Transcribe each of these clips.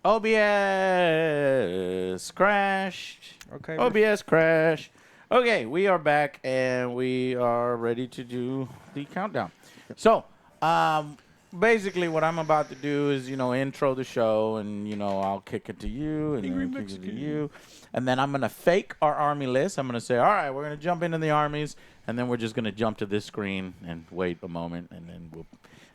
OBS crashed. Okay. OBS crashed. Okay, we are back and we are ready to do the countdown. So, basically what I'm about to do is, intro the show and, I'll kick it to you and then kick it to you. And then I'm going to fake our army list. I'm going to say, all right, we're going to jump into the armies. And then we're just going to jump to this screen and wait a moment and then we'll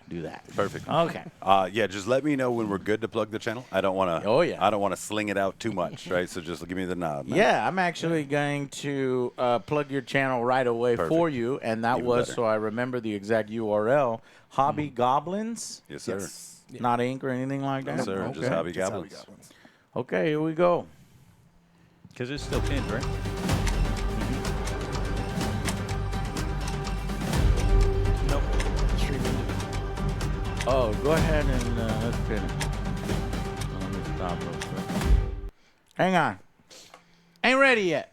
do that. Perfect. Okay. Yeah, just let me know when we're good to plug the channel. I don't want to. Oh, yeah. I don't want to sling it out too much, right? So just give me the nod. Man. Yeah, I'm actually going to plug your channel right away for you, and that Even was better. so I remember the exact URL. Hobby Goblins, Yes, sir. Yes. not Inc. or anything like that. No, sir. Okay. Just Hobby Goblins. Okay, here we go. Because it's still pinned, right? Nope. Streaming. Oh, go ahead and let's pin it. Let me stop real quick. Hang on. Ain't ready yet.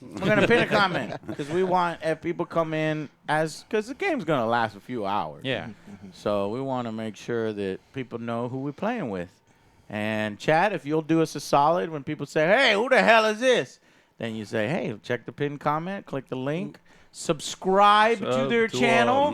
We're going to pin a comment because we want if people come in because the game's going to last a few hours. Yeah. So we want to make sure that people know who we're playing with. And Chad, if you'll do us a solid when people say, hey, who the hell is this? Then you say, hey, check the pinned comment, click the link, subscribe to their channel.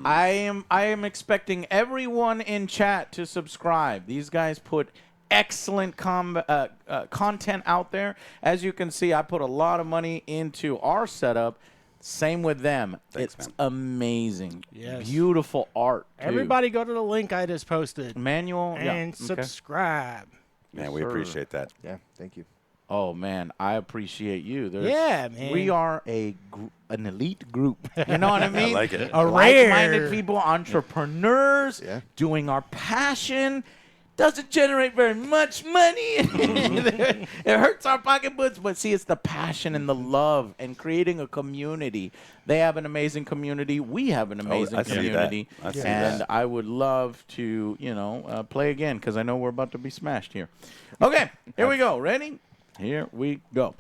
I am expecting everyone in chat to subscribe. These guys put excellent content out there. As you can see, I put a lot of money into our setup. Same with them. Thanks, it's man. amazing. Yes. Beautiful art, too. Everybody go to the link I just posted Manual. and Okay. subscribe. Man, we sir. appreciate that. Yeah, thank you. Oh, man, I appreciate you. Yeah, man. We are an elite group. You know what I mean? I like it. A Like-minded rare. people, entrepreneurs, Yeah. doing our passion. Doesn't generate very much money. It hurts our pocketbooks, but see, it's the passion and the love and creating a community. They have an amazing community. We have an amazing I see that. community. I see And that. I would love to, play again because I know we're about to be smashed here. Okay, here we go. Ready? Here we go.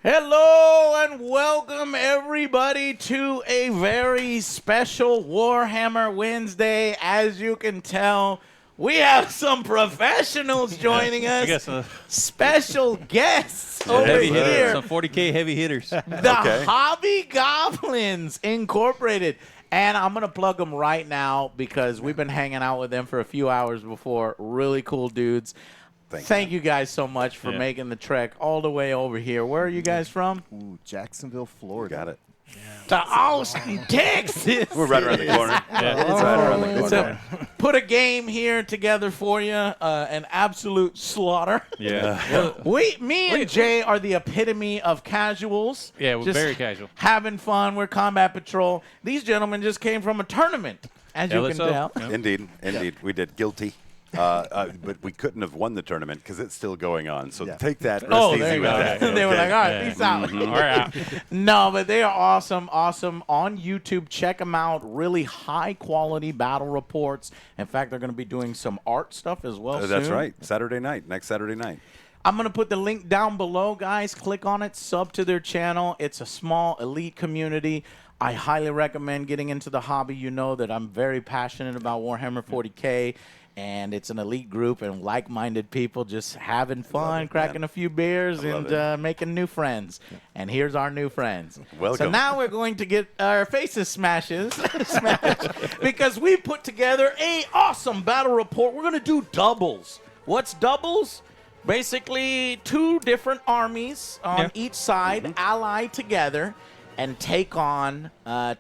Hello and welcome everybody to a very special Warhammer Wednesday. As you can tell, we have some professionals joining us. I guess Special guests over heavy hitters, here. some 40K heavy hitters. The Okay. Hobby Goblins Incorporated. And I'm going to plug them right now because we've been hanging out with them for a few hours before. Really cool dudes. Thank you guys so much for making the trek all the way over here. Where are you guys from? Ooh, Jacksonville, Florida. Got it. To Austin, Texas. We're right around the corner. It's right around the corner. So, put a game here together for you. An absolute slaughter. Yeah. Me and Jay are the epitome of casuals. Yeah, we're Just very casual. Having fun. We're combat patrol. These gentlemen just came from a tournament, as you can LSO. tell. Yeah. Indeed. We did guilty. But we couldn't have won the tournament because it's still going on. So Yeah. take that. Rest Oh, easy there you with go. that. They were okay? like, all right, Yeah. peace out. All right. No, but they are awesome on YouTube. Check them out. Really high quality battle reports. In fact, they're going to be doing some art stuff as well That's soon. right. Next Saturday night. I'm going to put the link down below, guys. Click on it. Sub to their channel. It's a small elite community. I highly recommend getting into the hobby. You know that I'm very passionate about Warhammer 40K. And it's an elite group and like-minded people just having fun, cracking a few beers, and making new friends. And here's our new friends. Welcome. So now we're going to get our faces smashed because we put together a awesome battle report. We're going to do doubles. What's doubles? Basically, two different armies on each side ally together and take on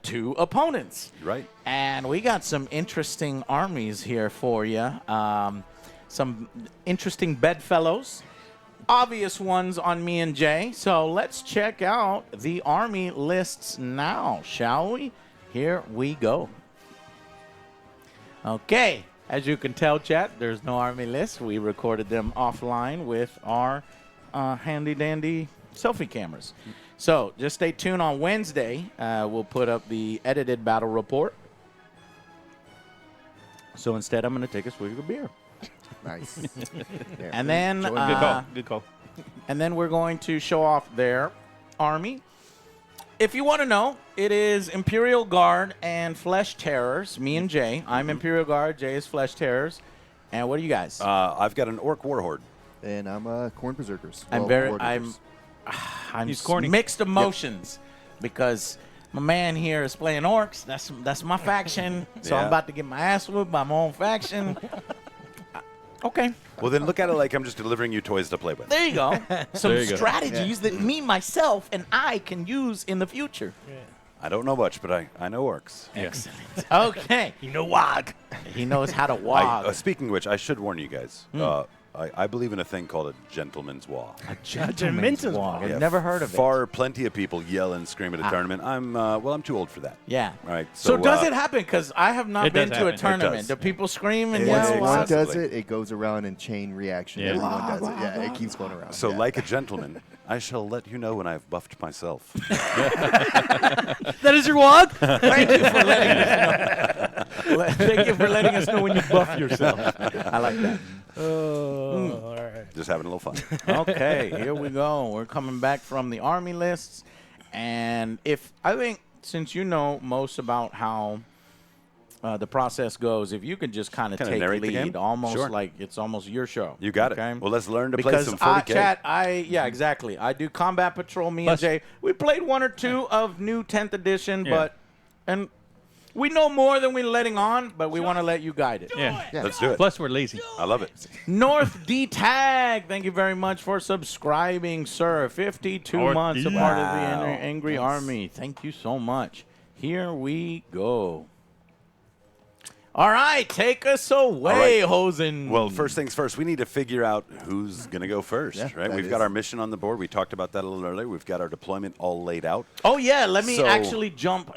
two opponents. Right. And we got some interesting armies here for you. Some interesting bedfellows. Obvious ones on me and Jay. So let's check out the army lists now, shall we? Here we go. Okay. As you can tell, chat, there's no army list. We recorded them offline with our handy-dandy selfie cameras. So just stay tuned on Wednesday. We'll put up the edited battle report. So instead, I'm going to take a swig of beer. Nice. Yeah. And then, Enjoy. Good call. Good call. and then we're going to show off their army. If you want to know, it is Imperial Guard and Fleshtearers, me and Jay. I'm Imperial Guard, Jay is Fleshtearers. And what are you guys? I've got an Orc Warhorde. And I'm Corn Berserkers. I'm He's corny. mixed emotions because my man here is playing Orks. That's my faction. So I'm Yeah. about to get my ass whooped by my own faction. Okay. Well, then look at it like I'm just delivering you toys to play with. There you go. Some There you go. strategies that me, myself, and I can use in the future. I don't know much, but I know Orcs. Excellent. Okay. You know wog. He knows how to walk. Speaking of which, I should warn you guys. I believe in a thing called a gentleman's wa. Gentleman's walk. walk. I've never heard of it. Plenty of people yell and scream at a tournament. I'm too old for that. Yeah. All right. So does it happen? Because I have not It been does to a happen. It tournament. does. Do people scream and Once yell? Yeah, one Wow. does exactly. it goes around in chain reaction. Yeah. Everyone does it. Yeah, it keeps going around. So, yeah. like a gentleman, I shall let you know when I've buffed myself. That is your wog? Thank you for letting us know. Thank you for letting us know when you buff yourself. I like that. All right. Just having a little fun. Okay, here we go. We're coming back from the army lists, and I think since you know most about how the process goes, if you could just kind of Kinda take narrate the lead, game? almost Sure. like it's almost your show. You got okay? it. Well, let's learn to play Because some 40K. chat, yeah, exactly. I do Combat Patrol. Me and Plus- Jay, we played one or two of new 10th edition, Yeah. and we know more than we're letting on, but we want to let you guide it. Yeah. Yeah. Let's do it. Plus, we're lazy. I love it. North D Tag, thank you very much for subscribing, sir. 52 North months, a D. part of the Wow. Angry Army. Thank you so much. Here we go. All right, take us away, Hosen. Well, first things first, we need to figure out who's going to go first, Yeah, right? that We've got is- our mission on the board. We talked about that a little earlier. We've got our deployment all laid out. Oh yeah, let me So- actually jump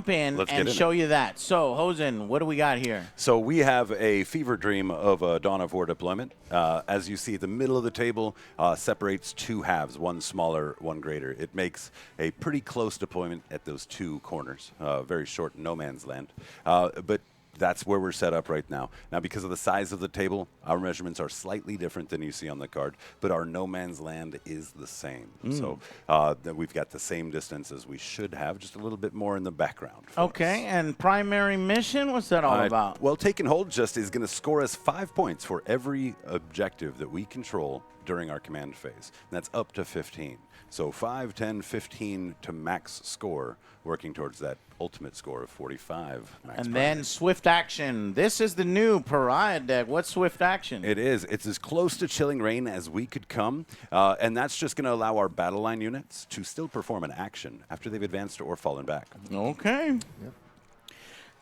in Let's and get in show you that. So, Hosen, what do we got here? So we have a fever dream of a Dawn of War deployment. As you see, the middle of the table separates two halves, one smaller, one greater. It makes a pretty close deployment at those two corners, very short no man's land. But that's where we're set up right now. Now, because of the size of the table, our measurements are slightly different than you see on the card, but our no man's land is the same. So that we've got the same distance as we should have, just a little bit more in the background. for Okay, us. and primary mission, what's that all about? Well, Take and Hold just is going to score us 5 points for every objective that we control during our command phase. And that's up to 15. So 5, 10, 15 to max score, working towards that ultimate score of 45. Max And primary. then Swift Action. This is the new Pariah deck. What's Swift Action? It is. It's as close to Chilling Reign as we could come, and that's just going to allow our battle line units to still perform an action after they've advanced or fallen back. Okay.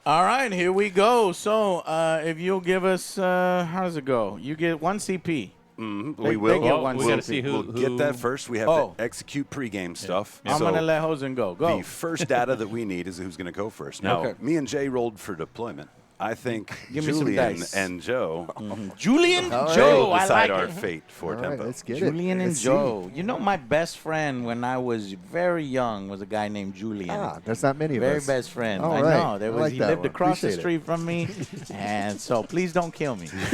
All right, here we go. So, if you'll give us, how does it go? You get 1 CP. We will. get one we CP. gotta see We'll get that first. We have Oh. to execute pregame stuff. I'm So going to let Hosen go. Go. the first data that we need is who's going to go first. Now, Okay. me and Jay rolled for deployment. I think Give me some Julian dice. and Joe Julian All right. Joe, will I decide like our it. fate for All right, tempo. let's get it. Julian and Let's see. Joe. You know, my best friend when I was very young was a guy named Julian. Ah, there's not many of Very us. best friend. All I right. know. There I was like he that lived one. across the Appreciate it. street from me, and so please don't kill me. It's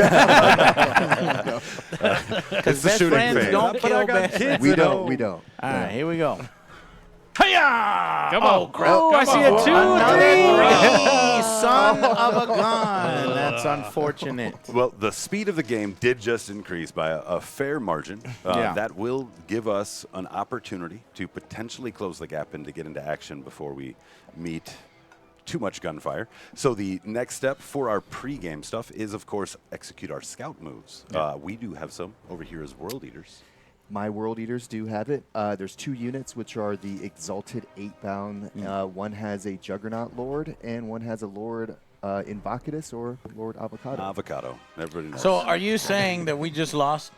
Because the best shooting friends phase. don't But kill I got best kids friends. We at don't. home. We don't. All right, here we go. Hiya! Come Oh, on. crap. Oh, I see a 2, Another 3. 3. Son of a gun. That's unfortunate. Well, the speed of the game did just increase by a fair margin. Yeah. That will give us an opportunity to potentially close the gap and to get into action before we meet too much gunfire. So the next step for our pre-game stuff is, of course, execute our scout moves. We do have some over here as World Eaters. My World Eaters do have it. There's 2 units, which are the Exalted 8-bound. One has a Juggernaut Lord, and one has a Lord Invocatus or Lord Avocado. Avocado. Everybody knows. So are you saying that we just lost?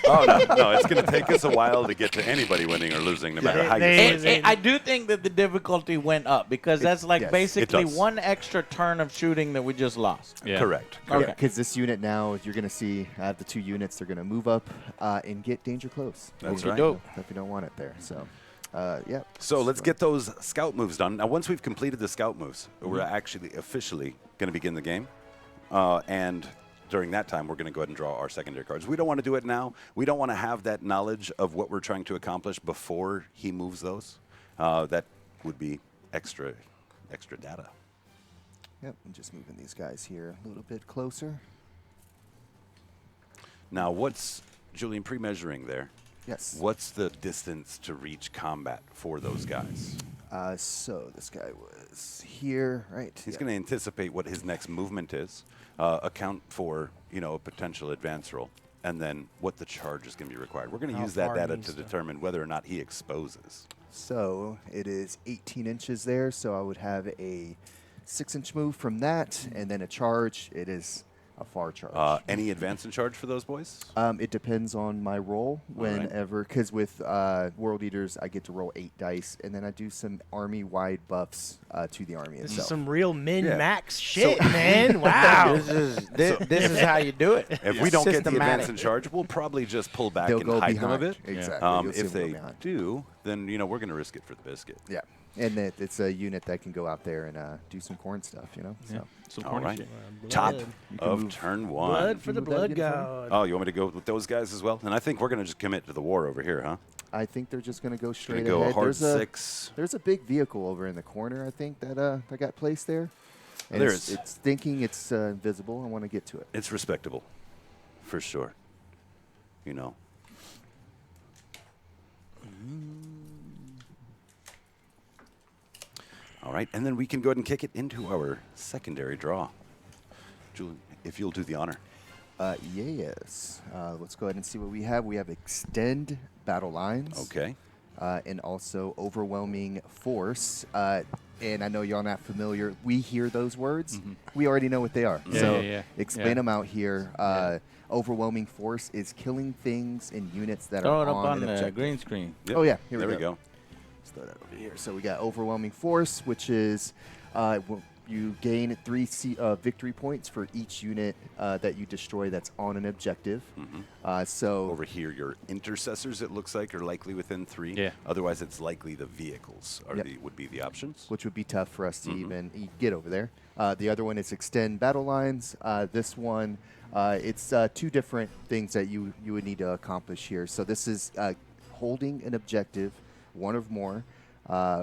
Oh, no, it's going to take us a while to get to anybody winning or losing, no matter how you they- play. I do think that the difficulty went up because that's like yes, it basically does. one extra turn of shooting that we just lost. Yeah. Correct. Okay. Because this unit now, you're going to see I have the 2 units. They're going to move up and get danger close. That's If you right. don't- If you don't want it there. So, yeah. So let's get those scout moves done. Now, once we've completed the scout moves, we're actually officially going to begin the game. And during that time, we're going to go ahead and draw our secondary cards. We don't want to do it now. We don't want to have that knowledge of what we're trying to accomplish before he moves those. That would be extra data. Yep, I'm just moving these guys here a little bit closer. Now, what's, Julian, pre-measuring there? Yes. What's the distance to reach combat for those guys? So this guy was here, right? He's Yep. going to anticipate what his next movement is, account for, a potential advance roll, and then what the charge is going to be required. We're going to How use that far data needs to to- determine whether or not he exposes. So it is 18 inches there. So I would have a 6-inch move from that, and then a charge. It is a far charge. Any advance in charge for those boys? It depends on my roll. right. Whenever, because with World Eaters, I get to roll 8 dice, and then I do some army-wide buffs to the army This itself. is some real min-max shit, So- man. Wow. This is how you do it. If we don't get the advance Systematic. in charge, we'll probably just pull back They'll and go hide them a behind. bit. Exactly. You'll see If them go they behind. do, then we're going to risk it for the biscuit. Yeah, and it's a unit that can go out there and do some corn stuff, So Some All corny right. shit. Top Blood. can of move. turn 1. Blood for the move that blood again for me? god. Oh, you want me to go with those guys as well? And I think we're going to just commit to the war over here, huh? I think they're just going to go Going straight to go ahead. hard There's a 6. there's a big vehicle over in the corner. I think that got placed there. And There it's, is. it's thinking it's invisible. I want to get to it. It's respectable, for sure. All right, and then we can go ahead and kick it into our secondary draw. Julian, if you'll do the honor. Yes. Let's go ahead and see what we have. We have extend battle lines. Okay. And also overwhelming force. And I know y'all not familiar. We hear those words. We already know what they are. Yeah, so yeah. explain Yeah. them out here. Overwhelming force is killing things in units that Throw are it up on on an the objective. green screen. Yep. Oh, yeah. Here There we we go. Let's throw that over here. So we got overwhelming force, which is you gain 3 victory points for each unit that you destroy that's on an objective. So Over here, your intercessors, it looks like, are likely within 3. Yeah. Otherwise, it's likely the vehicles Yep. would be the options. which would be tough for us to even get over there. The other one is extend battle lines. This one, it's 2 different things that you would need to accomplish here. So this is holding an objective, one or more,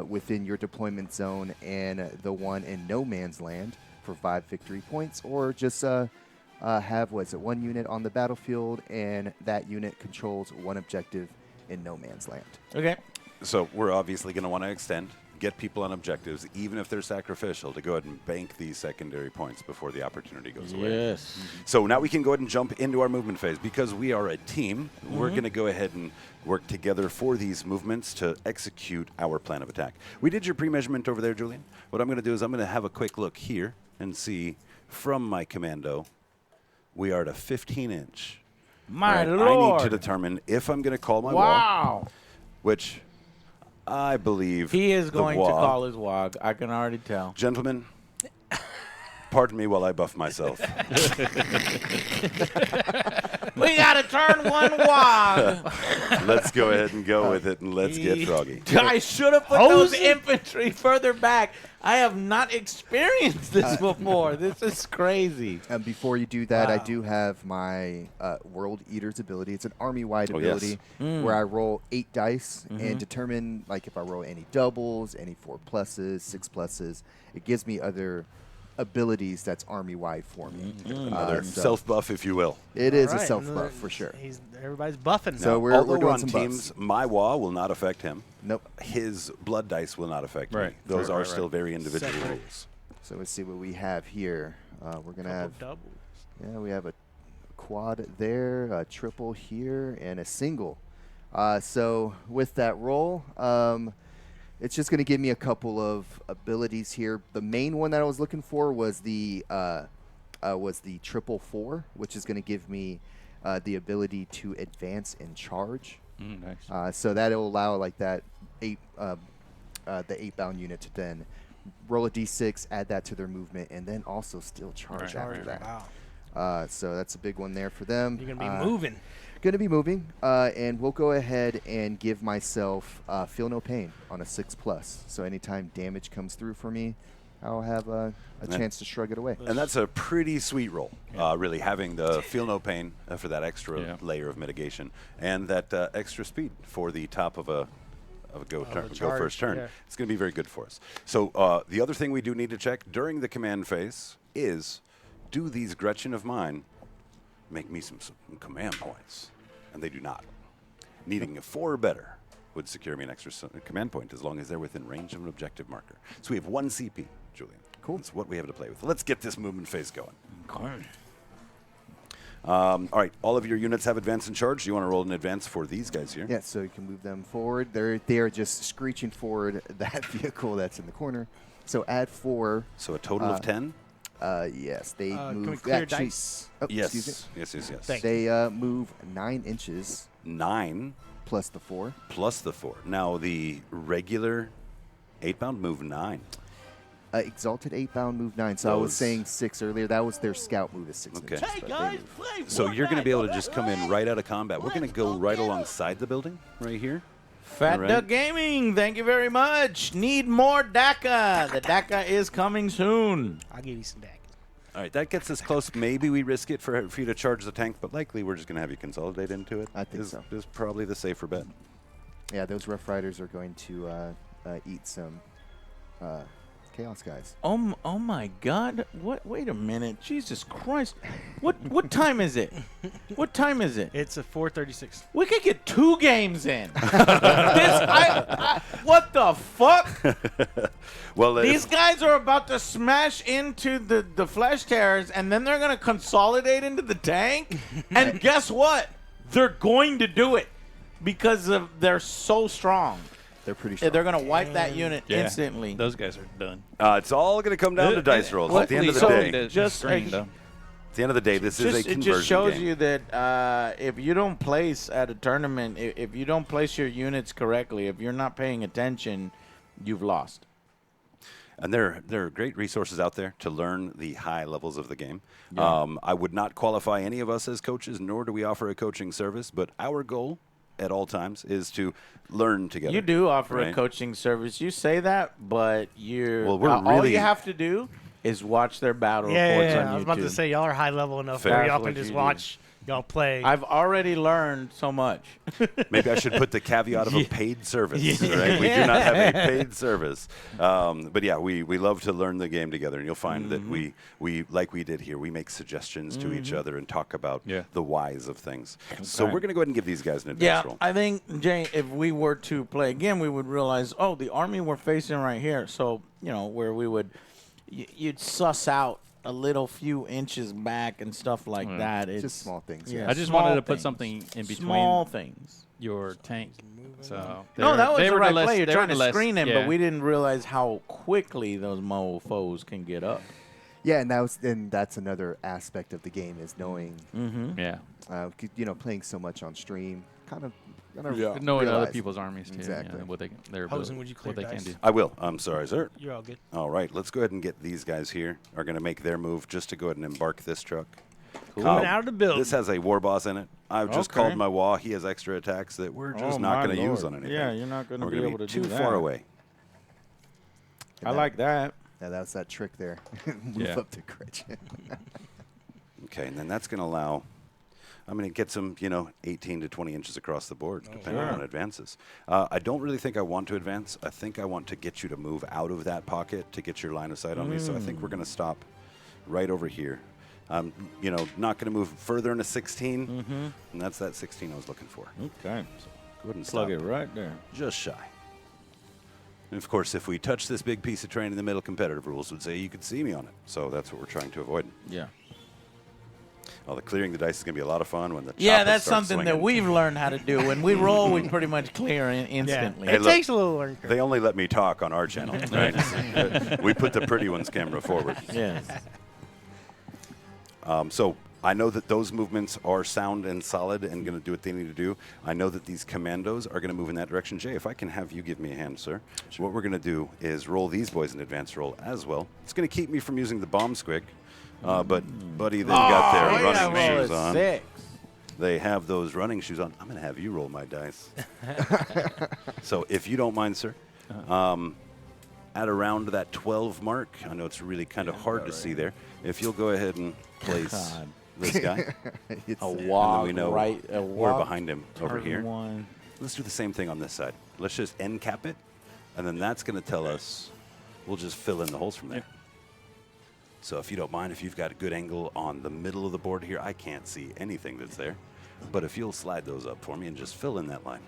within your deployment zone, and the one in no man's land for 5 victory points, or just have, 1 unit on the battlefield, and that unit controls 1 objective in no man's land. Okay. So we're obviously going to want to extend, get people on objectives, even if they're sacrificial, to go ahead and bank these secondary points before the opportunity goes away. Yes. So now we can go ahead and jump into our movement phase. Because we are a team, we're going to go ahead and work together for these movements to execute our plan of attack. We did your pre-measurement over there, Julian. What I'm going to do is I'm going to have a quick look here and see from my commando, we are at a 15-inch. My I need lord. to determine if I'm going to call my wall, Wow. which I believe He is the going to wall- call his wog. I can already tell. Gentlemen, pardon me while I buff myself. We got to turn 1 wog. Let's go ahead and go with it, and let's get froggy. I should have put those infantry further back. I have not experienced this before. This is crazy. And before you do that, I Wow. do have my World Eater's ability. It's an army-wide Oh, yes. ability where I roll 8 dice and determine, like, if I roll any doubles, any 4 pluses, 6 pluses. It gives me other abilities that's army-wide for me. Another So self-buff, if you will. it is All a right, self-buff and for sure. Everybody's buffing. So now. we're Although doing on some teams, buffs. my wall will not affect him. Nope. His blood dice will not affect me. Right. Those Right, are right, still right. very individual Separate. rules. So let's see what we have here. We're going to have, doubles. yeah, we have a quad there, a triple here, and a single. So with that roll, it's just going to give me a couple of abilities here. The main one that I was looking for was the triple 4, which is going to give me the ability to advance and charge. Nice. So that'll allow like that the 8-bound unit to then roll a d6, add that to their movement, and then also still charge after that. Wow. So that's a big one there for them. You're going to be moving. Going to be moving, and we'll go ahead and give myself Feel No Pain on a 6+. So anytime damage comes through for me, I'll have a chance to shrug it away. And that's a pretty sweet roll, really, having the Feel No Pain for that extra layer of mitigation, and that extra speed for the top of a go first turn. Yeah. It's going to be very good for us. So the other thing we do need to check during the command phase is, do these Gretchen of mine make me some command points? And they do not. Needing a 4 or better would secure me an extra command point as long as they're within range of an objective marker. So we have 1 CP, Julian. Cool. That's what we have to play with. Let's get this movement phase going. Okay. All right, all of your units have advance and charge. Do you want to roll an advance for these guys here? Yeah, so you can move them forward. They are just screeching forward that vehicle that's in the corner. So add 4. So a total of 10? Yes, they Can we move. clear Actually, dice? oh, Yes. excuse me. Yes. Thank They move 9 inches 9 plus the 4. plus the 4. Now the regular 8-bound move 9. Exalted 8-bound move 9. So I was Those- saying 6 earlier. That was their scout move is 6 Okay. inches. Hey, but they move. So you're going to be able to just come in right out of combat. We're going to go right alongside the building, right here. Fat All right. Duck Gaming, thank you very much. Need more DACA. The DACA is coming soon. I'll give you some daggers. All right, that gets us close. Maybe we risk it for you to charge the tank, but likely we're just going to have you consolidate into it. I think so. Is probably the safer bet. Yeah, those Rough Riders are going to eat some Chaos guys. Oh my God! What? Wait a minute! Jesus Christ! What time is it? What time is it? It's a 4:36. We could get 2 games in. What the fuck? Well, These guys are about to smash into the Fleshtearers, and then they're gonna consolidate into the tank. And guess what? They're going to do it because they're so strong. They're pretty strong. They're gonna wipe that unit Yeah. instantly. Those guys are done. it's all going to come down to dice rolls. What- At the end of the so day, just screen, like- though. at the end of the day, this is a It conversion just shows game. you that if you don't place at a tournament, if you don't place your units correctly, if you're not paying attention, you've lost. And there are great resources out there to learn the high levels of the game. Yeah. I would not qualify any of us as coaches, nor do we offer a coaching service, but our goal at all times is to learn together. You do offer a right? coaching service. You say that, but you're Well, we're all really- you have to do is watch their battle Yeah, reports on I was about to YouTube. say y'all are high level enough Fair. where y'all That's can what just you do. watch y'all play. I've already learned so much. Maybe I should put the caveat of a paid service. Right? We do not have a paid service. But yeah, we love to learn the game together, and you'll find that we like we did here, we make suggestions to each other and talk about the whys of things. So Okay. we're going to go ahead and give these guys an advance Yeah, roll. I think, Jay, if we were to play again, we would realize, oh, the army we're facing right here. So, where we would, you'd suss out a little few inches back and stuff like that. It's Just small things. yeah, I just small wanted to put things. something in between Small things. your tank. So No, that was they the were right less- play. You're they were trying to less- screen him, yeah. but we didn't realize how quickly those mofos can get up. Yeah, and that's another aspect of the game is knowing, Yeah. playing so much on stream, kind of. Knowing other realize- people's armies too. Exactly. Yeah, what they their Hosen, ability- would you clear what they dice? can do. I will. I'm sorry, sir. You're all good. All right, let's go ahead and get these guys here. Are going to make their move just to go ahead and embark this truck. Coming out of the building. This has a war boss in it. I've just Okay. called my wah. He has extra attacks that we're just not going to use on anything. Yeah, you're not going to We're be gonna able to too do that. far away. And I like that. Yeah, that was that trick there. Move Yeah. up to Gretchen. Okay, and then that's going to allow. I'm going to get some, 18 to 20 inches across the board, depending on advances. I don't really think I want to advance. I think I want to get you to move out of that pocket to get your line of sight on me. So I think we're going to stop right over here. Not going to move further into 16, and that's that 16 I was looking for. Okay. Go ahead and Plug stop it right there. just shy. And of course, if we touch this big piece of terrain in the middle, competitive rules would say you could see me on it. So that's what we're trying to avoid. Yeah. Oh, the clearing the dice is going to be a lot of fun when the Yeah, choppers that's start something that swinging. we've learned how to do. When we roll, we pretty much clear instantly. Hey, It look, takes a little learning curve. They only let me talk on our channel, right? We put the pretty ones camera forward. Yes. So I know that those movements are sound and solid and going to do what they need to do. I know that these commandos are going to move in that direction. Jay, if I can have you give me a hand, sir. Sure. What we're going to do is roll these boys in advanced roll as well. It's going to keep me from using the bomb squig. But Buddy, they've got their running shoes on. 6. They have those running shoes on. I'm going to have you roll my dice. So if you don't mind, sir, at around that 12 mark, I know it's really kind of hard to see there. If you'll go ahead and place this guy. A walk, we know right? we're behind him over turn here. 1. Let's do the same thing on this side. Let's just end cap it, and then that's going to tell us, we'll just fill in the holes from there. So if you don't mind, if you've got a good angle on the middle of the board here, I can't see anything that's there. But if you'll slide those up for me and just fill in that line.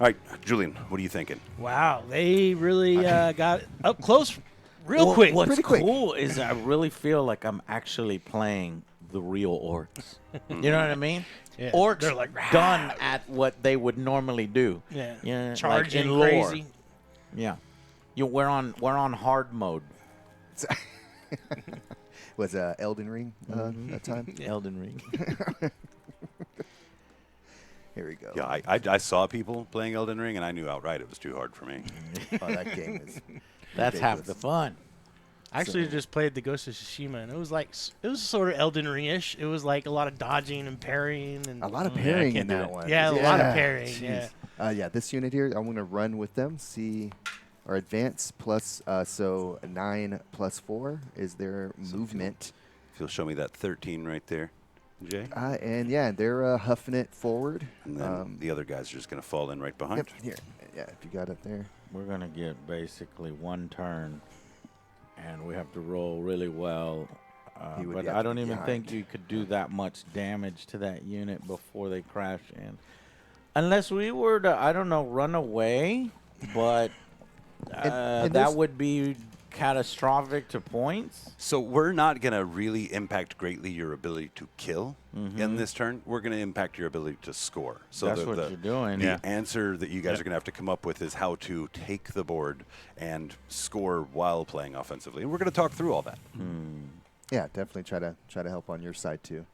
All right, Julian, what are you thinking? Wow, they really got up close real quick. What's Pretty quick. cool is I really feel like I'm actually playing the real orcs. You know what I mean? Yeah, Orcs they're like, done at what they would normally do. Yeah, Like charging in lore. crazy. Yeah, we're on hard mode. Was Elden Ring that time? Elden Ring. Here we go. Yeah, I saw people playing Elden Ring, and I knew outright it was too hard for me. Oh, that game is. That's half ridiculous. the fun. I actually just played the Ghost of Tsushima, and it was sort of Elden Ring-ish. It was like a lot of dodging and parrying, and A lot of parrying can't in do that it. one. Yeah, a lot of parrying, jeez. yeah. Yeah, this unit here, I'm going to run with them, see our advance plus, so 9 plus 4 is their movement. If you'll show me that 13 right there, Jay. And yeah, they're huffing it forward. And then the other guys are just going to fall in right behind. Yep, here. Yeah, if you got it there. We're gonna get basically one turn, and we have to roll really well. He would But have I to don't be even behind. think you could do that much damage to that unit before they crash in, unless we were to, I don't know, run away. But and that there's- would be catastrophic to points. So we're not going to really impact greatly your ability to kill in this turn. We're going to impact your ability to score. So That's what you're doing. The answer that you guys are going to have to come up with is how to take the board and score while playing offensively. And we're going to talk through all that. Yeah, definitely try to help on your side too.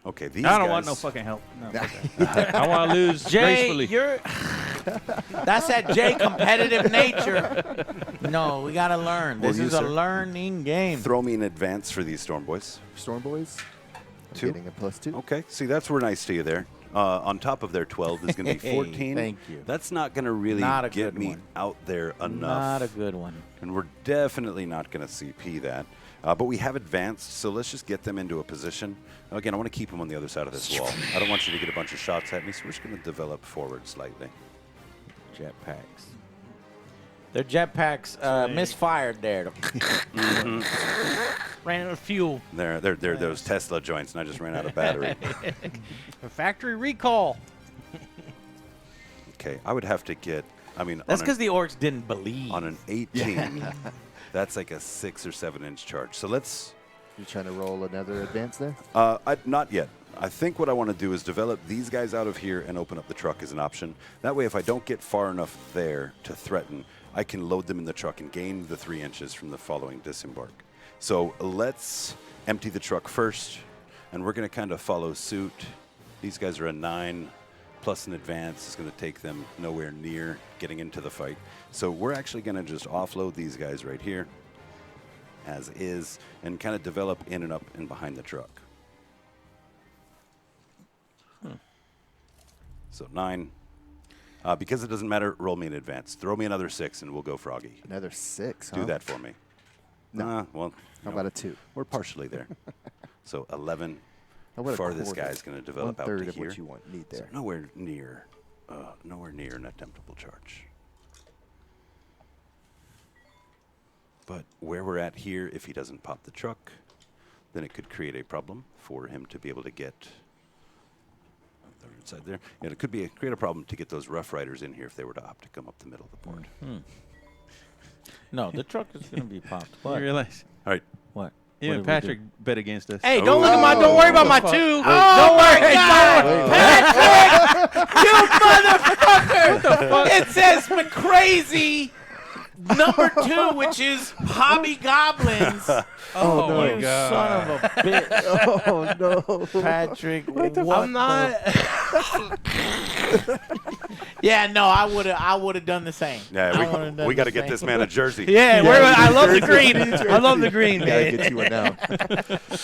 Okay, these I don't guys, want no fucking help. No, I want to lose Jay, gracefully. that's that Jay competitive nature. No, we gotta learn. Well, This you, is a sir, learning game. Throw me in advance for these Storm Boys. Storm Boys, I'm 2. getting a +2. Okay, see, that's where nice to you there. On top of their 12 is going to be 14. Thank you. That's not going to really Not a get good me one. out there enough. Not a good one. And we're definitely not going to CP that. But we have advanced, so let's just get them into a position. Again, I want to keep them on the other side of this wall. I don't want you to get a bunch of shots at me, so we're just going to develop forward slightly. Jetpacks. Their jetpacks misfired there. Ran out of fuel. They're those Tesla joints, and I just ran out of battery. A factory recall. Okay, I would have to get, I mean, That's on because the orcs didn't believe. on an 18, that's like a 6 or 7 inch charge. So let's... You trying to roll another advance there? Not yet. I think what I want to do is develop these guys out of here and open up the truck as an option. That way, if I don't get far enough there to threaten, I can load them in the truck and gain the 3 inches from the following disembark. So let's empty the truck first, and we're going to kind of follow suit. These guys are a 9 plus an advance. It's going to take them nowhere near getting into the fight. So we're actually going to just offload these guys right here, as is, and kind of develop in and up and behind the truck. So 9. Because it doesn't matter, roll me in advance. Throw me another 6, and we'll go Froggy. Another 6, huh? Do that for me. No. Well, How about a 2? We're partially there. So 11. How about a Far this quarter? guy's going to develop out 1/3 to of here. what you need So there. nowhere near an attemptable charge. But where we're at here, if he doesn't pop the truck, then it could create a problem for him to be able to get inside there. And it could create a problem to get those Rough Riders in here if they were to opt to come up the middle of the board. No, the truck is going to be popped. You What? realize All right. What? you What and did we Patrick bet against us. Hey, don't look at my. Don't worry about my 2. Oh my God! Patrick, you motherfucker! It says McCrazy number 2, which is Hobby Goblins. Oh, no. You son of a bitch, Oh no. Patrick. What I'm not. Yeah, no, I would have done the same. Yeah, we got to get this man a jersey. Yeah, I love the green. I love the green, Gotta man. get you one now.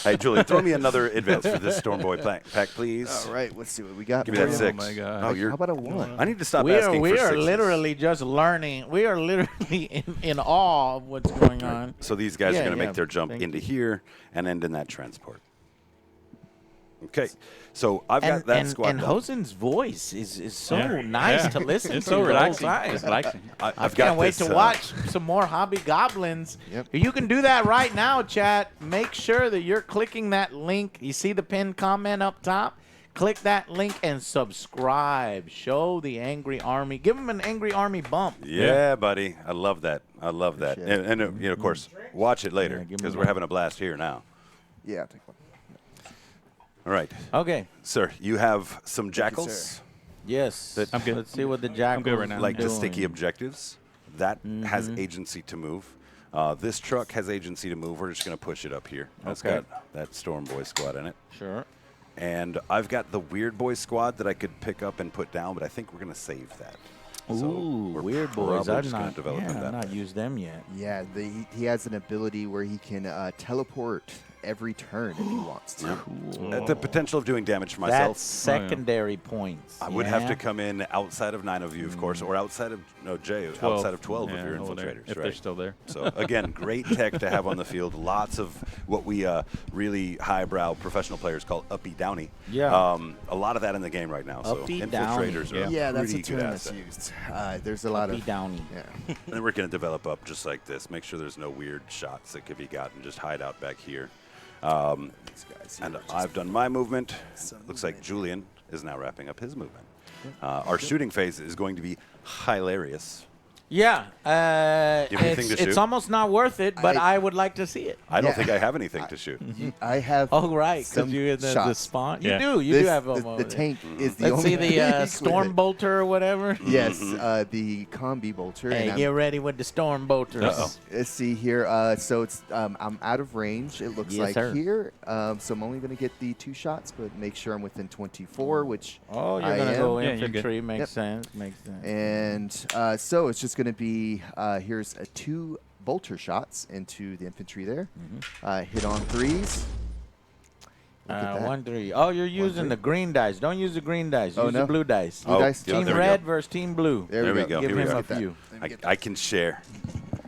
Hey, Julian, throw me another advance for this Storm Boy pack, please. All right, let's see what we got. Give me that for you. 6. Oh, my God. Oh, you're. How about a 1? I need to stop We asking are for sixes. literally just learning. We are literally in awe of what's going on. So these guys Yeah, are going to yeah, make their jump thank into you. here and end in that transport. Okay, so I've got that squad And done. Hosen's voice is so Yeah. nice Yeah. to listen It's to so the whole relaxing. time. It's relaxing. I I've got can't wait this, to watch some more Hobby Goblins. Yep. You can do that right now, chat. Make sure that you're clicking that link. You see the pinned comment up top? Click that link and subscribe. Show the Angry Army. Give them an Angry Army bump. Yeah, buddy. I love that. I love that. Appreciate And you know, of course, watch it later Yeah, give me because one. we're having a blast here now. Yeah, I'll take one. All right, Okay. sir, you have some you, jackals, sir. Yes. I'm good. Let's see what the Jackals good right now. like the doing. sticky objectives. That has agency to move. This truck has agency to move. We're just going to push it up here. That's Okay. got that Storm Boy squad in it. Sure. And I've got the Weird Boy squad that I could pick up and put down, but I think we're going to save that. So Ooh, we're Weird probably Boys. I've just gonna not, develop yeah, that I've not way. used them yet. Yeah, he has an ability where he can teleport every turn if he wants to. At the potential of doing damage to myself. That's secondary points. I would have yeah? to come in outside of 9 of you, of course, or outside of outside of 12 of your over there, infiltrators, if right? they're still there. So again, great tech to have on the field. Lots of what we really highbrow professional players call uppy downy. Yeah. A lot of that in the game right now. So Uppy infiltrators downy. are Yeah, that's a pretty good term that's asset. used. There's a lot Uppy of downy. Yeah. And we're going to develop up just like this. Make sure there's no weird shots that could be gotten. Just hide out back here. These guys here And are just I've done my movement. Some Looks like movement. Julian is now wrapping up his movement. Our shooting phase is going to be hilarious. Yeah. You have anything to It's shoot? almost not worth it, but I would like to see it. I don't Yeah. think I have anything to shoot. I have. Oh, right, some because you in the shots. spawn. Yeah. You do. You This- do have the, them the over there. tank is the Let's only see the thing with Storm it. Bolter or whatever. Yes, the combi bolter. Hey, and get ready with the Storm Bolters. Uh-oh. let's see here. So it's I'm out of range. It looks Yes, like sir. here. So I'm only going to get the 2 shots, but make sure I'm within 24, which Oh, you're I going to am. go Yeah, you're good. infantry. Makes Yep. sense. Makes sense. And so it's just going to be here's 2 bolter shots into the infantry there. Hit on 3s. Look at that. 1-3. Oh, you're using three. the green dice. Don't use the green dice. Oh, use no. the blue dice. Blue dice? yeah, Team there we red go. versus team blue. There we go. Here Give we him go. a Get that. few. I can share.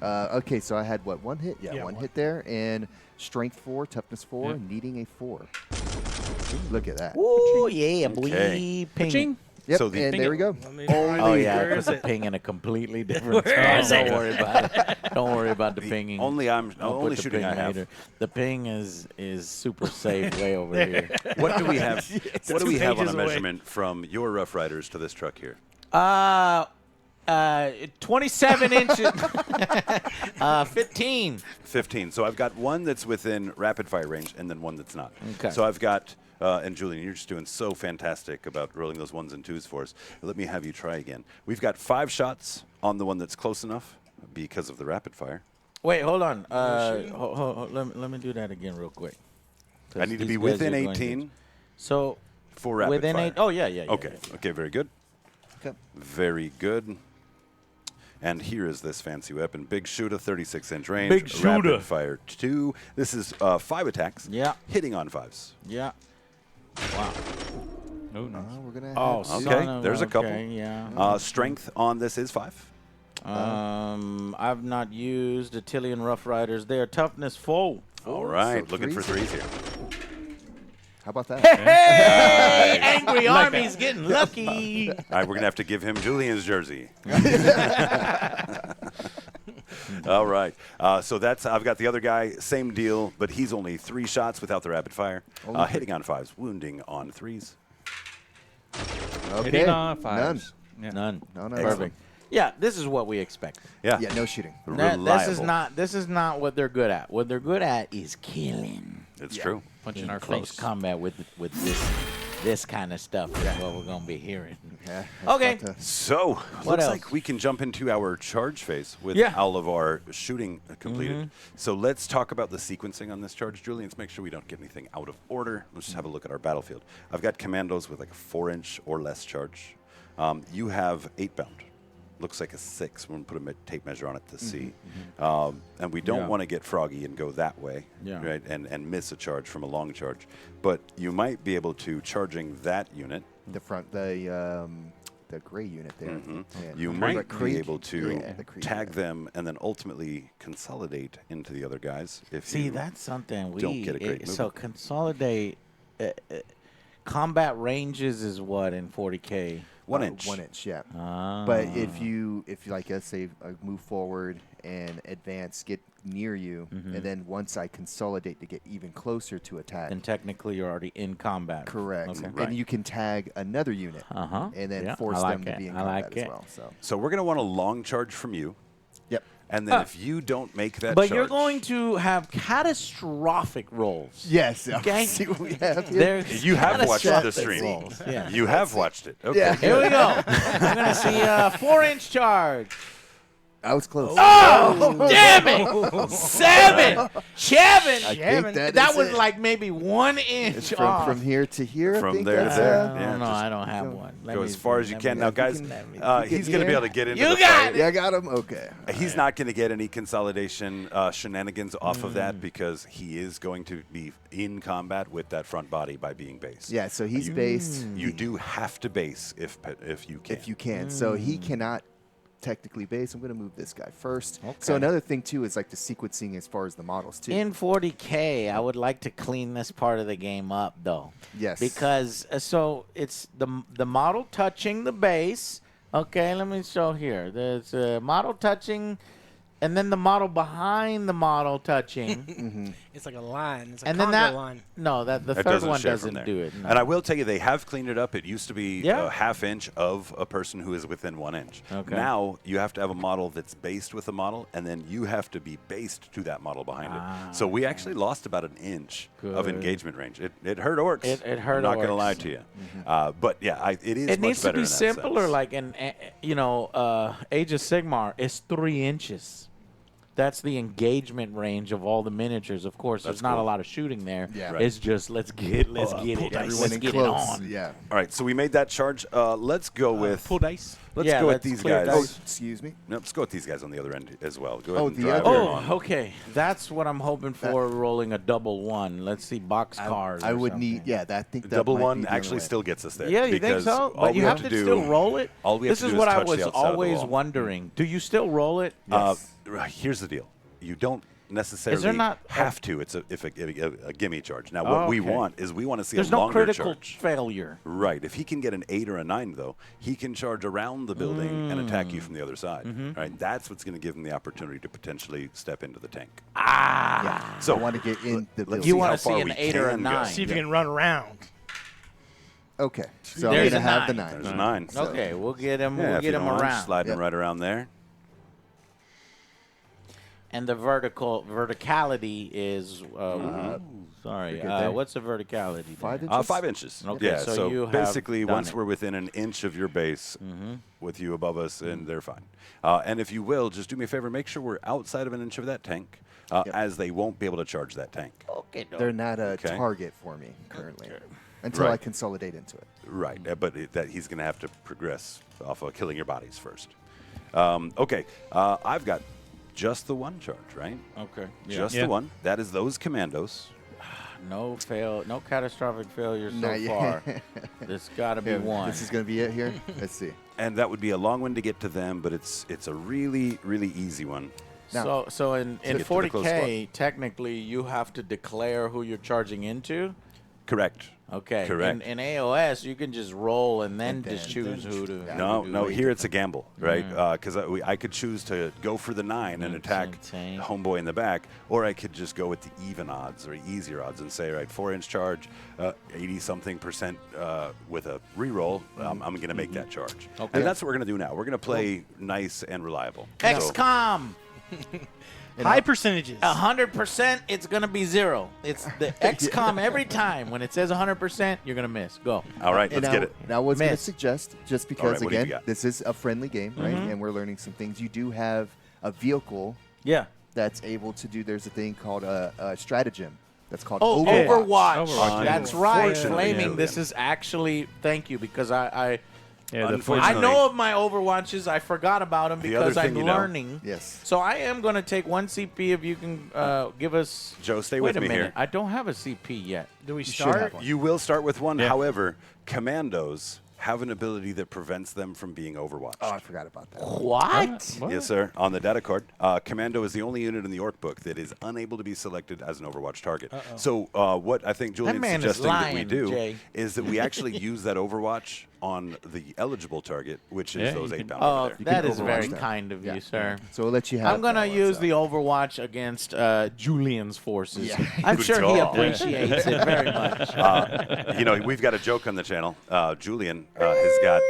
Okay, so I had what, 1 hit? Yeah, Yeah, one one. hit there, and strength 4, toughness 4, Yeah. needing a 4. Look at that. Ooh, yeah, boy. Okay. Ping. Yep, So the- and there we go. Let me Oh, find yeah, where put is the it? ping in a completely different Where spot. is Don't it? worry about it. Don't worry about the pinging. Only Don't only put the shooting ping I have. later. The ping is super safe way over here. What do we have? What do we have on a 2 pages away. measurement from your Rough Riders to this truck here? 27 inches. 15. 15. So I've got one that's within rapid fire range and then one that's not. Okay. So I've got, and Julian, you're just doing so fantastic about rolling those 1s and 2s for us. Let me have you try again. We've got 5 shots on the one that's close enough because of the rapid fire. Wait, hold on. Let me do that again real quick. I need to be These guys within are going 18 to- So for rapid within fire. 8. Oh, yeah. Okay. Okay, very good. Okay. Very good. And here is this fancy weapon. Big shooter, 36-inch range. Big shooter. Rapid fire 2. This is 5 attacks. Yeah. Hitting on 5s. Yeah. Wow. Oh, nice. We're gonna Oh, have Okay, son of there's a couple. okay, Yeah. Strength on this is 5. I've not used Attilian Rough Riders. They are toughness 4. All right, so looking for 3s? 3s here. How about that? Hey, Angry Army's getting lucky. All right, we're going to have to give him Julian's jersey. All right. So that's I've got the other guy, same deal, but he's only 3 shots without the rapid fire. Hitting on 5s, wounding on 3s. Okay. Hitting on None. 5s. Yeah. None. No, no. Perfect. Yeah, this is what we expect. Yeah. Yeah, no shooting. This is not what they're good at. What they're good at is killing. It's Yeah. true. Punching In our close face. combat with this this kind of stuff is what we're going to be hearing. Yeah, Okay. about to- So, looks else? like we can jump into our charge phase with Yeah. all of our shooting completed. So let's talk about the sequencing on this charge, Julie. Let's make sure we don't get anything out of order. Let's just have a look at our battlefield. I've got commandos with like a 4-inch or less charge. You have 8-bound. Looks like a 6. We're going to put a tape measure on it to see. And we don't Yeah. want to get froggy and go that way, Yeah. right? And miss a charge from a long charge. But you might be able to, charging that unit, the front, the gray unit there. Yeah. you Or might the be creek. able to Yeah, the creek tag unit. them and then ultimately consolidate into the other guys. If See, you that's something we don't get a great so movement. consolidate. Combat ranges is what in 40K? 1 inch. 1 inch, yeah. Ah. But if you like, let's say, move forward and advance, get near you, and then once I consolidate to get even closer to attack, then technically you're already in combat. correct, Okay. Right. and you can tag another unit, Uh-huh. and then Yeah, force I like them to it. be in I combat like as it. well. So, So we're going to want a long charge from you. yep. And then if you don't make that But charge, you're going to have catastrophic rolls. Yes. Okay. See what we have here. There's you have watched the catastrophic stream. rolls. Yeah. You have watched it. Okay. Yeah. Here we go. We're going to see a 4-inch charge. I was close. Oh, damn it! 7! Chevin! I Yeah, think man. that is was it. like maybe 1 inch It's off. from here to here. I From think there to that's, there. I Yeah, don't know. just I don't have go- one. Let Go me as far see. as you Let can. me- Now, if we guys, can- let me- he's going to be able to get into You the got fight. it. Yeah, I got him. Okay. He's not going to get any consolidation shenanigans off of that because he is going to be in combat with that front body by being base. Yeah. So he's based. You do have to base if you can. If you can. So he cannot technically base. I'm going to move this guy first. So Okay. another thing too is like the sequencing as far as the models too. In 40K, I would like to clean this part of the game up, though. Yes. Because so it's the model touching the base. Okay, let me show here. There's a model touching, and then the model behind the model touching. It's like a line. It's a And then Congo that line. no, that the It third doesn't one share from doesn't there. do it. No. And I will tell you, they have cleaned it up. It used to be Yeah. a half inch of a person who is within 1 inch. Okay. Now you have to have a model that's based with a model, and then you have to be based to that model behind it. So we actually lost about an inch of Good. engagement range. It hurt Orks. It hurt I'm not going to Orks. lie to you. But yeah, it is It much needs to better be in that simpler. sense. Like in Age of Sigmar is 3 inches. That's the engagement range of all the miniatures. Of course, there's That's not a cool. lot of shooting there. Yeah. Right. It's just let's get it. Everyone Let's in get close. it on. Yeah. All right, so we made that charge. Let's go with Pull dice. let's Yeah, go with let's these clear guys. Oh, dice. excuse me. No, let's go with these guys on the other end as well. Go ahead Oh, and the drive other- them Oh, on. okay. That's what I'm hoping for. Rolling a double 1. Let's see boxcars. I or would something. need. Yeah, that I think that Double might one be the actually only way. still gets us there. Yeah, you think because so? all But we you have to to do, still roll it. all we have This to is do what is I touch the was outside of the always wall. wondering. Do you still roll it? Here's the deal: you don't necessarily not have to. It's a gimme charge. Now, what we Okay. want is we want to see There's a no longer critical charge. failure. Right. If he can get an 8 or a 9, though, he can charge around the building and attack you from the other side. Right. That's what's going to give him the opportunity to potentially step into the tank. Yeah. So I want to get in the let's building. see You how wanna see far an we 8 or a can go. 9. See if you can run around. Okay. So I'm There's going to a have the 9. 9. There's a 9. Okay, we'll get him. Yeah, we'll if get you him don't mind, around. sliding Yep. right around there. And the verticality is. Sorry. You're good there. What's the verticality? 5 there? inches? 5 inches. Okay, yeah, so so, you have basically, done once it. we're within an inch of your base with you above us, and they're fine. And if you will, just do me a favor, make sure we're outside of an inch of that tank, as they won't be able to charge that tank. Okay. They're not a Okay. target for me currently until I Right. consolidate into it. Right, but that he's going to have to progress off of killing your bodies first. Okay, I've got just the 1 charge, right? Okay. Just Yeah. the 1. That is those commandos. No catastrophic failures so Not yet. far. There's got to be Yeah, one. This is going to be it here. Let's see. And that would be a long one to get to them, but it's a really, really easy one. Now- So in get to the close 40K, technically, you have to declare who you're charging into. Correct. Okay. Correct. In AOS, you can just roll and then And just then- choose who to. Yeah. No, who to no. do. Here it's a gamble, right? Because I could choose to go for the 9 and attack tank. homeboy in the back, or I could just go with the even odds or easier odds and say, right, 4-inch charge, 80-something% with a reroll. I'm going to make that charge, Okay. and that's what we're going to do now. We're going to play nice and reliable. So- XCOM. High percentages. 100%, it's gonna be 0. It's the XCOM every time. When it says 100%, you're gonna miss. Go. All right, And let's now, get it. Now, I was going to Miss. suggest, just All because, right, what have you again, got? this is a friendly game, right? And we're learning some things. You do have a vehicle Yeah. that's able to do, there's a thing called a stratagem. That's called Oh, Overwatch. Overwatch. That's right. Unfortunately, Flaming. yeah. This is actually. Thank you, because I Yeah, the Unfortunately- I know of my Overwatches. I forgot about them The other because I'm thing you know- learning. Yes. So I am going to take 1 CP if you can give us. Joe, stay Wait with a me minute. here. I don't have a CP yet. Do we should start? have one. You will start with one. Yeah. However, commandos have an ability that prevents them from being overwatched. Oh, I forgot about that. What? Yes, sir. On the data card, Commando is the only unit in the Orc book that is unable to be selected as an Overwatch target. So what I think Julian's man is suggesting that we lying, do Jay. is that we actually use that Overwatch on the eligible target, which is Yeah, those you 8 can- bound Oh, over there. that can is Overwatch very that. kind of Yeah. you, sir. So we'll let you have I'm going to that. use the Overwatch against Julian's forces. Yeah. I'm Good sure he call. appreciates it very much. You know, we've got a joke on the channel. Julian has got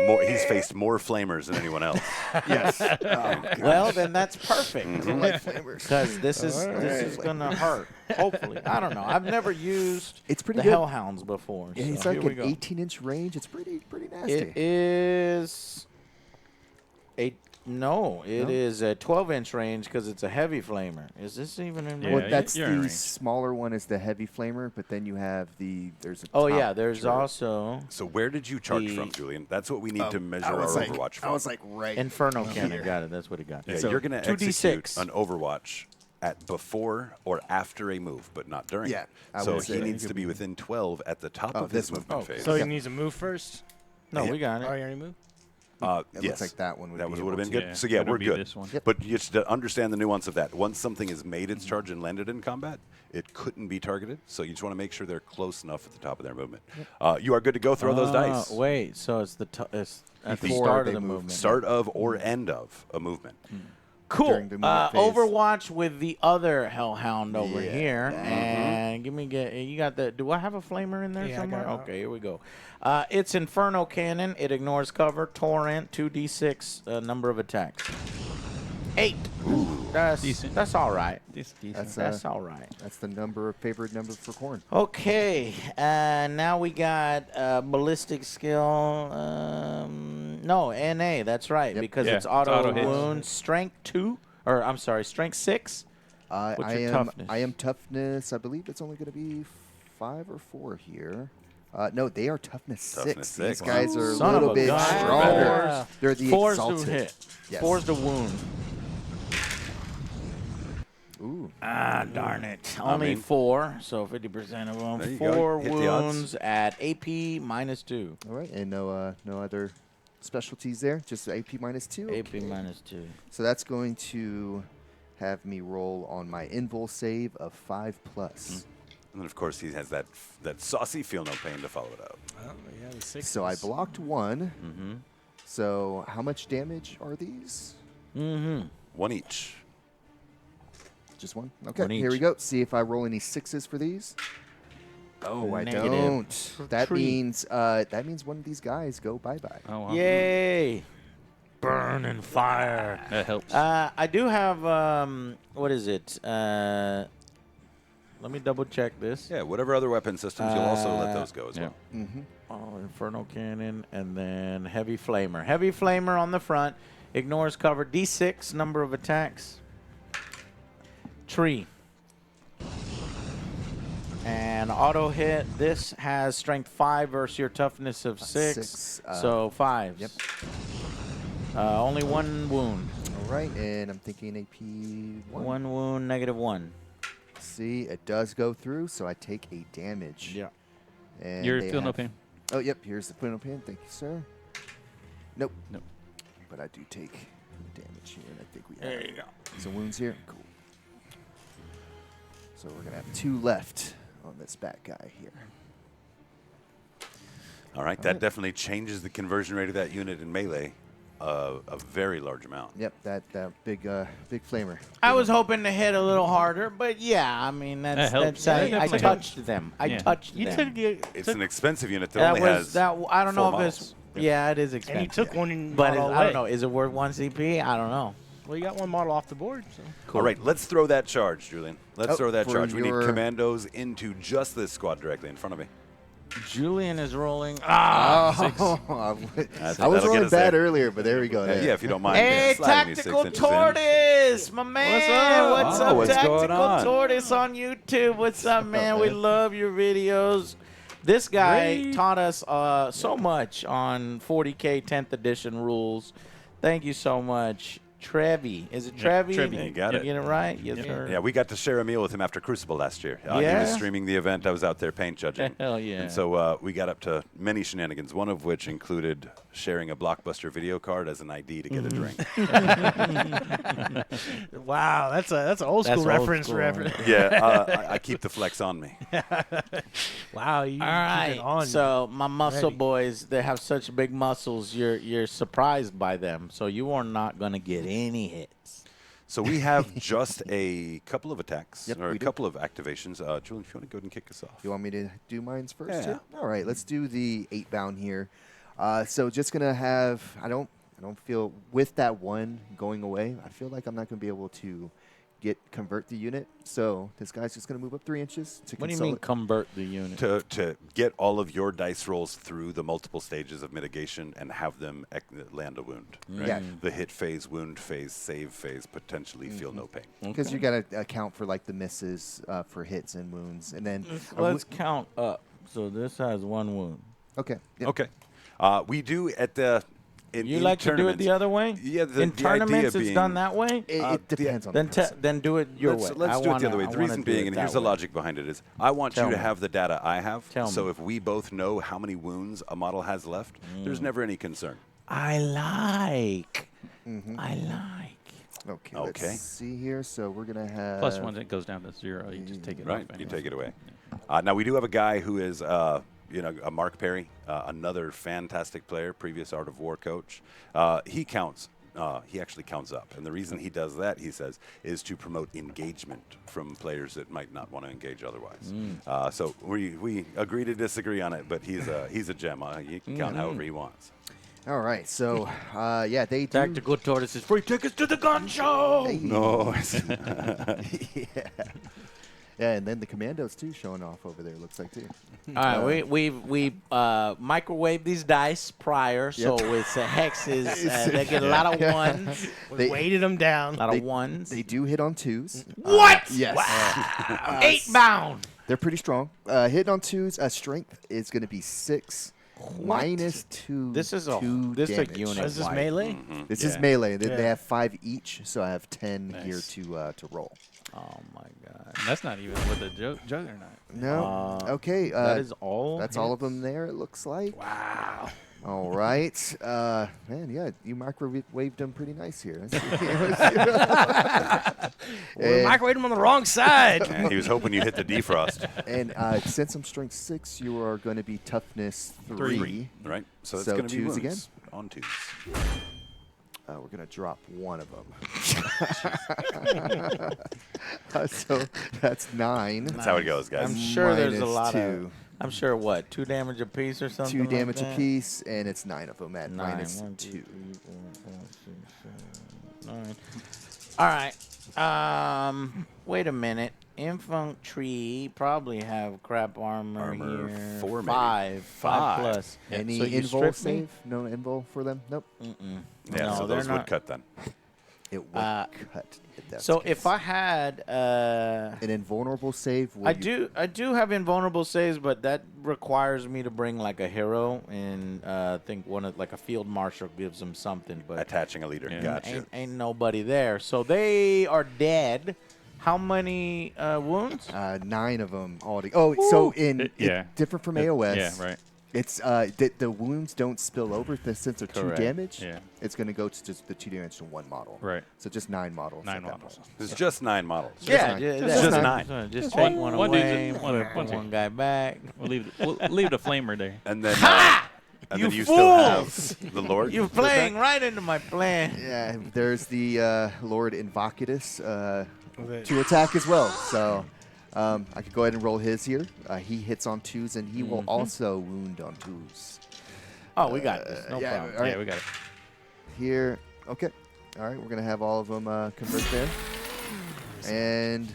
more. He's faced more flamers than anyone else. Yes. Oh, God. Well, then that's perfect. Like flamers. Because this is gonna hurt. Hopefully, I don't know. I've never used It's pretty the good. Hellhounds before. Yeah, it's so like here we an go. 18-inch range. It's pretty nasty. It is a no. It is a 12-inch range because it's a heavy flamer. Is this even in? Yeah, Well, you- that's you're in the range. smaller one is the heavy flamer, but then you have there's a Oh top yeah, there's turret. also So where did you charge The- from, Julian? That's what we need to measure I our was like, Overwatch from. I was like right. Inferno here. Cannon. Got it. That's what he got. Yeah, So, you're going to 2d6. execute an Overwatch at before or after a move, but not during. Yeah, I so would he say. needs to be within 12 at the top of this his one. movement phase. So he needs to move first. No, we got Oh, it. you already moved? It yes. looks like that one would That be would have able been to- good. So yeah, it'll we're be good. this one. Yep. But you just to understand the nuance of that. Once something has made its charge and landed in combat, it couldn't be targeted. So you just want to make sure they're close enough at the top of their movement. You are good to go. Throw those dice. Wait, so it's it's at the Before start they of the move. movement. Start of or end of a movement. Cool. during the movement phase. Overwatch with the other Hellhound over Yeah. here, and you got the. Do I have a flamer in there Yeah, I somewhere? got it. Okay, here we go. It's Inferno Cannon. It ignores cover. Torrent 2d6 number of attacks. 8. Decent. That's all right. That's That's all right. that's the favorite number for corn. Okay, now we got ballistic skill. No, NA. That's right, Yep. because Yeah, it's auto it's auto hits. wound, strength 2, or I'm sorry, strength 6. What's I your am toughness? I am toughness. I believe it's only going to be 5 or 4 here. No, they are toughness Toughness 6. These 6. guys are Son a of little a bit gun. stronger. Yeah. They're the 4's exalted. to hit. Yes. 4's to wound. Ooh. Darn it. Only mean- 4, so 50% of There them. you go. 4 Hit the odds. wounds at AP -2. All right, and no other specialties there. Just AP -2. AP Okay. -2. So that's going to have me roll on my invul save of 5+. And then of course he has that saucy feel no pain to follow it up. Oh, yeah, the six. So I blocked 1. Mm-hmm. So how much damage are these? Mm-hmm. 1 each. Just 1? Okay, One here we each. go. See if I roll any 6s for these. Oh, I Negative. don't. That Tree. means one of these guys go bye-bye. Oh, wow. Yay! Burn and fire. That helps. I do have what is it? Let me double check this. Yeah, whatever other weapon systems, you'll also let those go as yeah. well. Mm-hmm. Oh, Inferno Cannon, and then Heavy Flamer. Heavy Flamer on the front. Ignores cover. D6, number of attacks. Tree. And auto hit. This has strength 5 versus your toughness of 6. 6, So 5. yep. Only 1 wound. All right, and I'm thinking AP 1. 1 wound, -1. See, it does go through, so I take 8 damage. And You're they feel no have- pain. Oh, yep, here's the final pain. Thank you, sir. Nope. Nope. But I do take damage here, and I think we There have you go. some wounds here. Cool. So we're going to have 2 left on this bad guy here. All right, that definitely changes the conversion rate of that unit in melee a very large amount. Yep, that big flamer. I was hoping to hit a little harder, but yeah, I mean That helps. Yeah, I definitely touched them. I Yeah. touched You them. It's an expensive unit that That only was has that. I don't know 4 if it's. models. Yeah, it is and expensive. you took one in but not all I don't way. know. Is it worth 1 CP? I don't know. Well, you got one model off the board. So. All right, let's throw that charge, Julian. Let's throw that for charge. We need your- commandos into just this squad directly in front of me. Julian is rolling. I was that'll get rolling us bad there. earlier, but there we go. Yeah, if you don't mind. Hey, sliding me 6 Tactical inches in. Tortoise, my man. What's Oh, up, what's going Tactical on? Tortoise on YouTube? What's up, man? We man? love your videos. This guy Great. taught us so much on 40K 10th edition rules. Thank you so much. Trevi. Is it Trevi? Trevi. You got Did it. Get it right? Yes, Yeah. sir. Yeah, we got to share a meal with him after Crucible last year. He Yeah? was streaming the event. I was out there paint judging. Hell yeah. And so we got up to many shenanigans, one of which included sharing a Blockbuster video card as an ID to get a drink. Wow, that's an old That's school old reference. school. Yeah, I keep the flex on me. Wow, you All keep right. it on. So my muscle Ready. boys, they have such big muscles. You're surprised by them. So you are not gonna get any hits. So we have just a couple of attacks, Yep, or a we do. couple of activations. Julian, if you want to go ahead and kick us off. You want me to do mines first? Yeah. Here? All right, let's do the 8 bound here. So just gonna have. I don't feel with that one going away. I feel like I'm not gonna be able to convert the unit. So this guy's just gonna move up 3 inches to What do you console mean it. convert the unit? To get all of your dice rolls through the multiple stages of mitigation and have them land a wound. Right? Yeah. The hit phase, wound phase, save phase, potentially feel no pain. Because you gotta account for like the misses for hits and wounds, and then Let's count up. So this has 1 wound. okay. Yep. Okay. We do at the. You like to do it the other way? Yeah, In the tournaments, idea it's being, done that way. It depends on Then the person. then do it your way. Let's I do it wanna- the other way. I The wanna reason do it being, and that here's the way. logic behind it, is I want Tell you to me. have the data I have. Tell so me. if we both know how many wounds a model has left, there's never any concern. I like. Mhm. I like. Okay. Okay. Let's see here. So we're gonna have Plus one, it goes down to 0. You just take it Right, off. you anyway. take it away. Now we do have a guy who is, a Mark Perry, another fantastic player, previous Art of War coach. He counts. He actually counts up, and the reason he does that, he says, is to promote engagement from players that might not want to engage otherwise. So we agree to disagree on it, but he's a gem. He can count however he wants. All right. So yeah, they do. Tactical Tortoises free tickets to the gun show. Hey. No. yeah. Yeah, and then the commandos too showing off over there. Looks like too. All right, we microwave these dice prior, so it's hexes. They get a lot of ones, We They- weighted them down. a lot They- of ones. They do hit on 2s. What? Yes. 8 bound. They're pretty strong. Hitting on 2s. Strength is going to be 6. -2. This is a 2 this is a damage. unit. Is this wide. melee? This Yeah. is melee. They Yeah. have 5 each, so I have 10 here Nice. to roll. Oh my god. And that's not even with the juggernaut. No. Okay. That is all. That's all of them there. It looks like. Wow. All right. Man, yeah, you microwaved them pretty nice here. We And- microwaved them on the wrong side. And he was hoping you'd hit the defrost. And since I'm strength 6, you are going to be toughness 3. Right? So it's So going to be twos wounds again? on 2s. We're going to drop one of them. So that's 9. That's how it goes, guys. I'm sure there's a Minus lot 2. of. I'm sure what 2 damage apiece or something. 2 like damage that? apiece, and it's 9 of them at 9. minus 1, 2. 2, 3, 4, 5, 6, 7, 9. All right. Wait a minute. Infantry probably have crap armor Armor here. 4 maybe. 5 5. plus. Any so you invul strip me? save? No invul for them? Nope. Yeah, No, so they're those would not. cut then. It would cut. That's So the if case. I had, an invulnerable save, will I you- do have invulnerable saves, but that requires me to bring like a hero, and I think like a field marshal gives them something, but Attaching a leader. Yeah. Gotcha. ain't nobody there, so they are dead. How many wounds? 9 of them already. Oh, so Yeah. different from AOS. Yeah, right. It's the wounds don't spill over since they're 2 Correct. damage. Yeah. It's going to go to just the 2 damage to 1 model. Right. So just 9 models. 9 at that models. point. There's just 9 models. Yeah, nine. Just nine. Just One- take one one away, dude's put one- one guy back. We'll leave the flamer there. And then, and You then you still fools! have the Lord. You're playing right into my plan. Yeah, there's the Lord Invocatus Okay. to attack as well. So I could go ahead and roll his here. He hits on 2s, and he will also wound on 2s. Oh, we got this. No yeah, problem. all right. Yeah, we got it. Here, okay. All right, we're going to have all of them convert there. And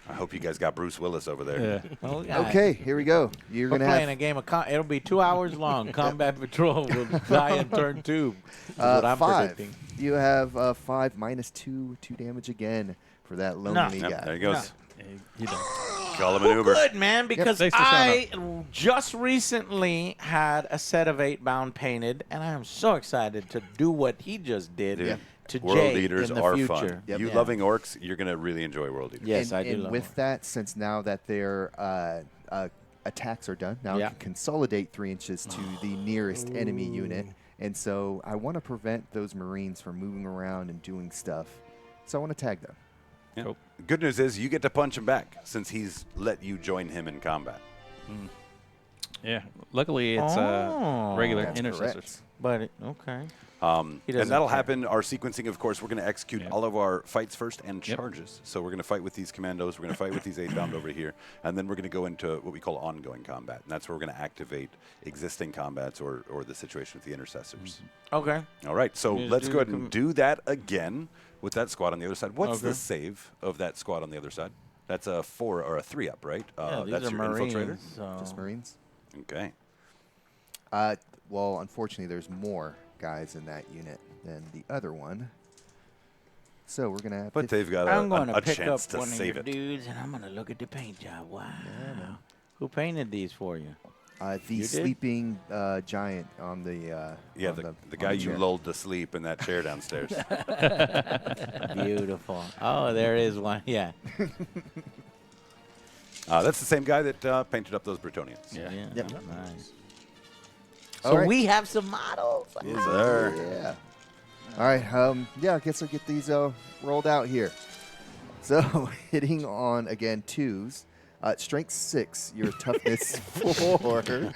I hope you guys got Bruce Willis over there. Oh, yeah. okay, here we go. You're We're going to playing a have game of it'll be 2 hours long. Combat Patrol will die in turn 2. Is what I'm 5. predicting. You have 5 -2 damage again for that lonely Yep, guy. there he goes. He done. Call him maneuver. Good, man, because Thanks for I showing just recently had a set of 8 bound painted, and I am so excited to do what he just did Dude, to World Jay Eaters in the are future. fun. Yep. You Yeah. loving Orks, you're going to really enjoy World Eaters. Yes, and, I do and love with Orcs. that, since now that their attacks are done, now Yeah. you can consolidate 3 inches to the nearest enemy unit. And so I want to prevent those Marines from moving around and doing stuff. So I want to tag them. Yeah. Cool. Good news is you get to punch him back since he's let you join him in combat. Yeah. Luckily, it's regular That's intercessors. correct. But okay. He And doesn't that'll care. happen. Our sequencing, of course, we're going to execute Yeah. all of our fights first and Yep. charges. So we're going to fight with these commandos. We're going to fight with these 8 bound over here. And then we're going to go into what we call ongoing combat. And that's where we're going to activate existing combats or the situation with the intercessors. Okay. All right. So Just let's do go ahead the and do that again with that squad on the other side. What's Okay. the save of that squad on the other side? That's a 4 or a 3 up, right? Yeah, these that's are your Marines. infiltrator. So. Just Marines. Okay. Well, unfortunately, there's more guys in that unit than the other one. So we're going to have But they've got I'm going a to pick chance up to one of save your it. dudes, and I'm going to look at the paint job. Wow. Who painted these for you? the You did? sleeping giant on the Yeah, on the on guy you chair. lulled to sleep in that chair downstairs. Beautiful. Oh, there is one. Yeah. That's the same guy that painted up those Bretonians. Yeah. Yep. Nice. All So right. we have some models. Yes, sir. Yeah. All right. Yeah, I guess I'll get these rolled out here. So hitting on again 2s. Strength 6, your toughness 4.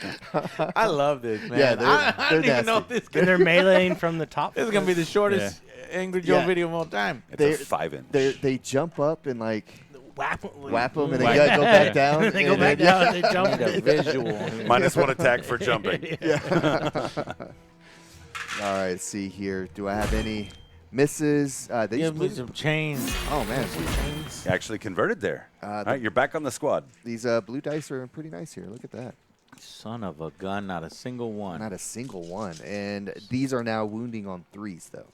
I love this, man. Yeah, they're- I they're don't even know if nasty. this And they're meleeing from the top. This is gonna be the shortest Angry Joe Yeah. video of all time. It's They're- a 5-inch. They jump up and like whap whap them, and they Whack. gotta go back down. They go and back then- down. They I jump. need a visual. -1 attack for jumping. All right, let's see here. Do I have any misses? They Give just me moved- some chains. Oh man, Chains. Actually converted there. All the- right, you're back on the squad. these blue dice are pretty nice here. Look at that. Son of a gun, not a single one. Not a single one. And these are now wounding on 3s though.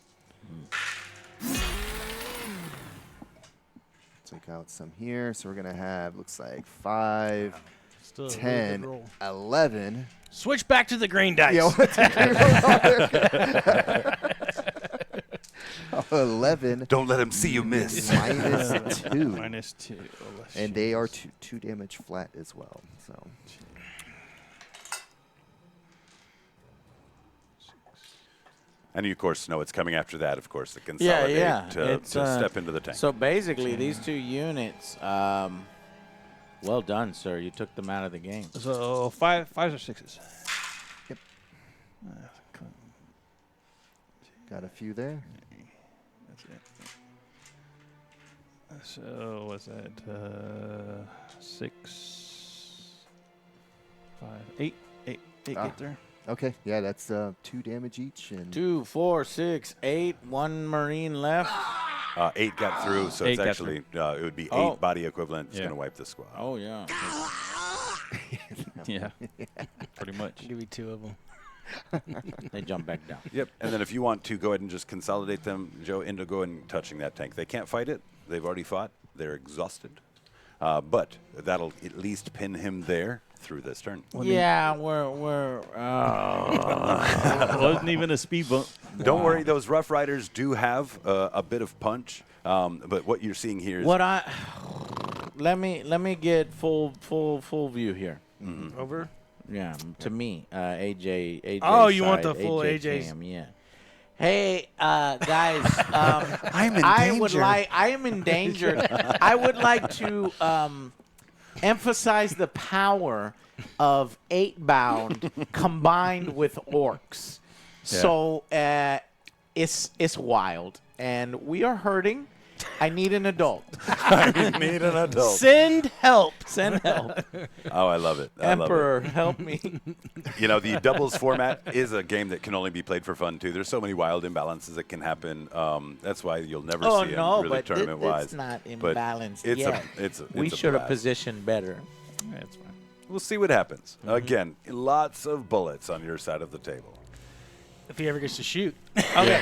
Take out some here. So we're gonna have looks like 5, Still a really good 10, roll. 11. Switch back to the green dice. Yeah, what's 11 Don't let him see you miss. -2. -2. And they are 2 damage flat as well. So And you, of course, know it's coming after that, of course, to Yeah, consolidate yeah. to It's, step into the tank. So basically, these 2 units. Well done, sir. You took them out of the game. So 5s or 6s. Yep. got a few there. That's it. So what's that? 6, 5, 8. 8 get there. Okay, yeah, that's 2 damage each. And 2, 4, 6, 8. 1 Marine left. 8 got through, so 8 it's got actually it would be 8 Oh. body equivalent. It's Yeah. going to wipe the squad. Oh yeah. Yeah. Pretty much. Give me 2 of them. They jump back down. Yep. And then if you want to go ahead and just consolidate them, Joe, into go and touching that tank. They can't fight it. They've already fought. They're exhausted. But that'll at least pin him there through this turn. Yeah, we're. Wasn't even a speed bump. Don't worry, those Rough Riders do have a bit of punch. But what you're seeing here is What I let me get full view here. Over. Yeah, to me, AJ. Oh, you want side, the full AJ AJ's. cam, yeah. Hey, guys. I'm in I am in danger. I would like to emphasize the power of 8-bound combined with Orks. So it's wild, and we are hurting. I need an adult. I need an adult. Send help. Send help. Oh, I love it. I love it. Emperor, help me. You know, the doubles format is a game that can only be played for fun, too. There's so many wild imbalances that can happen. That's why you'll never Oh, see no, them really but tournament-wise. it's not But imbalanced it's yet. We a should have blast. positioned better. That's fine. We'll see what happens. Again, lots of bullets on your side of the table. If he ever gets to shoot. Okay.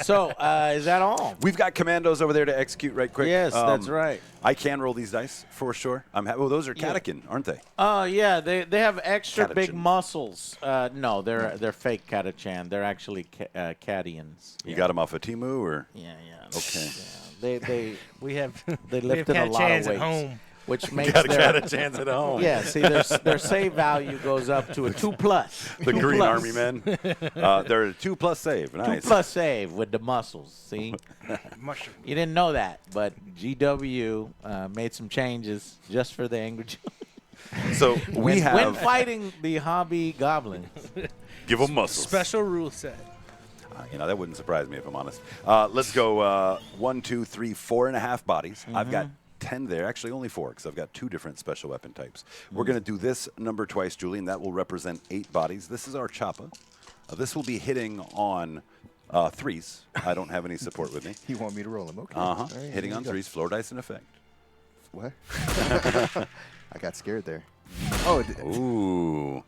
So, is that all? We've got commandos over there to execute right quick. Yes, that's right. I can roll these dice for sure. Oh, those are catechin, aren't they? Yeah, they have extra big Catachan. muscles. No, they're fake catachan. They're actually catians. You got them off of Timu, or? Yeah, yeah. Okay. Yeah. They We have lifted a lot of at weights, home. which makes Got a their catachans at home. yeah. See, their save value goes up to a 2+. The 2+. Green Army men. They're a 2+ save. Nice. 2+ save with the muscles. See, Mushroom. you didn't know that, but GW made some changes just for the angry. So we when have fighting the hobby goblins. give them muscles. Special rule set. You know, that wouldn't surprise me if I'm honest. Let's go 1, 2, 3, 4.5 bodies. I've got 10 there. Actually, only 4 because I've got 2 different special weapon types. We're going to do this number twice, Julie, and that will represent 8 bodies. This is our choppa. This will be hitting on 3s. I don't have any support with me. You want me to roll them? Okay. Uh-huh. All right, Hitting here on we go. 3s, floor dice in effect. What? I got scared there. Oh, Ooh.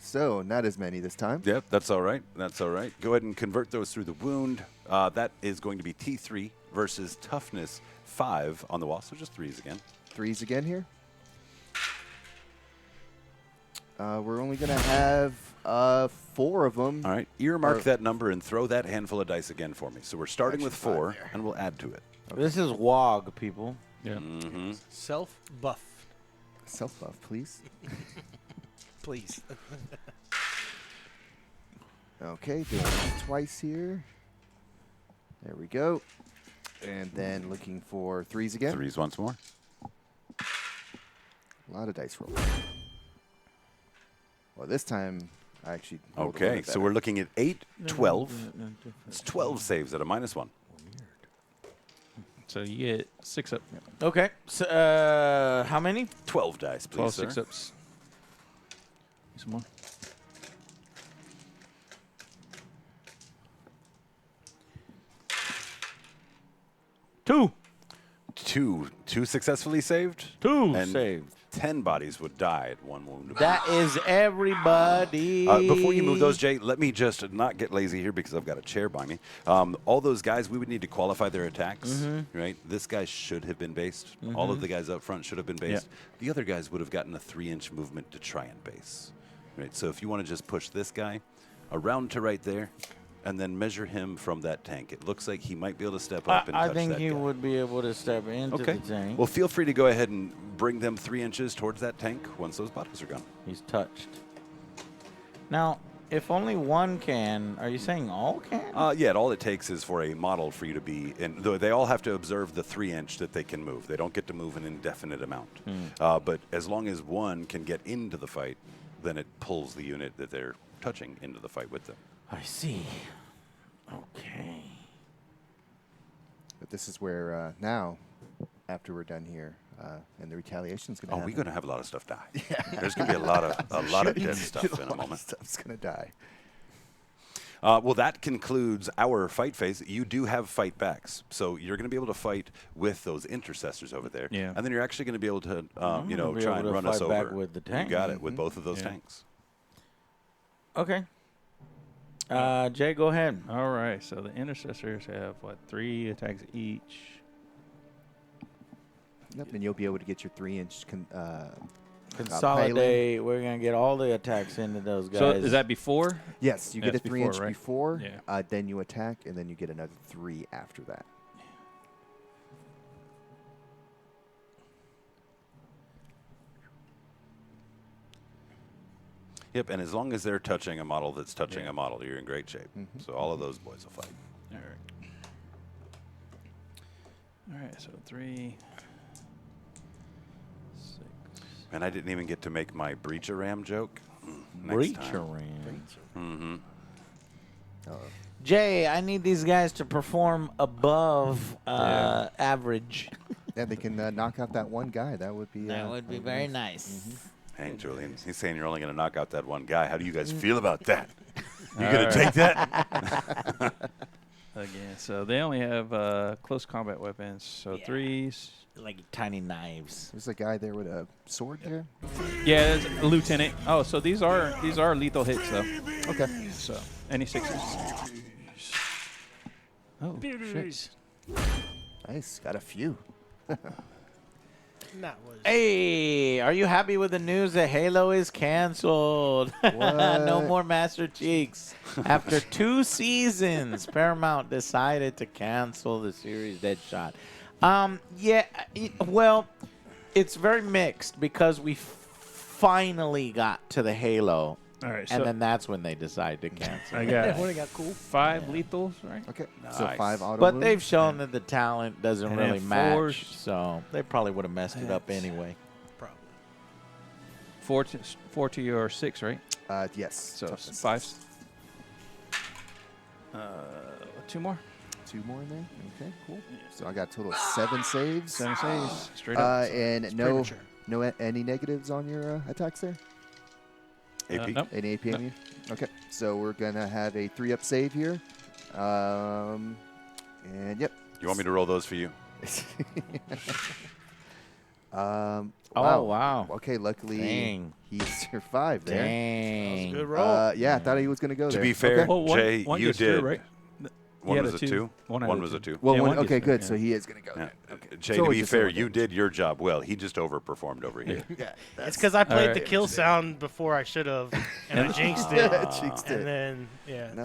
so not as many this time. Yep, that's all right. That's all right. Go ahead and convert those through the wound. That is going to be T3 versus toughness 5 on the wall. So just 3s again. 3s again here. We're only going to have 4 of them. All right. Earmark that number and throw that handful of dice again for me. So we're starting with Actually, 4, 5 there. and we'll add to it. This is WOG, people. Yeah. Mm-hmm. Self-buff, Self-buff, please. please. Okay, doing it twice here. There we go. And then looking for 3s again. 3s once more. A lot of dice rolling. Well, this time I actually. rolled a Okay, little bit so better. we're looking at 8, 12. It's 12 saves at a -1. So you get 6 up. Okay. So, how many? 12 dice, please, 12 sir. 6 ups. Some more. Two successfully saved. Two And saved. 10 bodies would die at 1 wound. That is everybody. Before you move those, Jay, let me just not get lazy here because I've got a chair by me. All those guys, we would need to qualify their attacks, right? This guy should have been based. All of the guys up front should have been based. The other guys would have gotten a 3-inch movement to try and base, right? So if you want to just push this guy around to right there and then measure him from that tank, it looks like he might be able to step up and I touch think that he guy. would be able to step into Okay. the tank. Well, feel free to go ahead and bring them 3 inches towards that tank once those bodies are gone. He's touched. Now, if only one can, are you saying all can? Yeah, all it takes is for a model for you to be in. They all have to observe the 3-inch that they can move. They don't get to move an indefinite amount. But as long as one can get into the fight, then it pulls the unit that they're touching into the fight with them. I see. Okay. But this is where now, after we're done here, and the retaliation's going to Oh, happen. we're going to have a lot of stuff die. There's going to be a lot of dead stuff in a lot of moment. stuff's going to die. Well, that concludes our fight phase. You do have fight backs, so you're going to be able to fight with those intercessors over there. Yeah. And then you're actually going to be able to, I'm gonna be try able and to run us fight back over. with the You tank. got it with both of those Yeah. tanks. Okay. Jay, go ahead. All right. So the intercessors have, what, 3 attacks each. Yep, and you'll be able to get your 3-inch Consolidate. We're going to get all the attacks into those guys. So is that before? Yes, you get a That's 3-inch before, right? before, Yeah. then you attack, and then you get another 3 after that. Yep, and as long as they're touching a model that's touching Yeah. a model, you're in great shape. So all of those boys will fight. All right. All right. So 3, 6. And I didn't even get to make my breacher ram joke. Next time. Breacher ram. Mm-hmm. Oh, Jay, I need these guys to perform above average. Yeah, they can knock out that one guy. That would be. That would be very nice. Hey, Julian, he's saying you're only going to knock out that one guy. How do you guys feel about that? You going to take that? Again, so they only have close combat weapons. So Yeah. 3s. Like tiny knives. There's a guy there with a sword there. Yeah, there's a lieutenant. Oh, so these are lethal hits though. Okay. So any 6s. Oh shit! Nice. Got a few. That was. Hey, are you happy with the news that Halo is canceled? No more Master Cheeks. After 2 seasons, Paramount decided to cancel the series Deadshot. Well, it's very mixed because we finally got to the Halo, All right, and so then that's when they decided to cancel. I it. got When it got cool. 5 lethals, right? Okay. So Nice. 5 auto. But wounds. they've shown that the talent doesn't And really then match, 4s. so they probably would have messed it up That's- anyway. Probably. 4 to your 6, right? Yes. So toughness. 5s. 2 more. 2 more in there. Okay. Cool. So I got a total of 7 saves. 7 saves. Straight up. And premature. any negatives on your attacks there? AP? Nope. Any AP on you? Okay. So we're gonna have a 3-up save here. And yep. You want me to roll those for you? Wow. Oh, wow. Okay, luckily Dang. he survived there. Dang. Good roll. Yeah, I thought he was going to go To there. be fair, Okay. Well, Jay, one you gets through, did. right? He One had was a 2? One had One a was a 2. Well, Yeah, one, one gets okay, through, good. yeah. So he is going to go Yeah. there. Okay. Jay, So to we be just fair, rolled you it. did your job well. He just overperformed over here. Yeah. It's because I played the Alright. kill sound before I should have, and I jinxed it. Jinxed And it. then, yeah. No.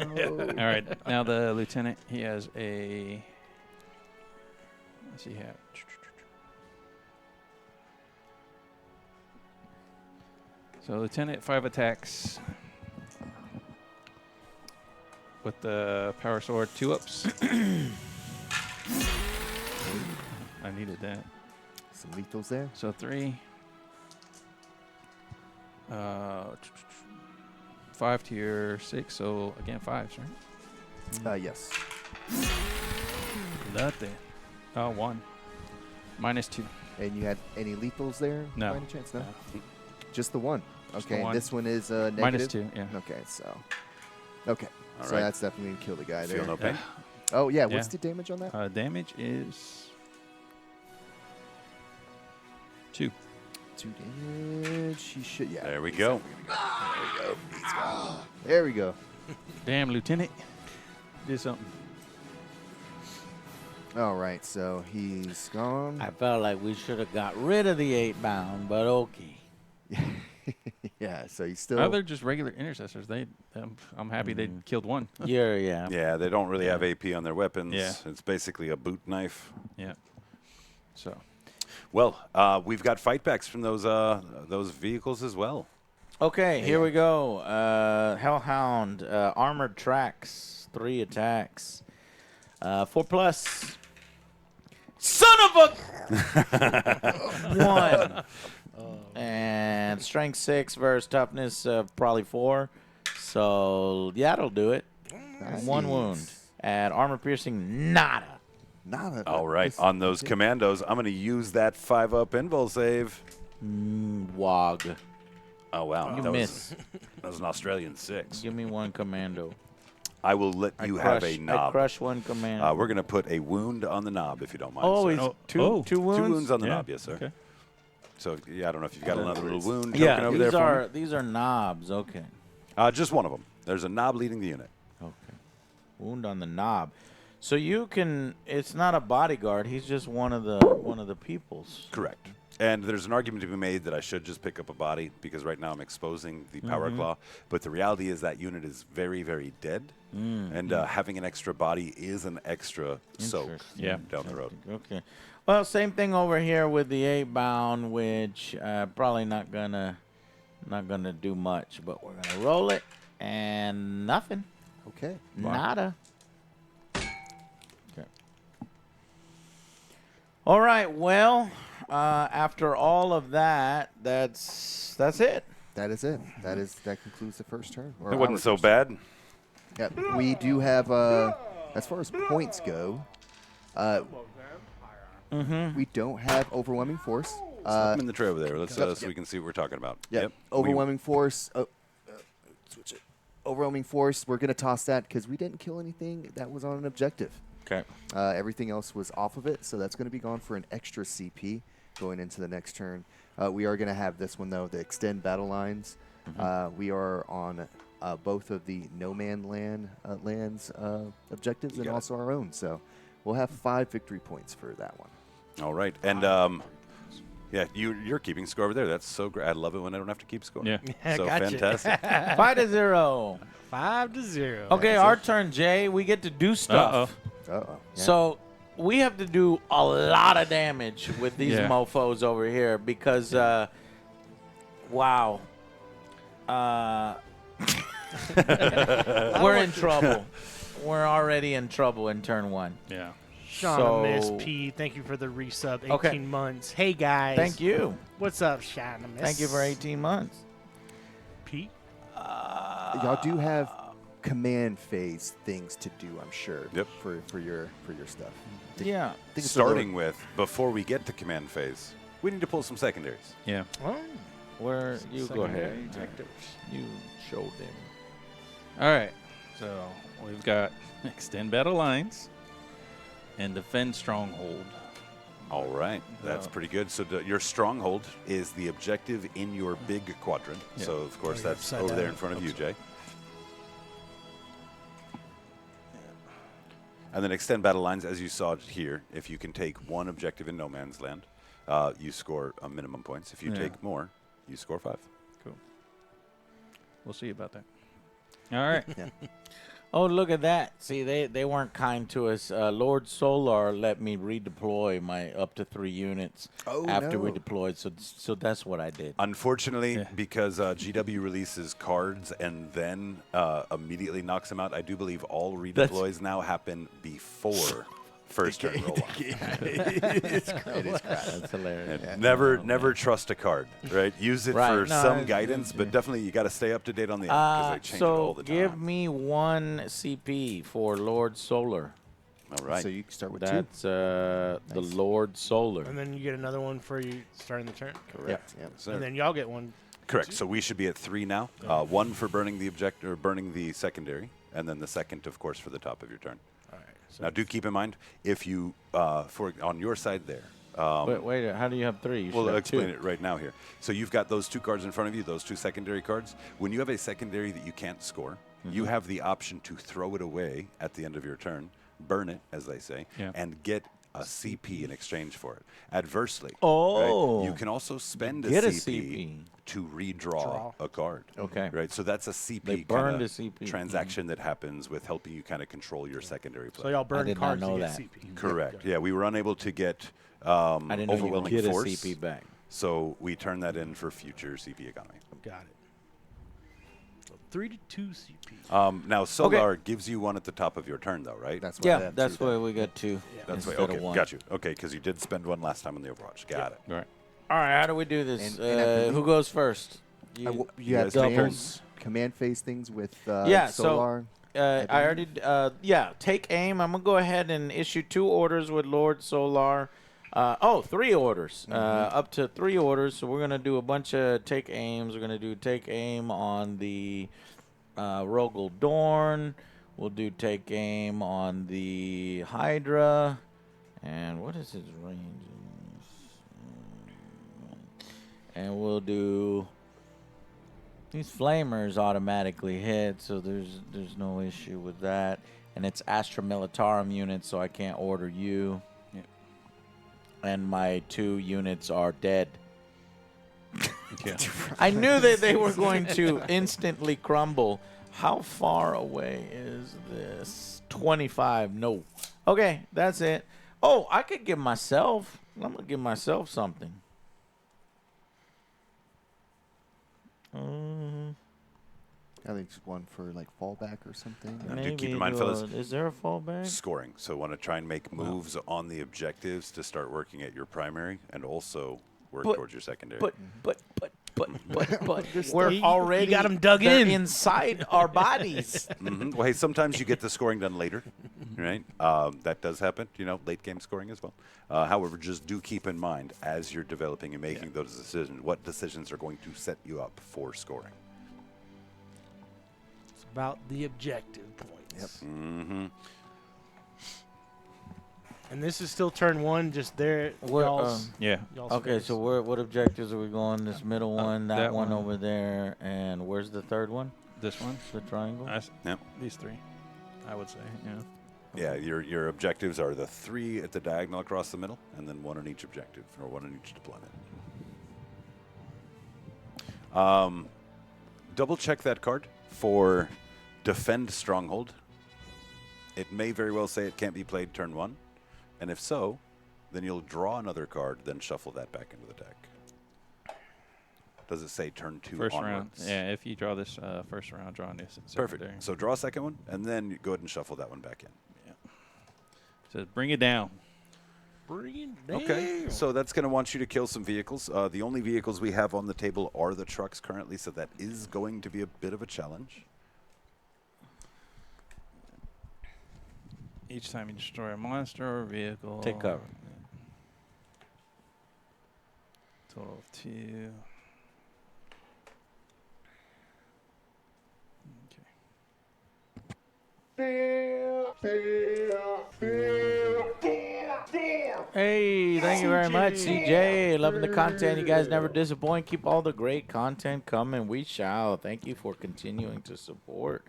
All right. Now the lieutenant, he has a. What's he have? So lieutenant, 5 attacks with the power sword, 2-ups. I needed that. Some lethals there. So 3. 5 to your 6. So again, 5s, right? Yes. Nothing. 1. -2. And you had any lethals there? No. By any chance? No. Just the one. Just Okay. the one. This one is negative. -2. Yeah. Okay. So. Okay. All So right. that's definitely gonna kill the guy Feel there. no pain? Oh yeah. What's Yeah. the damage on that? Damage is 2. 2 damage. He should. Yeah. There we go. There we go. Damn, Lieutenant. Did something. All right. So he's gone. I felt like we should have got rid of the 8-bound, but okay. Yeah. So he's still. Oh, they're just regular intercessors. I'm happy they killed one. Yeah. Yeah, they don't really have AP on their weapons. Yeah. It's basically a boot knife. Yeah. So. Well, we've got fightbacks from those vehicles as well. Okay, here we go. Hellhound, armored tracks, 3 attacks. 4+. Son of a 1. And strength 6 versus toughness probably 4. So yeah, that'll do it. Nice. 1 wound. At armor piercing, nada. Not a. All right, on those commandos, I'm going to use that 5-up invul save. Wog. Oh, wow. You that miss. that was an Australian 6. Give me 1 commando. I will let you have a I knob. crush 1 commando. We're going to put a wound on the knob, if you don't mind. Oh, sir. he's Oh, two oh. two wounds. 2 wounds on the Yeah. knob, yes, sir. Okay. So, yeah, I don't know if you've got another little wound Yeah, joking over there these for are me. these are knobs. Okay. Just one of them. There's a knob leading the unit. Okay. Wound on the knob. So you can. It's not a bodyguard. He's just one of the peoples. Correct. And there's an argument to be made that I should just pick up a body because right now I'm exposing the power claw. But the reality is that unit is very, very dead. And having an extra body is an extra soak Interesting. Yeah. down the road. Okay. Well, same thing over here with the 8-bound, which probably not gonna do much, but we're gonna roll it and nothing. Okay. Nada. Okay. All right. Well, after all of that, that's it. That is it. That concludes the first turn. Or It wasn't our so first bad. Yep. We do have, as far as points go, we don't have overwhelming force. Slip 'em in the tray over there. Let's so we can see what we're talking about. Yep. Overwhelming force. Switch it. Overwhelming force. We're gonna toss that because we didn't kill anything that was on an objective. Okay. Everything else was off of it, so that's going to be gone for an extra CP going into the next turn. We are going to have this one, though, the extend battle lines. We are on both of the No Man lands objectives and also our own, so we'll have 5 victory points for that one. All right. And, yeah, you're keeping score over there. That's so great. I love it when I don't have to keep score. Yeah. So Gotcha. fantastic. 5-0. 5-0. Okay, our turn, Jay. We get to do stuff. Uh-oh. Yeah. So we have to do a lot of damage with these Yeah. mofos over here because, wow. We're in trouble. We're already in trouble in turn 1. Yeah. Shauna Miss So- P, thank you for the resub. 18 Okay. months. Hey, guys. Thank you. What's up, Shauna Miss? Thank you for 18 months. P. Y'all do have command phase things to do, I'm sure. Yep. For your stuff. Yeah. I think it's a little- Starting with, before we get to command phase, we need to pull some secondaries. Yeah. Oh, Where you go ahead. objectives. You showed them. All right. So we've got extend battle lines and defend stronghold. All right. That's pretty good. So your stronghold is the objective in your big quadrant. Yeah. So, of course, Oh, you're that's upside over there down. in front of you, Jay. And then extend battle lines, as you saw here. If you can take one objective in no man's land, you score a minimum points. If you Yeah. take more, you score 5. Cool. We'll see about that. All right. Oh, look at that. See, they weren't kind to us. Lord Solar let me redeploy my up to 3 units after we no. deployed, so that's what I did. Unfortunately, Yeah. because GW releases cards and then immediately knocks them out, I do believe all redeploys now happen before first turn roll off. It is crap. That's hilarious. And never trust a card, right? Use it Right. for No, some it's- guidance, but definitely you got to stay up to date on the app because they change it all So the time. give me 1 CP for Lord Solar. all right. So you can start with 2. That's the Lord Solar. And then you get another one for you starting the turn. Correct. Yep. So- And then y'all get one. correct. So we should be at 3 now. 1 for burning the object or burning the secondary, and then the second, of course, for the top of your turn. All right. So Now, do keep in mind if you on your side there. Wait, how do you have 3? You should We'll have explain 2. it right now here. So you've got those 2 cards in front of you, those 2 secondary cards. When you have a secondary that you can't score, you have the option to throw it away at the end of your turn, burn it, as they say, Yeah. and get a CP in exchange for it. Adversely, Oh. you can also spend Get a a CP CP. to redraw a card. Okay. Right. So that's a CP They burned kinda a CP. transaction that happens with helping you kind of control your secondary play. So y'all burn did not cards know to get that. CP. Correct. Yeah, we were unable to get I didn't know you could overwhelming get force. a CP back. So we turn that in for future CP economy. Got it. So 3 to 2 CP. Now, Solar gives you 1 at the top of your turn, though, right? That's why I Yeah, have that's 2 why we got 2. That's instead right. Okay, of 1. got you. Okay, because you did spend 1 last time on the Overwatch. Got it. All right. All right, how do we do this? And I believe- Who goes first? You have guys take command phase things with Yeah, so- Solar. I already, take aim. I'm going to go ahead and issue 2 orders with Lord Solar. 3 orders. Up to 3 orders. So we're going to do a bunch of take aims. We're going to do take aim on the Rogel Dorn. We'll do take aim on the Hydra. And what is his range? And we'll do... These flamers automatically hit, so there's no issue with that. And it's Astra Militarum units, so I can't order you. Yeah. And my 2 units are dead. Yeah. I knew that they were going to instantly crumble. How far away is this? 25. No. Okay, that's it. Oh, I could give myself. I'm going to give myself something. I think it's 1 for like fallback or something. Now, do keep Maybe in mind, do fellas, is there a fallback? scoring. So want to try and make moves on the objectives to start working at your primary and also work But- towards your secondary. But but we're You already got 'em dug they're in. inside our bodies. Well, hey, sometimes you get the scoring done later, right? That does happen, late game scoring as well. However, just do keep in mind as you're developing and making those decisions, what decisions are going to set you up for scoring. It's about the objective points. Mm-hmm. And this is still turn 1, just there. Y'all's Yeah. Okay, phase. so what objectives are we going? This middle one, that that one one. over there, and where's the third one? This one. The triangle? Yep. These 3, I would say. Yeah, your objectives are the 3 at the diagonal across the middle, and then 1 on each objective, or 1 on each deployment. Double check that card for Defend Stronghold. It may very well say it can't be played turn 1, and if so, then you'll draw another card, then shuffle that back into the deck. Does it say turn 2 First onwards? round. Yeah, if you draw this first round, draw this. Perfect. So draw a second one, and then you go ahead and shuffle that one back in. So bring it down. Bring it down. Okay, so that's going to want you to kill some vehicles. The only vehicles we have on the table are the trucks currently, so that is going to be a bit of a challenge. Each time you destroy a monster or vehicle. Take cover. Total of 2. Hey, thank you very much, CJ. Loving the content. You guys never disappoint. Keep all the great content coming. We shall. Thank you for continuing to support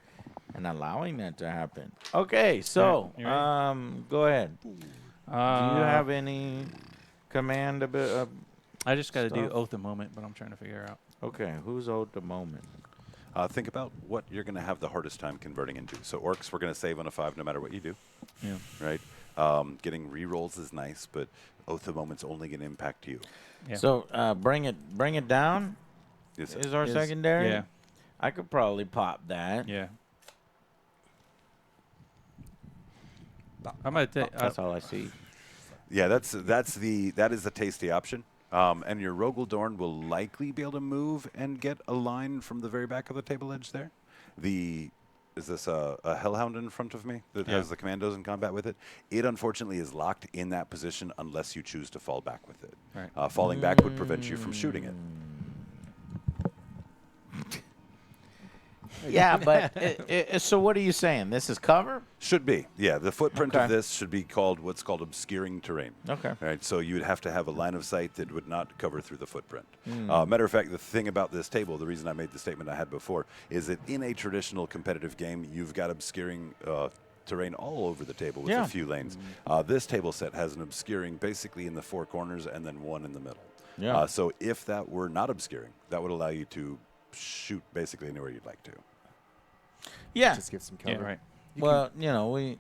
and allowing that to happen. Okay, so You ready? go ahead. Do you have any command I just got to do stuff? Oath of Moment, but I'm trying to figure out. Okay, who's owed the moment? Think about what you're going to have the hardest time converting into. So Orks, we're going to save on a 5 no matter what you do, Yeah. right? Getting rerolls is nice, but Oath of Moment's only going to impact you. Yeah. So bring it down Is is our secondary. Yeah. I could probably pop that. Yeah. I might take. That's all I see. Yeah, that is the tasty option. And your Rogaldorn will likely be able to move and get a line from the very back of the table edge there. Is this a Hellhound in front of me that has the commandos in combat with it? It unfortunately is locked in that position unless you choose to fall back with it. Right. Falling back would prevent you from shooting it. Yeah, but so what are you saying? This is cover? Should be. Yeah, the footprint Okay. of this should be called what's called obscuring terrain. Okay. Right, so you'd have to have a line of sight that would not cover through the footprint. Matter of fact, the thing about this table, the reason I made the statement I had before, is that in a traditional competitive game, you've got obscuring terrain all over the table with Yeah. a few lanes. This table set has an obscuring basically in the 4 corners and then 1 in the middle. Yeah. So if that were not obscuring, that would allow you to shoot basically anywhere you'd like to. Yeah. Just give some cover. Yeah. Right. Well, we.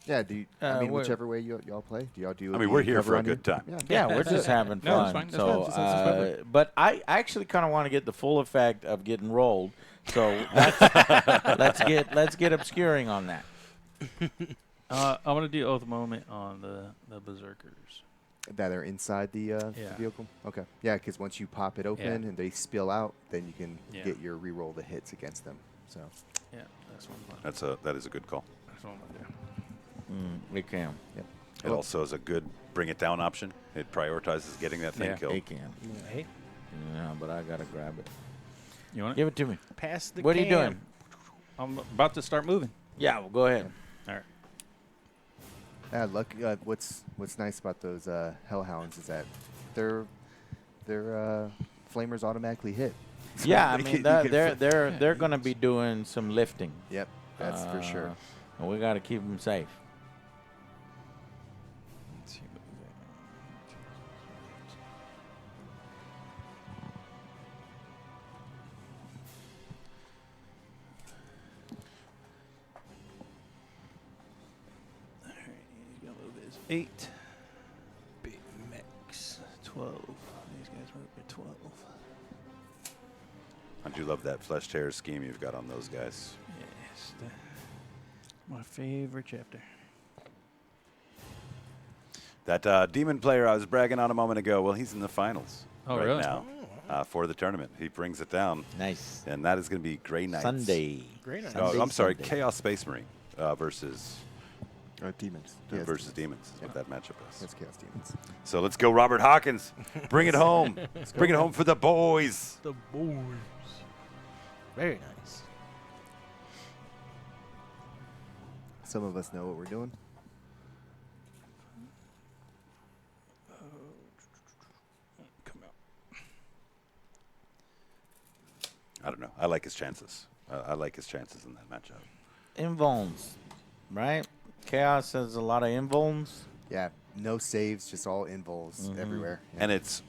Yeah, do you, I I mean, we're- whichever way y'all play. Do y'all do? I mean, the we're here cover for a on you? good time. Yeah. Yeah, we're just having No, fun. it's fine. That's So, fine. That's fine. but I actually kind of want to get the full effect of getting rolled. So let's get obscuring on that. I'm gonna do Oath of Moment on the Berserkers. That are inside the Yeah. vehicle. Okay. Yeah, because once you pop it open Yeah. and they spill out, then you can Yeah. get your reroll the hits against them. So Yeah, that's what I'm gonna. That is a good call. That's what I'm gonna do. We can. It also is a good bring it down option. It prioritizes getting that thing Yeah. killed. They can. Hey, Yeah, but I gotta grab it. You want it? Give it to me. pass the What are you cam. doing? I'm about to start moving. Yeah, well, go ahead. All right. yeah, look. What's nice about those Hellhounds is that their flamers automatically hit. So Yeah, I you mean can- you can they're gonna be doing some lifting. Yep, that's for sure. And we gotta keep them safe. Let's see what we got. All right, he's gonna move his 8. Big Max 12. These guys move at 12. I do love that Fleshtearer scheme you've got on those guys. Yes, my favorite chapter. That demon player I was bragging on a moment ago, well, he's in the finals Oh, right really? now. for the tournament. He brings it down, Nice. and that is going to be Grey Knights. Sunday. Great night. Oh, I'm sorry, Sunday. Chaos Space Marine versus Demons. Demons. Is what that matchup is. That's Chaos Demons. So let's go, Robert Hawkins. Bring it home. Bring it home for the boys. The boys. Very nice. Some of us know what we're doing. Come out. I don't know. I like his chances. I like his chances in that matchup. Invulns, right? Chaos has a lot of invulns. Yeah, no saves, just all invols everywhere. Yeah. And it's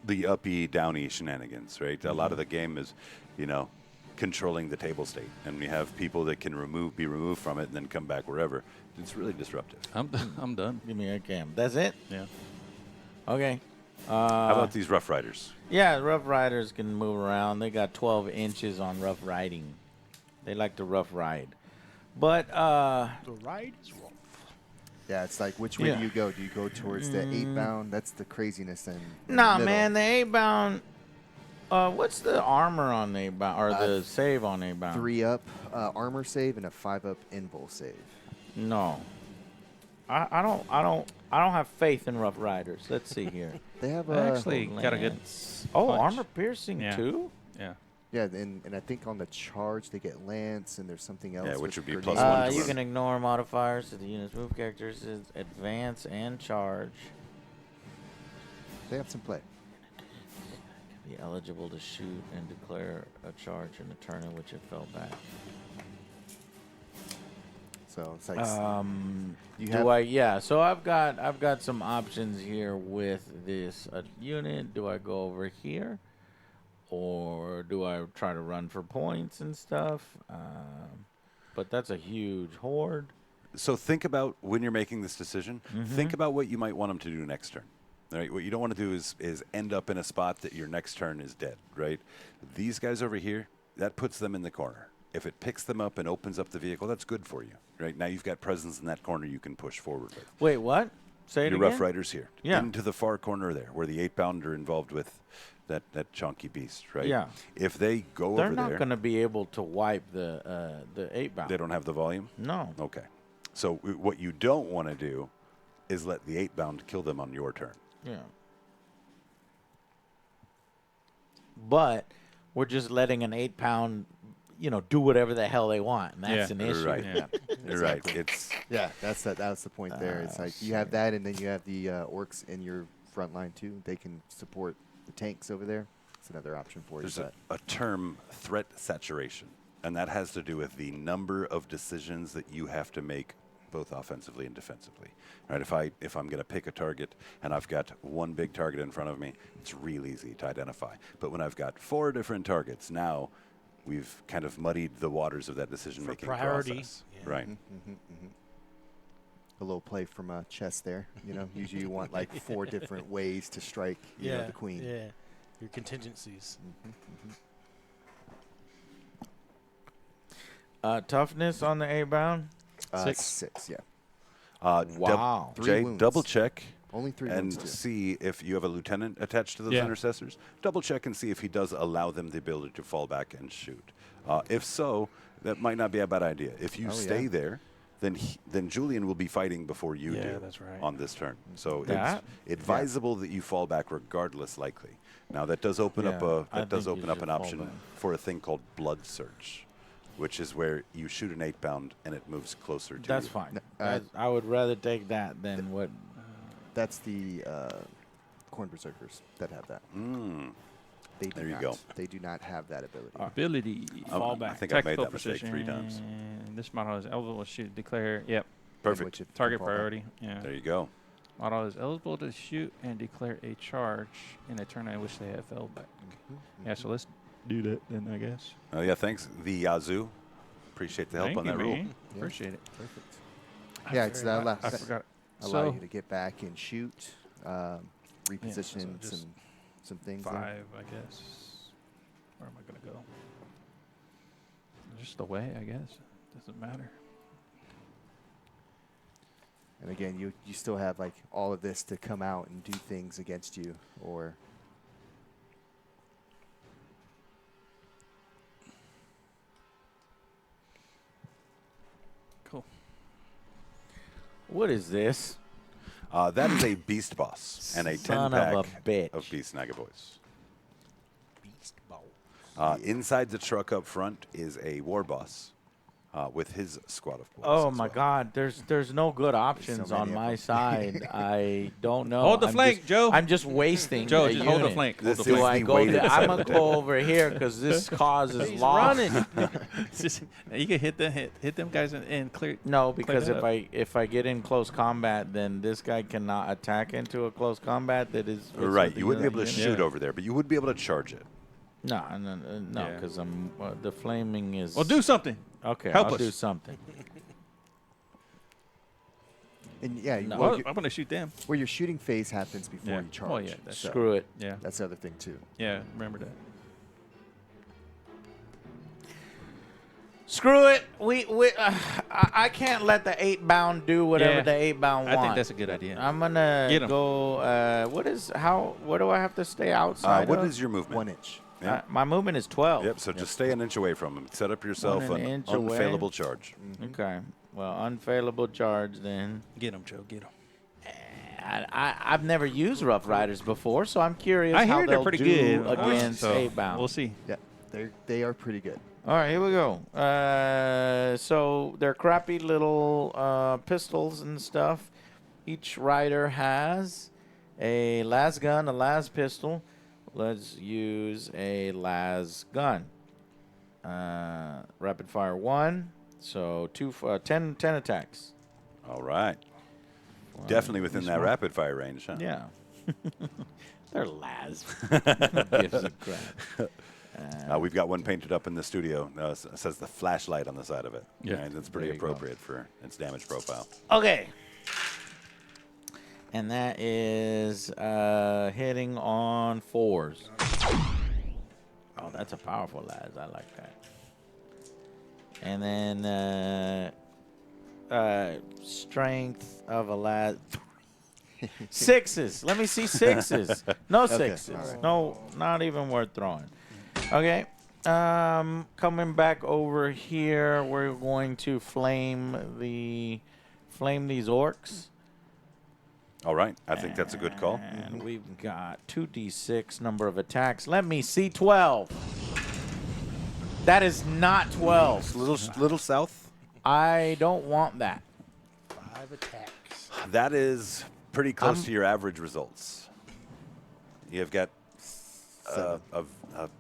the uppy, downy shenanigans, right? A lot of the game is, controlling the table state. And we have people that can be removed from it and then come back wherever. It's really disruptive. I'm done. Give me a cam. That's it? Yeah. Okay. How about these Rough Riders? Yeah, Rough Riders can move around. They got 12 inches on rough riding. They like to rough ride. But, The ride is rough. Yeah, it's like, which way Yeah. do you go? Do you go towards the 8-bound? That's the craziness. In nah, the middle. man, the 8-bound, what's the armor on the 8-bound, or the save on 8-bound? 3-up armor save and a 5-up invul save. No. I don't have faith in Rough Riders. Let's see here. They have I actually got a good Lance. Oh, punch. armor piercing Yeah. too? Yeah. Yeah, and I think on the charge they get lance and there's something else. which with would be grenade. +1 to You run. can ignore modifiers to the unit's move characters, advance and charge. They have some play. Be eligible to shoot and declare a charge in the turn in which it fell back. So it's like you Do I? Yeah. So I've got some options here with this unit. Do I go over here, or do I try to run for points and stuff? But that's a huge horde. So think about when you're making this decision, think about what you might want them to do next turn. Right? What you don't want to do is end up in a spot that your next turn is dead, right? These guys over here, that puts them in the corner. If it picks them up and opens up the vehicle, that's good for you, right? Now you've got presence in that corner you can push forward with. Wait, what? Say it Your again. Rough Riders here. Yeah. Into the far corner there, where the 8-bound are involved with that chunky beast, right? Yeah. If they go They're over not there, going to be able to wipe the 8-bound. they don't have the volume? No. Okay. So what you don't want to do is let the 8-bound kill them on your turn. Yeah. But we're just letting an 8-pound, do whatever the hell they want, and that's Yeah. an issue. Right. Yeah. You're right. It's Yeah, that's the point there. It's like you have that, and then you have the orcs in your front line too. They can support the tanks over there. It's another option for you. there's a term, threat saturation, and that has to do with the number of decisions that you have to make, both offensively and defensively. Right? If I'm going to pick a target and I've got one big target in front of me, it's real easy to identify. But when I've got 4 different targets, now we've kind of muddied the waters of that decision-making priority. process. Yeah. Right. a little play from chess there. Usually you want like 4 different ways to strike. The queen. Yeah. Your contingencies. Toughness on the 8-bound? 6, yeah. Wow. 3 Jay, wounds. double check Only 3 and wounds too. see if you have a lieutenant attached to those Yeah. intercessors. Double check and see if he does allow them the ability to fall back and shoot. If so, that might not be a bad idea. If you stay yeah. there, then Julian will be fighting before you Yeah, do that's right. on this turn. So That- it's advisable that you fall back regardless likely. Now that does open up Yeah, I an think you should option fall back. for a thing called blood search, which is where you shoot an 8-bound and it moves closer to That's you. fine. No, I would rather take that than what. That's the corn berserkers that have that. They do There you not. go. They do not have that ability. Ability. I think I made that mistake 3 times. This model is eligible to shoot, declare. Yep. Perfect. Which it Target can fall back. priority. Yeah. There you go. Model is eligible to shoot and declare a charge in a turn in which they have fell back. Yeah, so let's do that then, I guess. Oh yeah, thanks the Yazoo. Appreciate the help Thank on you, that rule. man. Appreciate it. Perfect. Yeah, it's that I forgot. allow So you to get back and shoot, reposition just some things. there. 5, I guess. Where am I going to go? Just the way, I guess. Doesn't matter. And again, you still have like all of this to come out and do things against you, or What is this? That is a beast boss and a Son 10-pack of a bitch. of beast Nagaboys. Beast balls. Inside the truck up front is a war boss with his squad of boys. Oh as my well. God! There's no good options many on of my them. side. I don't know. Hold the flank, just, Joe. I'm just wasting. Joe, a just hold the unit. flank. This Hold is Do I the go? weighted I'm side gonna of the go table. over here because this causes He's loss. running. It's just, you can hit them guys and clear. No, because that up. if I get in close combat, then this guy cannot attack into a close combat. That is Right, you wouldn't be able to unit. shoot over there, but you would be able to charge it. No, Yeah. because I'm the flaming is. Well, do something. Okay, help I'll us. do something. And yeah, No. Well, I'm gonna shoot them. where your shooting phase happens before Yeah. you charge. Oh, yeah, that's- So Screw it. Yeah. That's the other thing too. Yeah. Remember that. Screw it. I can't let the 8-bound do whatever Yeah. the 8-bound I wants. think that's a good idea. I'm gonna Get 'em. go. What do I have to stay outside? What of? is your movement? 1 inch. Yeah. My movement is 12. Yep, so just stay an inch away from him. Set up yourself an an inch away. unfailable charge. Okay. Well, unfailable charge then. Get them, Joe. Get them. I've never used Rough Riders before, so I'm curious I how hear they're they'll pretty do good against so 8-bound. We'll see. Yeah, they are pretty good. All right, here we go. So they're crappy little pistols and stuff. Each rider has a las gun, a las pistol. Let's use a las gun. Rapid fire 1. So 10 attacks. All right. Definitely within that rapid fire range, huh? Yeah. They're las. Who gives a crap? We've got one painted up in the studio. It says the flashlight on the side of it. Yeah. And it's pretty There you go. appropriate for its damage profile. Okay. And that is hitting on 4s. Oh, that's a powerful las. I like that. And then strength of a las. 6s. Let me see 6s. No 6s. all right. No, not even worth throwing. Okay. Coming back over here, we're going to flame these orcs. All right. I think that's a good call. And we've got 2d6 number of attacks. Let me see 12. That is not 12. Little south. I don't want that. 5 attacks. That is pretty close to your average results. You've got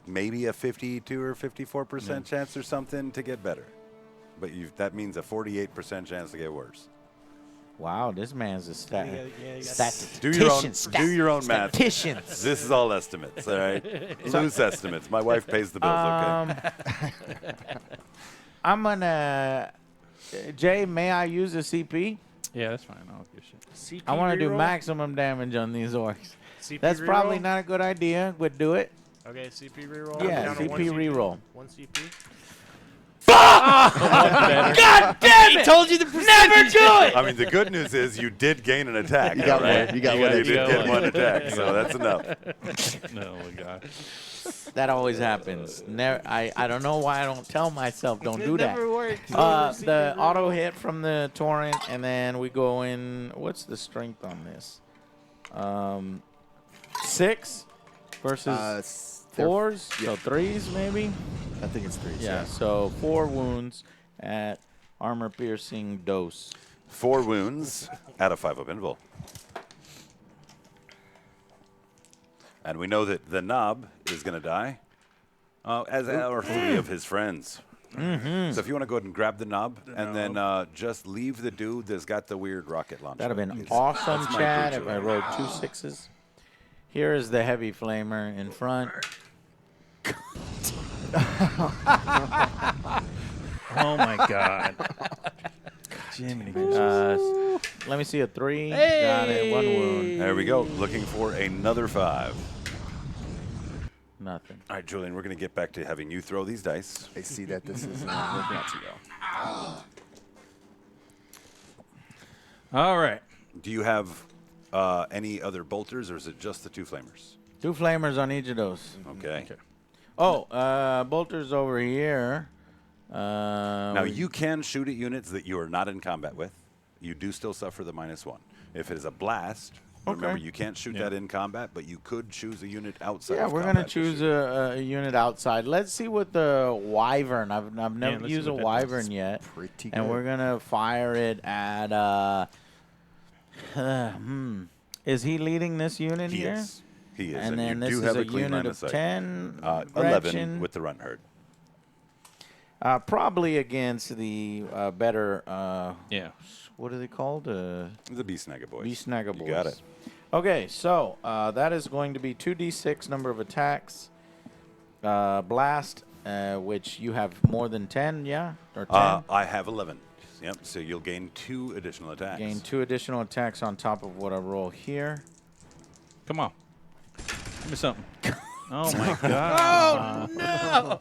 maybe a 52 or 54% chance or something to get better. But that means a 48% chance to get worse. Wow, this man's a got- statistician. Do your own math. Statisticians. This is all estimates, all right? Loose estimates. My wife pays the bills, okay? I'm gonna. Jay, may I use a CP? Yeah, that's fine. I don't give a shit. CP I want to do reroll? maximum damage on these orcs. CP That's probably reroll? not a good idea, but do it. Okay, CP reroll. Yeah, Down to CP one reroll. 1 CP. God damn it! Told you the Never do it! I mean, the good news is you did gain an attack. You got all right? one. You got one. You did got get one. one attack, so that's enough. No, my God. That always happens. Never. I don't know why I don't tell myself don't do that. Never worked. The auto hit from the torrent, and then we go in. What's the strength on this? 6 versus They're- 4s, so 3s maybe. I think it's 3. Yeah, so 4 wounds at armor piercing dose. 4 wounds at a 5-up invul. And we know that the knob is going to die, as are 3 of his friends. So if you want to go ahead and grab the knob, and then just leave the dude that's got the weird rocket launcher. That'd have been awesome, that's my Chad, if creature. I rolled 2 6s. Here is the heavy flamer in front. Oh, my God. Jiminy. Let me see a 3. Got it. 1 wound. There we go. Looking for another 5. Nothing. All right, Julian, we're going to get back to having you throw these dice. I see that this is not working out too well. All right. Do you have any other bolters, or is it just the 2 flamers? 2 flamers on each of those. Okay. Oh, bolters over here. Now, you can shoot at units that you are not in combat with. you do still suffer the -1. If it is a blast, remember you can't shoot that in combat, but you could choose a unit outside. Yeah, of we're combat gonna choose a unit outside. Let's see what the Wyvern. I've never let's used see a what that does. Wyvern yet, Pretty and good. we're gonna fire it at. Is he leading this unit He here? is. He is. And then you this do is have a clean line unit of sight. 10. 11 Gretchen. with the run herd. Probably against the better. Yeah. What are they called? The Beast Snagger boys. Beast Snagger You boys. got it. Okay, so that is going to be 2d6 number of attacks. Blast, which you have more than 10, yeah? Or 10? I have 11. Yep. So you'll gain 2 additional attacks. Gain 2 additional attacks on top of what I roll here. Come on. Give me something. Oh, my God. No!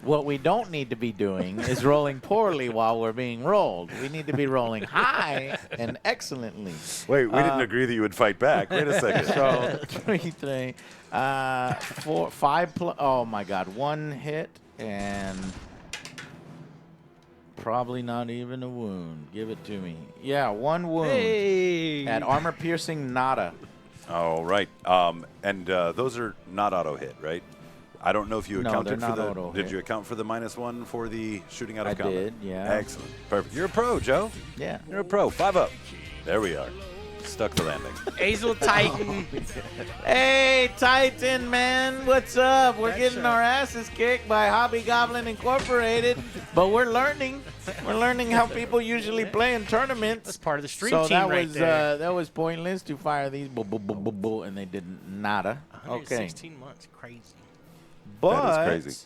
What we don't need to be doing is rolling poorly while we're being rolled. We need to be rolling high and excellently. Wait, we didn't agree that you would fight back. Wait a second. So 3, 4, 5. Oh my God, 1 hit and probably not even a wound. Give it to me. Yeah, 1 wound. Hey. At armor piercing, nada. All right. And those are not auto hit, right? I don't know if you No, accounted they're for not the. auto Did hit. you account for the -1 for the shooting out of I combat? did, yeah. Excellent. Perfect. You're a pro, Joe. Yeah. You're a pro. 5 up. There we are. Stuck the landing. Hazel Titan. Hey, Titan, man. What's up? We're getting our asses kicked by Hobby Goblin Incorporated, but we're learning. We're learning how people usually play in tournaments. That's part of the stream So team that right was there. that was pointless to fire these, and they did nada. Okay, 116 months. Crazy. but That is crazy.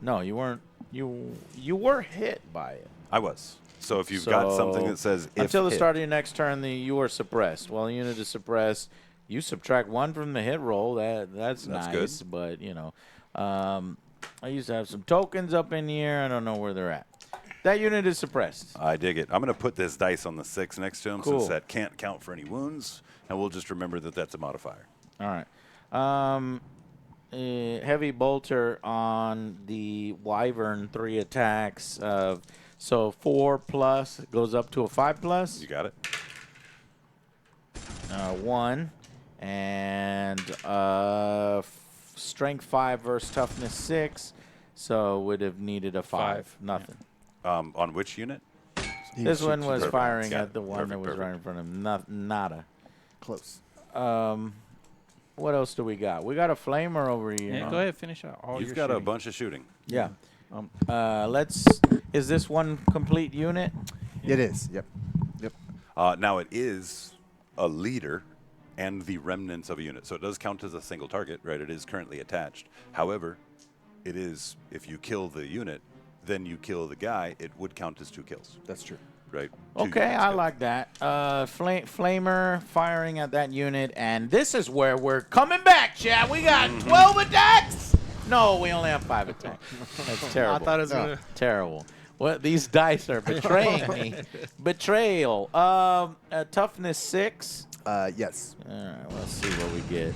No, you weren't. You were hit by it. I was. So if you've got something So, that says if until the hit, start of your next turn, you are suppressed. While the unit is suppressed, you subtract 1 from the hit roll. That's nice, good. but you know, I used to have some tokens up in here. I don't know where they're at. That unit is suppressed. I dig it. I'm going to put this dice on the 6 next to him Cool. since that can't count for any wounds, and we'll just remember that that's a modifier. All right. Heavy bolter on the Wyvern, 3 attacks. So 4 plus goes up to a 5 plus. You got it? 1 and strength 5 versus toughness 6. So would have needed a 5. Nothing. On which unit? This one was Perfect. firing Got at it. the one that Perfect, was perfect. right in front of him. Nada. Close. What else do we got? We got a flamer over here. Yeah, go ahead, finish out all You've your got a shooting. bunch of shooting. Yeah. Is this one complete unit? It is. Yep. Now it is a leader and the remnants of a unit. So it does count as a single target, right? It is currently attached. However, it is, if you kill the unit, then you kill the guy, it would count as 2 kills, That's true. right? 2 Okay, units I killed. like that. Flamer firing at that unit, and this is where we're coming back, Chad. We got 12 attacks. No, we only have 5 attacks. That's terrible. I thought it was gonna. Terrible. What these dice are betraying me. Betrayal. Toughness 6. Yes. All right, let's see what we get.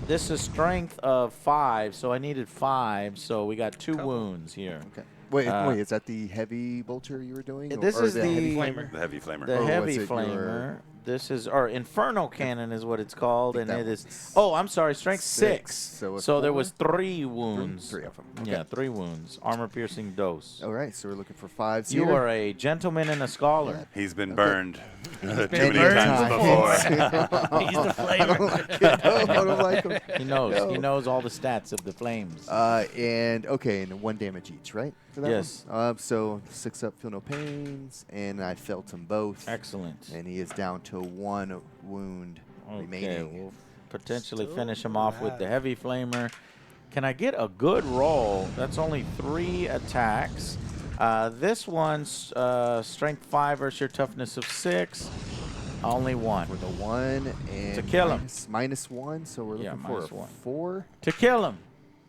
This is strength of 5, so I needed 5, so we got 2 wounds here. Okay. Wait, is that the heavy bolter you were doing? This or is heavy the- Flamer. The heavy flamer. The Or was heavy it your- flamer. This is or Inferno Cannon is what it's called, and that it is. one's Oh, I'm sorry, strength 6. So a there 4? was 3 wounds. 3 of them. Yeah, 3 wounds. Armor piercing dose. All right, so we're looking for 5s You here. are a gentleman and a scholar. He's been burned too been many burned. times before. He's the flavor. I don't like them. He knows. No. He knows all the stats of the flames. And 1 damage each, right? For that Yes. one? So 6 up, feel no pains, and I felt them both. Excellent. And he is down to 1 wound Okay, remaining. we'll potentially Still finish him off with the alive. heavy flamer. Can I get a good roll? That's only 3 attacks. This one's strength 5 versus your toughness of 6. Only 1. For the 1 and To kill him. minus 1, so we're Yeah, looking for minus a 1. 4. To kill him.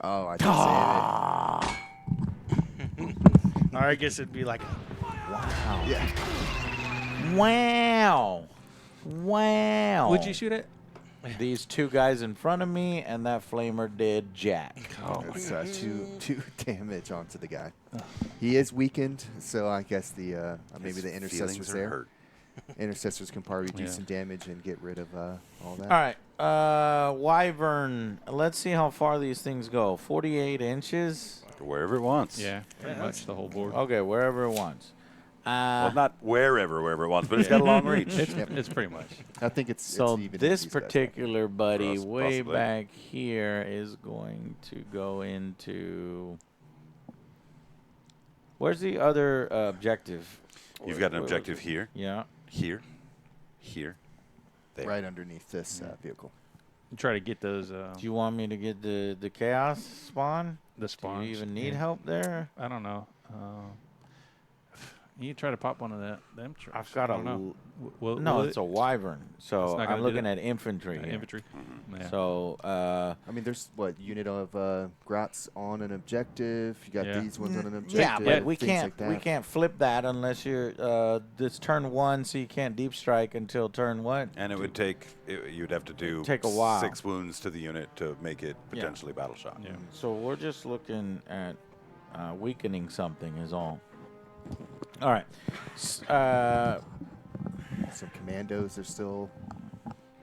Oh, I didn't Ah. Or I guess it'd be like. Wow. say it. Yeah. Wow. Wow. Would you shoot it? These 2 guys in front of me, and that flamer did jack. That's 2 damage onto the guy. He is weakened, so I guess the maybe His the intercessors feelings are there. hurt. Intercessors can probably do Yeah. some damage and get rid of all that. All right. Wyvern. Let's see how far these things go. 48 inches. Wherever it wants. Yeah, pretty much the whole board. Okay, wherever it wants. Well, not wherever it wants, but it's got a long reach. It's pretty much. I think it's So it's even this these guys. particular buddy way Possibly. back here is going to go into. Where's the other objective? You've got an objective here, Yeah. here, here, there. right underneath this vehicle. Try to get those Do you want me to get the chaos spawn? the Do spawns. you even need Yeah. help there? I don't know. You try to pop one of them trucks. I've got I a don't know. Will, No, will it's it? a wyvern. It's So not I'm gonna do looking that? at infantry. here. Infantry. Yeah. So I mean, there's what unit of Grats on an objective. You got Yeah. these ones on an yeah, objective. but we things can't like that. we can't flip that unless you're this turn 1, so you can't deep strike until turn what? And it would take, you'd have to do Take a while. 6 wounds to the unit to make it potentially battle shot. Yeah. So we're just looking at weakening something is all. All right. Some commandos are still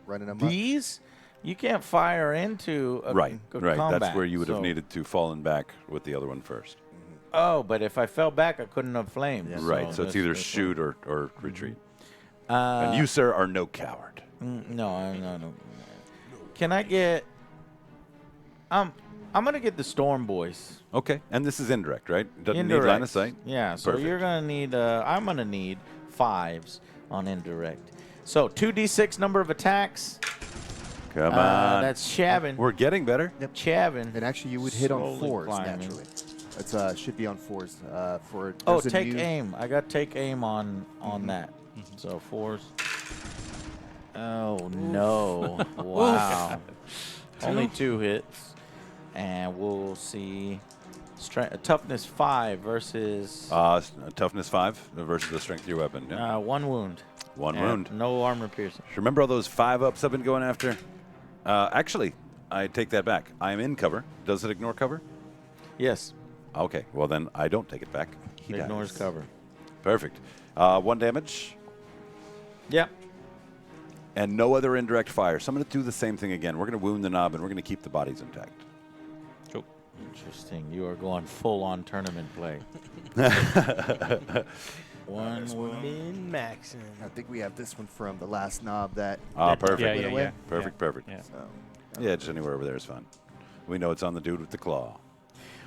running them These you can't fire into a, Right, a right. combat. That's where you would have so- needed to fallen back with the other one first. Oh, but if I fell back, I couldn't have flamed. Yeah. Right, so it's that's- either that's shoot or retreat. what- And you, sir, are no coward. No. Can I get? I'm gonna get the Storm Boys. Okay, and this is indirect, right? Doesn't need line of Indirect. sight. Yeah, so Perfect. you're gonna need. I'm gonna need 5s on indirect. So 2d6 number of attacks. Come on. That's Chavin. We're getting better. Chavin. And actually, you would hit on Slowly 4s climbing. naturally. It's should be on 4s. For Oh, there's a take new- aim. I got take aim on that. So 4s. Oh no! Wow. Only 2 hits, and we'll see. Toughness 5 versus Toughness 5 versus the strength of your weapon. Yeah. 1 wound. One And wound. No armor piercing. Remember all those 5-ups I've been going after? Actually, I take that back. I'm in cover. Does it ignore cover? Yes. Okay, well then I don't take it back. He Ignores dies. cover. Perfect. 1 damage Yep. and no other indirect fire. So I'm going to do the same thing again. We're going to wound the knob and we're going to keep the bodies intact. Cool. Interesting. You are going full on tournament play. One wound. Min maxing. I think we have this one from the last knob that. Perfect. Yeah, went yeah, away. yeah. Perfect, perfect. Yeah. So, Yeah, just anywhere over there is fine. We know it's on the dude with the claw.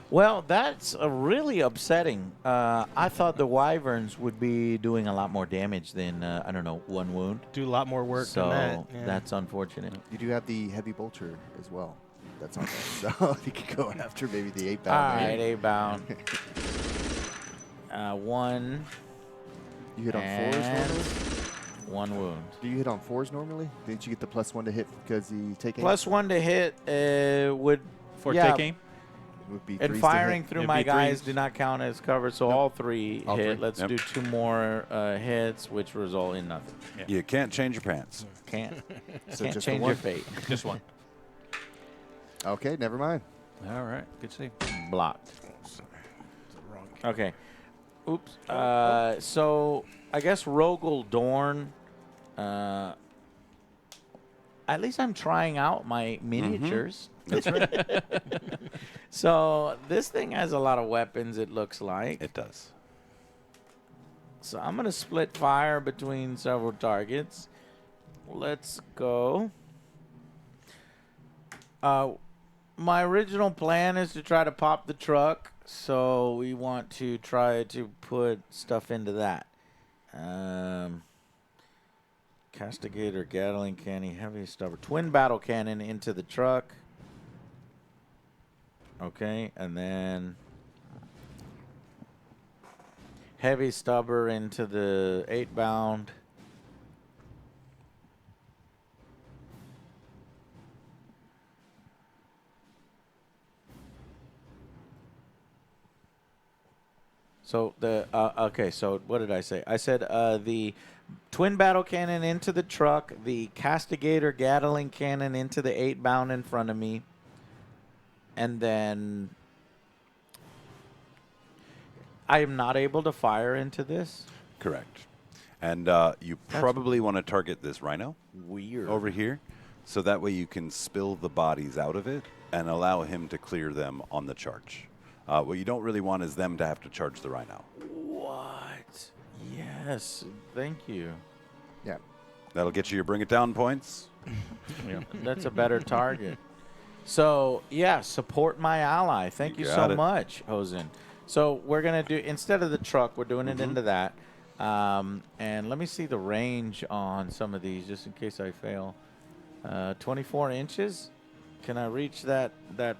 Well, that's really upsetting. I thought the wyverns would be doing a lot more damage than I don't know, 1 wound. Do a lot more work So than that. Yeah. that's unfortunate. you do have the heavy bolter as well. That's on there. So you could go after maybe the 8 All bound. right, A bound. 1 You hit on 4s and normally? 1 wound. Do you hit on 4s normally? Didn't you get the +1 to hit because you take aim? +1 to hit would For yeah, take aim? Would be and 3s to firing hit. through It'd my be guys 3s. do not count as cover, so all 3 All hit. 3. Let's Yep. do 2 more hits, which result in nothing. You can't change your pants. Can't So can't just the change one? your fate. Just one. Okay, never mind. All right. Good save. Blocked. It's the wrong Okay. Oops. So I guess Rogel Dorn. At least I'm trying out my miniatures. That's right. So this thing has a lot of weapons. It looks like. It does. So I'm gonna split fire between several targets. Let's go. My original plan is to try to pop the truck, so we want to try to put stuff into that. Castigator, Gatling Cannon, Heavy Stubber, Twin Battle Cannon into the truck. Okay, and then Heavy Stubber into the 8 bound. So the okay. So what did I say? I said the twin battle cannon into the truck, the Castigator Gatling cannon into the 8 bound in front of me, and then I am not able to fire into this. Correct. And you probably want to target this rhino Weird. over here, so that way you can spill the bodies out of it and allow him to clear them on the charge. What you don't really want is them to have to charge the rhino. What? Yes. Thank you. Yeah. That'll get you your bring it down points. Yeah. That's a better target. So, yeah, support my ally. Thank you so got it. much, Hosen. So we're going to do, instead of the truck, we're doing it into that. And let me see the range on some of these, just in case I fail. 24 inches. Can I reach that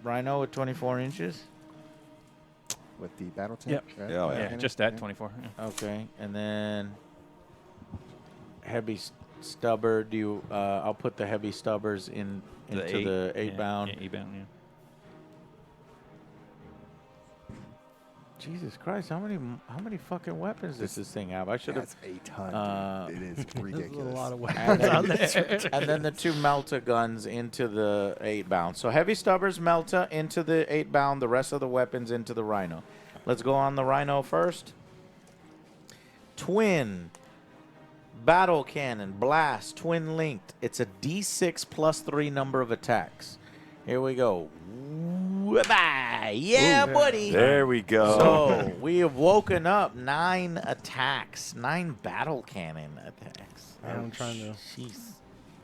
rhino at 24 inches? With the battle tank. Yep. Right? Yeah, oh, Yeah, yeah. just at 24. Yeah. Okay, and then heavy stubber. Do you? I'll put the heavy stubbers into the 8-bound. Yeah, 8-bound, yeah. Jesus Christ! How many fucking weapons does this thing have? I should have. That's a ton. Dude. It is There's ridiculous. a lot of And weapons on there. then, and then the 2 melta guns into the 8-bound. So heavy stubbers, melta into the 8-bound. The rest of the weapons into the rhino. Let's go on the rhino first. Twin battle cannon blast twin linked. It's a D6 plus 3 number of attacks. Here we go. Bye. Yeah, buddy. There we go. So we have woken up 9 attacks, 9 battle cannon attacks. I'm trying to. Jeez.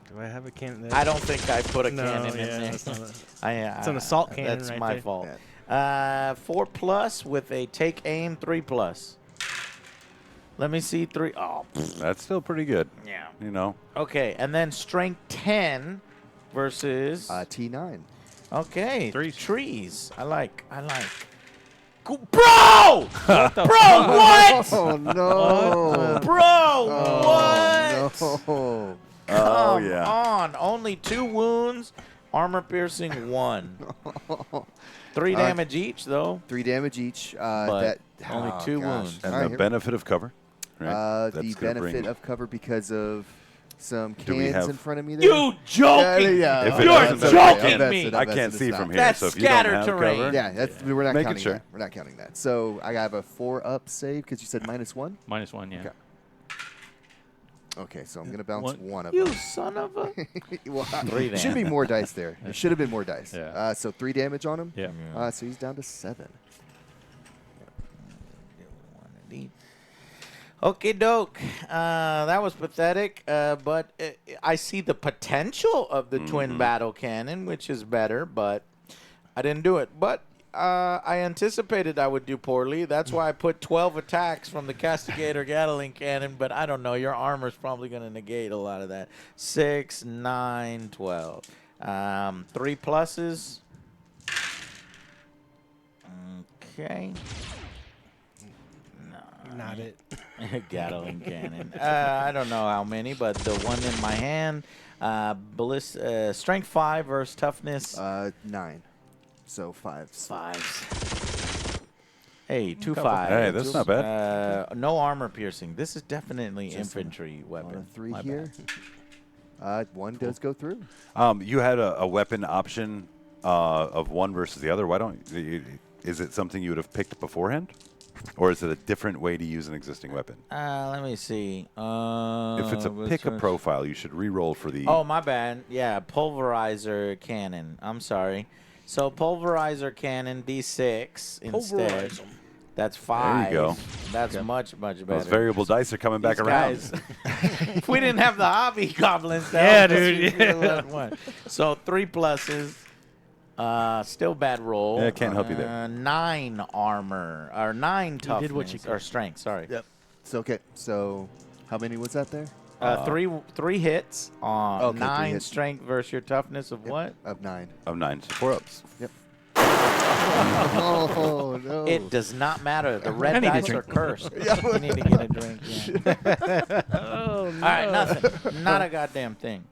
Do I have a cannon there? I don't think I put a No, cannon in yeah, there. that's not It's an assault cannon That's right my there. fault. 4 plus with a take aim 3 plus. Let me see 3. Oh, That's still pretty good. yeah. You know. Okay, and then strength 10 versus. T9. Okay, Threes. trees. I like. Bro! Bro, what? Oh no! Bro, what? No. Oh, Come yeah. on. Only 2 wounds, armor piercing 1. 3 damage each, though. 3 damage each. But only 2 wounds. And All right, the here- benefit of cover. Right? the That's gonna benefit bring- of cover because of some Do we cans have- in front of me there. You joking? Yeah, If it You're doesn't- joking I'm me. messing, I I'm can't messing, see it's from not. here. That's So if you don't scatter have terrain. cover, Yeah, we're not Making counting sure. that. We're not counting that. So I have a 4-up save because you said -1. -1, yeah. Okay. Okay, so I'm gonna bounce one of You them. son of a. Well, 3 should damage. be more dice there. It should have been more dice. Yeah. So 3 damage on him. Yeah. So he's down to 7. Okay, doke. That was pathetic, but I see the potential of the twin battle cannon, which is better, but I didn't do it. But I anticipated I would do poorly. That's why I put 12 attacks from the Castigator Gatling cannon, but I don't know. Your armor's probably going to negate a lot of that. 6, 9, 12. 3 pluses. Okay. Not it. Gatling cannon. I don't know how many, but the one in my hand. Strength 5 versus toughness 9. So 5s. 5s. Hey, 2 Couple. 5s. Hey, that's not bad. No armor piercing. This is definitely Just infantry On weapon. a 3 My here. bad. 1 does go through. You had a weapon option of one versus the other. Why don't you? Is it something you would have picked beforehand? Or is it a different way to use an existing weapon? Let me see. If it's a pick a profile, you should re-roll for the... Oh, my bad. Yeah, pulverizer cannon. I'm sorry. So pulverizer cannon D6 instead. Pulverize 'em. That's 5. There you go. That's much, much better. Those variable dice are coming back These around. guys- if we didn't have the hobby goblins, that Yeah, would dude, just be yeah. a lot of fun. So 3 pluses. Still bad roll. Yeah, can't help you there. 9 armor or 9 toughness did what you or could. strength. Sorry. Yep. So okay. So how many was that there? 3 hits on Okay, 3 9 hits. strength versus your toughness of Yep, what? Of 9. Of 9, so 4 ups. Yep. Oh no! It does not matter. The red I need a dice are drink. cursed. You need to get a drink. Yeah. Oh, no. All right, nothing. Not a goddamn thing.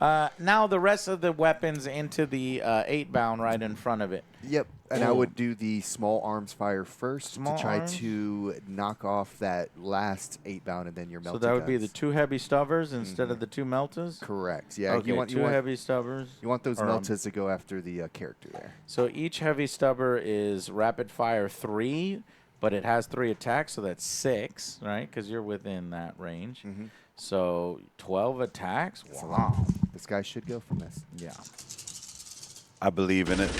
Now the rest of the weapons into the 8-bound right in front of it. Yep. And I would do the small arms fire first Small to try arms? to knock off that last 8-bound and then your So melted that would be the guns. 2 heavy stubbers instead of the 2 meltas? Correct. Yeah. Okay, you want 2 heavy stubbers. you want those or, meltas to go after the character there. So each heavy stubber is rapid fire 3 but it has 3 attacks, so that's 6, right? Because you're within that range. So 12 attacks. That's a Wow. lot. This guy should go for miss. Yeah. I believe in it.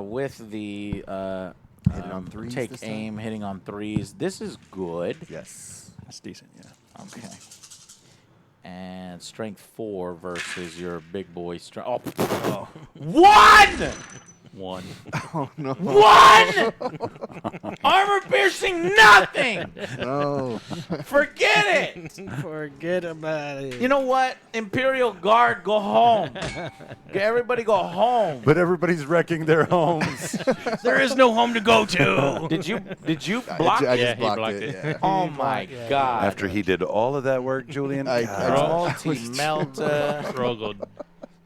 With the Hitting on threes take this time? aim, hitting on 3s. This is good. Yes. That's decent, yeah. Okay. And strength 4 versus your big boy strength. Oh. 1! 1. Oh no. 1! Armor piercing nothing! No. Forget it! Forget about it. You know what? Imperial Guard, go home. Everybody go home. But everybody's wrecking their homes. there is no home to go to. Did you block I it? just he blocked blocked it. it. Yeah. Oh my God. After he did all of that work, Julian. I Multi-melta. Rogo.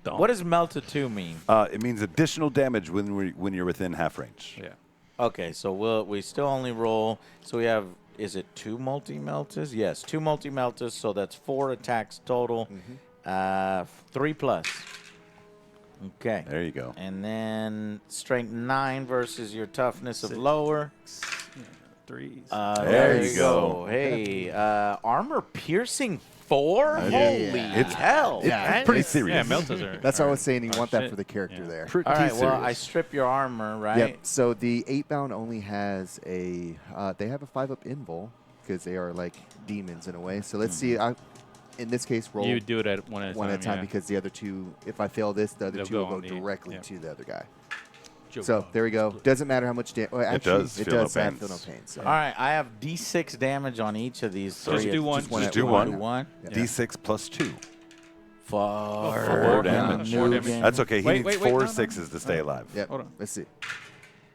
Don't. What does Melta 2 mean? It means additional damage when you're within half range. Yeah. Okay, so we still only roll. So we have, is it 2 multi-meltas? Yes, 2 multi-meltas, so that's 4 attacks total. 3 plus. Okay. There you go. And then strength 9 versus your toughness of lower. 3s. There you go. Hey, armor piercing 4? Yeah. Holy It's- hell. Yeah. Pretty yeah, serious. meltas are. That's what I are- was saying. You are want that shit. for the character Yeah. there. Pretty All right, serious. well, I strip your armor, right? Yep. So the 8-bound only has a. They have a 5-up invul because they are like demons in a way. So let's see. In this case, roll You do it at one at a one time. at a time yeah. because the other 2. If I fail this, the other They'll 2 will go go on the- directly yeah. to the other guy. So there we go. Doesn't matter how much damage. Well, actually, does It feel no does have pain. feel no pain. So. All right, I have D6 damage on each of these. Just three. do one. Just one Just at do one. one. One. Yeah. D6 plus 2. Four damage. More damage. Nugan. That's okay. He Wait, needs wait, 4 no, no. 6s to stay alive. Yep. Hold on. Let's see.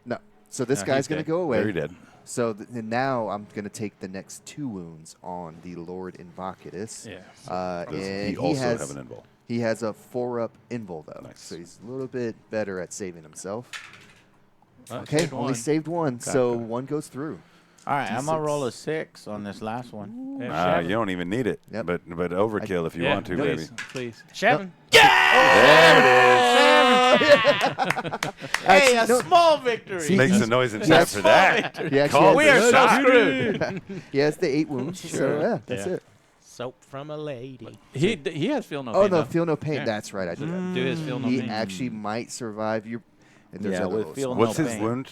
No. So this No, guy's he's going to dead. go away. Very dead. So then now I'm going to take the next 2 wounds on the Lord Invocatus. Yeah. Does And he also has, have an invul? he has a 4-up invul, though. Nice. So he's a little bit better at saving himself. Okay. Okay, only saved 1, so 1 goes through. All right, I'm gonna D6. roll a 6 on this last one. You don't even need it. Yep. But overkill if you want to, please, baby. Please. Shavin. Hey, a no. small victory. See, Makes he's- a noise in he chat has for that. victory. He actually Call We has are the- so screwed. He has the 8 wounds, so yeah, that's Yeah. it. Soap from a lady. He has feel no Oh, pain. no, though. feel no pain. Yeah. That's right, I did that. Do his feel no He pain. actually might survive your. And there's Yeah, other with little feel small- no What's his pain. wound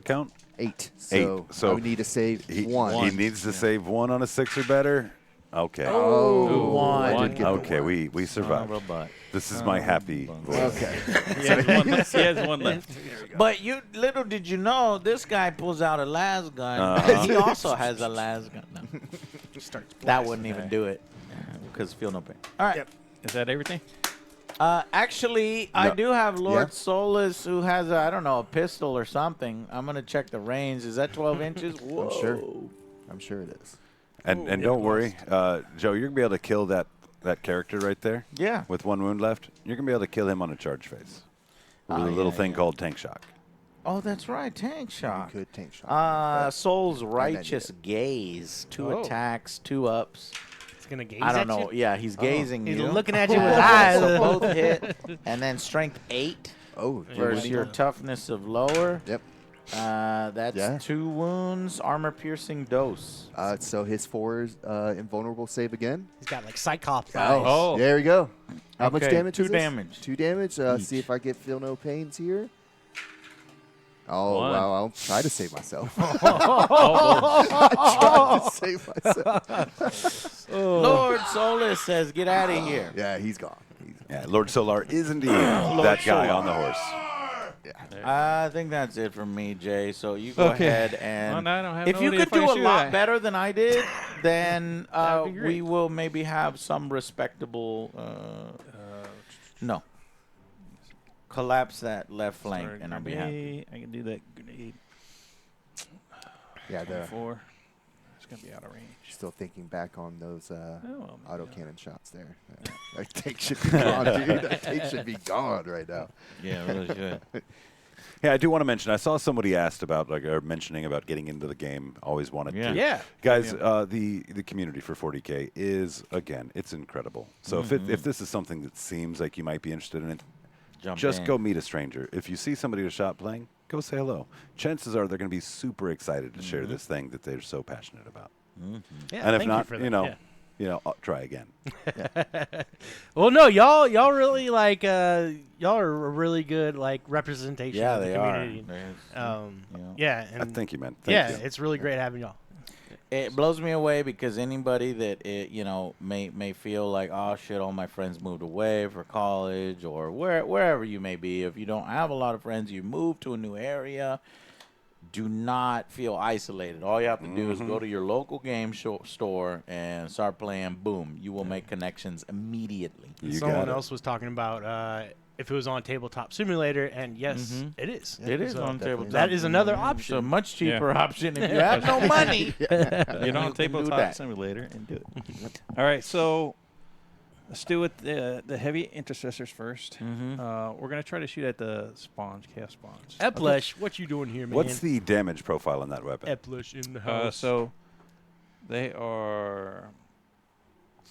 count? 8. 8. So, So I would need to save He 1. He needs to save 1 on a 6 or better. Okay. Oh, Ooh, I one. did get the Okay, one. we survived. Son of a butt. This is my happy voice. Okay. He has one left. But little did you know, this guy pulls out a las gun. Uh-huh. He also has a las gun. No. That wouldn't even do it because feel no pain. All right. Is that everything? Actually, I No. do have Lord Yeah. Solus who has I don't know, a pistol or something. I'm gonna check the range. Is that 12 inches? Whoa. I'm sure it is. And don't worry, Joe, you're going to be able to kill that character right there Yeah. with 1 wound left. You're going to be able to kill him on a charge phase with a little yeah, thing yeah. called tank shock. Oh, that's right. Tank shock. Good tank shot. Soul's then Righteous Gaze. 2 Oh. attacks, 2 ups. It's gonna gaze I don't at know. you. Yeah, he's gazing He's you. looking at you with eyes. So both hit. And then strength 8 Oh, versus your toughness of lower. Yep. That's Yeah. 2 wounds. Armor piercing dose. So his 4 is invulnerable save again. He's got like Cyclops eyes. Oh. There we go. How much Okay, damage 2 is this? damage. 2 damage. See if I get feel no pains here. Oh, One. wow. I'll try to save myself. I'll try to save myself. Lord Solus says, get out of here. Yeah, he's gone. Yeah, Lord Solar is indeed that guy Solar. on the horse. I think that's it from me, Jay. So you go Okay. ahead and Well, I don't have if no you idea could if I do a should. lot better than I did, then That'd be great. we will maybe have some respectable. No. Collapse that left flank, and I'll be happy. I can do that grenade. Yeah, the, 4. It's gonna be out of range. still thinking back on those well, autocannon shots there. That tank should be gone, dude. That tank should be gone right now. Yeah, really should. Yeah, I do want to mention. I saw somebody asked about or mentioning about getting into the game. Always wanted Yeah. to. Yeah. Guys, the community for 40K is again, it's incredible. So if this is something that seems like you might be interested in it, Jump just in. go meet a stranger. If you see somebody at a shop playing, go say hello. Chances are they're going to be super excited to share this thing that they're so passionate about. Yeah, And if thank not, you for that. know, yeah. I'll try again. Well, no, y'all really like y'all are a really good like representation Yeah, of the they are. community. There's- Yeah, and Thank you, man. Thank you. it's really great having y'all. It blows me away because anybody that may feel like, oh shit, all my friends moved away for college or wherever you may be. If you don't have a lot of friends, you move to a new area. Do not feel isolated. All you have to do is go to your local game store and start playing. Boom, you will make connections immediately. You Someone got it. else was talking about if it was on Tabletop Simulator, and yes, it is. It is So on definitely. tabletop. That is another It's a option. much cheaper Yeah. option if you have no money. Get You on can do Tabletop that. Simulator and do it. All right, so let's do with the heavy intercessors first. We're gonna try to shoot at the spawns, chaos spawns. Eplesh, what you doing here, man? What's the damage profile on that weapon? Eplesh in the house? So they are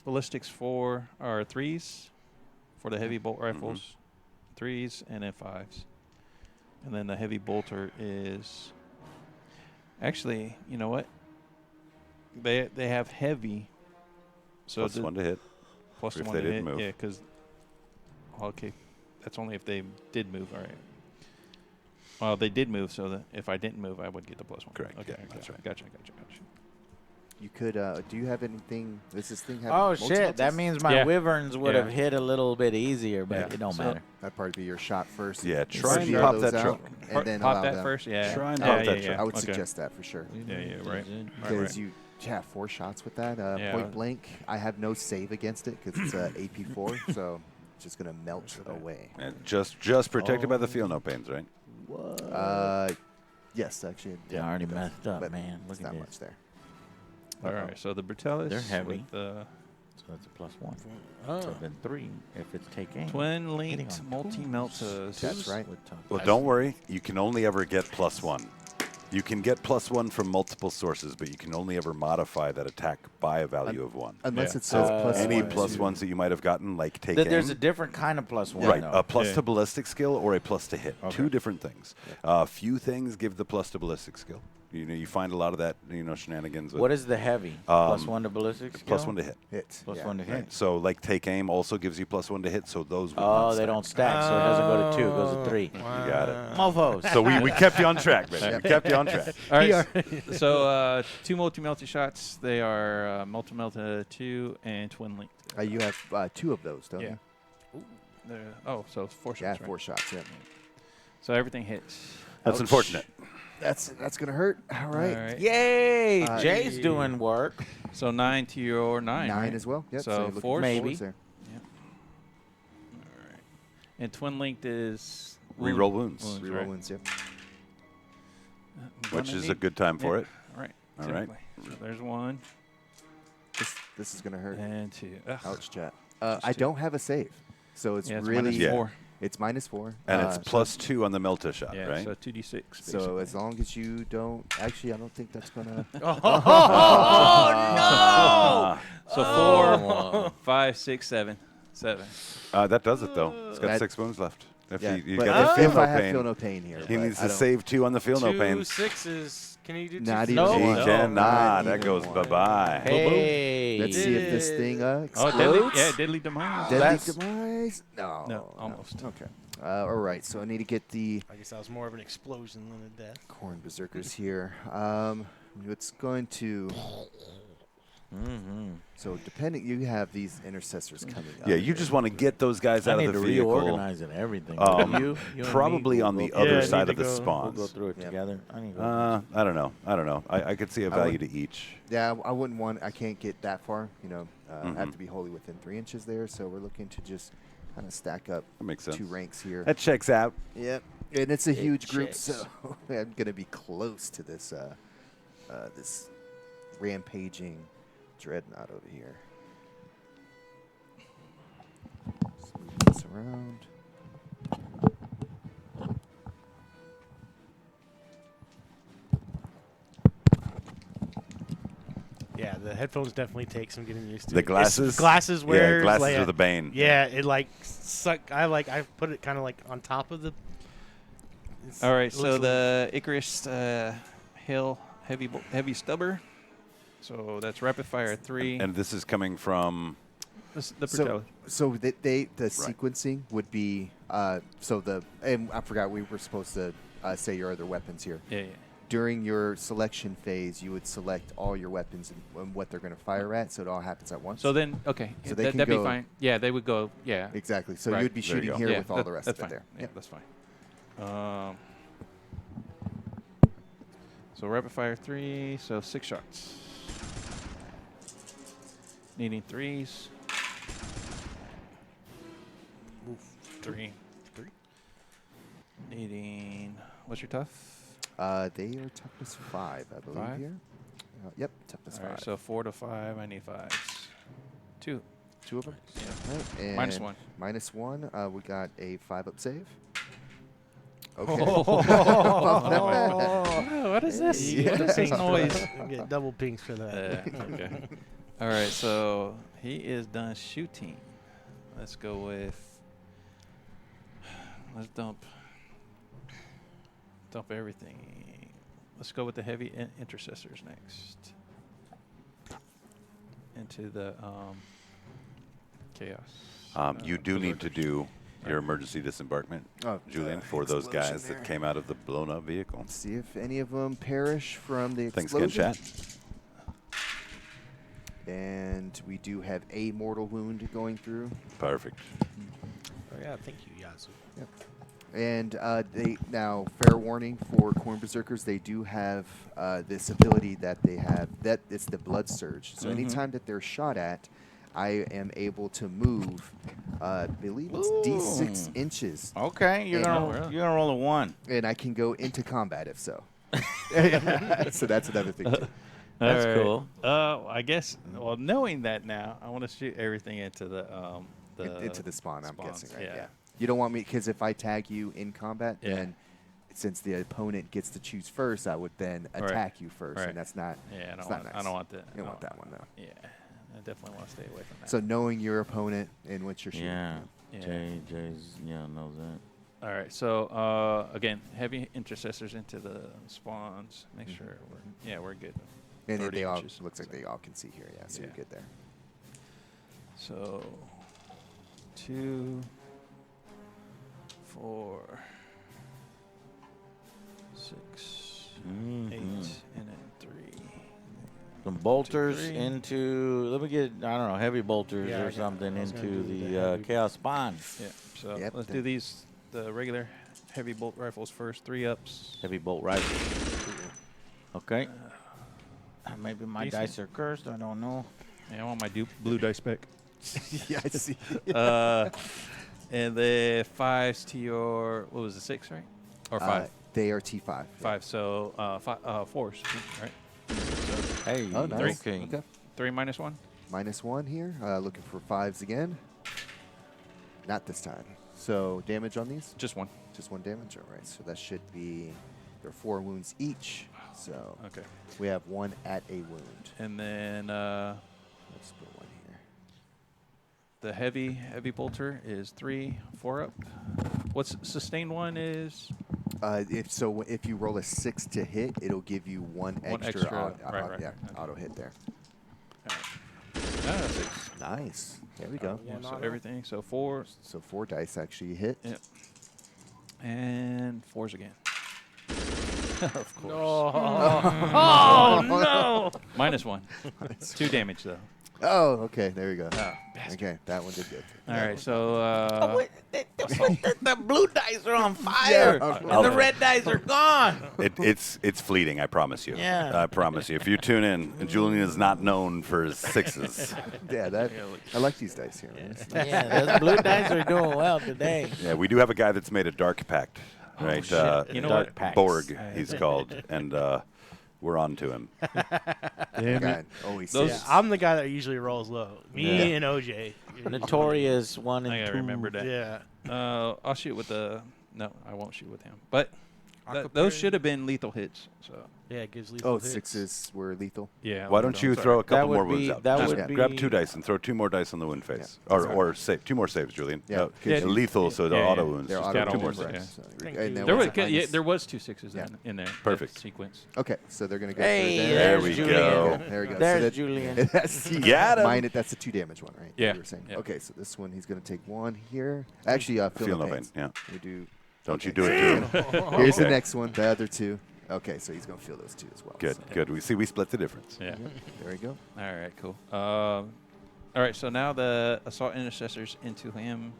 ballistics 4 or 3s for the heavy bolt rifles, 3s and then 5s, and then the heavy bolter is actually, you know what? They have heavy, so Plus 1 to hit. plus if 1 they to didn't hit. move. Yeah, because okay, that's only if they did move. All right. Well, they did move, so that if I didn't move, I would get the plus 1. Correct, Okay, yeah, that's right. Gotcha. You could. Do you have anything? Does this thing have? Oh multi-multis? shit, that means my Yeah. wyverns would Yeah. have hit a little bit easier, but Yeah. it don't So- matter. That'd probably be your shot first. Yeah, You try and steal pop those that out, truck. and then Pop allow that them. first. Yeah. Try and yeah, pop yeah, that yeah. truck. I would Okay. suggest that for sure. Yeah, right. Right, Because right. you have 4 shots with that. Yeah. Point blank. I have no save against it because it's AP4, so it's just gonna melt away. And just protected by the feel no pains, right? Yes, actually. They already messed up, but man. Look it's at not this. much there. All right. So the brutalis. They're heavy. With the So that's a +1. Oh. So then 3 if it's take aim. twin Hitting linked on multi meltas. That's right. With tough. Well, don't worry. You can only ever get +1. You can get +1 from multiple sources, but you can only ever modify that attack by a value of 1. Unless Yeah. it says plus Any one, +1s that you might have gotten, like take There's aim. a different kind of +1. Right, though. a plus Yeah. to ballistic skill or a plus to hit. Okay. Two different things. Few things give the plus to ballistic skill. You find a lot of that, shenanigans. With What is the heavy? +1 to ballistics? +1 to hit? hit. +1 to hit. Right. So, like take aim also gives you +1 to hit. So those. Would Oh, not they stack. don't stack, so it doesn't go to 2. It goes to 3. You got it. Mofos. So we kept you on track, man. We kept you on track. All right. So 2 multi melty shots. They are multi melta 2 and twin linked. You have 2 of those, don't Yeah. you? Oh, so 4 shots. Yeah, right? 4 shots. Yeah. So everything hits. That's Ouch. unfortunate. That's gonna hurt. All right. All right. Yay! Jay's yeah. doing work. So 9 to your 9. 9 right? as well. Yep. So you're looking 4 for maybe. fours there. All right. And twin linked is Reroll wounds. Reroll right? wounds. Yep. Which One is and a good time for Yeah. it. All right. All right. Typically. So there's 1 This is gonna hurt. and 2. Ugh. Ouch, chat. I don't have a save, so it's Yeah, it's really Yeah. -4. it's -4. And it's so- +2 on the Melta shot, Yeah, right? so 2d6. So basically. as long as you don't, actually, I don't think that's gonna. So 4, 5, 6, 7. 7. That does it though. It's got That- 6 wounds left. If Yeah, you but got the feel if no I have pain, feel no pain here, he but needs I to don't- save 2 on the feel no 2 pain. 6s. Can you do 2 Not sixes? even He one. cannot. Not That even goes one. bye-bye. Hey. Let's see if this thing Oh, explodes. deadly demise. Deadly That's- demise? No. No, almost. Okay. All right. So I need to get the I guess that was more of an explosion than a death. corn berserkers here. It's going to. So depending, you have these intercessors coming up. Yeah, you just want to get those guys I out need of to the vehicle. reorganize and everything. you and Probably me, on we'll the go- other Yeah, side need of the to go- We'll go spawns. through it Yep. together. I need to go. I don't know. I could see a value to each. Yeah, I wouldn't want. I can't get that far. I have to be wholly within 3 inches there. So we're looking to just kind of stack up That makes sense. 2 ranks here. That checks out. Yep. And it's a huge group, checks. so I'm gonna be close to this this rampaging dreadnought over here. Let's move this around. Yeah, the headphones definitely take some getting used to. The glasses? It's glasses wears. Yeah, glasses like, are the bane. Yeah, it like suck. I put it kind of like on top of the. All right, it so looks the Icarus Hail Heavy Stubber. So that's rapid fire 3. And this is coming from... the Proteller. So the sequencing would be and I forgot we were supposed to say your other weapons here. Yeah. During your selection phase, you would select all your weapons and what they're going to fire at, so it all happens at once. So then, okay, So they can that'd be go- fine. Yeah, they would go. Yeah. Exactly. So Right. you'd be There you shooting go. here Yeah, with all the rest that's of it fine. there. Yeah, Yep. that's fine. So rapid fire 3, so 6 shots. Needing 3s. 3. Needing, what's your tough? They are toughness 5, I believe 5? here. Yep, toughness All 5. right, so 4 to 5, I need 5s. 2. 2 of them. Yeah. Right, and -1. -1. We got a 5-up save. Okay. Oh, what is this? Yeah. What is this noise? You get double pings for that. Okay. All right, so he is done shooting. Let's go with. Let's dump everything. Let's go with the heavy intercessors next. Into the chaos. you do need to do your emergency disembarkment, Oh, Julian, for those guys that came out of the blown-up vehicle. Let's see if any of them perish from the Thanks explosion. again, chat. And we do have a mortal wound going through. Perfect. Oh, yeah, thank you, Yazoo. Yep. And they now, fair warning for Corn Berserkers, they do have this ability that they have. That it's the blood surge. So anytime that they're shot at, I am able to move. I believe it's D6 inches, Okay, you're And- gonna roll a 1. and I can go into combat if so. So that's another thing too. That's All right. cool. I guess. Well, knowing that now, I want to shoot everything into the Into the spawn, I'm spawns, guessing, right? yeah. You don't want me, because if I tag you in combat, Yeah. then since the opponent gets to choose first, I would then Right. attack you first, Right. and that's not. Yeah, it's not I nice. don't want that. You don't want that one though. Yeah, I definitely want to stay away from that. So knowing your opponent and what you're shooting. Yeah. Yeah. Jay's knows that. All right, so again, heavy intercessors into the spawns. Make sure we're good. And 30 they all inches. looks like they all can see here. Yeah, so Yeah. you're good there. So 2, 4, 6, 8, and then 3. Some bolters 3. into. Let me get. I don't know, heavy bolters Yeah, I or got- something I was gonna into do the the heavy- chaos spawn. Yeah. So Yep, let's that- do these. The regular heavy bolt rifles first. 3 ups. Heavy bolt rifle. Okay. Maybe my Decent. dice are cursed. I don't know. Yeah, I want my blue dice back. Yeah, I see. And the 5s to your, what was it, 6, right? Or 5? They are T5. 5, so 4s, right? So Hey. Oh, nice. Okay. Okay. 3 minus 1? -1 here. Looking for 5s again. Not this time. So damage on these? Just 1. Just 1 damage. All right. So that should be. There are 4 wounds each. So Okay. we have 1 at a wound. And then Let's put 1 here. the heavy bolter is 3, 4 up. What's sustained 1 is? If you roll a 6 to hit, it'll give you 1 extra, extra, right. yeah, Okay. auto hit there. Ah, 6. Nice. There we go. Yeah, so everything. So 4. So 4 dice actually hit. Yep. And 4s again. Of course. Oh, no! -1. 2 damage though. Oh, okay. There we go. Bastard. Okay, that one did good. All right, so The blue dice are on fire, Yeah. and the red dice are gone. It's fleeting, I promise you. Yeah. I promise you. If you tune in, Julian is not known for his 6s. Yeah, that. I like these dice here. Man. It's nice. Yeah, those blue dice are doing well today. Yeah, we do have a guy that's made a dark pact, right? shit. You know Dark what? Pacts. Borg, he's called, and we're on to him. God, always Those- says- I'm the guy that usually rolls low. Me Yeah. and OJ. Notorious 1 and I 2. gotta remember that. Yeah. I'll shoot with the. No, I won't shoot with him. But Those should have been lethal hits. So Yeah, it gives lethal Oh, hits. 6s were lethal. yeah. Why don't you throw a couple would more be- wounds out? that Just would grab be- 2 dice and throw 2 more dice on the wound face. that's Or save 2 more saves, Julian. Yeah, No, 'cause you- lethal, so the Yeah, auto yeah. wounds. They're Just auto grab 2 more wounds, saves. yeah. So, Thank and you. then There what's was, the yeah, minus? there was 2 6s Yeah. in there. Perfect. That sequence. Okay, so they're gonna go Hey, through There there. we Julian. go. There we go. There's so that, Julian. that's Got him. that's a 2 damage one, right? Yeah, You were saying. yeah. Okay, so this one he's gonna take 1 here. Actually, Feel no pain. pains. Yeah. We do. Don't you okay, do so it he's to him. gonna- Here's the Okay. next one. The other 2. Okay, so he's gonna feel those 2 as well. Good, so- good. We split the difference. Yeah. There we go. All right, cool. All right, so now the assault intercessors into him,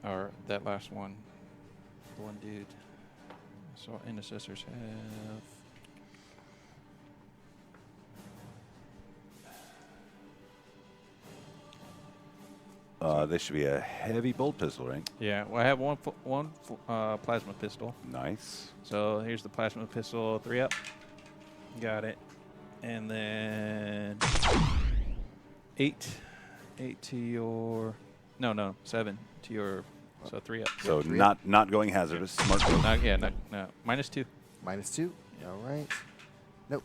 or that last one, the one dude. Assault intercessors have. This should be a heavy bolt pistol, right? Yeah, well, I have one plasma pistol. Nice. So here's the plasma pistol, 3 up. Got it. And then 8 to your, no, 7 to your, so 3 up. So three not going hazardous. Smart move. No, -2. -2. All right. Nope.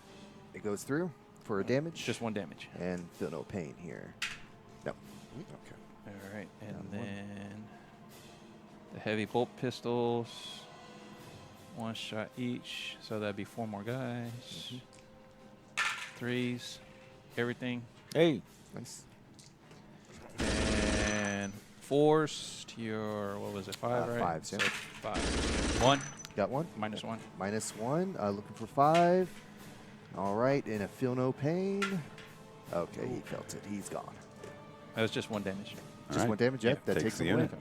It goes through for a damage. Just 1 damage. And feel no pain here. No. Okay. All right, and Got one. then the heavy bolt pistols, 1 shot each, so that'd be 4 more guys. 3s, everything, Hey, Nice. and 4s to your, what was it, 5, right? 5s, yeah. So 5. 1, Got 1. -1. -1. Looking for 5. All right, and a feel no pain. Okay, he felt it. He's gone. That was just 1 damage. Just right. 1 damage. Yep, that takes the him away. unit.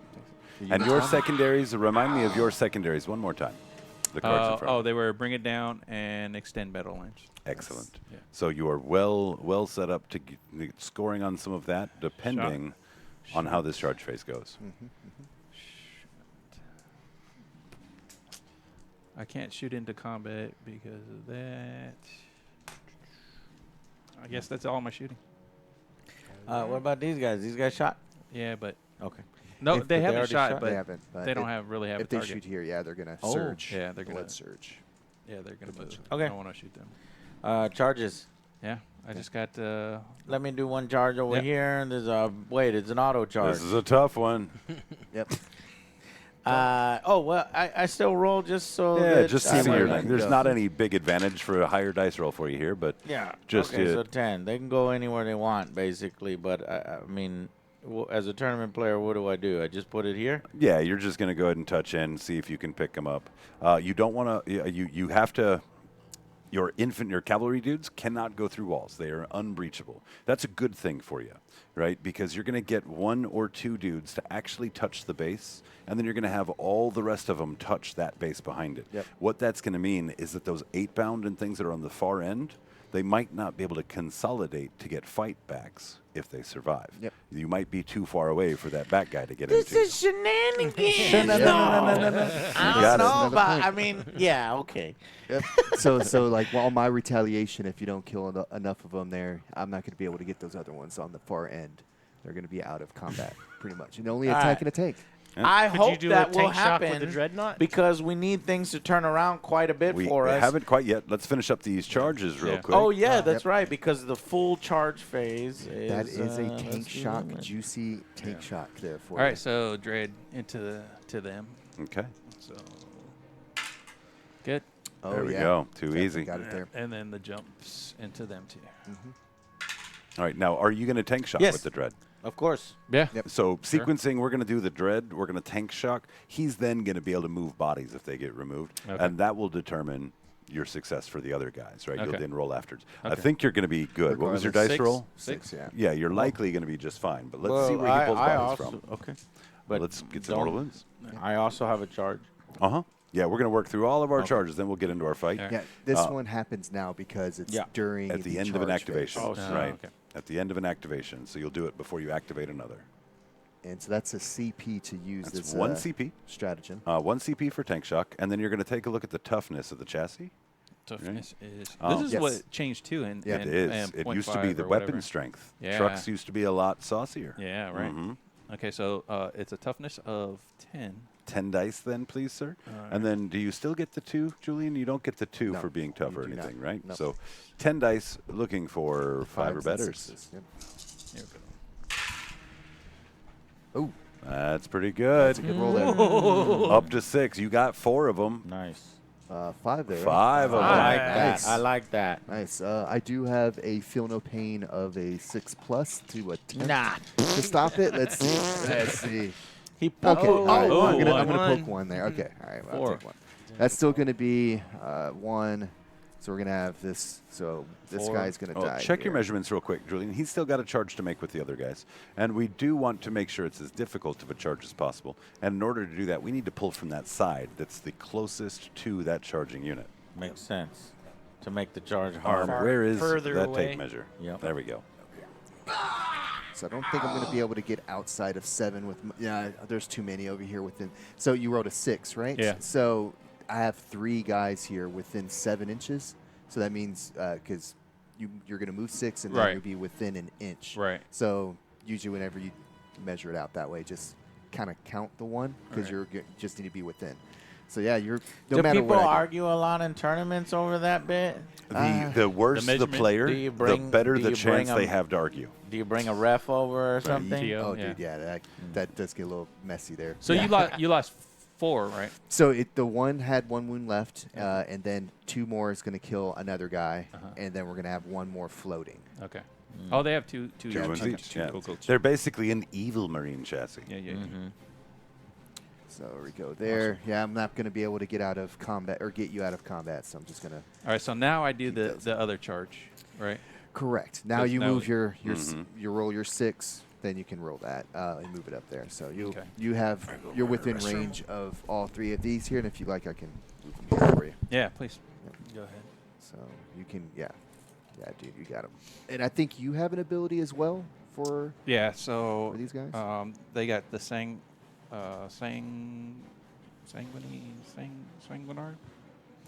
The And unit's your gone. secondaries, remind me of your secondaries one more time. The cards in front. Oh, they were bring it down and extend battle lines. Excellent. Yeah. So you are well set up to get scoring on some of that, depending on how this charge phase goes. I can't shoot into combat because of that. I guess that's all my shooting. what about these guys? These guys shot? Yeah, but Okay. no, If they they haven't already shot, shot? but They haven't. But they don't really have a If they target. shoot here, yeah, they're gonna Oh. surge. Yeah, they're gonna. blood surge. Yeah, they're gonna move. Okay. I don't want to shoot them. Charges. Yeah, I just got. Let me do 1 charge over Yep. here. And there's a wait. It's an auto charge. This is a tough one. Yep. Well, I still roll just so. Yeah, that just I see might your not thing. There's go. not any big advantage for a higher dice roll for you here, but Yeah. Just okay, to- so 10. They can go anywhere they want, basically. But I mean, as a tournament player, what do? I just put it here. yeah, you're just going to go ahead and touch in, see if you can pick them up. You don't want to. You have to. Your cavalry dudes cannot go through walls. They are unbreachable. That's a good thing for you, right? Because you're going to get 1 or 2 dudes to actually touch the base, and then you're going to have all the rest of them touch that base behind it. Yep. What that's going to mean is that those 8-bound and things that are on the far end, they might not be able to consolidate to get fight backs if they survive. Yep. You might be too far away for that back guy to get This into. is shenanigans. No. I got don't it. know Another about. point. I mean, yeah, okay. Yep. So like, well, my retaliation, if you don't kill enough of them there, I'm not going to be able to get those other ones on the far end. They're going to be out of combat, pretty much. And only All attack right. and a take. I Could hope you do that a will tank shock happen with the dreadnought? because we need things to turn around quite a bit We for us. haven't quite yet. Let's finish up these charges real Yeah. quick. Oh yeah, that's Yep. right. Because the full charge phase is That is a let's tank do shock, that. juicy tank shock there for all you. right, so Dread to them. Okay. So good, Oh, There we yeah. go. Too Definitely easy. Got it there. and then the jumps into them too. All right. Now, are you going to tank shock Yes. with the dread? Of course. Yeah. Yep. So sequencing, we're going to do the dread. We're going to tank shock. He's then going to be able to move bodies if they get removed, Okay. and that will determine your success for the other guys. Right? You'll Okay. then roll afterwards. I Okay. think you're going to be good. What was your dice Regardless. roll? 6, yeah. Yeah, you're likely going to be just fine. But let's Well, see where he pulls I bodies also, from. Okay. But Let's get some don't- mortal wounds. I also have a charge. Yeah, we're going to work through all of our Okay. charges. Then we'll get into our fight. All right. Yeah, this Uh, one happens now because it's Yeah. during At the end of an charge phase. activation, Oh, right? okay. At the end of an activation, so you'll do it before you activate another. And so that's a CP to use That's this 1 CP. stratagem. 1 CP for tank shock, and then you're going to take a look at the toughness of the chassis. Toughness is. Oh. This is Yes. what changed too. And Yeah, It and, is. and It used to be 0.5 the or weapon whatever. strength. Yeah. Trucks used to be a lot saucier. Yeah, right. Mhm. Okay, so it's a toughness of 10. 10 dice then, please, sir. All And then do you still get the 2, Julian? You don't get the 2 No, for being tough or do not. anything, right? No. So 10 dice looking for 5 or and better. sixes, yep. Here we go. Oh, That's pretty good. that's a good roll there. Up to 6. You got 4 of them. Nice. 5 there. 5 of I them. like that. Nice. I like that. Nice. I do have a feel no pain of a 6+ to attempt Nah. to stop it. Let's see. Let's see. He Okay. poked. All right. Oh, I'm gonna one. poke 1 there. Okay. All right. I'll 4. take 1. That's still gonna be 1. So we're gonna have this. So this 4. guy's gonna die. Check your here. measurements real quick, Julian. He's still got a charge to make with the other guys. And we do want to make sure it's as difficult of a charge as possible. And in order to do that, we need to pull from that side that's the closest to that charging unit. Makes sense. To make the charge Arm, harder. where is further that away. tape measure? Yep. There we go. So I don't think I'm going to be able to get outside of 7 with. Yeah, there's too many over here within. So you rolled a 6, right? Yeah. So I have 3 guys here within 7 inches. So that means because you're going to move 6 and then Right. you'll be within an inch. Right. So usually whenever you measure it out that way, just kind of count the 1 because Right. you just need to be within. So yeah, you're no Do matter people what. argue a lot in tournaments over that bit? The worse the measurement. player, Do you the bring- better do the you chance bring they 'em- have to argue. Do you bring a ref over or something? ETO. Oh, Yeah. dude, yeah, that does get a little messy there. So you lost 4, right? So the one had 1 wound left, and then 2 more is going to kill another guy, and then we're going to have 1 more floating. Okay. Oh, they have two. 2 yeah, wounds okay. each. Yeah. Cool. They're basically an evil Marine chassis. Yeah. Mm-hmm. So we go there. Yeah, I'm not going to be able to get out of combat or get you out of combat, so I'm just going to. All right. So now I do Keep those. the other charge, right? Correct. Now Because you now move we- you roll your 6, then you can roll that and move it up there. So Okay. you're within range of all 3 of these here, and if you like, I can move them here for you. Yeah. Please. Yep. Go ahead. So you can, yeah, dude, you got them. And I think you have an ability as well for. Yeah. So For these guys? they got the Sanguinard.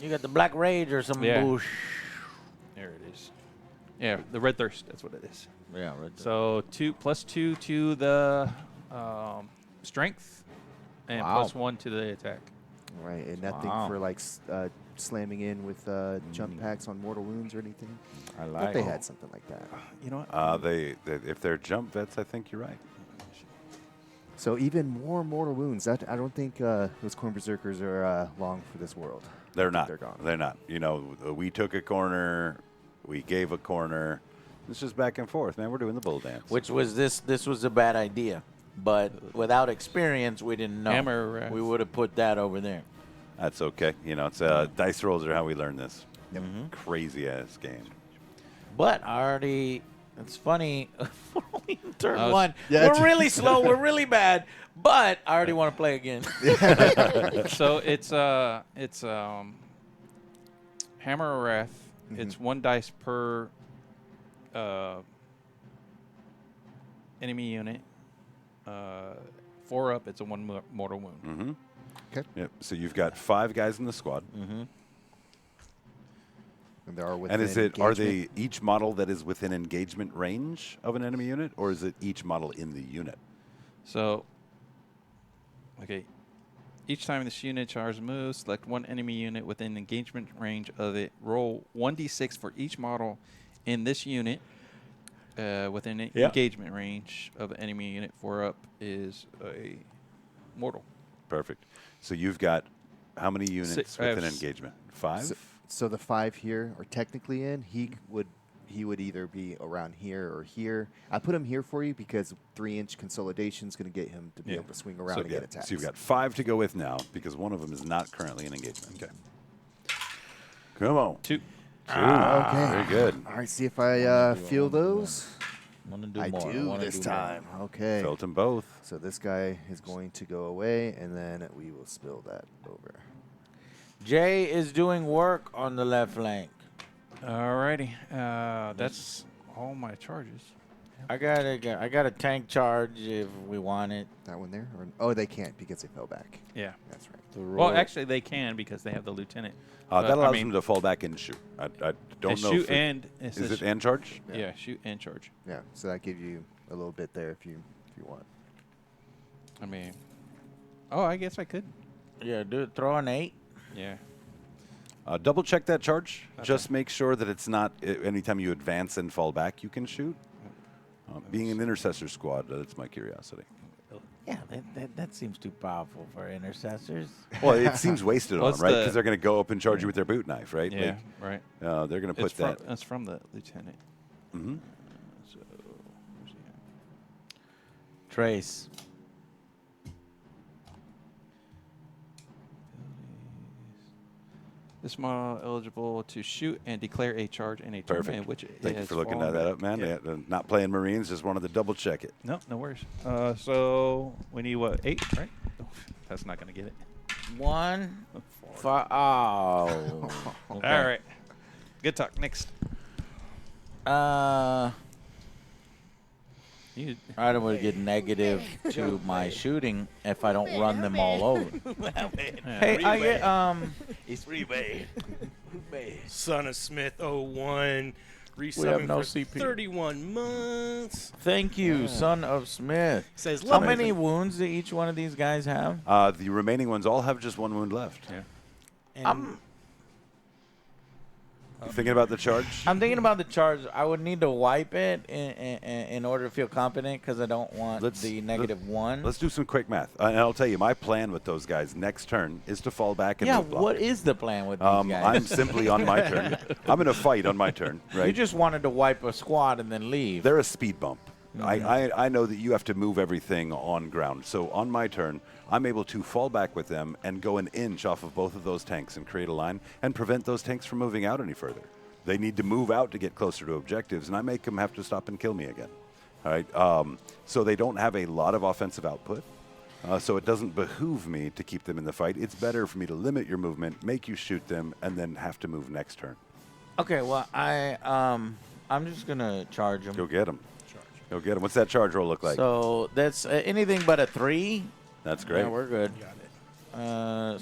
You got the Black Rage or some Yeah. bush. There it is. Yeah, the Red Thirst. That's what it is. Yeah, right. So 2+2 to the strength, and Wow. +1 to the attack. Right, and nothing Wow. for like slamming in with jump packs on mortal wounds or anything. I I like thought they it. had something like that. You know what? They if they're jump vets, I think you're right. So even more mortal wounds. I don't think those corn berserkers are long for this world. They're not. They're gone. They're not. You know, we took a corner, we gave a corner. It's just back and forth, man. We're doing the bull dance. Which was this was a bad idea. But without experience, we didn't know. Hammer, We would have put that over there. That's okay. You know, it's dice rolls are how we learn this. Crazy ass game. But I already, it's funny, we're only in turn Oh, 1. yeah, We're really slow. We're really bad. But I already want to play again. So it's Hammer of Wrath. It's 1 dice per enemy unit. 4 up, it's a 1 mortal wound. Mm-hmm. Okay. Yep. So you've got 5 guys in the squad. And there are within And are they engagement. each model that is within engagement range of an enemy unit, or is it each model in the unit? So, okay. Each time this unit charges moves, select 1 enemy unit within engagement range of it. Roll 1d6 for each model in this unit within engagement range of an enemy unit. 4 up is a mortal. Perfect. So you've got how many units I have within s- engagement? 5? So the 5 here are technically in. He would either be around here or here. I put him here for you because 3-inch consolidation is going to get him to be Yeah. able to swing around So, and get attacks. so you've got 5 to go with now because one of them is not currently in engagement. Okay. Come on. 2. Okay. Very good. All right, see if I feel those. Want to do I more. do wanna this do more. time. Okay. Felt them both. So this guy is going to go away, and then we will spill that over. Jay is doing work on the left flank. Alrighty. That's all my charges. I got a tank charge if we want it. That one there? Oh, they can't because they fell back. Yeah. That's right. Well, actually, they can because they have the lieutenant. That I allows mean, them to fall back and shoot. I don't know. shoot if and is it and charge? yeah, shoot and charge. Yeah, so that gives you a little bit there if you want. I mean, Oh, I guess I could. Yeah, do it. Throw an 8. Yeah. Double check that charge. Just make sure that it's not anytime you advance and fall back, you can shoot. Being an intercessor squad, that's my curiosity. Yeah, that seems too powerful for intercessors. Well, it seems wasted Well, on it's them, right? the- Because they're going to go up and charge you with their boot knife, right? Yeah. Right. They're going to put that. That's from the lieutenant. Mm-hmm. So, where's he at? Trace. This model eligible to shoot and declare a charge in a Perfect. tournament, which Thank you is for looking fallen that back. up, man. Yeah. Yeah, not playing Marines, just wanted to double check it. No, no worries. So we need what, 8, right? That's not gonna get it. 1. 5. Oh. Okay. All right. Good talk. Next. You, I don't want to get negative to my shooting if I don't run them all over. Hey, I get It's rebate. Son of Smith 01. We have Resubbing no for CP. 31 months. Thank you, son of Smith. Says How love many it. wounds do each one of these guys have? The remaining ones all have just 1 wound left. yeah. And You thinking about the charge? I'm thinking about the charge. I would need to wipe it in order to feel confident because I don't want the -1. Let's do some quick math. And I'll tell you, my plan with those guys next turn is to fall back and Yeah, move block. what is the plan with these guys? I'm simply on my turn. I'm going to fight on my turn, right? You just wanted to wipe a squad and then leave. They're a speed bump. I know that you have to move everything on ground. So on my turn, I'm able to fall back with them and go an inch off of both of those tanks and create a line and prevent those tanks from moving out any further. They need to move out to get closer to objectives, and I make them have to stop and kill me again. All right. So they don't have a lot of offensive output. So it doesn't behoove me to keep them in the fight. It's better for me to limit your movement, make you shoot them, and then have to move next turn. Okay, well, I'm just going to charge them. Go get them. Go get them. What's that charge roll look like? So that's anything but a 3. That's great. Yeah, we're good.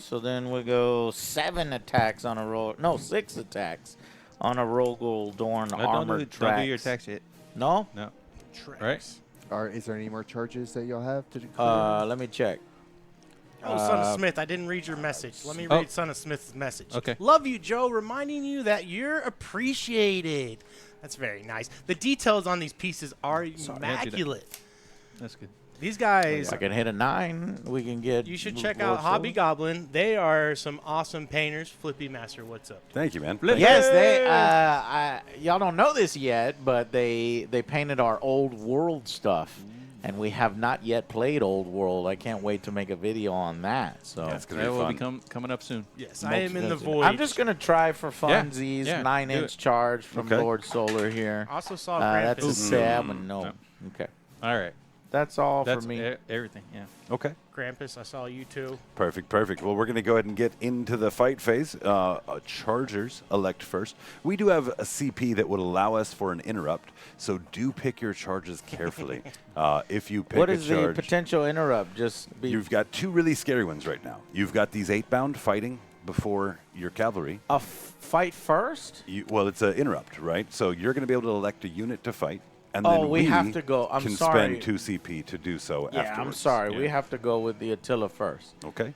So then we go 7 attacks on a roll. No, 6 attacks on a Rogel Dorn armored don't do your tracks. attacks yet. No? No. Tracks. Is there any more charges that y'all have to do? Let me check. Oh, Son of Smith, I didn't read your message. Let me read Son of Smith's message. Okay. Love you, Joe, reminding you that you're appreciated. That's very nice. The details on these pieces are immaculate. That's good. These guys, If I can hit a 9, we can get. you should check out Hobby Goblin. They are some awesome painters. Flippy Master, what's up? Thank you, man. Yes, they. Y'all don't know this yet, but they painted our old world stuff, and we have not yet played Old World. I can't wait to make a video on that. So That's going That to be will fun. be coming up soon. Yes, I am in the void. I'm just gonna try for funsies. Yeah, 9-inch charge from Okay. Lord Solar here. Also saw That's a Krampus. 7. No. No. Okay. All right. That's all That's for me. everything. Yeah. Okay. Krampus, I saw you too. Perfect, perfect. Well, we're going to go ahead and get into the fight phase. Chargers elect first. We do have a CP that would allow us for an interrupt, so do pick your charges carefully. If you pick What a is the charge, potential interrupt? Just be you've got 2 really scary ones right now. You've got these 8-bound fighting before your cavalry. a fight first. Well, it's an interrupt, right? So you're going to be able to elect a unit to fight. And then We have to go. I'm can sorry. spend 2 CP to do so Yeah, afterwards. I'm sorry. We Yeah. have to go with the Attila first. Okay.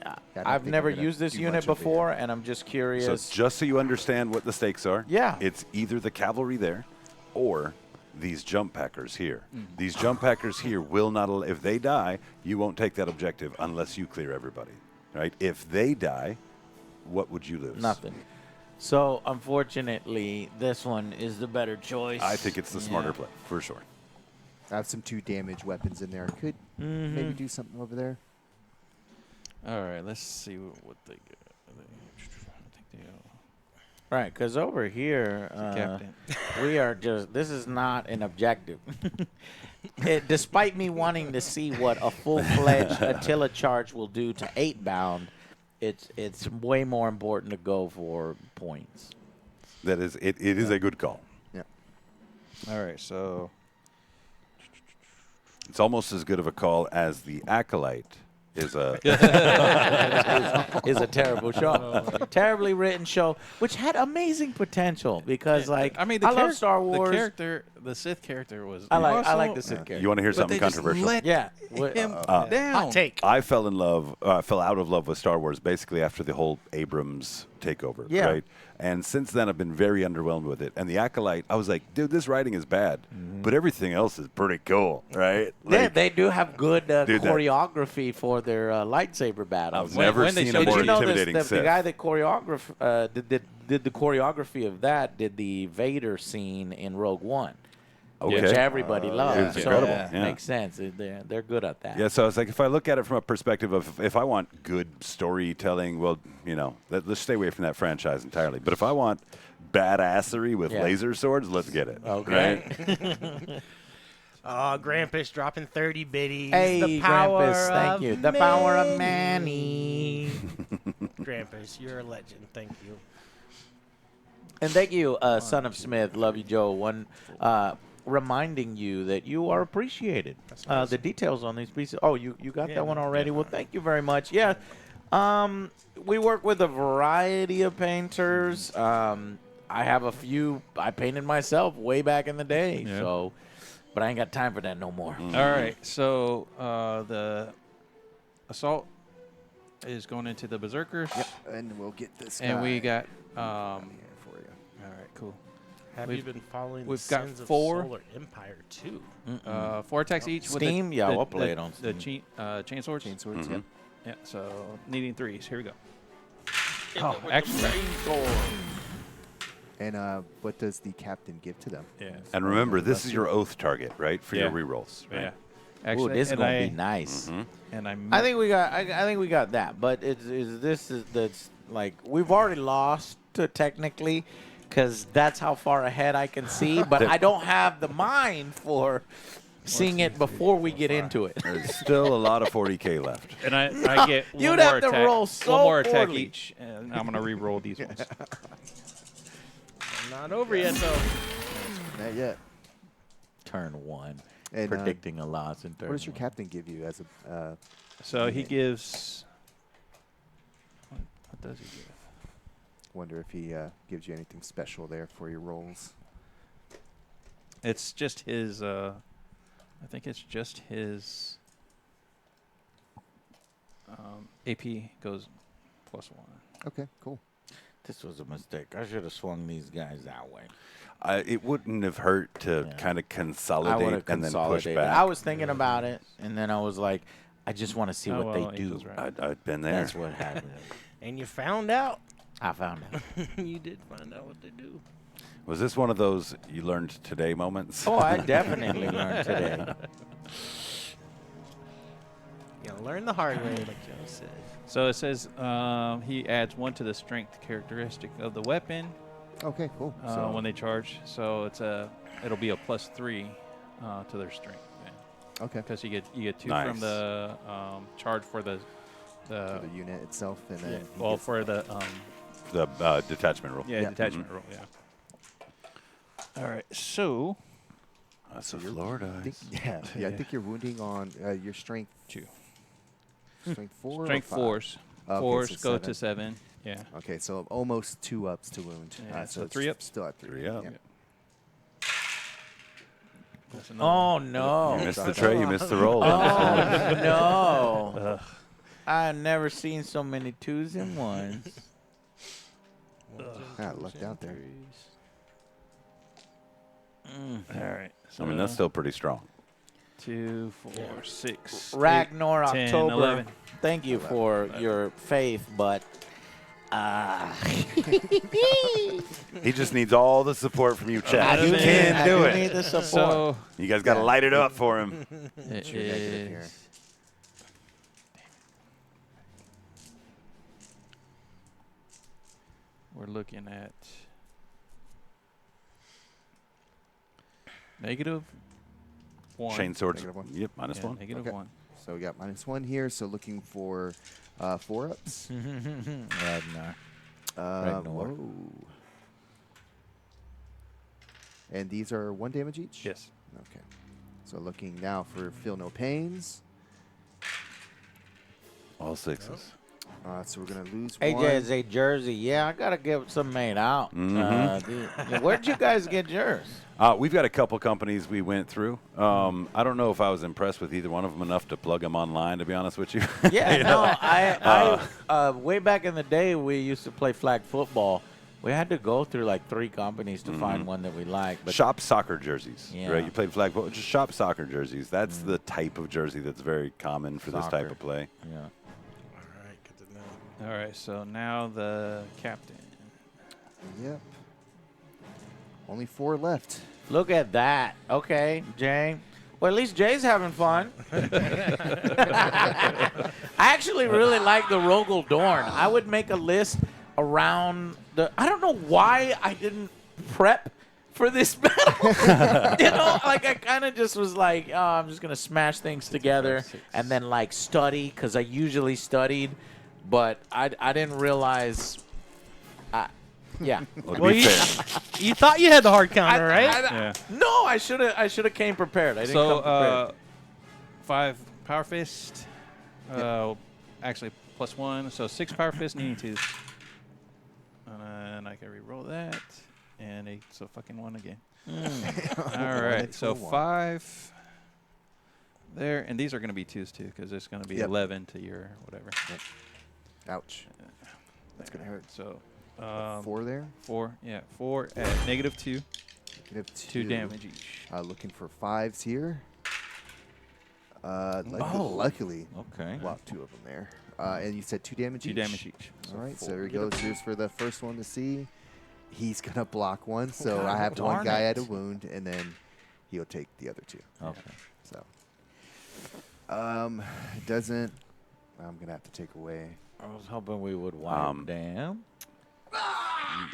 I don't I've think never I'm gonna used this do unit much of it. before, and I'm just curious. So just so you understand what the stakes are, Yeah. it's either the cavalry there or these jump packers here. Mm-hmm. These jump packers here will not, if they die, you won't take that objective unless you clear everybody, right? If they die, what would you lose? Nothing. So unfortunately, this one is the better choice. I think it's the smarter Yeah. play, for sure. I have some 2 damage weapons in there. Could Mm-hmm. maybe do something over there. All right. Let's see what they get. I think they Right, because over here, captain. we are just. This is not an objective. Despite me wanting to see what a full-fledged Attila charge will do to 8-bound, it's way more important to go for points. That is, it is a good call. Yeah. All right. So It's almost as good of a call as the Acolyte is a. Is a terrible show, terribly written show, which had amazing potential because, like, I mean, I love Star Wars. the Sith character was. I like awesome, the Sith character. You want to hear but something they just controversial? let Yeah. him Hot down. take. I fell out of love with Star Wars basically after the whole Abrams takeover, Yeah. right? And since then, I've been very underwhelmed with it. And the Acolyte, I was like, dude, this writing is bad, but everything else is pretty cool, right? They do have good Dude, that- choreography for their lightsaber battles. I've never when they seen showed a Did more you know intimidating the Sith. guy that did the choreography of that did the Vader scene in Rogue One, which Okay. everybody loves. It's So incredible, it yeah. makes sense. They're good at that. Yeah, so it's like if I look at it from a perspective of if I want good storytelling, well, let's stay away from that franchise entirely. But if I want badassery with Yeah. laser swords, let's get it. Okay. Right? Oh, Grampus dropping 30 biddies. Hey, the power Grampus, thank of you. The power of Manny. Manny. Grampus, you're a legend. Thank you. And thank you, Son of Smith. Love you, Joe. Reminding you that you are appreciated. The details on these pieces. Oh, you got that one already? Well, thank you very much. Yeah. We work with a variety of painters. I have a few I painted myself way back in the day. Yeah. So, but I ain't got time for that no more. All right, so the assault is going into the berserkers. Yep. And we'll get this. And we guy got here for you. all right, cool. Have you been following the we've got sins of 4. Solar Empire too? 4 attacks each. Steam? With Yeah, we'll play it on the Steam. chain swords. Chain swords. Mhm. Yep. Yeah, so needing 3s. Here we go. Oh, actually, And what does the captain give to them? yeah. And remember, this is your oath target, right, for your Yeah. rerolls. Yeah. Right? Actually, Ooh, this is and gonna be I- nice. And I think we got. I think we got that. But that's like we've already lost technically, because that's how far ahead I can see. But I don't have the mind for seeing it before we get into it. There's still a lot of 40K left. And I get one You'd more have to attack, roll so one more attack poorly. each, and I'm gonna re-roll these ones. Not over yet though. Not yet. Turn 1, And, predicting a loss in turn. What does your 1. captain give you as a? So he gives. What does he give? Wonder if he gives you anything special there for your rolls. It's just his. I think it's just his. AP goes +1. Okay, cool. This was a mistake. I should have swung these guys that way. It wouldn't have hurt to Yeah. kind of I would consolidate have and then push consolidated. back. I was thinking about it, and then I was like, I just want to see Oh, what well, they do. Angel's right. I'd been there. That's what happened. And you found out. I found out. You did find out what to do. Was this one of those you learned today moments? Oh, I definitely learned today. You gotta learn the hard way, like Joe said. So it says he adds 1 to the strength characteristic of the weapon Okay, cool. when they charge. So it'll be a +3 to their strength. Okay. Because you get 2 Nice. from the charge for the For the unit itself, and then he well gets- for the The detachment roll. Yeah. detachment roll. Yeah. All right. So That's a Florida. I think, I think you're wounding on your strength 2. Strength 4. Strength or 5? 4s. Okay, 4s so go 7. to 7. Yeah. Okay, so almost 2 ups to wound. Yeah, so it's 3 ups? Still at 3. 3 up. Yeah. That's another Oh one. You no! missed the tray, you missed the roll. Oh no! I've never seen so many 2s and 1s. Ah, lucked out there. All right. So I mean, that's still pretty strong. 2, 4, 6. Ragnar 10, October. 11. Thank you for your faith, but He just needs all the support from you, I Chad. You do can do need it. the support. So You guys got to light it up for him. it You're negative here. is. We're looking at -1. Chain swords. -1. Yep, minus Yeah, 1. Okay. -1. So we got -1 here. So looking for 4 ups. Ragnar. Ragnar. Whoa. And these are 1 damage each? Yes. Okay. So looking now for feel no pains. All 6s. So we're gonna lose AJ one. is a jersey. Yeah, I gotta get some made out. Where'd you guys get yours? We've got a couple companies we went through. I don't know if I was impressed with either one of them enough to plug them online, to be honest with you. Yeah, no, I way back in the day, we used to play flag football. We had to go through like 3 companies to find one that we liked. But Shop soccer jerseys, Yeah. right? You played flag football, just shop soccer jerseys. That's the type of jersey that's very common for this type Soccer. of play. yeah. All right, good to know. All right, so now the captain. Yep. Only 4 left. Look at that. Okay, Jay. Well, at least Jay's having fun. I actually really like the Rogel Dorn. I would make a list around the. I don't know why I didn't prep for this battle. Like I kind of just was like, oh, I'm just gonna smash things together and then like study because I usually studied, but I didn't realize. Yeah. Well, to Well, be you, fair, you thought you had the hard counter, right? Yeah. No, I should have came prepared. I didn't come prepared. So 5 power fist. Actually +1, so 6 power fist needing to. And I can re-roll that, and it's a fucking 1 again. All right, It's so a 1. 5 there, and these are going to be 2s too, because it's going to be Yep. 11 to your whatever. Ouch. That's gonna hurt. So 4 there. 4, yeah, 4 at -2, Negative 2 damage each. Looking for 5s here. Luckily, Okay. wow, 2 of them there. And you said 2 damage 2 each? damage each. All right, so 4. there he goes. Here's for the first one to see. He's going to block 1, so I have darn 1 guy it. at a wound, and then he'll take the other 2. Okay. So, doesn't. I'm going to have to take away. I was hoping we would wipe down.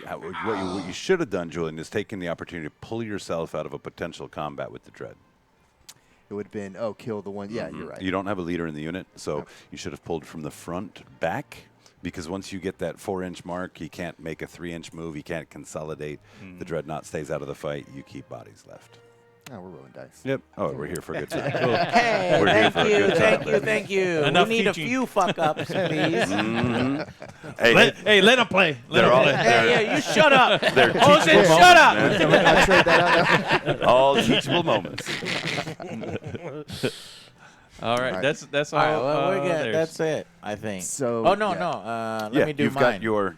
what you should have done, Julian, is taken the opportunity to pull yourself out of a potential combat with the Dread. It would have been, kill the one. Yeah, you're right. You don't have a leader in the unit, so Yep. you should have pulled from the front back, because once you get that 4-inch mark, he can't make a 3-inch move. He can't consolidate. The Dreadnought stays out of the fight. You keep bodies left. Oh, we're rolling dice. Yep. Oh, we're here for a good time. Hey, We're here thank for a you, good thank time. you, thank you. Enough we need teaching. a few fuck ups, please. Hey, Let him play. they're all Hey, yeah, you shut up. they're Jose, teachable shut up. moments, Can we not trade that out now? all teachable moments. All right, All right. that's all. All right, well, we're good. theirs. That's it, I think. So, oh, no, yeah. no. Let Yeah, me do you've mine. got your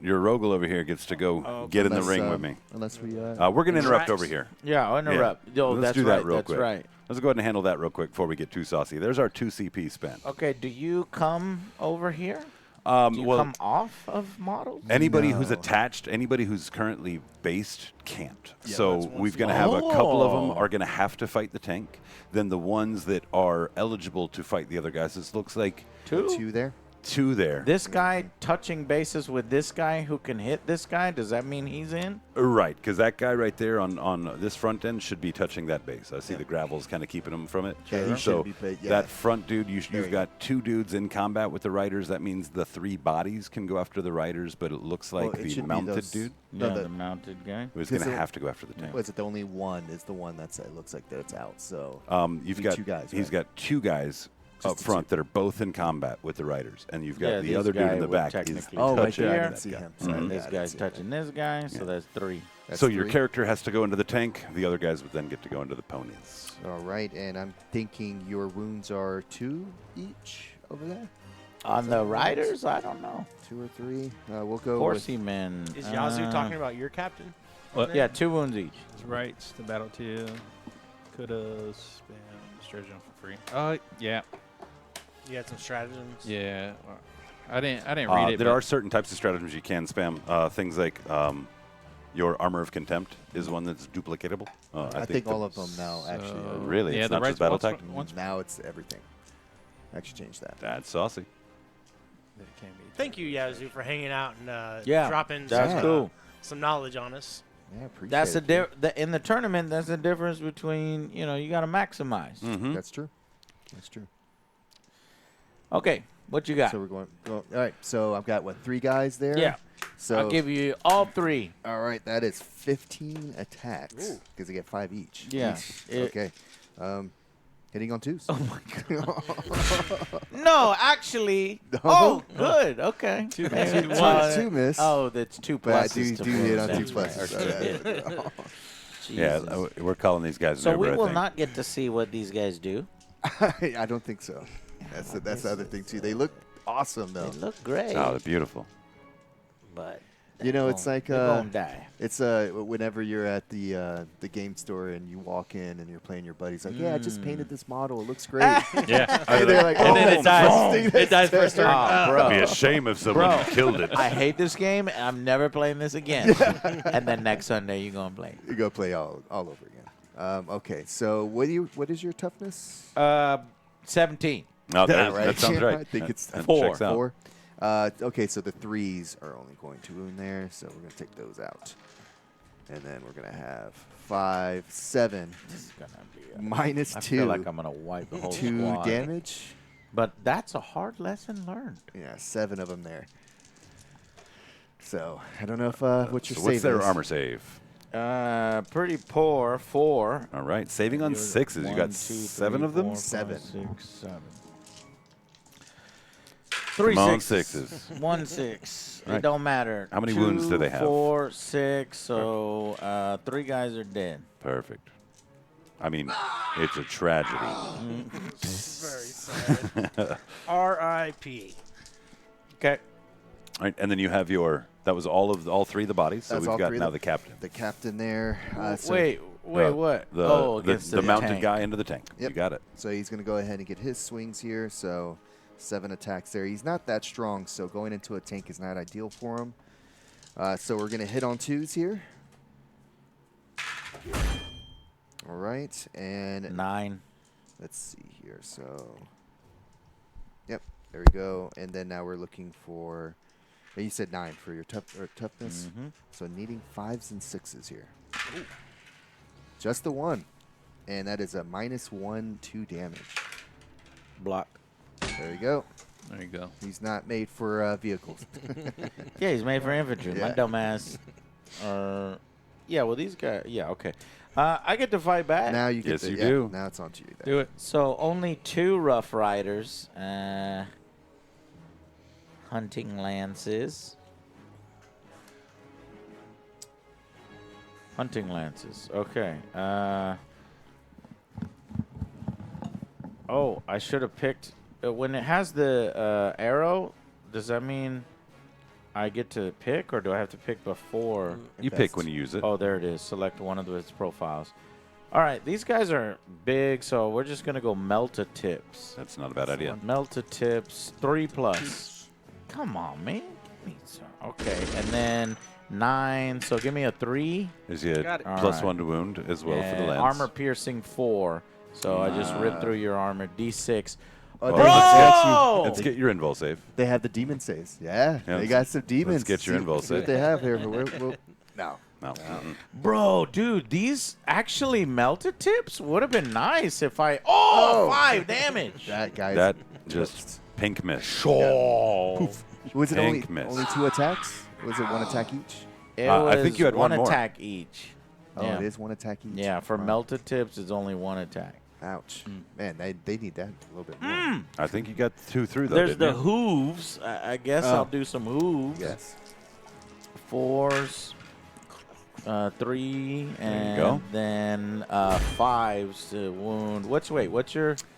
Rogel over here gets to go get in the ring with me. Unless we. We're going to interrupt Tracks. over here. Yeah, I'll interrupt. Yeah. Yo, Let's that's do right. that real that's quick. right. Let's go ahead and handle that real quick before we get too saucy. There's our 2 CP spent. Okay, do you come over here? Do you well, come off of models? anybody who's No. attached, anybody who's currently based can't. Yeah, so that's one we're going to have a couple of them Oh. are going to have to fight the tank. Then the ones that are eligible to fight the other guys, this looks like 2 there. 2 there. This guy touching bases with this guy who can hit this guy, does that mean he's in? Right, because that guy right there on this front end should be touching that base. I see the gravel's kind of keeping him from it. Yeah, he so shouldn't be paid, yeah. that front dude, There you've you got 2 dudes in combat with the riders. That means the 3 bodies can go after the riders, but it looks like Well, it the should be mounted those- dude No, yeah, the- the mounted guy. is Because going to it- have to go after the tank. Was it the only one is the one that's it looks like that it's out. So You've be got 2 guys. He's right? got 2 guys up Just front that are both in combat with the riders, and you've got Yeah, the this other dude guy in the would back. He's technically Oh, right touching there. I here. didn't see him. Sorry. Mhm. Yeah, This I guy's didn't see him. touching this guy, so Yeah. that's 3. That's So your 3. character has to go into the tank. The other guys would then get to go into the ponies. All right, and I'm thinking your wounds are 2 each over there. On the riders, I don't know. 2 or 3. We'll go. Horsey men. Is Yazoo talking about your captain? What? Yeah, 2 wounds each. It's rights, the battle tier. Could have spam stratagem for free. Yeah, You had some stratagems. yeah. I didn't read it. There but are certain types of stratagems you can spam. Things like your Armor of Contempt is one that's duplicatable. I think all of them now actually. So- Really? Yeah, It's the not just rights battle once- tech? once- Now it's everything. Actually changed that. That's saucy. that it can be Thank you, Yazoo, for hanging out and Yeah, dropping that's some, cool. some knowledge on us. Yeah, appreciate That's it. in the tournament. That's the difference between you got to maximize. Mm-hmm. That's true. That's true. Okay, what you got? So we're going. All right. So I've got 3 guys there. Yeah. So I'll give you all 3. all right, that is 15 attacks because they get 5 each. Yeah. Okay. Hitting on 2s. Oh my god. No, actually. No? Oh, good. Okay. Two Maybe miss. it's, Two miss. Oh, that's 2 But I pluses. do to hit both. on 2 That's right. pluses. So Yeah, Jesus. we're calling these guys So an we Uber, I will think. not get to see what these guys do. I don't think so. That's the other thing too. They look awesome though. They look great, Oh, they're beautiful. but You know, it's like They're gonna die. it's whenever you're at the game store and you walk in and you're playing your buddies like, yeah, I just painted this model. It looks great. Yeah. And they're like, And then oh, it dies. boom. It dies first turn. Oh, bro. It'd be a shame if someone Bro. killed it. I hate this game. And I'm never playing this again. And then next Sunday you're gonna play. You go play all over again. Okay, so what is your toughness? 17. No, Yeah, that sounds right. I think it's That 4. checks out. 4. Okay, so the 3s are only going to wound there, so we're going to take those out. And then we're going to have 5, 7, This is gonna be. minus I 2. feel like I'm gonna wipe the whole 2 squad. damage. But that's a hard lesson learned. Yeah, 7 of them there. So I don't know if what your So what's save their is. armor save? Pretty poor. 4. All right, saving on 6s. You 1, got 2, 7 3, of them? 4, 5, 7. 6, 7. 3 Come on, sixes. 6s. 1 6. Right. It don't matter. How many 2, wounds do they have? 4, 6. So 3 guys are dead. Perfect. I mean, it's a tragedy. Very sad. R.I.P. Okay. All right, and then you have that was all 3 of the bodies. So That's we've all got 3 of now them. the captain. The captain there. So Wait, what? The, against the mounted tank. guy into the tank. Yep. You got it. So he's going to go ahead and get his swings here. So 7 attacks there. He's not that strong, so going into a tank is not ideal for him. So we're going to hit on 2s here. All right, and 9. let's see here. So, yep, there we go. And then now we're looking for. You said 9 for your toughness. Mm-hmm. So needing 5s and 6s here. Just the 1, and that is a -1, 2 damage. Block. There you go. There you go. He's not made for vehicles. Yeah, he's made for infantry. My Yeah. dumbass. Yeah, well, these guys. Yeah, okay. I get to fight back. Now you get Yes, the, you yeah, do. Now it's on to you. Do it. So only 2 Rough Riders. Hunting lances. Hunting lances. Okay. Oh, I should have picked. When it has the arrow, does that mean I get to pick, or do I have to pick before? You pick when you use it. Oh, there it is. Select one of its profiles. All right, these guys are big, so we're just gonna go Melta Tips. That's not a bad idea. Melta Tips 3+. Come on, man. Give me some. Okay, and then 9. So give me a 3. Is you Got it. plus All right. 1 to wound as well for the And lance. armor piercing 4. So I just ripped through your armor. D6. Oh, Bro! they, got Let's get your invul save. they have the demon saves. Yeah, Yeah, they got some demons. get your See- invul see what save. they have here. No. No. Mm-mm. Bro, dude, these actually Melta Tips would have been nice if I. Oh, 5 damage. That guy's. That just pink miss. was it only, pink miss. only 2 attacks? Was it 1 attack each? It I think was you had one more. attack each. Oh, Yeah. it is 1 attack each. Yeah, for Wow. Melta Tips, it's only 1 attack. Ouch. Man, they need that a little bit more. I think you got 2 through, though, There's the didn't you? hooves. I guess Oh. I'll do some hooves. Yes. 4s, 3, and go. then 5s to wound. What's your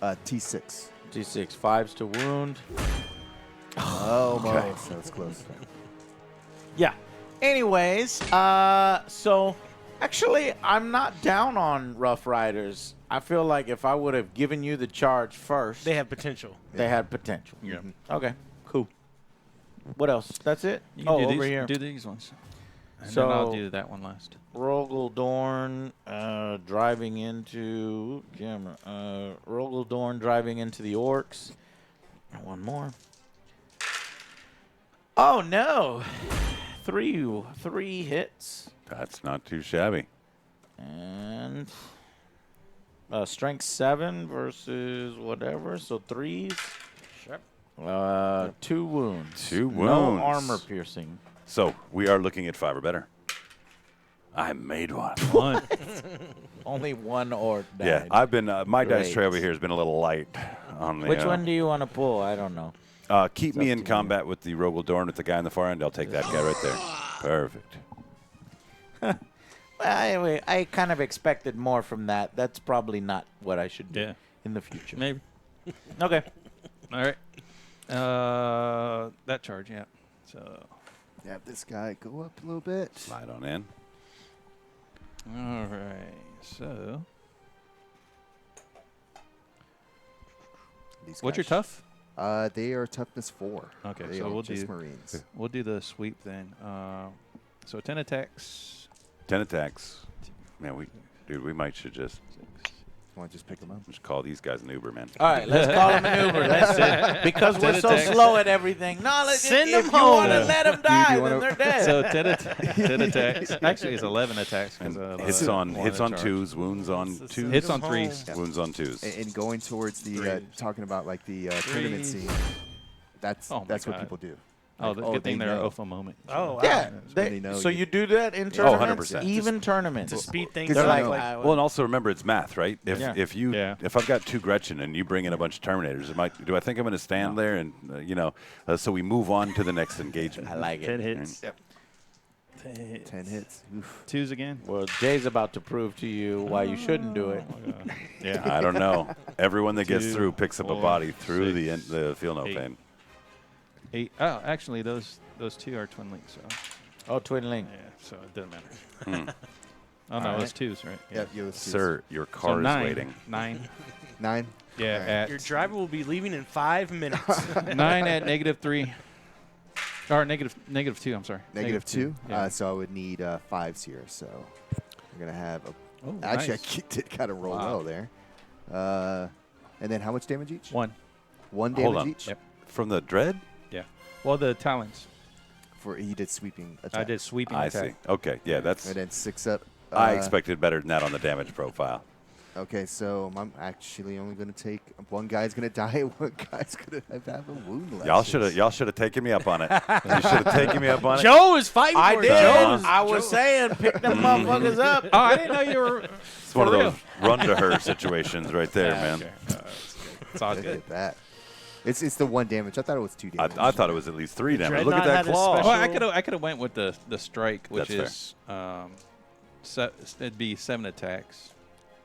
T6. D6? 5s to wound. Almost. That was close. Yeah. Anyways, so actually, I'm not down on Rough Riders. I feel like if I would have given you the charge first, They have potential. they had potential. Yeah. Okay, cool. What else? That's it? You can Oh, do over these, here. Do these ones. And So- then I'll do that one last. Rogaldorn driving into Rogaldorn driving into the Orks. And one more. Oh no! Three hits. That's not too shabby. And strength 7 versus whatever, so 3s. Sure. 2 wounds. 2 No wounds. armor piercing. So we are looking at 5 or better. I made one. One. Only one orc died. Yeah, I've been my dice Great. tray over here has been a little light on the. Which one do you want to pull? I don't know. Keep me in combat with the Rogel Dorn with the guy on the far end. I'll take that guy right there. Perfect. Well, anyway, I kind of expected more from that. That's probably not what I should do Yeah. in the future. Maybe. Okay. All right. That charge, yeah. So, Have this guy go up a little bit. Slide on in. all right. So, These what's your guys- tough? They are toughness 4. Okay, They so are we'll just do Marines. we'll do the sweep then. So 10 attacks. 10 attacks. Man, we might should just Want to just pick them up? call these guys an Uber, man. All right, let's call him an Uber. Let's because we're so attacks. slow at everything. No, Send if them you want to home. let them die, then wanna- they're dead. So 10 attacks. Actually, it's 11 attacks. 'Cause, And hits on one hits on charge. twos, wounds on So twos, Hits send on them threes. home. wounds on twos. And going towards the Threes. talking about like the tournament Threes. scene. That's Oh my what God. people do. Oh, Like, the good thing they they're know. off a moment. Oh, wow. Yeah. when they know So you- you do that in Yeah. tournaments? 100%. Even tournaments. To speed things Because They're up. you like, know. Well, and also remember it's math, right? If Yeah. if I've got 2 Gretchen and you bring in a bunch of Terminators, do I think I'm going to stand there and so we move on to the next engagement. I like 10 it. hits. Yep. 10 hits. 10 hits. Oof. Twos again. Well, Jay's about to prove to you why you shouldn't do it. Yeah. I don't know. Everyone that gets 2, through picks up a 4, body through 6, the feel no 8. pain. 8. Oh, actually, those 2 are twin links. So Oh, Twin Link. yeah. So it doesn't matter. Hmm. Oh no, All it's twos, right? Yeah. Yep, you Sir, your So car is 9. waiting. 9. 9. Yeah. Alright. At Your driver will be leaving in 5 minutes. 9 at -3. Or negative 2. I'm sorry. -2. Yeah. So I would need 5s here. So we're gonna have a. Oh, Actually, nice. I did kind of roll Wow. well there. And then how much damage each? 1. 1 Hold damage on. each. Yep. From the dread? Yeah. Well, the talents. For he did sweeping attack. I did sweeping I attack. see. Okay, yeah, that's. And then 6 up. I expected better than that on the damage profile. Okay, so I'm actually only going to take one guy's going to die, one guy's going to have a wound left. Y'all should have taken me up on it. You should have taken me up on it. Joe is fighting I for did. it. Joe I was saying, pick them motherfuckers up. Oh, I didn't know you were. It's one of those run to her situations right there, man. Okay. That's good. It's all Look good. at that. It's the 1 damage. I thought it was 2 damage. I thought it was at least 3 damage. Look at Dreadnought that had a claw. special- Well, I could have went with the strike, which That's is it'd be 7 attacks.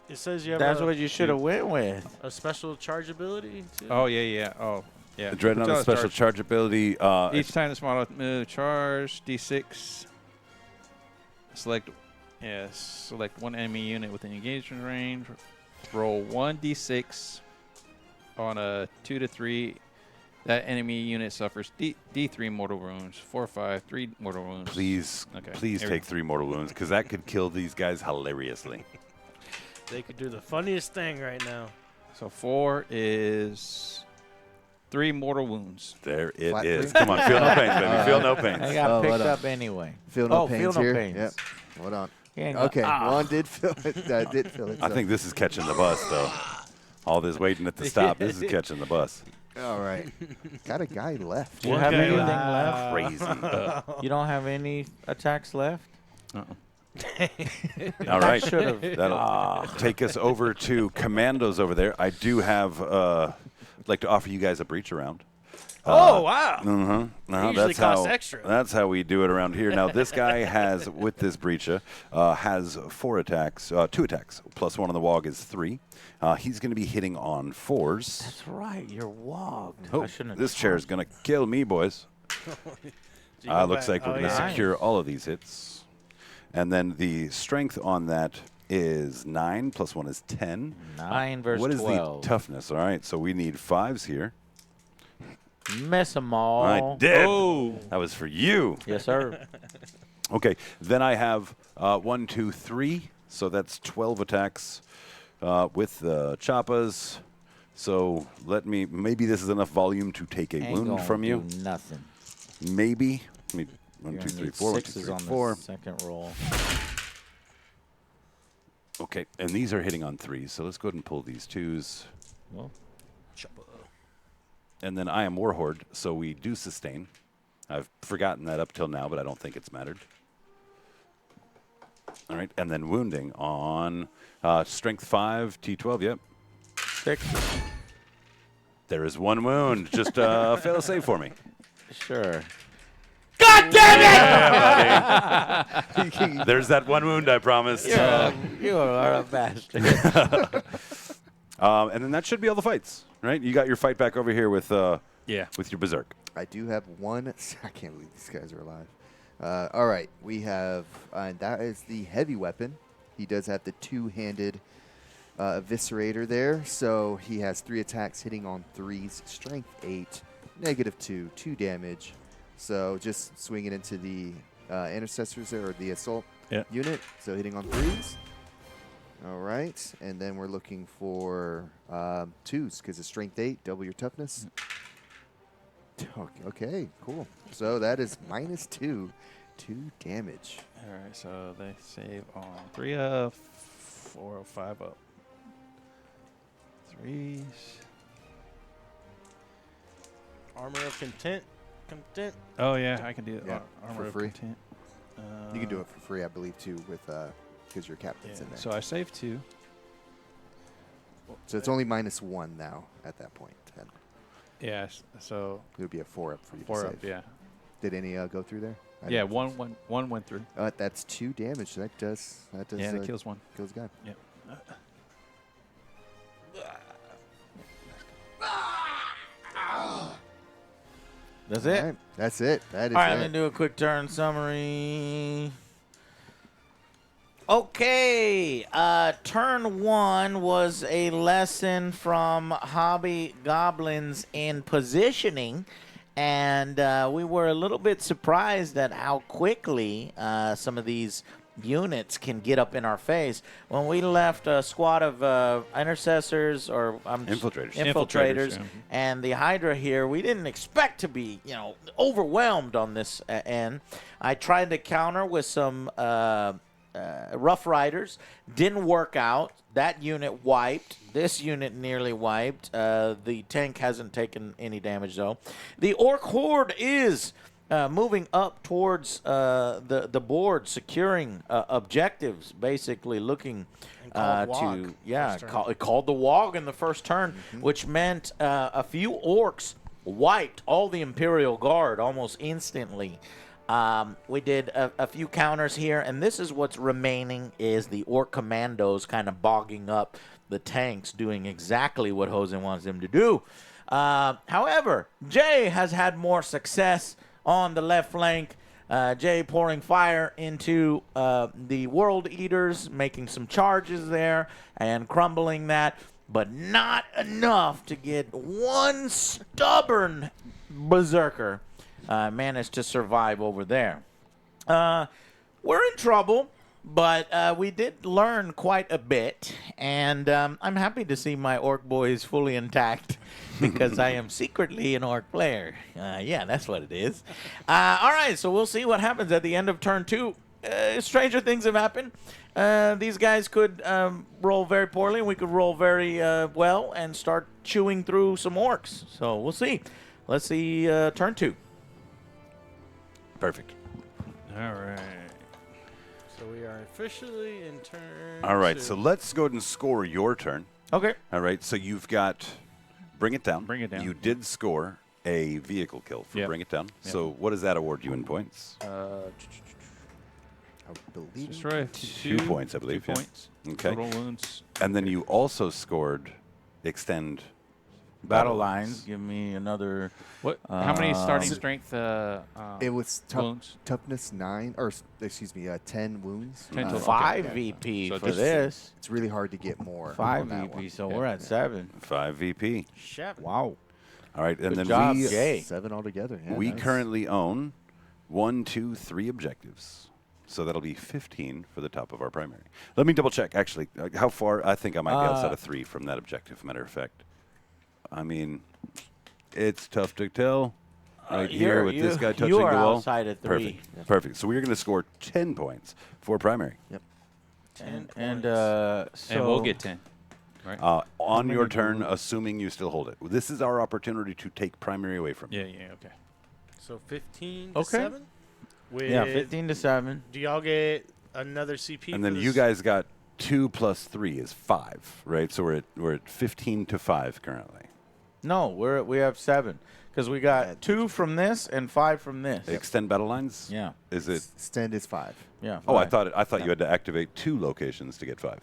It says you have That's a, what you should have went with. a special charge ability, too. Oh yeah. Oh yeah. The Dreadnought has special charge ability. Each time this model move charge D6. Select one enemy unit within engagement range. Roll 1d6 on a 2 to 3. That enemy unit suffers D3 mortal wounds, 4 or 5, 3 mortal wounds. Please Okay. take 3 mortal wounds because that could kill these guys hilariously. They could do the funniest thing right now. So 4 is 3 mortal wounds. There it Flat is. 3? Come on, feel no pains, baby. Feel no I pains. got Oh, picked hold on. up anyway. Feel no Oh, pains feel no here. pains. Yep. Hold on. He ain't Okay, got- one did feel it. Did feel it. I so- think this is catching the bus, though. All this waiting at the stop, this is catching the bus. All right. Got a guy left. Do you have Okay. anything left? Crazy. You don't have any attacks left? All right. Should have. That'll take us over to Commandos over there. I do have, like to offer you guys a breach around. Oh, wow. Uh-huh. Usually costs extra. That's how we do it around here. Now, this guy has, with this breacher, has 2 attacks, plus 1 on the WOG is 3. He's going to be hitting on 4s. That's right. You're wogged. Oh, I shouldn't have this chair is going to kill me, boys. Looks like we're going to yeah. secure all of these hits. And then the strength on that is 9, plus 1 is 10. 9 versus What is 12. the toughness? All right, so we need 5s here. Miss them all. I did. Oh. That was for you. Yes, sir. Okay, then I have 1, 2, 3. So that's 12 attacks with the choppas. So maybe this is enough volume to take a Ain't wound gonna from you. do nothing. Maybe. Let me, 1, You're 2, gonna 3, need 4. 1, 2, 6s 3, on 4. the second roll. Okay, and these are hitting on 3s. So let's go ahead and pull these 2s. Well, And then I am Warhorde, so we do sustain. I've forgotten that up till now, but I don't think it's mattered. All right, and then wounding on strength 5, T12. Yep. 6. There is 1 wound. Just fail a save for me. Sure. God damn it! There's that 1 wound I promised. it! You are a bastard. And then that should be all the fights, right? You got your fight back over here with with your berserk. I do have one. I can't believe these guys are alive. All right, we have, and that is the heavy weapon. He does have the 2-handed eviscerator there, so he has 3 attacks hitting on 3s, strength 8, -2, 2 damage. So just swinging into the intercessors there, or the assault unit, so hitting on 3s. All right, and then we're looking for 2s, because it's strength 8, double your toughness. Okay, cool. So that is -2 damage. All right, so they save on 3 up, 4 or 5 up. 3s. Armor of content. Oh yeah, I can do it. Yeah, Armor for of free. Content. You can do it for free, I believe, too, with because your captain's in there. So I save 2. So it's only -1 now at that point. Then Yeah, so it would be a 4 up for you 4 to up. save. Yeah. Did any go through there? Yeah, one went through. That's 2 damage. That does. Yeah, that kills 1. Kills a guy. Yep. That's All it. right, that's it. That is All right, it. let me do a quick turn summary. Okay, turn 1 was a lesson from Hobby Goblins in positioning, and we were a little bit surprised at how quickly some of these units can get up in our face. When we left a squad of intercessors or infiltrators, yeah. and the Hydra here, we didn't expect to be, overwhelmed on this end. I tried to counter with some Rough Riders. Didn't work out. That unit wiped. This unit nearly wiped. The tank hasn't taken any damage, though. The Orc Horde is moving up towards the board, securing objectives, basically looking to it called the Wog in the first turn, which meant a few Orcs wiped all the Imperial Guard almost instantly. We did a few counters here, and this is what's remaining is the Orc Commandos kind of bogging up the tanks, doing exactly what Hosen wants them to do. However, Jay has had more success on the left flank. Jay pouring fire into the World Eaters, making some charges there and crumbling that, but not enough to get one stubborn berserker managed to survive over there. We're in trouble, but we did learn quite a bit, and I'm happy to see my Orc boys fully intact because I am secretly an Orc player. Yeah, that's what it is. All right, so we'll see what happens at the end of turn 2. Stranger things have happened. These guys could roll very poorly, and we could roll very well and start chewing through some Orcs. So we'll see. Let's see turn 2. Perfect. All right. So we are officially in turn. All right, 2. so let's go ahead and score your turn. Okay. All right, so you've got Bring It Down. Bring It Down. You did score a vehicle kill for Yep. Bring It Down. Yep. So what does that award you in points? I believe Destroy 2 points, I believe. 2 yeah. points. Okay. Total wounds. And then you also scored Extend Battle lines. Give me another. What? How many starting Um, strength? it was wounds. toughness 9, or excuse me, 10 wounds. 10 total. 5 Okay. VP So for just- this. It's really hard to get more. 5 on that VP, one. so Yeah. we're at 7. 5 VP. 7. Wow. All right, and Good then job, we Jay. 7 altogether. Yeah, we nice. currently own 1, 2, 3 objectives. So that'll be 15 for the top of our primary. Let me double check, actually. How far? I think I might be outside of 3 from that objective, matter of fact. I mean, it's tough to tell. Right here with this guy touching you are the wall. outside of 3. Perfect. Perfect. So we're going to score 10 points for primary. And points. so And we'll get 10. Right? On your turn, assuming you still hold it. This is our opportunity to take primary away from you. Yeah, So 15 to Okay. 7? With, yeah, 15 to 7. Do y'all get another CP. And for then this- you guys got 2 plus 3 is 5, right? So we're at 15 to 5 currently. No, we have 7 because we got 2 from this and 5 from this. Extend battle lines? Yeah. Is it? Extend is 5. Yeah. Oh, I 5. thought you had to activate 2 locations to get 5.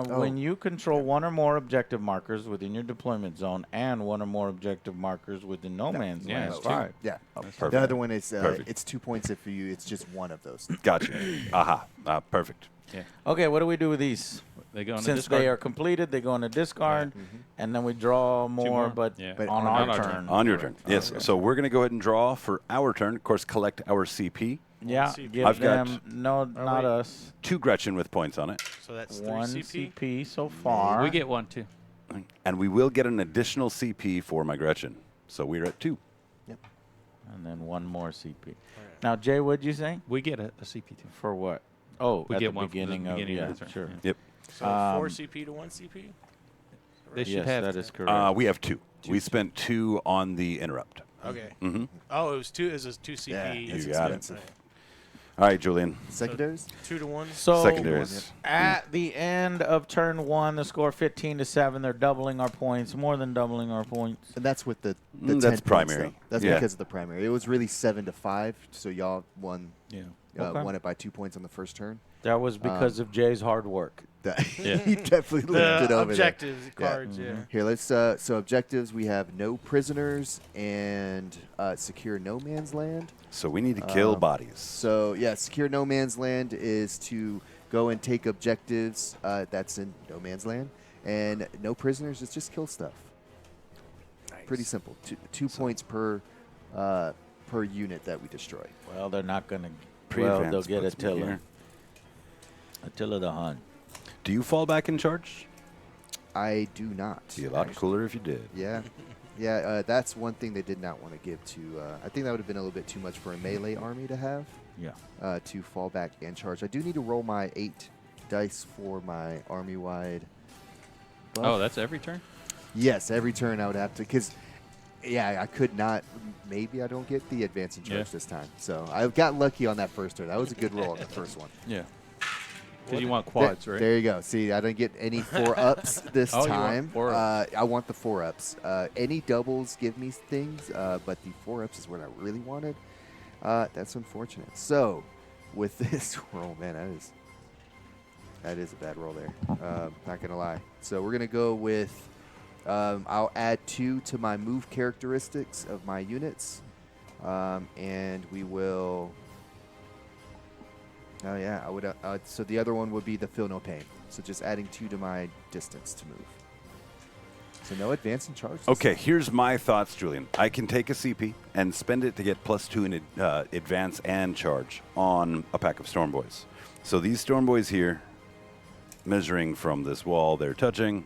When you control 1 or more objective markers within your deployment zone and 1 or more objective markers within no man's Yeah, land, it's 5. Yeah. Perfect. The other one is Perfect. it's 2 points if it's just one of those. Gotcha. Aha. Perfect. Yeah. Okay, what do we do with these? They go on the Since discard. they are completed, they go in a discard, and then we draw more, more. but, Yeah. But on on our our turn. turn. On your turn. Yes. So we're going to go ahead and draw for our turn. Of course, collect our CP. Yeah, CP. give I've got- them, no, not wait. us. 2 Gretchen with points on it. So that's 3 1 CP. CP so far. We get 1 too. And we will get an additional CP for my Gretchen. So we're at 2. And then 1 more CP. Now, Jay, what'd you say? We get a CP too. For what? Oh, We at get the 1 from the beginning of, beginning yeah, of the turn. sure. Yeah. Yep. So 4 CP to 1 CP. They should Yes, have that is correct. We have 2. We spent 2 on the interrupt. Okay. Mm-hmm. Oh, it was 2. It was 2 CP. Yeah, You it's got it. expensive. All right, Julian. Secondaries? 2 to 1. So Secondaries. at the end of turn 1, the score 15 to 7. They're doubling our points, more than doubling our points. And that's with the 10 That's points, primary. though. That's Yeah. because of the primary. It was really 7 to 5, so y'all won Yeah. Okay. won it by 2 points on the first turn. That was because of Jay's hard work. That Yeah. he definitely lived it The over objectives Yeah. cards, yeah. Here, let's. So objectives: we have no prisoners and secure no man's land. So we need to kill bodies. So yeah, secure no man's land is to go and take objectives that's in no man's land, and no prisoners is just kill stuff. Pretty simple. 2 points per unit that we destroy. Well, they're not going to. Well, Pre-advance they'll get puts me Attila. here. Attila the Hun. Do you fall back in charge? I do not. Be a lot actually. cooler if you did. Yeah. Yeah, that's one thing they did not want to give to. I think that would have been a little bit too much for a melee army to have. Yeah. To fall back and charge. I do need to roll my 8 dice for my army-wide buff. Oh, that's every turn? Yes, every turn I would have to, because, yeah, I could not. Maybe I don't get the advance and charge Yeah. this time. So I got lucky on that first turn. That was a good roll on the first one. Yeah. Because you want quads, right? There you go. See, I didn't get any 4-ups this Oh, you want time. 4-ups. I want the 4-ups. Any doubles give me things, but the 4-ups is what I really wanted. That's unfortunate. So, with this roll, man, that is a bad roll there. Not gonna lie. So we're gonna go with. I'll add 2 to my move characteristics of my units, and we will. Oh yeah, I would. So the other one would be the feel no pain. So just adding 2 to my distance to move. So no advance and charge. this Okay, time. here's my thoughts, Julian. I can take a CP and spend it to get +2 in advance and charge on a pack of Storm Boys. So these Storm Boys here, measuring from this wall they're touching,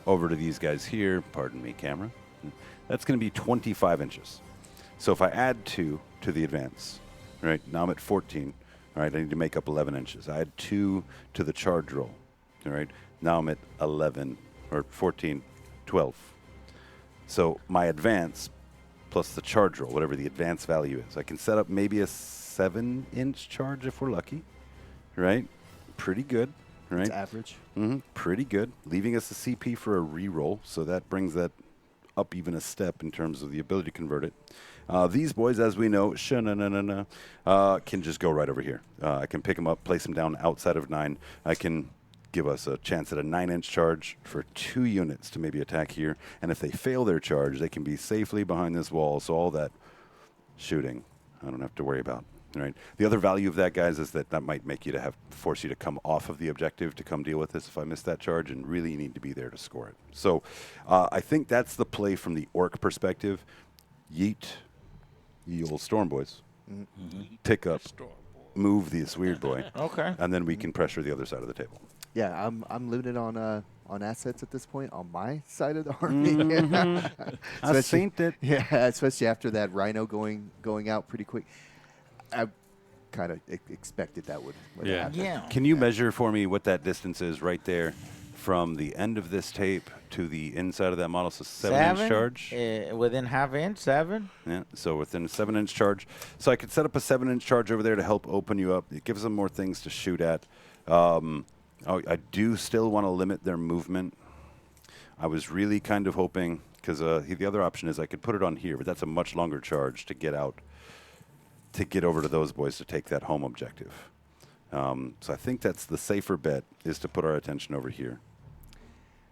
over to these guys here, pardon me, camera, that's going to be 25 inches. So if I add 2 to the advance, right, now I'm at 14. All right, I need to make up 11 inches. I add 2 to the charge roll. All right, now I'm at 11 or 14, 12. So my advance plus the charge roll, whatever the advance value is, I can set up maybe a 7-inch charge if we're lucky, right? Pretty good, right? It's average. Pretty good, leaving us a CP for a reroll, so that brings that up even a step in terms of the ability to convert it. These boys, as we know, can just go right over here. I can pick them up, place them down outside of 9. I can give us a chance at a 9-inch charge for 2 units to maybe attack here. And if they fail their charge, they can be safely behind this wall, so all that shooting I don't have to worry about. Right. The other value of that, guys, is that might make you force you to come off of the objective to come deal with this if I miss that charge, and really you need to be there to score it. So I think that's the play from the Orc perspective. Yeet, ye old Storm Boys. Pick up, move this weird boy. Okay. And then we can pressure the other side of the table. Yeah, I'm limited on assets at this point on my side of the army. I Especially- seen it. Yeah, especially after that Rhino going out pretty quick. I kind of expected that would Yeah. happen. Yeah. Can you measure for me what that distance is right there from the end of this tape to the inside of that model. So 7-inch charge. Within half inch, 7. Yeah, so within a 7-inch charge. So I could set up a 7-inch charge over there to help open you up. It gives them more things to shoot at. I do still want to limit their movement. I was really kind of hoping, because the other option is I could put it on here, but that's a much longer charge to get out, to get over to those boys to take that home objective. So I think that's the safer bet, is to put our attention over here.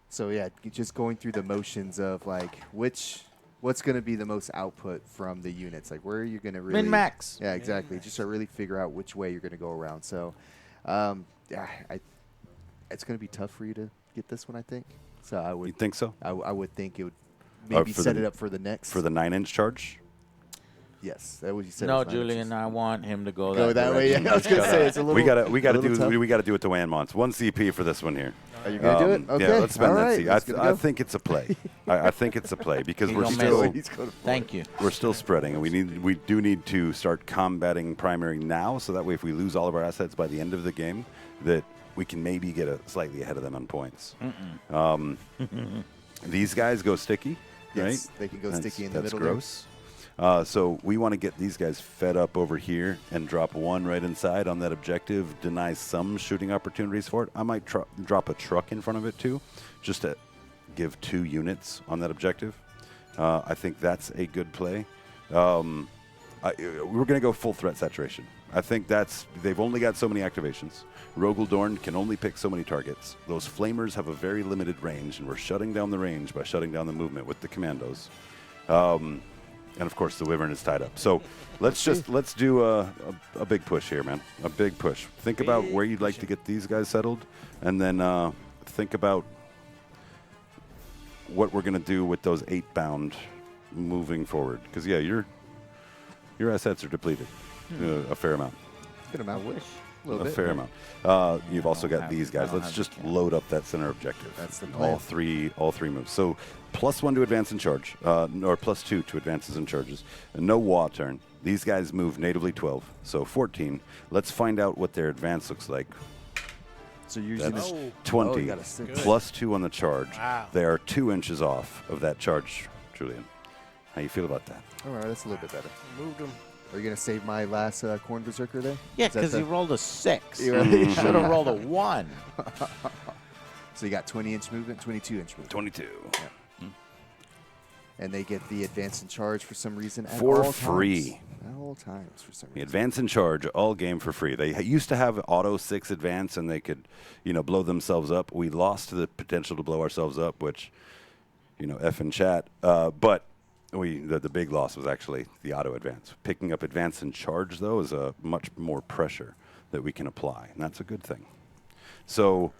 So yeah, just going through the motions of like what's going to be the most output from the units. Like where are you going to really Min-max. Yeah, exactly. Just to really figure out which way you're going to go around. So, it's going to be tough for you to get this one, I think. So I would. You think so? I would think it would maybe set it up for the next. For the 9-inch charge. Yes, that was you said. No, Julian, I want him to go that way. direction. Yeah, I was going to say it's a little. We gotta tough. do it the way wants. 1 CP for this one here. Are you going to do it? Okay. Yeah, let's spend All that right. C. I think it's a play. I think it's a play because He's we're gonna still miss it. Thank you. we're still spreading, and we do need to start combating primary now, so that way if we lose all of our assets by the end of the game, that we can maybe get slightly ahead of them on points. These guys go sticky, Yes, right? they can go sticky in the that's middle there. gross. So we want to get these guys fed up over here and drop 1 right inside on that objective, deny some shooting opportunities for it. I might drop a truck in front of it too, just to give 2 units on that objective. I think that's a good play. We're going to go full threat saturation. I think they've only got so many activations. Rogaldorn can only pick so many targets. Those flamers have a very limited range, and we're shutting down the range by shutting down the movement with the commandos. And of course, the Wyvern is tied up. So let's do a big push here, man. A big push. Think about where you'd like to get these guys settled, and then think about what we're going to do with those 8-bound moving forward. Because yeah, your assets are depleted a fair amount. Good amount. I wish. A A fair amount. You've also got these guys. Let's just load up that center objective. That's the plan. All three moves. So +1 to advance in charge, or +2 to advances and charges. And no WA turn. These guys move natively 12, so 14. Let's find out what their advance looks like. So you're using That's this. 20 you got a 6. +2 on the charge. Wow. They are 2 inches off of that charge, Julian. How you feel about that? All right, that's a little bit better. Moved him. Are you going to save my last Corn Berserker there? Yeah, Is that because the- he rolled a 6. You really Should have rolled a 1. So you got 20-inch movement, 22-inch movement. 22. And they get the advance and charge for some reason at For all free. times. At all times for some The reason. advance and charge all game for free. They used to have auto 6 advance, and they could, blow themselves up. We lost the potential to blow ourselves up, which, F in chat. But the big loss was actually the auto advance. Picking up advance and charge, though, is a much more pressure that we can apply, and that's a good thing. So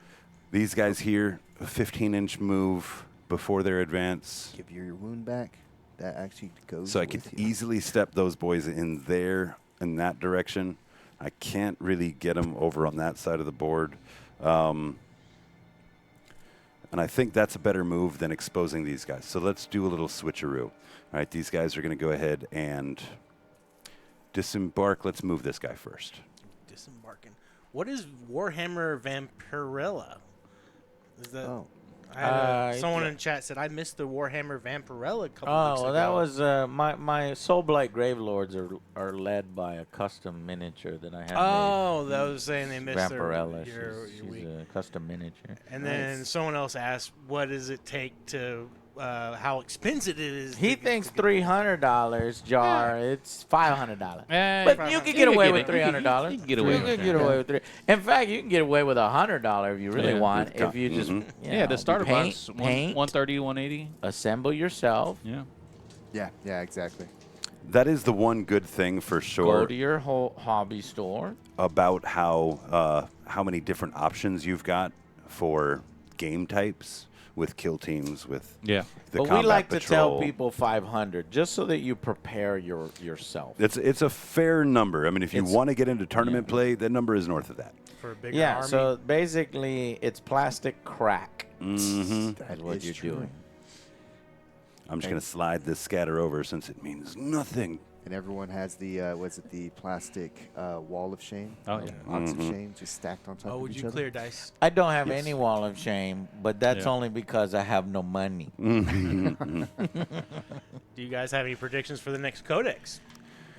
these guys here, a 15-inch move before their advance. Give your wound back. That actually goes. So I could with you. easily step those boys in that direction. I can't really get them over on that side of the board. And I think that's a better move than exposing these guys. So let's do a little switcheroo. All right, these guys are going to go ahead and disembark. Let's move this guy first. Disembarking. What is Warhammer Vampirella? Is that? Oh. I had someone yeah. in chat said I missed the Warhammer Vampirella a couple Oh, weeks well, ago. that was my Soulblight Gravelords are led by a custom miniature that I have. Oh, that was saying they missed Vampirella. your She's week. a custom miniature. And then someone else asked, "What does it take to? How expensive it is?" He to thinks get- $300 jar. It's $500. Eh, But you can get away with it. $300. You can get away with it. get away with In fact, you can get away with $100 if you really Yeah. want. If you just Yeah, the starter paint, box, paint, 130, 180. assemble yourself. Yeah. Yeah, exactly. That is the one good thing for Go sure to your whole hobby store. about how many different options you've got for game types with kill teams, with Yeah. the But we combat like to tell patrol. people 500 just so that you prepare yourself. It's a fair number. I mean, if you It's- want to get into tournament play, that number is north of that. for a bigger Yeah, army. so basically it's plastic crack Mm-hmm. is what you're doing. I'm just going to slide this scatter over since it means nothing. And everyone has the the plastic wall of shame? Oh, yeah. Box of shame just stacked on top Oh, of would each you other. clear dice? I don't have Yes. any wall of shame, but that's Yeah. only because I have no money. Do you guys have any predictions for the next codex?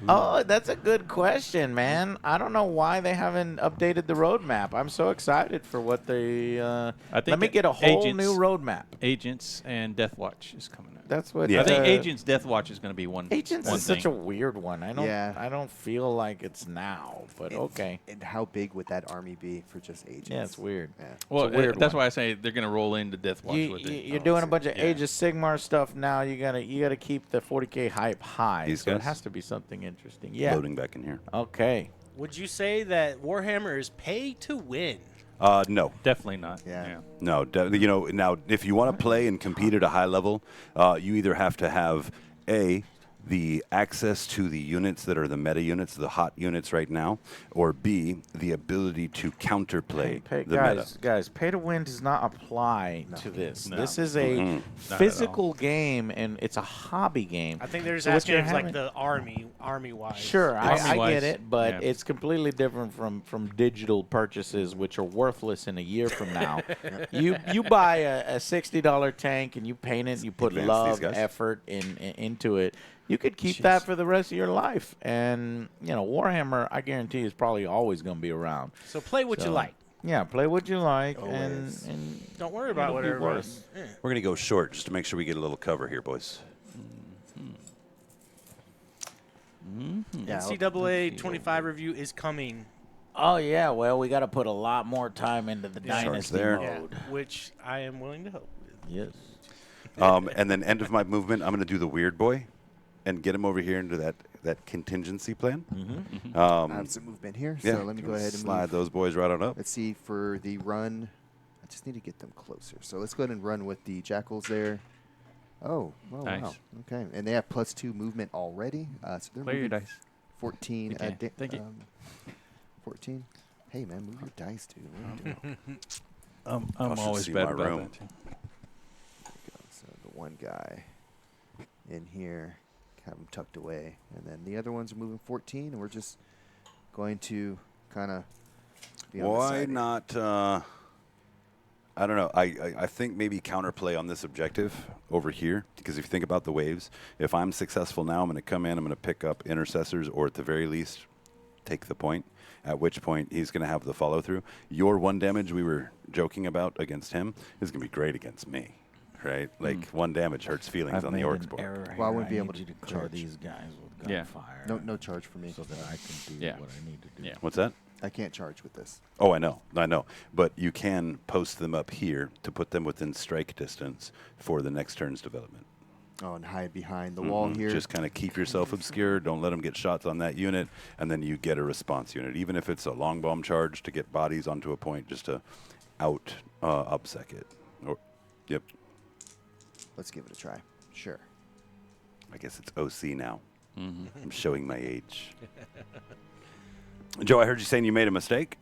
Oh, that's a good question, man. I don't know why they haven't updated the roadmap. I'm so excited for what they. I Let think me get a whole Agents- new roadmap. Agents and Death Watch is coming out. That's what. Yeah. I think uh, Agents Death Watch is going to be one. Agents one is such thing. a weird one. I don't. Yeah. I don't feel like it's now, but okay. And how big would that army be for just agents? Yeah, it's weird. Yeah. Well, It's a weird that's one. why I say they're going to roll into Death Watch with it. You're doing a bunch of Yeah. Age of Sigmar stuff now. You gotta keep the 40K hype high. These so it guys? has to be something interesting. Yeah. Loading back in here. Okay. Would you say that Warhammer is pay to win? No. Definitely not. Yeah. No, now if you want to play and compete at a high level, you either have to have the access to the units that are the meta units, the hot units right now, or B, the ability to counterplay the Guys, pay to win does not apply to this. No. This is a physical game, and it's a hobby game. I think they're just So what asking you're if it's like having- the army-wise. Sure, I get Army-wise, it, but yeah. it's completely different from digital purchases, which are worthless in a year from now. You buy a $60 tank and you paint it, you put Advance love, these guys. effort into it. You could keep that for the rest of your life, and Warhammer, I guarantee, is probably always going to be around. So play what you So, like. Yeah, play what you like, Always. and Don't worry about it'll what be everybody. worse. Yeah. We're going to go short just to make sure we get a little cover here, boys. Yeah, NCAA 25 review is coming. Oh yeah, well we got to put a lot more time into the Yeah. dynasty there. Yeah, mode. which I am willing to help with. Yes. And then end of my movement, I'm going to do the weird boy and get him over here into that contingency plan. I have some movement here, Yeah, so let me go ahead and slide move. those boys right on up. Let's see for the run. I just need to get them closer. So let's go ahead and run with the jackals there. Oh, Nice. wow. Okay, and they have +2 movement already. So they're Clear your moving dice. 14. Okay, thank you. 14. Hey man, move your dice, dude. What are you doing? I'm should always see bad my about room. that. Too. So the one guy in here, have him tucked away, and then the other ones are moving 14, and we're just going to kind of be on the Why side. not? I don't know. I think maybe counterplay on this objective over here, because if you think about the waves, if I'm successful now, I'm going to come in, I'm going to pick up intercessors, or at the very least, take the point. At which point he's going to have the follow through. Your 1 damage we were joking about against him is going to be great against me, right? Like 1 damage hurts feelings I've on the made Orks an board. error Well, I here. wouldn't be able need to you to clear charge. these guys with Yeah. gunfire. No charge for me. So that I can do Yeah. what I need to do. Yeah. What's that? I can't charge with this. Oh, I know. But you can post them up here to put them within strike distance for the next turn's development. Oh, and hide behind the wall here. Just kind of keep yourself obscure. Don't let them get shots on that unit, and then you get a response unit. Even if it's a long bomb charge to get bodies onto a point, just to upsec it. Yep. Let's give it a try. Sure. I guess it's OC now. I'm showing my age. Joe, I heard you saying you made a mistake.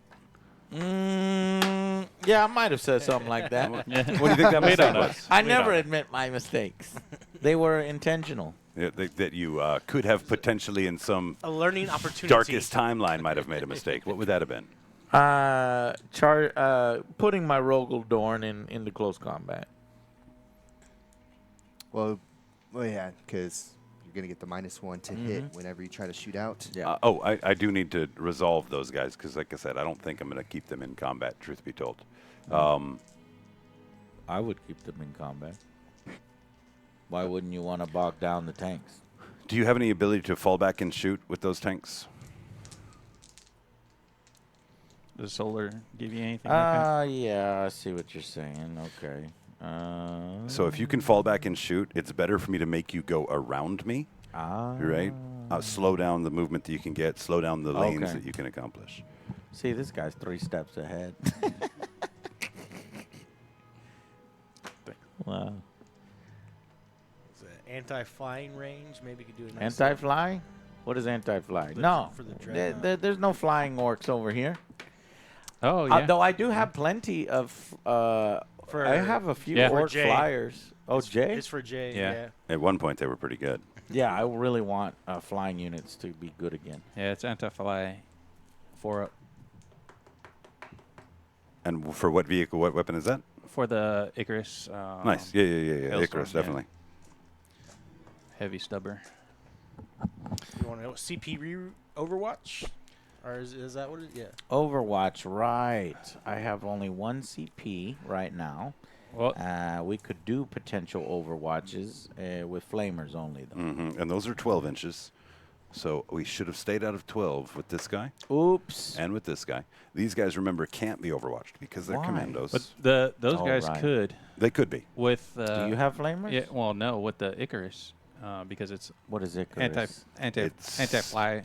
Yeah, I might have said something like that. What do you think that mistake was? I never admit my mistakes. They were intentional. Yeah, that you could have potentially in some A learning opportunity. darkest timeline might have made a mistake. What would that have been? Putting my Rogel Dorn into close combat. Well, yeah, because you're going to get the -1 to hit whenever you try to shoot out. Yeah. I do need to resolve those guys because, like I said, I don't think I'm going to keep them in combat, truth be told. I would keep them in combat. Why wouldn't you want to bog down the tanks? Do you have any ability to fall back and shoot with those tanks? Does solar give you anything like that? Yeah, I see what you're saying. Okay. So if you can fall back and shoot, it's better for me to make you go around me, right? Slow down the movement that you can get, slow down the lanes Okay. that you can accomplish. See, this guy's 3 steps ahead. Wow. Is it anti-flying range? Maybe you could do a nice Anti-fly? What is anti-fly? The- No. for the dreadnought. There's no flying orcs over here. Oh, yeah. Though I do have plenty of. I have a few Yeah. orc Jay. flyers. Oh, Jay? It's for Jay. Yeah. Yeah. At one point, they were pretty good. Yeah, I really want flying units to be good again. Yeah, it's anti-fly, 4 up. And for what vehicle, what weapon is that? For the Icarus. Nice. Yeah. Hailstorm, Icarus, yeah. definitely. Heavy stubber. You want to know CP Overwatch? Or is that what it is? Yeah. Overwatch, right. I have only one CP right now. Well, We could do potential Overwatches with flamers only, though. And those are 12 inches. So we should have stayed out of 12 with this guy Oops. and with this guy. These guys, remember, can't be overwatched because they're Why? commandos. but those All guys right. could They could be. with. Do you have flamers? Yeah. Well, no, with the Icarus, because it's What is it? anti It's- fly.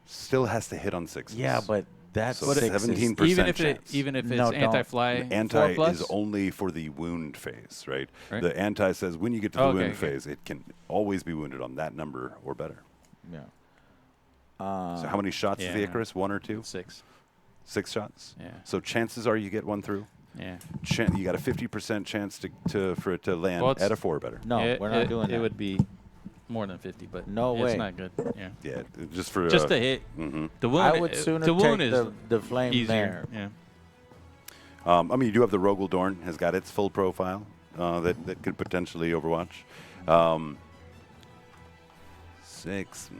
Still has to hit on 6s. Yeah, but that's So 17%. Even if chance. even if it's No, don't. anti-fly, Anti 4+, is only for the wound phase, right? Right. The anti says when you get to the Okay, wound okay. phase, it can always be wounded on that number or better. Yeah. So how many shots is the yeah. Icarus? 1 or 2? 6. 6 shots? Yeah. So chances are you get one through. Yeah. You got a 50% chance for it to land Well, it's- at a 4 or better. No, we're not doing that. It would be more than 50, but No it's way. not good. Yeah. Yeah, just for Just to hit. mhm. The wound. I would sooner the wound take is the flame easier. there. Yeah. I mean, you do have the Rogel Dorn has got its full profile that could potentially Overwatch. 6.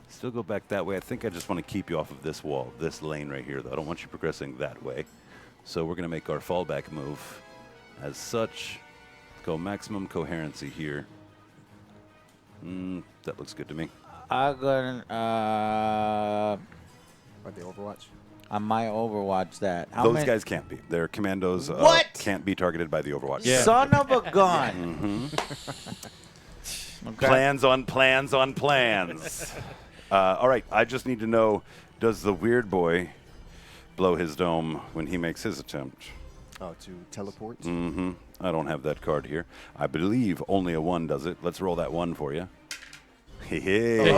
Still go back that way. I think I just want to keep you off of this wall, this lane right here, though. I don't want you progressing that way. So we're going to make our fallback move. As such, go maximum coherency here. That looks good to me. I'm gonna Are they Overwatch? I might Overwatch that. How Those many- guys can't be. Their commandos What? can't be targeted by the Overwatch. Yeah. Son of a gun. Okay. Plans on plans on plans. All right, I just need to know, does the weird boy blow his dome when he makes his attempt? Oh, to teleport? I don't have that card here. I believe only a 1 does it. Let's roll that 1 for you. Hey.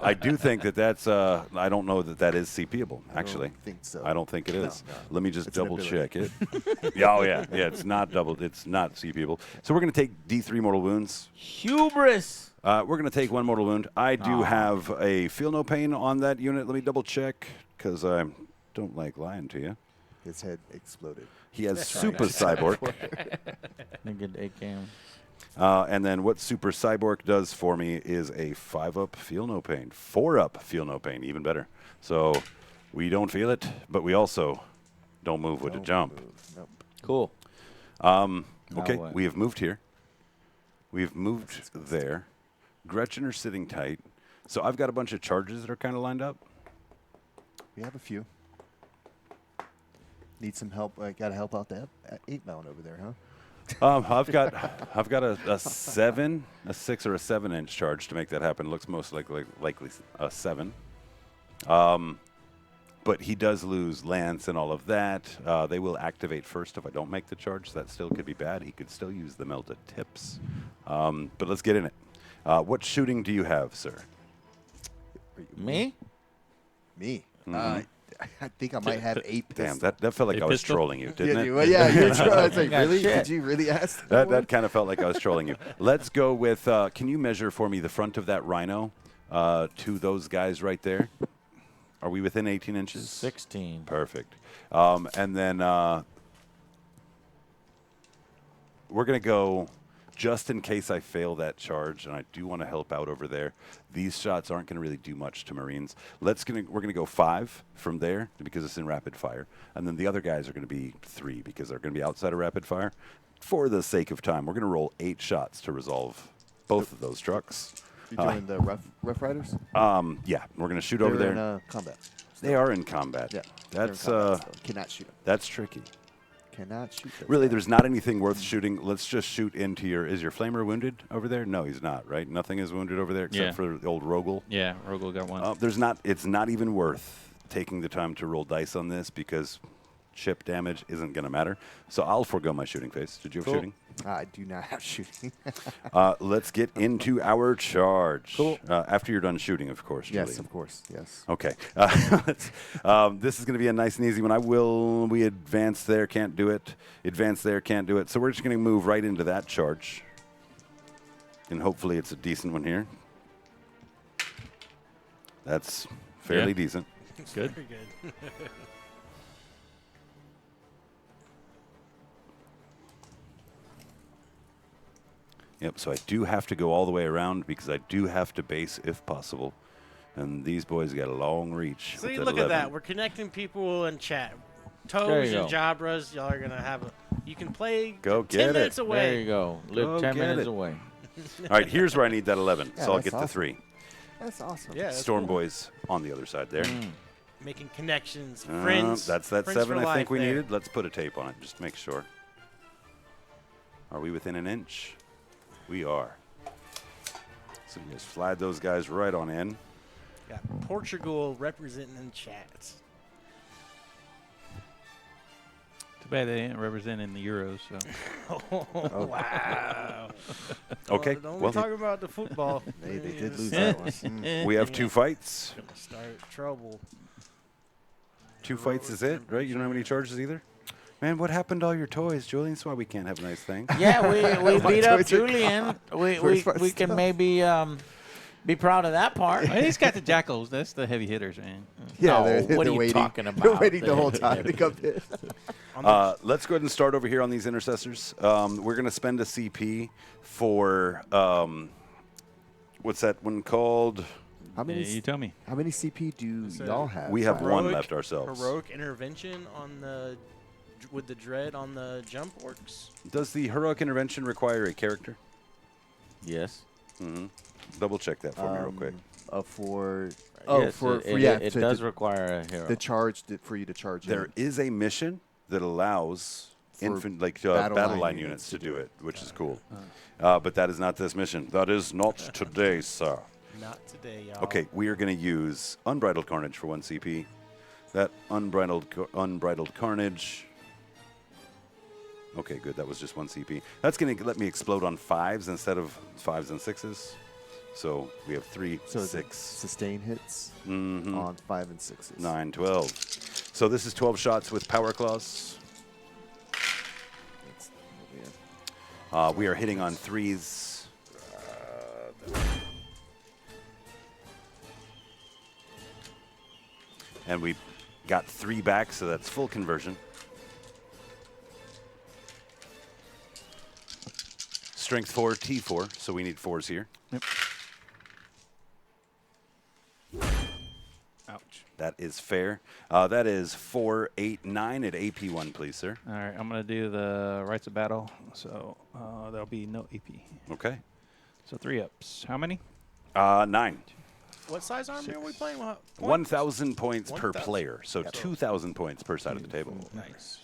I do think that's, I don't know that is CPable, actually. I don't think so. I don't think it is. No. Let me just It's an double check it. ability. Yeah, it's not it's not CPable. So we're going to take D3 mortal wounds. Hubris. We're going to take 1 mortal wound. I do have a feel no pain on that unit. Let me double check because I don't like lying to you. His head exploded. He has Super Cyborg. Nigga, AKM. And then what Super Cyborg does for me is a 5-up feel no pain. 4-up feel no pain, even better. So we don't feel it, but we also don't move with a jump. Nope. Cool. Okay, what? we have moved here. We've moved there. Gretchen are sitting tight. So I've got a bunch of charges that are kind of lined up. We have a few. Need some help. Got to help out that 8 mount over there, huh? I've got a 7, a 6, or a 7-inch charge to make that happen. Looks most likely a 7. But he does lose lance and all of that. They will activate first if I don't make the charge. So that still could be bad. He could still use the melted tips. But let's get in it. What shooting do you have, sir? Me? Me. I think I might have 8 Damn, pistols. that felt like A I was pistol? trolling you, didn't it? Well, yeah, you're trying. I was like, Yeah, really? shit. Did you really ask That kind of felt like I was trolling you. Let's go with, can you measure for me the front of that rhino to those guys right there? Are we within 18 inches? 16. Perfect. And then we're going to go, just in case I fail that charge, and I do want to help out over there. These shots aren't going to really do much to Marines. We're going to go 5 from there because it's in rapid fire. And then the other guys are going to be 3 because they're going to be outside of rapid fire. For the sake of time, we're going to roll 8 shots to resolve both of those trucks. You doing the Rough Riders? Yeah, we're going to shoot over They're there. in combat. They are in combat. Yeah. That's they're in combat still. Cannot shoot them. that's tricky. Cannot shoot them. Really, there's not anything worth shooting. Let's just shoot into your. Is your flamer wounded over there? No, he's not. Right? Nothing is wounded over there except Yeah. for the old Rogel. Yeah, Rogel got one. There's not. It's not even worth taking the time to roll dice on this because chip damage isn't going to matter. So I'll forego my shooting phase. Did you have Cool. shooting? I do not have shooting. Let's get into our charge. Cool. After you're done shooting, of course, Julie. Yes, of course. Yes. Okay. This is going to be a nice and easy one. We advance there, can't do it. Advance there, can't do it. So we're just going to move right into that charge. And hopefully it's a decent one here. That's fairly decent. Good. Very good. Yep, so I do have to go all the way around because I do have to base if possible. And these boys got a long reach. See, with look at 11. that. We're connecting people in chat. There Toes you and go. Jabras, y'all are going to have a... You can play Go 10 get it. minutes away. There you go. Live Go 10 get minutes it. away. All right, here's where I need that 11. Yeah, so I'll that's get the awesome. 3. That's awesome. Yeah, that's Storm cool. boys on the other side there. Making connections, friends. That's that friends 7 for I think life we there. needed. Let's put a tape on it just to make sure. Are we within an inch? We are. So you just slide those guys right on in. Got Portugal representing in chat. Too bad they didn't represent in the Euros. So Wow. Okay, Don't well, talk about the football. They did Yes. lose that one. Mm. we have 2 fights. Gonna start trouble. 2 fights is it, right? You don't have any charges either? Man, what happened to all your toys, Julian? That's why we can't have nice things. Yeah, we beat up toys are Julian. We Where's my can stuff? maybe be proud of that part. Well, he's got the jackals. That's the heavy hitters, man. Yeah, No, they're what are you waiting. talking They're about? waiting the whole time to come in. Let's go ahead and start over here on these intercessors. We're going to spend a CP for, what's that one called? How many? Yeah, you tell me. How many CP do So y'all have? We have Five. one Heroic- left ourselves. Heroic intervention on the with the dread on the jump orcs. Does the heroic intervention require a character? Yes. Double check that for me real quick. For Yes, for it, yeah, it to- does to- require a hero. the charge for you to charge. There in. is a mission that allows For battle battle line line units to do it, which is cool. But that is not this mission. That is not today, sir. Not today, y'all. Okay, we are going to use Unbridled Carnage for 1 CP. That Unbridled Carnage. Okay, good. That was just 1 CP. That's going to let me explode on 5s instead of 5s and 6s. So we have 3, So is it 6, sustain hits mhm, on 5 and 6s. 9, 12. So this is 12 shots with Power Claws. That's what we have. We are hitting on 3s. And we got 3 back, so that's full conversion. Strength 4, T4, so we need 4s here. Yep. Ouch. That is fair. That is 4, 8, 9 at AP1, please, sir. All right, I'm going to do the rights of battle. So there'll be no AP. Okay. So 3 ups. How many? 9. What size army are we playing? What, 1,000 points per 1,000. player, so 2,000 points per side of the table. Nice.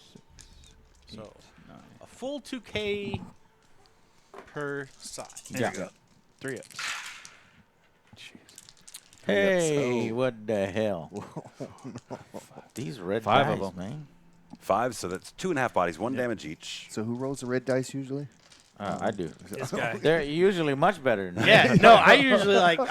So a full 2K per side. There Yeah. you go. 3 ups. Hey, what the hell? These red 5 dice, of 'em. man. 5, so that's 2.5 bodies, 1 damage each. So who rolls the red dice usually? I do. This guy. They're usually much better than Yeah, that. no, I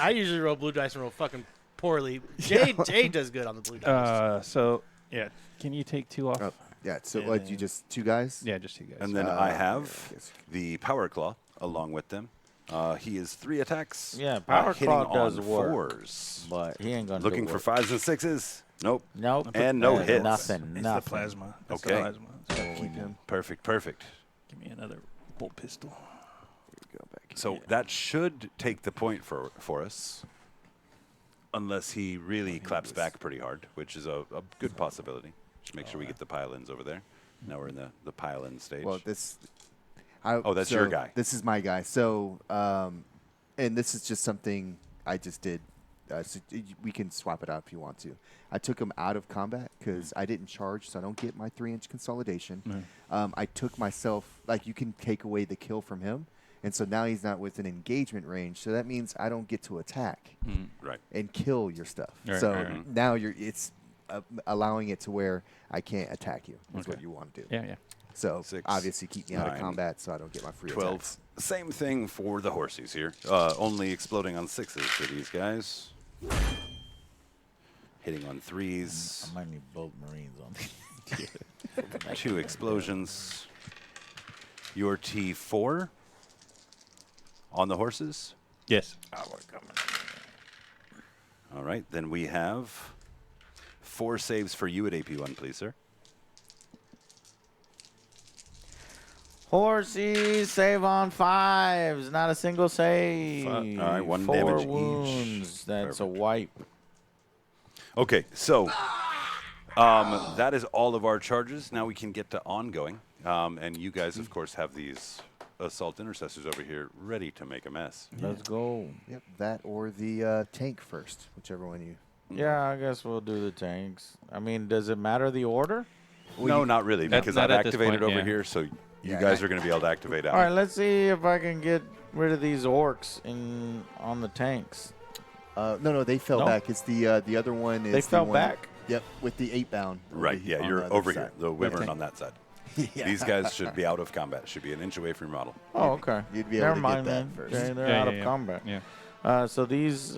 usually roll blue dice and roll fucking poorly. Jay does good on the blue dice. So, yeah. Can you take 2 off? Oh, yeah. So Yeah, what? yeah. You just 2 guys? Yeah, just 2 guys. And then I yeah, have I guess. the Power Claw along with them. He is 3 attacks. Yeah, Power hitting Claw on does work. 4s. But he ain't gonna Looking do for work. 5s and 6s. Nope. Nope. And no hits. Nothing. It's Nothing. the plasma. That's Okay. The plasma. So Keep him. Perfect, perfect. give me another bolt pistol. Here we go back. So that should take the point for us. Unless he really claps back pretty hard, which is a good possibility. Just make sure we get the pile-ins over there. Now we're in the pile-in stage. Well, this. That's your guy. This is my guy. So, and this is just something I just did. So we can swap it out if you want to. I took him out of combat because I didn't charge, so I don't get my 3-inch consolidation. I took myself, like, you can take away the kill from him, and so now he's not within engagement range. So that means I don't get to attack Right. and kill your stuff. Right, so right, right. now allowing it to where I can't attack you. Is what Okay. you want to do. Yeah, yeah. So 6, obviously keep me out of 9, combat so I don't get my free 12. attacks. Same thing for the horsies here. Only exploding on 6s for these guys. Hitting on 3s. I might need both Marines on these. 2 explosions. Your T4 on the horses. Yes. Oh, we're coming. All right, then we have 4 saves for you at AP1, please, sir. Horsies, save on 5s. Not a single save. All right, 1 4 damage each. wounds. That's a Perfect. wipe. Okay, so that is all of our charges. Now we can get to ongoing. And you guys, of course, have these assault intercessors over here ready to make a mess. Let's go. Yep, that or the tank first, whichever one you. Yeah, I guess we'll do the tanks. I mean, does it matter the order? No, not really, Not- because not I've at this activated point, over yeah. here, so you Yeah, guys I- are going to be able to activate out. All right, let's see if I can get rid of these orcs on the tanks. No, they fell No? back. It's the other one. Is They the fell one- back? Yep, with the 8 bound. Right, yeah, on you're the other over side. here, the wyvern Okay. on that side. Yeah. These guys should be out of combat. Should be an inch away from your model. Oh, okay. You'd be able Never to get mind that then. first. Okay, they're Yeah, out yeah, of yeah. combat. Yeah. So these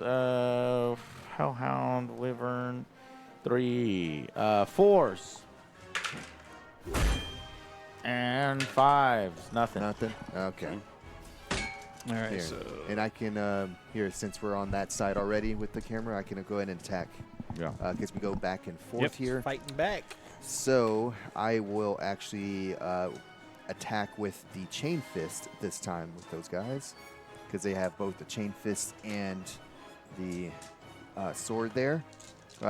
Hellhound, Wyvern, 3, 4s, and 5s. Nothing. Nothing. Okay. All right. Here. So And I can here since we're on that side already with the camera, I can go ahead and attack Yeah. because we go back and forth Yep. here. Fighting back. So I will actually attack with the chain fist this time with those guys because they have both the chain fist and the sword there.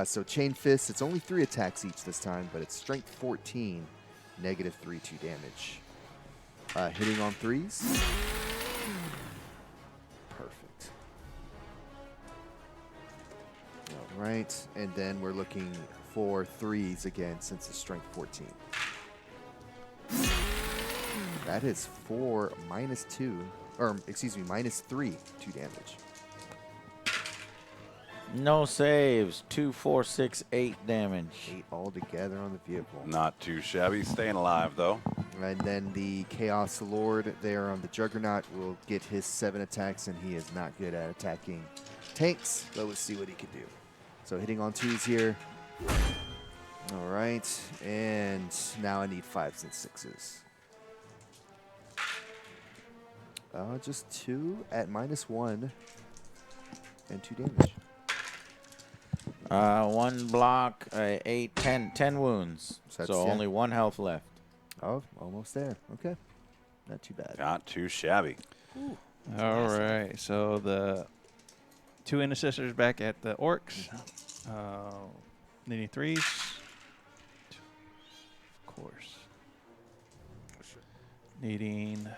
So chain fist, it's only 3 attacks each this time, but it's strength 14, -3/2 damage. Hitting on 3s. Perfect. All right, and then we're looking for 3s again since it's strength 14. That is 4 -2, or excuse me, -3 2 damage. No saves. 2, 4, 6, 8 damage. 8 altogether on the vehicle. Not too shabby. Staying alive, though. And then the Chaos Lord there on the Juggernaut will get his 7 attacks, and he is not good at attacking tanks, but we'll see what he can do. So hitting on 2s here. All right, and now I need 5s and 6s. Just 2 at -1 and 2 damage. 1 block, 8, 10 wounds. So So, that's- yeah. only 1 health left. Oh, almost there. Okay, not too bad. Not too shabby. all right. So the 2 intercessors back at the orcs. Needing 3s. Of course. Needing.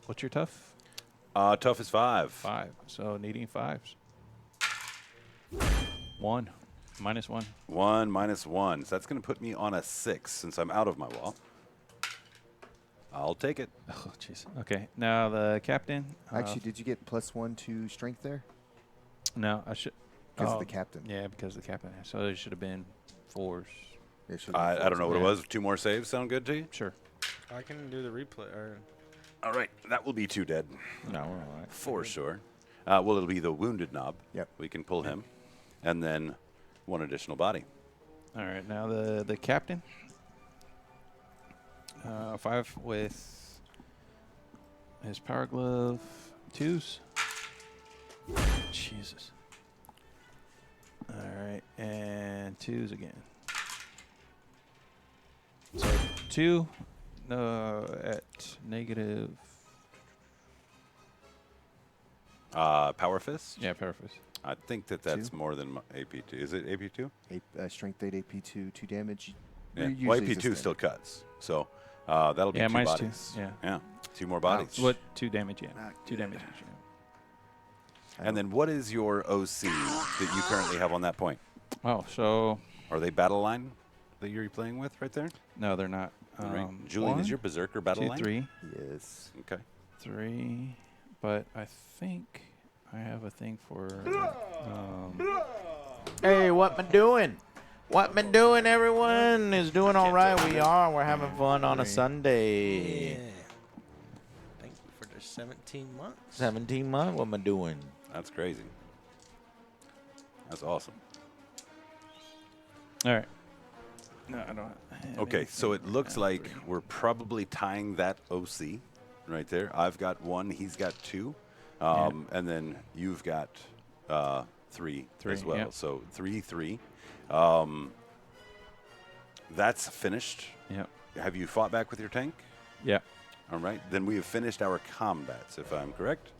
What's your tough? Tough is 5. 5. So needing 5s. 1. -1. 1 -1. So that's going to put me on a 6 since I'm out of my wall. I'll take it. Oh, jeez. Okay. Now the captain. Actually, did you get +1 to strength there? No, I should. Because of the captain. Yeah, because of the captain. So it should have been 4s. There should be I don't know what it Yeah. was. 2 more saves sound good to you? Sure. I can do the replay. Or All right. That will be 2 dead. No, we're all right. For sure. Well, it'll be the wounded knob. Yep. We can pull him. And then 1 additional body. All right. Now the captain. 5 with his power glove. 2s. Jesus. All right, and 2s again. So 2 at negative. Power fist? Yeah, power fist. I think that's 2? more than my AP2. Is it AP2? Strength 8, AP2, 2 damage. Yeah. Usually Well, it's AP2 just still cuts. So that'll be Yeah, 2 mine's bodies. 2. Yeah. Yeah. 2 more bodies. What? 2 damage? Yeah. Not 2 good. damage each. Yeah. And then what is your OC that you currently have on that point? Oh, so Are they battle line that you're playing with right there? no, they're not. All right. Julian, is 1, your Berserker battle 2, line? 3, Yes. Okay. 3. But I think I have a thing for. Hey, what me doing? What me doing, everyone? Is doing all right. We are. We're having fun on a Sunday. Yeah. Thank you for the 17 months. 17 months, what am I doing? That's crazy. That's awesome. All right. No, I don't. have Okay, so it anything. looks like we're probably tying that OC right there. I've got 1, he's got 2, and then you've got 3 as well. yep. So 3-3. That's finished. Yep. Have you fought back with your tank? Yeah. All right, then we have finished our combats, if I'm correct,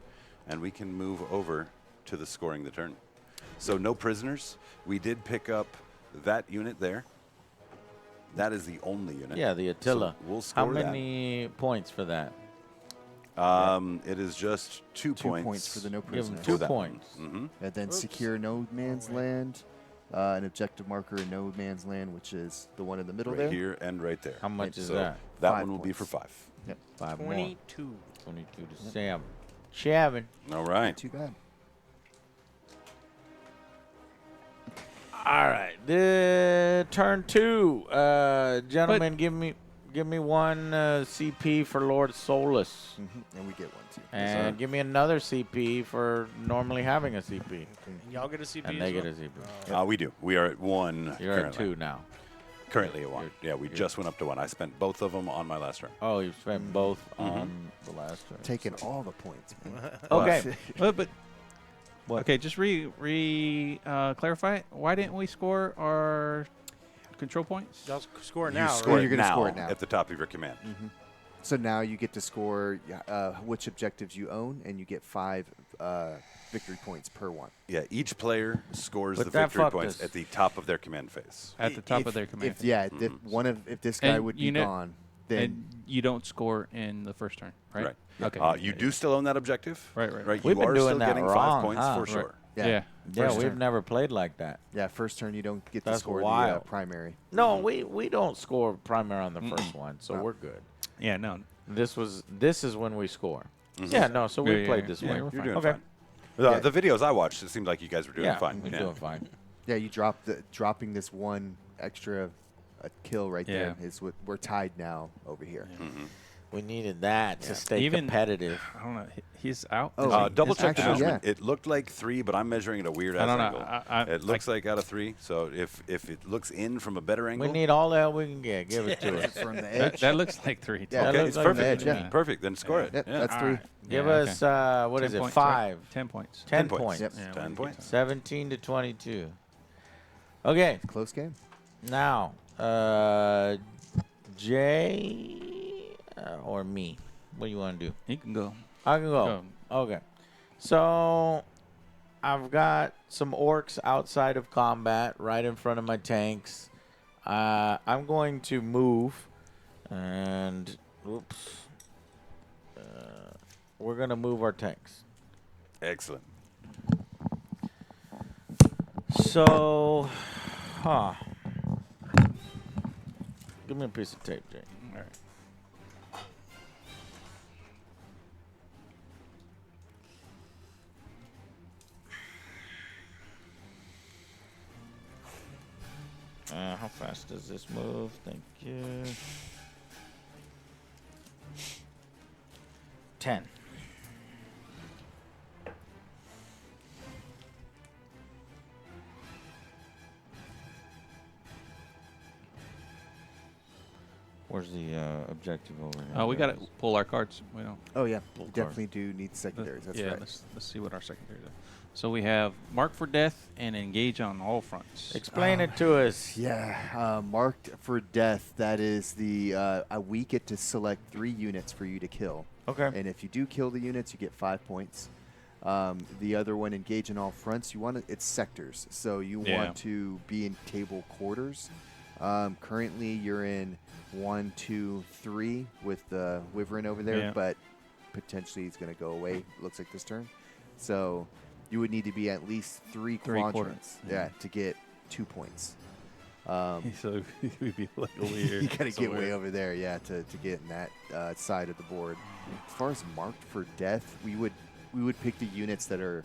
and we can move over to the scoring the turn. So no prisoners. We did pick up that unit there. That is the only unit. Yeah, the Attila. So we'll score How many points for that? that. It is just 2 2 points. points for the no Give prisoner. him 2 that one. points. Mm-hmm. And then Oops. secure no man's land, an objective marker in no man's land, which is the one in the middle Right there. here and right there. How much is So that? that 5 one will be for points. 5. Yep. 5 more. 22. 22 to 7. 7. All right. Too bad. All right. The turn 2. Gentlemen, give me 1 CP for Lord Solus. And we get 1 too. And give me another CP for normally having a CP. And y'all get a CP And as they well? get a CP. We do. We are at 1 You're currently. at 2 now. Currently at 1. Yeah, we just went up to 1. I spent both of them on my last turn. Oh, you spent both on the last turn. Taking all the points, man. Okay. But What? okay, just clarify. Why didn't we score our control points? Y'all score You now, score right? it You're gonna now score it now. at the top of your command. So now you get to score which objectives you own, and you get 5 victory points per one. Yeah, each player scores But the that victory fucked points us. at the top of their command phase. At the top If- of their command. If this guy And would you be know- gone, then and you don't score in the first turn, right? Right. Okay. You do still own that objective. Right, right. Right. We've you been are doing still that getting wrong, 5 points huh? for Right. sure. yeah, Yeah, First we've turn. never played like that. Yeah, first turn you don't get to That's score the wild. primary. No, we don't score primary on the first one, so No. we're good. Yeah, no. This is when we score. Yeah, no, so we Yeah, played yeah, this yeah, way. we're You're fine. doing Okay. fine. Yeah. The videos I watched, it seemed like you guys were doing Yeah, fine. we're Yeah. doing fine. Yeah, you dropping this one extra kill right there is what we're tied now over here. We needed that to Yeah. stay Even- competitive. I don't know. He's out. Oh, Double it's check the actually- measurement. It looked like 3, but I'm measuring at a weird I ass don't know. angle. It looks like out of 3. So if it looks in from a better angle, We need all the help we can get. Give it to us. From the that, edge. that looks like 3. Yeah, okay, looks it's like perfect. the edge, yeah. Perfect. Then score it. Yep, Yeah. that's 3. Give Yeah, us, what is 10 it, points, 5? Right? 10 points. 10 points. points. Yep. Yeah, 10 we points. 17 to 22. Okay, Close game. now, Jay or me? What do you want to do? You can go. I can go. Okay. So I've got some orcs outside of combat right in front of my tanks. I'm going to move and oops. We're going to move our tanks. Excellent. So, give me a piece of tape, Jay. All right. How fast does this move? Thank you. 10. Where's the objective over here? We There got it to is. pull our cards. We don't. Oh yeah, Full you card. definitely do need secondaries. That's yeah, right. let's see what our secondaries are. So we have mark for death and engage on all fronts. Explain it to us. Yeah, marked for death. That is the we get to select 3 units for you to kill. Okay. And if you do kill the units, you get 5 points. The other one, engage in all fronts. You want it's sectors, so you Yeah. want to be in table quarters. Currently, you're in 1, 2, 3 with the Wyvern over there, Yeah. but potentially he's going to go away. Looks like this turn. So you would need to be at least 3 Three quadrants, quarters. yeah, to get 2 points. So we'd be like over here. You gotta get somewhere. way over there, yeah, to get in that side of the board. As far as marked for death, we would pick the units that are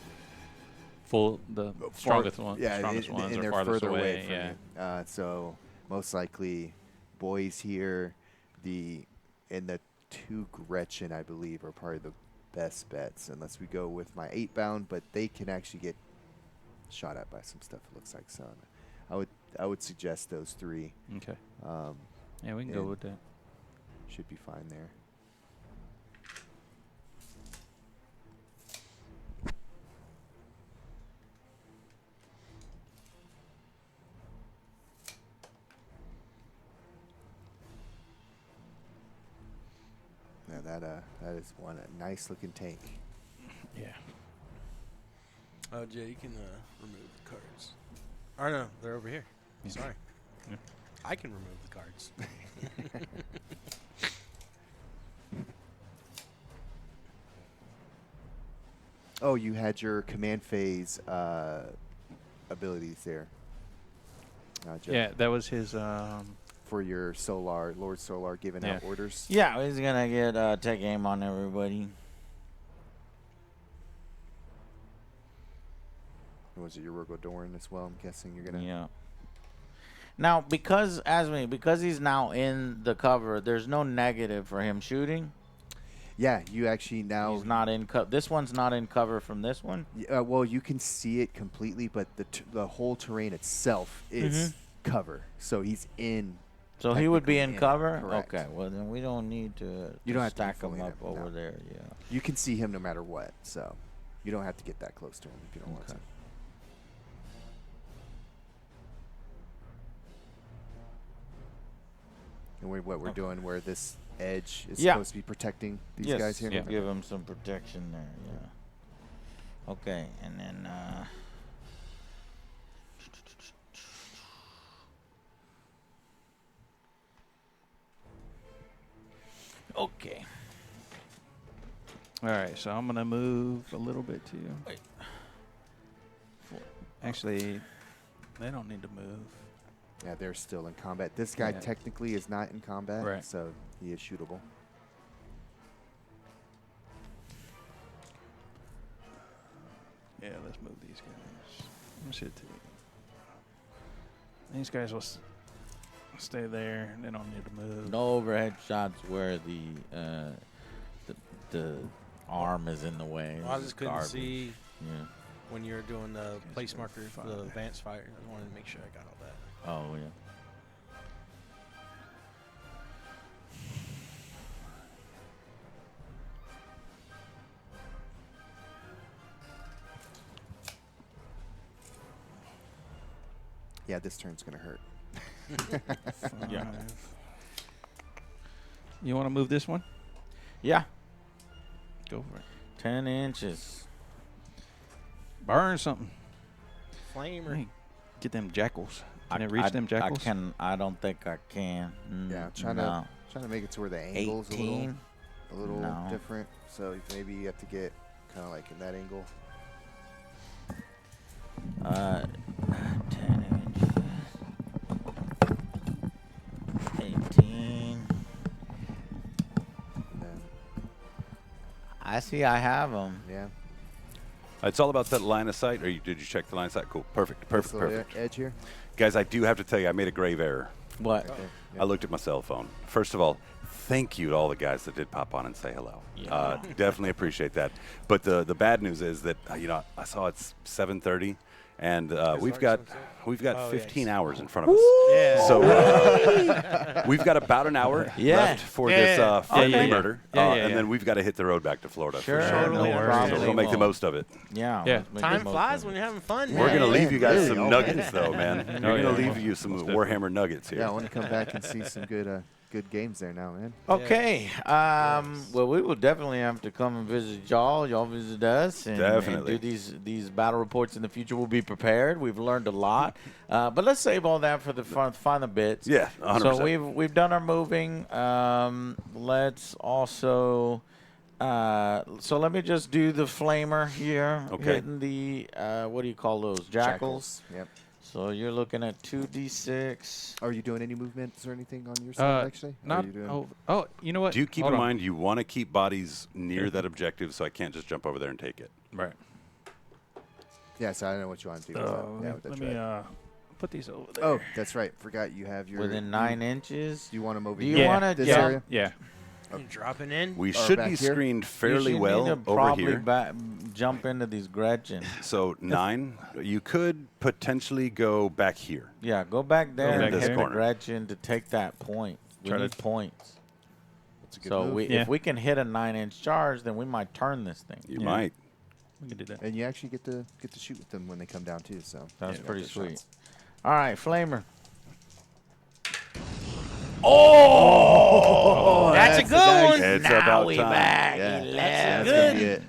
the strongest one. Yeah, strongest ones and are they're farthest further away away. from Yeah. you. So most likely, boys here, and the 2 Gretchen, I believe, are probably the best bets, unless we go with my 8-bound, but they can actually get shot at by some stuff. It looks like so. I would suggest those 3. Okay. Yeah, we can go with that. Should be fine there. Yeah, that is a nice looking tank. Yeah. Oh, Jay, you can remove the cards. Or no, they're over here. Yeah. Sorry. Yeah. I can remove the cards. Oh, you had your command phase abilities there. Joe, Yeah, that was his. for your Solar, Lord Solar, giving out orders. Yeah, he's gonna get take aim on everybody. Was it your Rogodoran as well? I'm guessing you're gonna. Yeah. Now, because he's now in the cover, there's no negative for him shooting. Yeah, you actually now. He's not in this one's not in cover from this one. Well, you can see it completely, but the whole terrain itself is cover. So he's in. So he would be in technically cover. Correct. Okay. Well, then we don't need to. You don't have to stack fully him in up it, over no. there. Yeah. You can see him no matter what, so you don't have to get that close to him if you don't want to. Okay. And what we're doing, where this edge is Yeah. supposed to be protecting these Yes, guys here. Yeah. give him some protection there. Yeah. Okay, and then. Okay. All right, so I'm gonna move a little bit to you. Wait. Actually, they don't need to move. Yeah, they're still in combat. This guy Yeah. technically is not in combat, Right. so he is shootable. Yeah, let's move these guys. Let's hit two. These guys will stay there. They don't need to move. No overhead shots where the arm is in the way. I just couldn't Garbage. see Yeah. when you were doing the place go marker for the advanced fire. I wanted to make sure I got all that. Oh yeah. Yeah, this turn's gonna hurt. Yeah. You want to move this one? Yeah. Go for it. 10 inches. Burn something. Flamer. Hey, get them jackals. Can it reach them jackals? I don't think I can. Yeah, trying no. to make it to where the angle's 18. a little No. different. So maybe you have to get kind of like in that angle. 10 inches. 18. And then, I see. I have them. yeah. It's all about that line of sight. Or did you check the line of sight? Cool. Perfect. This Perfect. little Perfect. edge here. Guys, I do have to tell you, I made a grave error. What? Okay. I looked at my cell phone. First of all, thank you to all the guys that did pop on and say hello. Definitely appreciate that. But the bad news is that I saw it's 7:30, and we've got 15 hours in front of us. Yeah. So we've got about an hour Yeah. left for this friendly yeah. murder, Yeah, and yeah. then we've got to hit the road back to Florida. Sure. For sure. No Totally problem. So we'll make the most of it. Yeah. Yeah. let's make the Time most flies of when it. you're having fun. We're man. gonna leave you guys Really? some Oh, nuggets, though, man. We're yeah. gonna leave you some Most Warhammer nuggets here. Yeah, I want to come back and see some good games there now, man. Okay. Well, we will definitely have to come and visit y'all. Y'all visit us and Definitely. do these battle reports in the future. We'll be prepared. We've learned a lot, but let's save all that for the final bits. Yeah, 100%. So we've done our moving. Let's also. So let me just do the flamer here. Okay. Hitting the what do you call those? Jackals. Yep. So you're looking at 2d6. Are you doing any movements or anything on your side, actually? Or Not. are you doing Oh, you know what? Do you keep Hold in on. mind you want to keep bodies near that objective, so I can't just jump over there and take it? Right. Yeah, so I don't know what you want to do with that. Yeah, with that let tread. me put these over there. Oh, that's right. Forgot you have your. Within 9 inches. Do you want them over Do here? you Yeah. want to This jump? area? Yeah. Dropping in. We Or should back be here? screened You fairly should well need to over probably here. jump into these Gretchen. So 9, you could potentially go back here. Yeah, go back there back and hit there. the Gretchen to take that point. We Try to- need points. That's a good So move. if we can hit a 9-inch charge, then we might turn this thing. You Yeah. might. We can do that. And you actually get to shoot with them when they come down too. So That's you got pretty good sweet. shots. All right, Flamer. Oh, that's a good one. It's now about we time. back. Yeah, 11, that's gonna be it.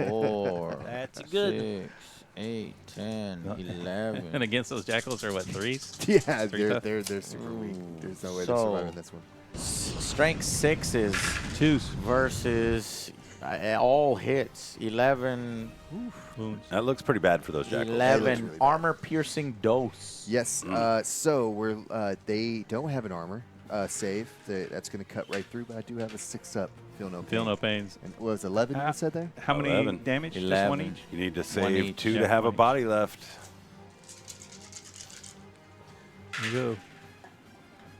4, That's good. 6, 8, 10, 11. And against those jackals are what, 3s? Yeah, Three tough. they're super weak. There's no way to So- survive in this one. Strength 6s 2s. versus all hits. 11, Wounds. That looks pretty bad for those jackals. 11 really bad. armor piercing dose. Yes. So we're they don't have an armor save. That's going to cut right through. But I do have a 6-up. Feel no pain. Feel no pains. And what was it, 11 you said there? How many 11. damage? Just 11. one each? You need to One save each. 2 Yeah, to have a one each. body left. There you go.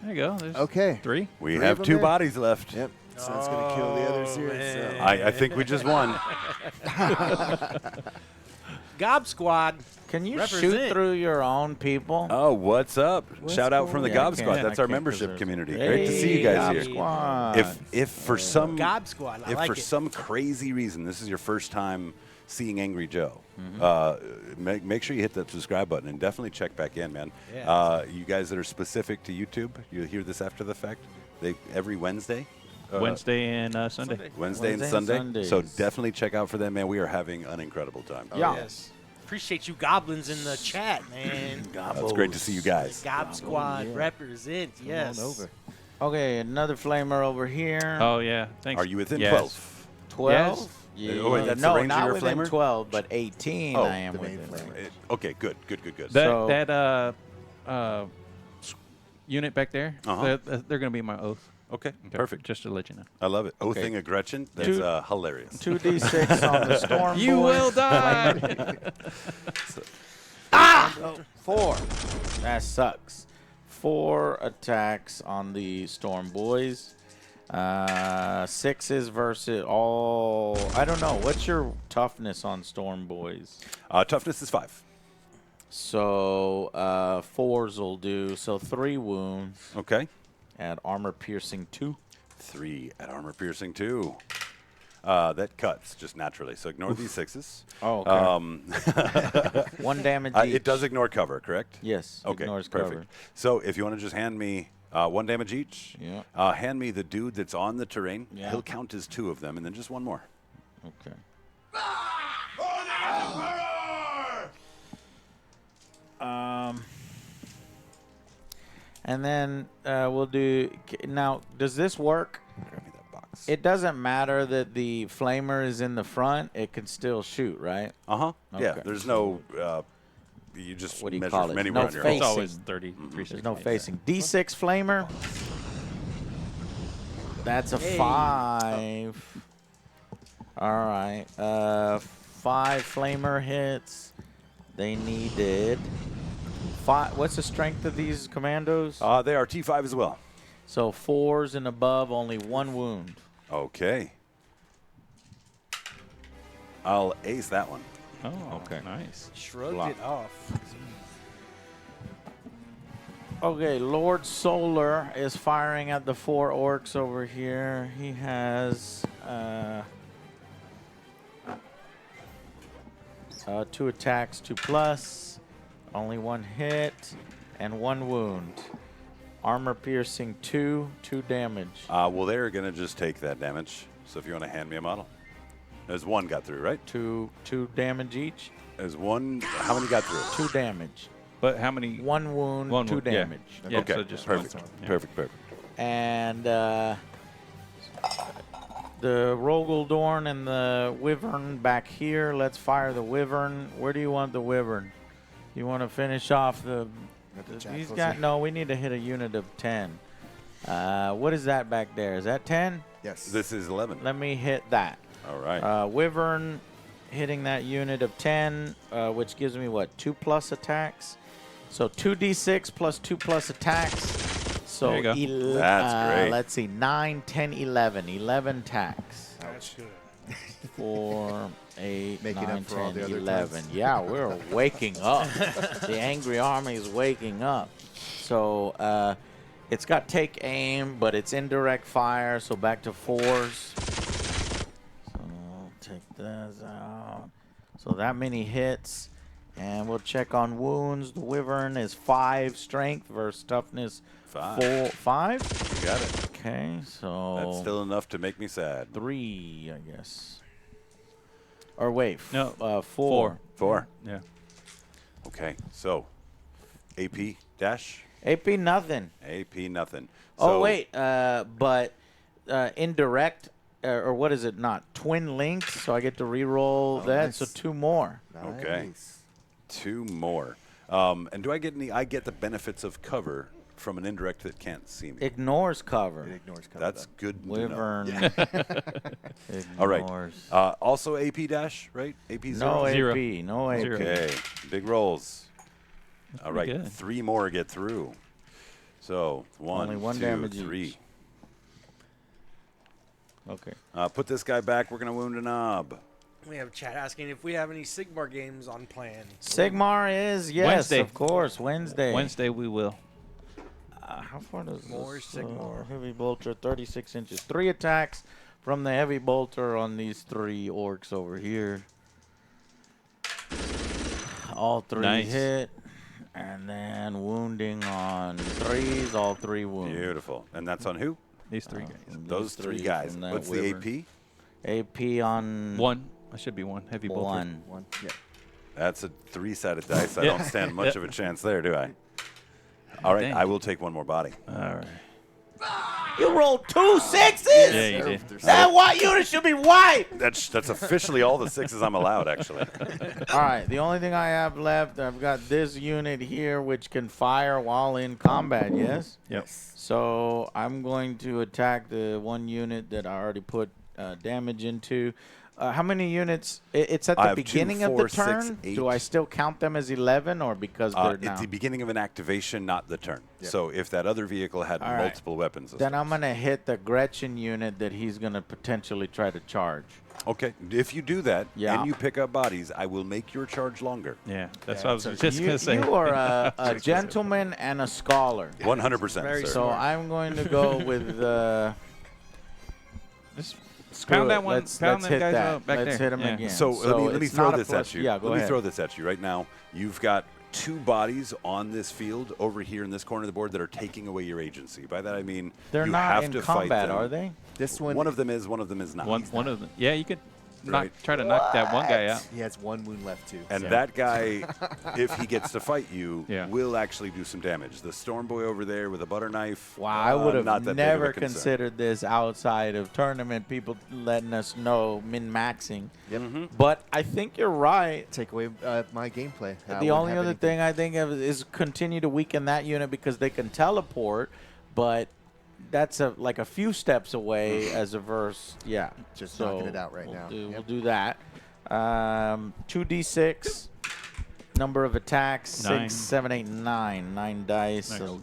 There you go. There's Okay. 3. We Three have of 2 them there? bodies left. Yep. So that's going to kill the others here. man. I think we just won. Gob Squad. Can you shoot Represent. through your own people? Oh, what's up? Shout out from the Yeah, I Gob can't- Squad. I That's our can't 'cause membership there's- community. Hey, Great to see you guys Gob here. Squad. If for some Gob Squad. I if like for it. some crazy reason this is your first time seeing Angry Joe, make sure you hit that subscribe button and definitely check back in, man. Yeah. You guys that are specific to YouTube, you'll hear this after the fact. They every Wednesday. Wednesday and Sunday. Wednesday and Sunday. So definitely check out for them, man. We are having an incredible time. Yeah. Yes. Appreciate you goblins in the chat, man. It's great to see you guys. Gob Squad represent. Yes. Come on over. Okay, another flamer over here. Oh, yeah. Thanks. Are you within Yes. 12? 12? Yes. Yeah. Oh, wait, that's the no, range of not your within flamer? 12, but 18 Oh, I am the main within. flamer. Okay, good. So- That unit back there, Uh-huh. they're going to be my oath. Okay, Okay, perfect. Just to let you know. I love it. Okay. Oathing a Gretchen. That's Two- hilarious. 2d6 on the storm. You boys. will die. 4. That sucks. 4 attacks on the storm boys. 6s versus all. I don't know. What's your toughness on storm boys? Toughness is 5. So 4s will do. So 3 wounds Okay. at armor piercing 2. 3 at armor piercing 2. That cuts just naturally. So ignore these 6s. Oh, okay. 1 damage each. It does ignore cover, correct? Yes. Okay, Ignores perfect. cover. So if you want to just hand me 1 damage each, Yeah. hand me the dude that's on the terrain. Yeah. He'll count as 2 of them, and then just 1 more. Okay. And then we'll do. Now, does this work? Grab me that box. It doesn't matter that the flamer is in the front. It can still shoot, right? Uh-huh. Yeah, Okay. there's no... you just What do you measure call from it? anywhere No on your face. own. It's always Facing. 33 There's no facing. D6 flamer. That's a Hey. 5. All right. 5 flamer hits. They needed 5. What's the strength of these commandos? They are T5 as well. So 4s and above, only 1 wound. Okay. I'll ace that one. Oh, Okay. Nice. Shrugged Block. it off. Okay, Lord Solar is firing at the 4 orcs over here. He has 2 attacks, 2+, only 1 hit, and 1 wound. Armor piercing 2, 2 damage. Well, they're going to just take that damage. So if you want to hand me a model. There's 1 got through, right? 2 damage each. There's 1. How many got through? 2 damage. But how many? 1 wound, One 2 wound, yeah. damage. Yeah, Okay, so just perfect. one. Yeah. Perfect. And the Rogaldorn and the Wyvern back here. Let's fire the Wyvern. Where do you want the Wyvern? You want to finish off the... He's got... No, we need to hit a unit of 10. What is that back there? Is that 10? Yes. This is 11. Let me hit that. All right. Wyvern hitting that unit of 10, which gives me what, 2+ attacks. So 2d6 plus 2+ attacks. So There you go. That's great. Let's see, 9, 10, 11. 11 attacks. That's good. 4, 8, Making 9, up for all 10, the other 11. times. Yeah, we're waking up. The angry army is waking up. So it's got take aim, but it's indirect fire, so back to 4s. So take this out. So that many hits. And we'll check on wounds. The Wyvern is 5 strength versus toughness 5. 5. You got it. Okay, so That's still enough to make me sad. 3, I guess. Or wait, No, 4. 4. Yeah. Okay, so AP dash. AP nothing. AP nothing. Oh So, wait, but indirect or what is it? Not twin linked, so I get to re-roll that. nice. So 2 more. Okay. Nice. 2 more. And do I get any? I get the benefits of cover from an indirect that can't see me. Ignores cover. It ignores cover. That's good to know. Wyvern. All right. Ignores. Also AP dash, right? AP No 0. Zero. AP. No AP. Zero. Okay. Big rolls. All right. pretty good. 3 more get through. So 1, Only 1 2, damage 3. each. Okay. Put this guy back. We're gonna wound a knob. We have chat asking if we have any Sigmar games on plan. Sigmar is, yes, Wednesday. of course, Wednesday. Wednesday we will. How far does More this Sigmar. heavy bolter? 36 inches. 3 attacks from the heavy bolter on these 3 orcs over here. All 3 Nice. hit. And then wounding on 3s, all 3 wound. Beautiful. And that's on who? These 3 guys. Those 3 guys. from that What's wyvern. the AP on 1. I should be 1. Heavy bolter. 1. One. Yeah. AP? That's a 3-sided dice. I Yeah. don't stand much of a chance there, do I? All right. Dang. I will take 1 more body. All right. You rolled 2 6s? Yeah, you did. That white unit should be wiped. That's officially all the 6s I'm allowed, actually. All right, the only thing I have left, I've got this unit here which can fire while in combat, yes? Yep. So I'm going to attack the 1 unit that I already put damage into. How many units? It's at I the have 2, beginning of 4, the 6, turn? 8. Do I still count them as 11 or because they're now? It's the beginning of an activation, not the turn. Yeah. So if that other vehicle had All right. multiple weapons. Then I'm going to hit the Gretchen unit that he's going to potentially try to charge. Okay. If you do that Yeah. and you pick up bodies, I will make your charge longer. Yeah, that's what I was so just You, going to say. you are a gentleman and a scholar. 100%, Very sir. So I'm going to go with Just screw pound it. that one. Let's Pound them hit guys that. out back Let's there. hit him Yeah. again. So, let me it's throw not a this plus- at you. Yeah, go let me ahead. throw this at you right now. You've got 2 bodies on this field over here in this corner of the board that are taking away your agency. By that I mean They're you not have in to fight combat, them. are they? This one. One of them is not. One of them. Yeah, you could Right. try to knock that one guy out. He has 1 wound left too. And so. that guy, if he gets to fight you, Yeah. will actually do some damage. The Storm Boy over there with a butter knife. Wow, I would not have that big of a never concern. considered this outside of tournament. People letting us know min-maxing. Yep. But I think you're right. Take away my gameplay. I The wouldn't only have other anything. thing I think of is continue to weaken that unit because they can teleport, but that's like a few steps away as a verse. Yeah, Just so knocking it out right now. We'll Yep. do that. 2d6, number of attacks, 9. 6, 7, 8, 9. 9 dice. Nice. So,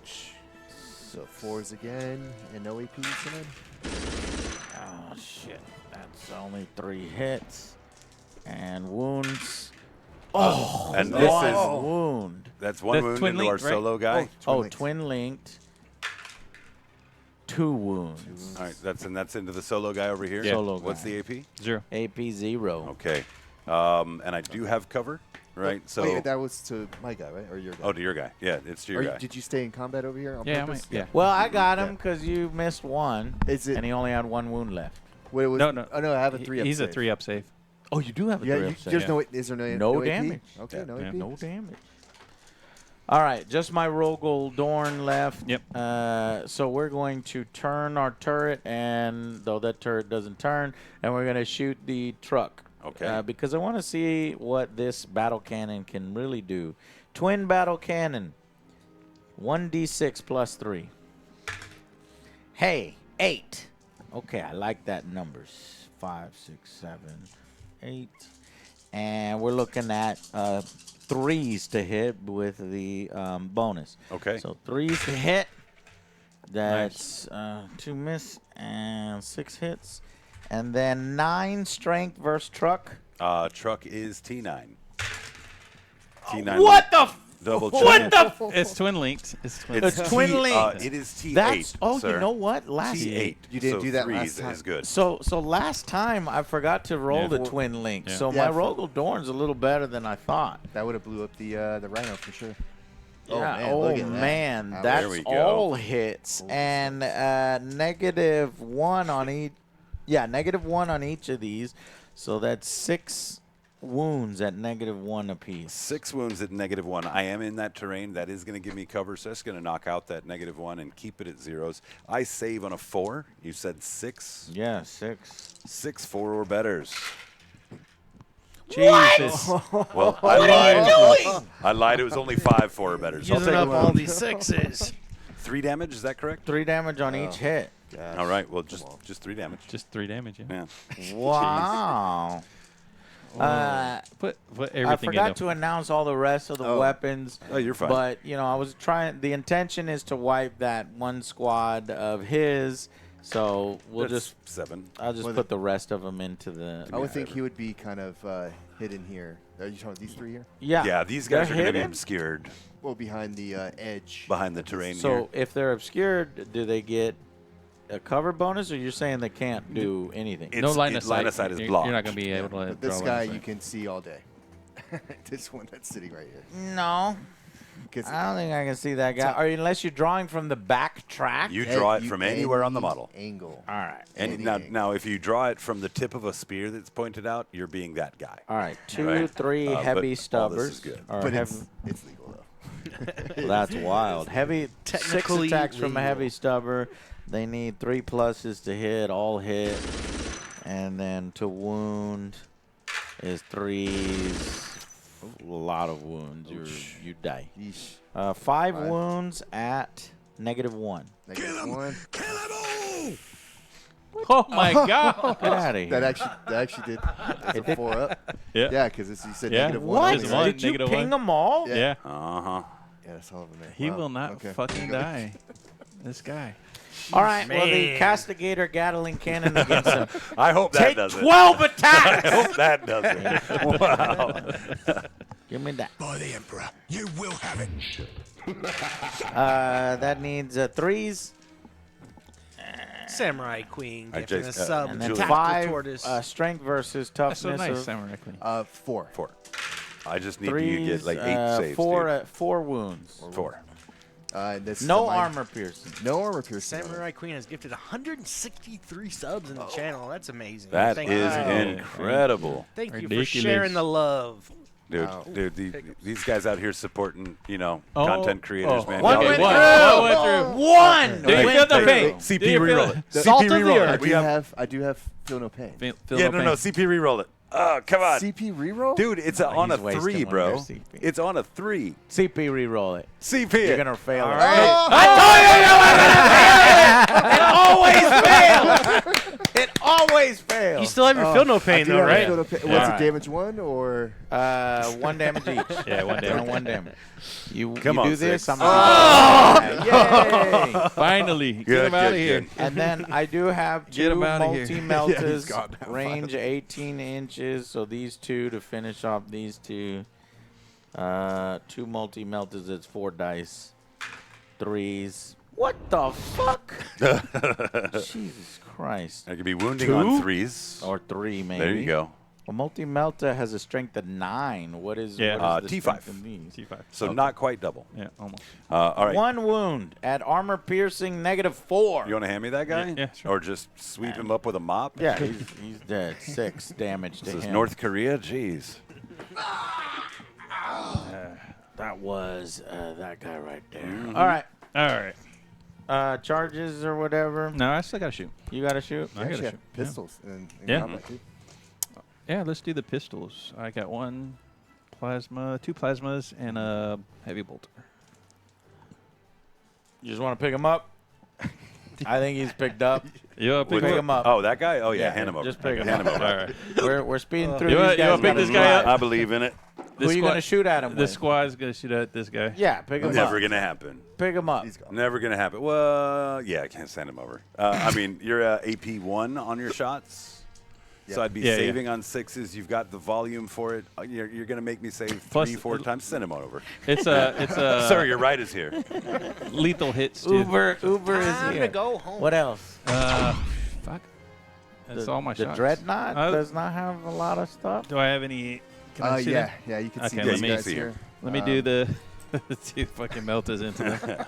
So 4s again and no APs in it. oh shit, that's only 3 hits and wounds. Oh, And this one is- wound. That's 1 That's wound twin into our linked, right? solo guy. Oh, linked. twin linked. 2 wounds. All right, that's into the solo guy over here. Yeah. Solo What's guy. the AP? 0. AP 0. Okay. And I do have cover, right? So Wait, that was to my guy, right? Or your guy? to your guy. Yeah, it's to your Or guy. did you stay in combat over here on Yeah, I purpose? might- yeah. Well, I got him Yeah. because you missed 1, Is it? and he only had 1 wound left. Wait, was, No. Oh no, I have a 3-up. He's a save. 3-up save. Oh, you do have a Yeah, 3 there's Yeah. no. Is there no? No AP? damage. Okay, Yeah. no Yeah. AP. No damage. All right, just my Rogol Dorn left. Yep. So we're going to turn our turret, and though that turret doesn't turn, and we're going to shoot the truck. Okay. Because I want to see what this battle cannon can really do. Twin battle cannon. 1d6 plus 3. Hey, 8. Okay, I like that numbers. 5, 6, 7, 8. and we're looking at 3s to hit with the bonus. Okay. So 3s to hit. That's 2 miss and 6 hits. And then 9 strength versus truck. Truck is T9. T9. What the? Double What check. the? It's twin linked. It's twin It's linked. twin linked. It is T8. That's sir. You know what? Last T8. You didn't so do that 3s last time. is good. So last time I forgot to roll the Yeah. twin link. Yeah. So Yeah, my Rogel Dorn's a little better than I thought. That would have blew up the Rhino for sure. Yeah. look at that. Man, Wow. that's There we go. all hits and -1 on each. Yeah, -1 on each of these. So that's 6 wounds at -1 apiece. 6 wounds at -1. I am in that terrain. That is going to give me cover, so that's going to knock out that -1 and keep it at 0s. I save on a 4. You said 6. Yeah, 6. 6 4 or betters. Jesus. Well, I lied. I lied. It was only 5 4 or betters. I'll Using take up it. all these 6s. 3 damage. Is that correct? 3 damage on each hit. Gosh. All right. Well, just 3 damage. Just 3 damage. Yeah. Yeah. Wow. Put everything I in forgot the to announce all the rest of the weapons. Oh, you're fine. But, I was trying. The intention is to wipe that one squad of his. So we'll That's 7. I'll just Well, put the rest of them into the. I would think he would be kind of hidden here. Are you talking about these 3 here? Yeah. Yeah, these guys They're are going to be hidden? obscured Well, behind the edge. behind the terrain So here. if they're obscured, do they get a cover bonus, or you're saying they can't do anything? It's- no line of sight. Line of sight is You're blocked. not going to be able to. But this draw line guy of you sight. can see all day. This one that's sitting right here. No, 'Cause I don't think I can see that guy. Or unless you're drawing from the back track. You draw it you- from anywhere on the any model. Angle. All right. And Any now, angle. now, if you draw it from the tip of a spear that's pointed out, you're being that guy. All right. 2, Right. 3 But heavy all this stubbers. is good. Or But heavy, it's legal though. that's wild. Heavy 6 Technically attacks from a legal. heavy stubber. They need 3 pluses to hit. All hit, and then to wound is 3s. A lot of wounds. You die. Yeesh. 5 5. wounds at -1. -1. Oh my God! Get out of here. That actually did. That's a 4 up. Yeah. Yeah, because you said Yeah. -1. What? Just one, Did you negative ping one. them all? Yeah. Yeah. Uh-huh. Yeah, that's all of them. He Wow. will not Okay. fucking die. This guy. All right. Well, the Man. Castigator Gatling Cannon against him. I hope that Take does it. 12 I attacks. hope that does it. Wow. Give me that. By the Emperor, you will have it. That needs 3s. Samurai Queen I gifting a just- sub. And then Julie. 5 tortoise. strength versus That's toughness. so nice, of Samurai Queen. 4. 4. I just need 3s, you to get like 8 saves. 4 wounds. dude. 4. This is No a mine- armor piercing. No armor piercing. Samurai Queen has gifted 163 subs in the channel. That's amazing. That Thank is you. incredible. Thank you for Ridiculous. sharing the love. Dude, Wow. these guys out here supporting, Oh, content creators, oh. man. One Y'all went are- through. One went through. One. Do you went feel the through. pain? CP Do you feel reroll it? it. The- Salt CP of the reroll earth. it. I do have feel no pain. Feel Yeah, the no, pain. CP reroll it. Oh, come on. CP reroll? Dude, it's Oh, on a he's wasting 3, one of bro. their CP. It's on a 3. CP reroll it. CP. You're gonna fail it. right. I told you you were gonna fail it. It always fails. It always fails. You still have your feel no pain, I do though, have right? feel no pain. Yeah. What's Alright. it, damage 1 or? 1 damage each. Yeah, 1 damage. 1 damage. You Come you on, do this. 6. Yay! Finally, get Good, him out of good, here. good. And then I do have Get 'em two outta here. multi-meltas, Yeah, he's gone now, range 18 inches. So these 2 to finish off these 2. 2 multi-meltas, it's 4 dice. 3s. What the fuck? Jesus Christ. That could be wounding 2? on 3s. Or 3, maybe. There you go. A multi-melta has a strength of 9. What is, Yeah. what is the T5. strength of these? T5. So not quite double. Yeah, almost. All right. 1 wound at armor piercing -4. You want to hand me that guy? Yeah, sure. Or just sweep him up with a mop? Yeah, he's dead. 6 damage to This is him. North Korea? Jeez. That was that guy right there. Mm-hmm. All right. All right. Charges or whatever. No, I still got to shoot. You got to shoot? I gotta Actually, shoot. pistols in Yeah. combat too. Yeah, let's do the pistols. I got 1 plasma, 2 plasmas, and a heavy bolter. You just want to pick him up? I think he's picked up. You want to Pick him up. Oh, that guy? Oh, yeah, Yeah, hand him over. just pick him Hand up. him over. All right. We're speeding through. You these wanna guys pick gotta this guy up? drive. I believe in it. Who are you going to shoot at him This with? squad's going to shoot at this guy. Yeah, pick him up. Never going to happen. Pick him up. He's gone. Never going to happen. Well, yeah, I can't send him over. I mean, you're AP 1 on your shots. Yeah. So I'd be Yeah, saving on 6s. You've got the volume for it. You're going to make me save Plus, 3-4 times. Send him on over. It's a Sir, your right is here. lethal hits too. Uber is Time here. to go home. What else? Fuck. That's all my the shots. Dreadnought Uh, does not have a lot of stuff. Do I have any? Can I shoot yeah, him? yeah, you can see Okay, these let me guys see here. here. Let me do the 2 fucking meltas into the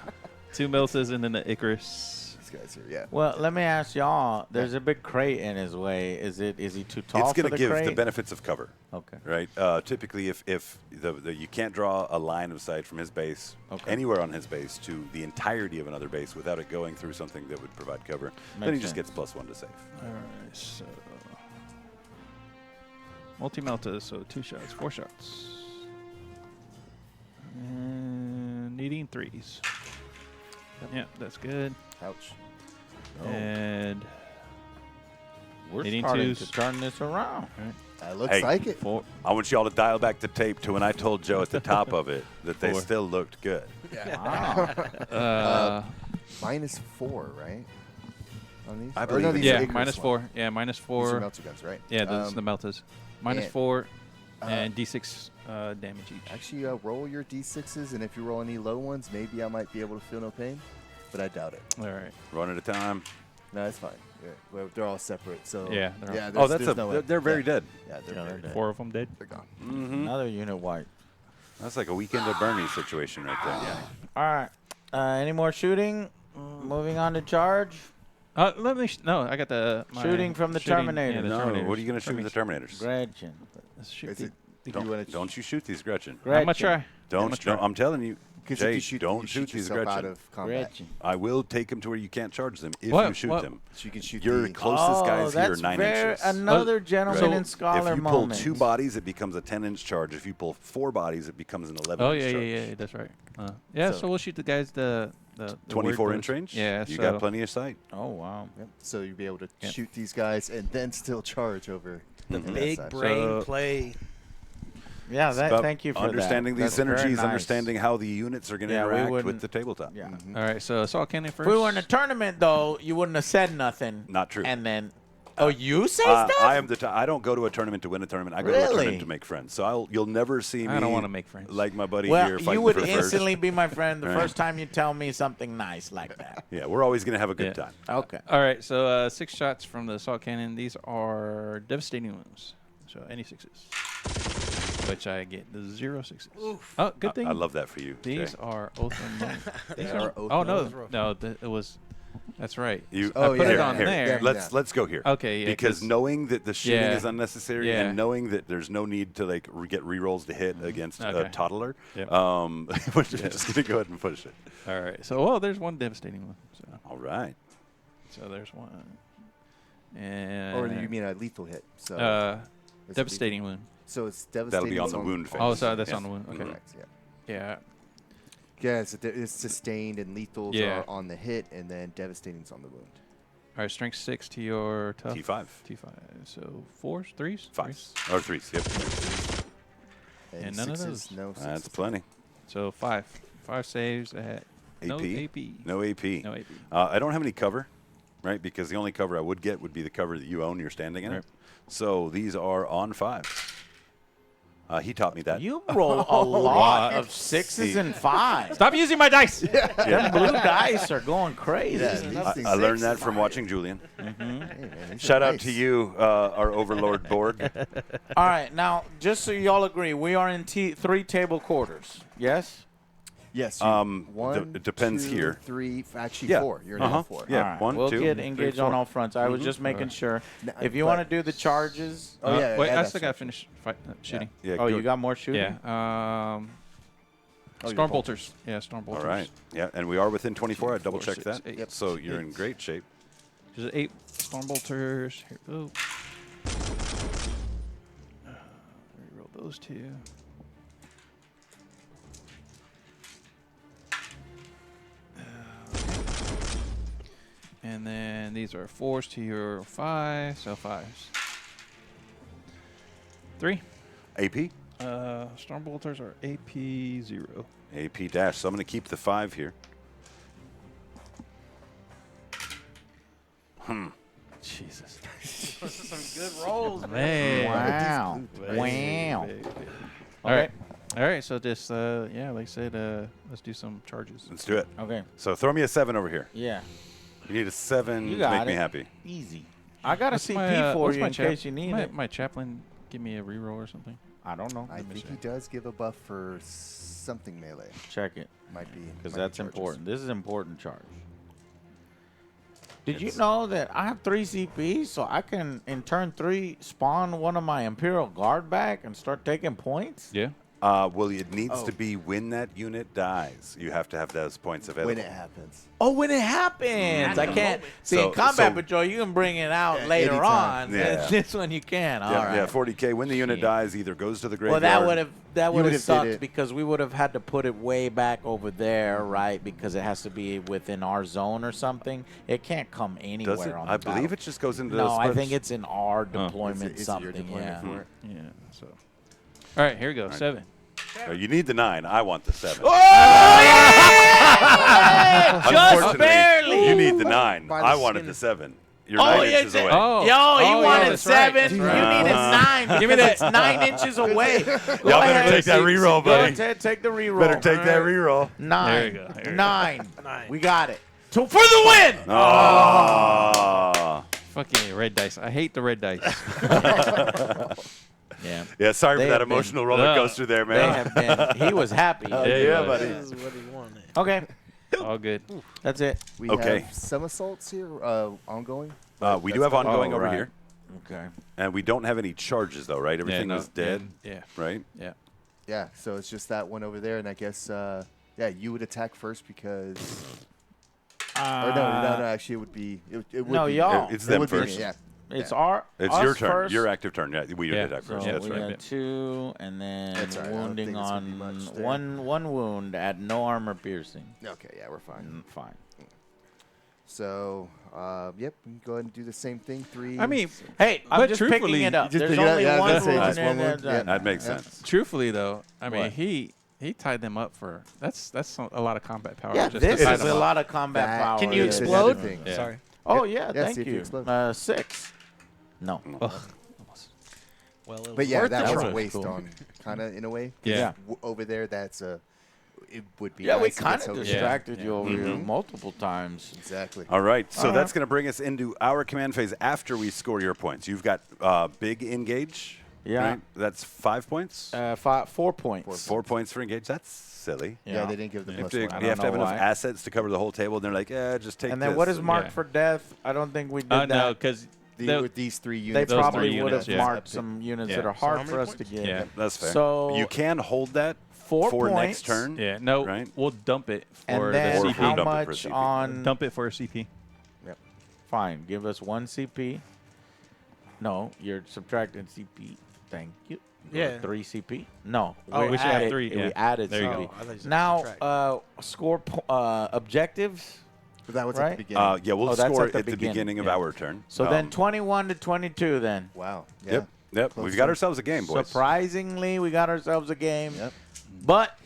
2 meltas and then the Icarus. These guys here, yeah. Well, let me ask y'all. There's a big crate in his way. Is he too tall It's for going the to give crate? the benefits of cover. Okay. Right. Typically, if you can't draw a line of sight from his base anywhere on his base to the entirety of another base without it going through something that would provide cover, then he Makes just sense. gets +1 to save. All right, so multi meltas, so 2 shots, 4 shots, and needing 3s. Yeah, that's good. Ouch. And We're Needing starting twos. to turn this around. That looks Hey. like it. 4. I want y'all to dial back the tape to when I told Joe at the top of it that they 4. still looked good. Wow. -4, right? On these? I Or believe no, it. these are Yeah, Icarus -4. ones. Yeah, -4. These are melter guns, right? Yeah, those are the meltas. -4 uh, and D6 damage each. Actually, roll your d6s, and if you roll any low ones, maybe I might be able to feel no pain, but I doubt it. All right. One at a time. No, it's fine. They're all separate, so Yeah, they're all- yeah. Oh, there's no way. they're very Yeah. dead. Yeah, they're Yeah, very they're dead. 4 of them dead. They're gone. Another unit wipe. That's like a weekend at Bernie situation right there. All right. Any more shooting? Moving on to charge. Let me. No, I got the Shooting from the Terminator. Yeah, the No, Terminators. what are you going to shoot with the Terminators? Gretchen. Let's shoot Is the- it? If you wanna Don't you shoot these, Gretchen. Gretchen. I'm gonna try. Don't. I'm telling you, Because Jay, if you shoot, don't you shoot shoot these yourself out Gretchen. of combat. Gretchen. I will take them to where you can't charge them if What? you shoot What? them. So you can shoot Your the closest guys here are that's 9 very, inches. Another gentleman Right. and scholar If you pull moment. 2 bodies, it becomes a 10-inch charge. If you pull 4 bodies, it becomes an 11-inch Oh yeah, charge. yeah. That's right. Yeah, so we'll shoot the guys the 24-inch range? Yeah, You so got plenty of sight. Oh, wow. Yep. So you'll be able to Yep. shoot these guys and then still charge over The on that big side. brain So- play. Yeah, It's about thank you for understanding that. these That's very synergies, nice. understanding how the units are going to Yeah, we interact with wouldn't- the tabletop. Yeah. All right, so assault cannon first. If we were in a tournament, though, you wouldn't have said nothing. Not true. And then, you say stuff? I am I don't go to a tournament to win a tournament. I go to a Really? tournament to make friends. So you'll never see me. I don't wanna make friends. Like my buddy Well, here. you fighting would for first. instantly be my friend the Right. first time you tell me something nice like that. Yeah, we're always going to have a good Yeah. time. Okay. All right, so 6 shots from the assault cannon. These are devastating wounds. So any 6s, which I get the 0 6s. Oh, good thing. I love that for you. These Jay. are Oath and Moan. These are Oath Oh and no, Moan. no, it was. That's right. You, Oh, I put yeah, it on here, there. Let's go here. Okay, yeah, Because 'cause- knowing that the shooting Yeah. is unnecessary Yeah. and knowing that there's no need to like get rerolls to hit against a Okay. toddler, Yep. we're just gonna go ahead and push it. All right. So there's one devastating one. All right. So there's one. And Or you mean a lethal hit? So it's devastating wound. So it's devastating. That'll be on it's the wound phase. Oh, sorry, that's Yeah. on the wound. Okay. Correct. Yeah. Yeah. Yeah, it's sustained and lethals Yeah. are on the hit, and then devastating's on the wound. All right. Strength 6 to your tough. T5. T5. So 4s, 3s, 5s or 3s. Yep. And none of sixes, those. No That's sixes. plenty. So 5. 5 saves at no AP? AP. No AP. No AP. I don't have any cover, right? Because the only cover I would get would be the cover that you own. You're standing in Right. it. So these are on 5s. He taught me that. You roll a lot of 6s and 5s. Stop using my dice. Them blue dice are going crazy. Yeah, these things- I learned that from watching Julian. Hey, man, these are Shout out nice. to you, our overlord Borg. All right, now, just so y'all agree, we are in 3 table quarters. Yes? Yes. It depends 2, here. 3, actually Yeah. 4. You're Uh-huh. now 4. Yeah. All right. 1, we'll 2, get 3, engaged 4. on all fronts. I was just making sure. If you want to do the charges. Oh, yeah. Wait, yeah, I that's still got to right. finish shooting. Yeah, Oh, go- you got more shooting? Yeah. Oh, Storm your bolters. Yeah, storm All bolters. right. Yeah, and we are within 24. I double 4, checked 6, that. 8. Yep. So you're in great shape. There's 8 storm bolters. Here we go. Reroll those 2. And then these are 4s to your 5, so 5s. 3. AP? Stormbolters are AP 0. AP dash. So I'm going to keep the 5 here. Jesus. Some good rolls, Man. Wow. Big, Wow. big, big. All Okay. right. All right, so just, yeah, like I said, let's do some charges. Let's do it. Okay. So throw me a 7 over here. Yeah. You need a 7 You to got make it. me happy. Easy. I got a What's CP my, for what's you my in case you need it. My chaplain give me a reroll or something? I don't know. I think he does give a buff for something melee. Check it. Might be. Because might be that's charges. important. This is important charge. Did you know that I have 3 CPs, so I can, in turn 3, spawn one of my Imperial Guard back and start taking points? Yeah. Well, it needs to be when that unit dies. You have to have those points available. When it happens. Oh, when it happens. I can't. See, So- in Combat so- Patrol, you can bring it out later anytime. on. Yeah. This one you can. All Yeah, right. yeah, 40K. When the unit Shit. dies, either goes to the Well, graveyard. that would have did sucked it. because we would have had to put it way back over there, right? Because it has to be within our zone or something. It can't come anywhere Does it? on I the believe battle. it just goes into No, the I spreads. think it's in our deployment It's your something. deployment Yeah. for it. Yeah, so. All right, here we go. 7. You need the 9. I want the 7. Oh, yeah! Just Unfortunately, barely. You need the 9. By the I wanted skin. the 7. You're Oh, 9 yeah, inches it's- away. Oh. Yo, he yeah, wanted that's right, 7. that's You right. needed 9. Give me because that. It's 9 inches away. Go Y'all better ahead. take that reroll, Go buddy. ahead, take the reroll. Better take that reroll. 9. There you go, there you go. 9. 9. We got it. For the win. Oh. Fucking red dice. I hate the red dice. Yeah. Yeah, sorry They for that have been- emotional roller coaster there, They man. have been. He was happy. Yeah, was. buddy. This is what he wanted. Okay. All good. That's it. We Okay. have some assaults here ongoing. We do have ongoing Oh, over right. here. Okay. And we don't have any charges, though, right? Everything no, is dead, Yeah. right? Yeah. Yeah, so it's just that one over there, and I guess yeah, you would attack first because. Or no, actually, it would be. It would No, be, y'all. It's it them would be me, first. yeah. It's Yeah. It's us your turn. First. Your active turn. Yeah, we Yeah. attack So first. we That's right. got 2, and then That's all right. I don't wounding think it's gonna be on much there. one wound at no armor piercing. Okay, yeah, we're fine. Fine. So, yep, we can go ahead and do the same thing. 3. I mean, Hey, I'm But just picking truthfully- it up. You just There's pick it up? only Yeah, I was one gonna say, wound just one and wound? then Yeah. done. That makes Yeah. sense. truthfully though, I mean, What? he tied them up for that's a lot of combat power. Yeah, just this to tie is them a up. lot of combat That- power. Can you yeah, Yes. that's explode? the thing. Yeah. Sorry. Oh yeah, Yeah, thank see if you you. explode. 6. No. Ugh. Well, it was But yeah, worth that the was try. a waste Cool. on, kind of in a way. Yeah. Over there, that's a. It would be. Yeah, we nice to get kind of something- distracted you over here Mhm. multiple times. Exactly. All right, so All that's right. going to bring us into our command phase after we score your points. You've got big engage. Yeah. Right? That's 5 points. 4 points. 4 points for engage. That's silly. Yeah, they didn't give the You have plus to, one. I you have, don't to have know enough why. assets to cover the whole table. And they're like, just take And this. then what is marked Yeah. for death? I don't think we did No, that. because With these 3 They units, Those probably three would have units, yeah. marked some units Yeah. that are So hard how for many us to points? get. Yeah. That's fair. So you can hold that 4 for points. next turn. yeah, no, Right. we'll dump it And for then the Or how dump it CP. for much CP. on? Dump it for a CP. Fine. Give us 1 CP. No, you're subtracting CP. Thank you. Yeah. 3 CP. No. Oh, we should have added- 3, We yeah. added There you CP. go. I thought you said Now, subtract. score objectives. that was Right? at the beginning. Yeah, we'll Oh, that's score at the at the beginning of yeah. our turn. So then 21 to 22 then. Wow. Yeah. Yep. Yep. Close We've got to- ourselves a game, boys. Surprisingly, we got ourselves a game. Yep. But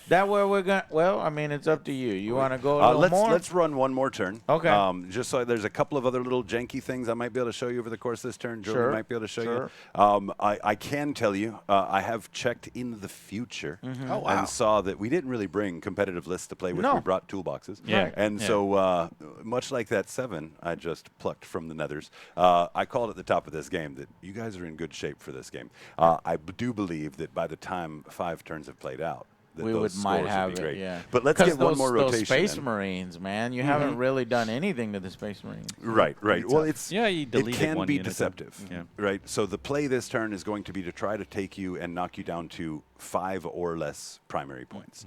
that way we're going to, well, I mean, it's up to you. You want to go a little more? Let's run one more turn. Okay. Just so there's a couple of other little janky things I might be able to show you over the course of this turn. Jordan Sure, might be able to show sure. you. I can tell you, I have checked in the future Oh, wow. and saw that we didn't really bring competitive lists to play with. No. We brought toolboxes. Yeah. Right. And Yeah. so much like that 7 I just plucked from the nethers, I called at the top of this game that you guys are in good shape for this game. I do believe that by the time 5 turns have played out, that we those might scores have would be it, great. yeah. But let's 'Cause get one those- more Those rotation. Space in. Marines, man, you haven't really done anything to the Space Marines. Right, right. Well, it's Yeah, you it deleted can one be unit, though. deceptive. Yeah. Right. So the play this turn is going to be to try to take you and knock you down to 5 or less primary points.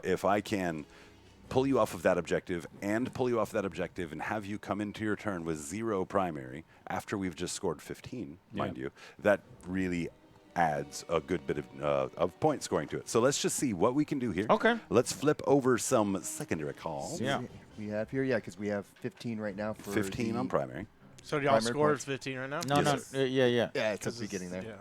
If I can pull you off of that objective and pull you off that objective and have you come into your turn with 0 primary after we've just scored 15, mind you, that really adds a good bit of point scoring to it. So let's just see what we can do here. Okay. Let's flip over some secondary calls. Yeah. We have here, because we have 15 right now for 15 the, on primary. So do y'all Primary score points. 15 right now? No, Yes, no. Yeah. Yeah, it's at the beginning there. Yeah.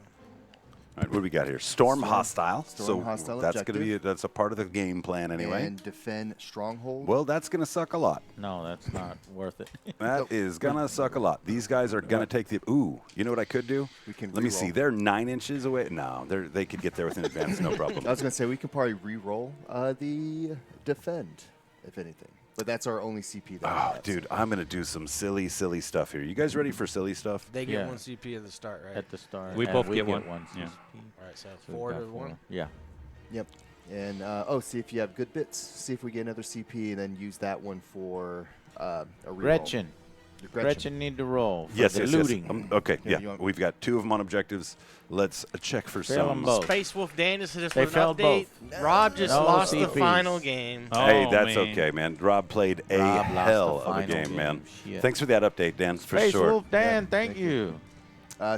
All right, what do we got here? Storm hostile. Storm so hostile that's going to be objective. that's a part of the game plan anyway. And defend stronghold. Well, that's going to suck a lot. No, that's not worth it. That is going to suck a lot. These guys are going to take the... Ooh, you know what I could do? We can Let me see. re-roll. They're 9 inches away. No, they could get there with an advance, no problem. I was going to say we can probably re-roll the defend, if anything. But that's our only CP that we Oh, have. dude, I'm going to do some silly stuff here. You guys ready for silly stuff? They get Yeah. 1 CP at the start, right? At the start. We and both we get one. CP. Yeah. All right, so So 4 we've to got 1. Yeah. Yep. And, see if you have good bits. See if we get another CP, and then use that one for a re-roll. Gretchen. Gretchen. Gretchen need to roll. For Yes, the yes, looting. yes. Okay, Yeah, yeah. you want- We've got 2 of them on objectives. Let's check for Fail 'em some... both. Space Wolf Dan just hit us They with an failed update. both. Rob just No lost the CPs. final game. Hey, Oh, that's man. okay, man. Rob played a Rob lost the hell of a final game, man. Shit. Thanks for that update, Dan, for Space sure. Wolf Dan, Yeah, thank thank you.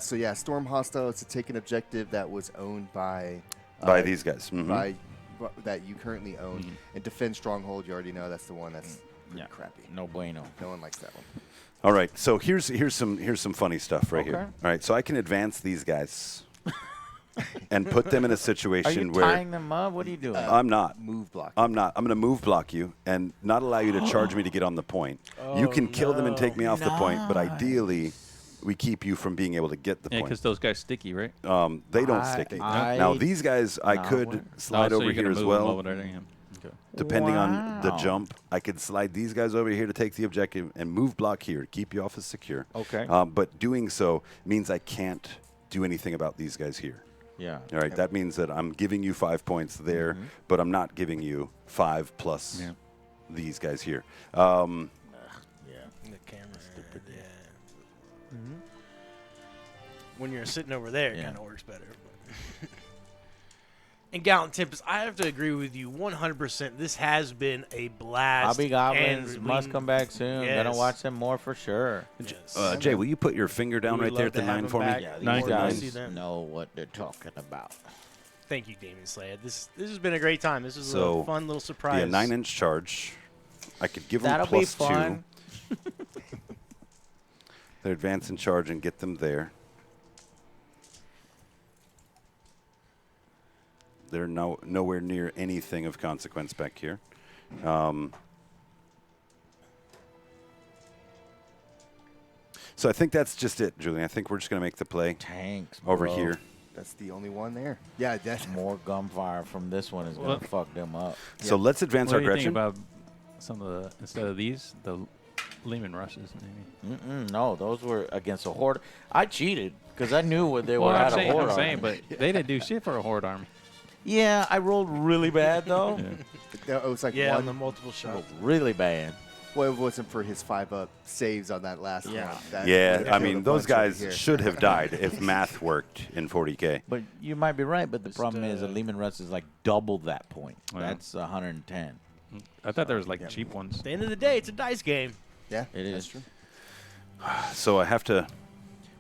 So, yeah, Storm Hostile, it's to take an objective that was owned by... By these guys. Mhm. by that you currently own. And defend stronghold, you already know that's the one that's pretty Yeah. crappy. No bueno. No one likes that one. All right, so here's some funny stuff right here. Okay. All right, so I can advance these guys and put them in a Are situation you where tying them up? What are you doing? I'm not. Move block. I'm not. I'm going to move block you and not allow you to charge me to get on the point. You can kill them and take me off the point, but ideally, we keep you from being able to get the Yeah, point. because those guys sticky, right? They don't stick. I- Now these guys, I Nah, could what? slide Oh, so over you're here gonna as move them well. over there, yeah. Okay. Depending on the Wow. jump, I could slide these guys over here to take the objective and move block here, keep you off as secure. Okay. But doing so means I can't do anything about these guys here. Yeah. All right, that means that I'm giving you 5 points there, but I'm not giving you 5 plus Yeah. these guys here. Yeah. The camera's stupid. Yeah. When you're sitting over there, it Yeah. kind of works better. And Gallant Tempest, I have to agree with you 100%. This has been a blast. Hobby Goblins and must we- come back soon. Yes. Gonna watch them more for sure. Yes. Jay, will you put your finger down We right would there love at the to have 9 them for me? back. Yeah, These these Nine. guys See them. know what they're talking about. Thank you, Damien Slade. This has been a great time. This is So, a fun little surprise. Yeah, 9-inch charge. I could give them That'll be plus fun. 2. They're advance in charge and get them there. They're nowhere near anything of consequence back here. So I think that's just it, Julian. I think we're just going to make the play Tanks over bro. here. That's the only one there. Yeah, that's More gunfire from this one is gonna Well- fuck them up. So let's advance What our do you think Gretchen. about some of the, instead of these, the Lehman Rushes, maybe? No, those were against a horde. I cheated because I knew what they were I'm at a saying, horde. I'm saying, army. but they didn't do shit for a horde army. Yeah, I rolled really bad though. it was like Yeah, on one. the multiple I shot. rolled really bad. Well, it wasn't for his 5-up saves on that last Yeah. one. That Yeah, would've I killed mean, a those bunch over guys here. should have died if math worked in 40K. But you might be right. But the problem is, a uh, Lehman Russ is like double that point. Yeah. That's 110. I thought there was like cheap ones. At the end of the day, it's a dice game. Yeah, It that's is. true. So I have to...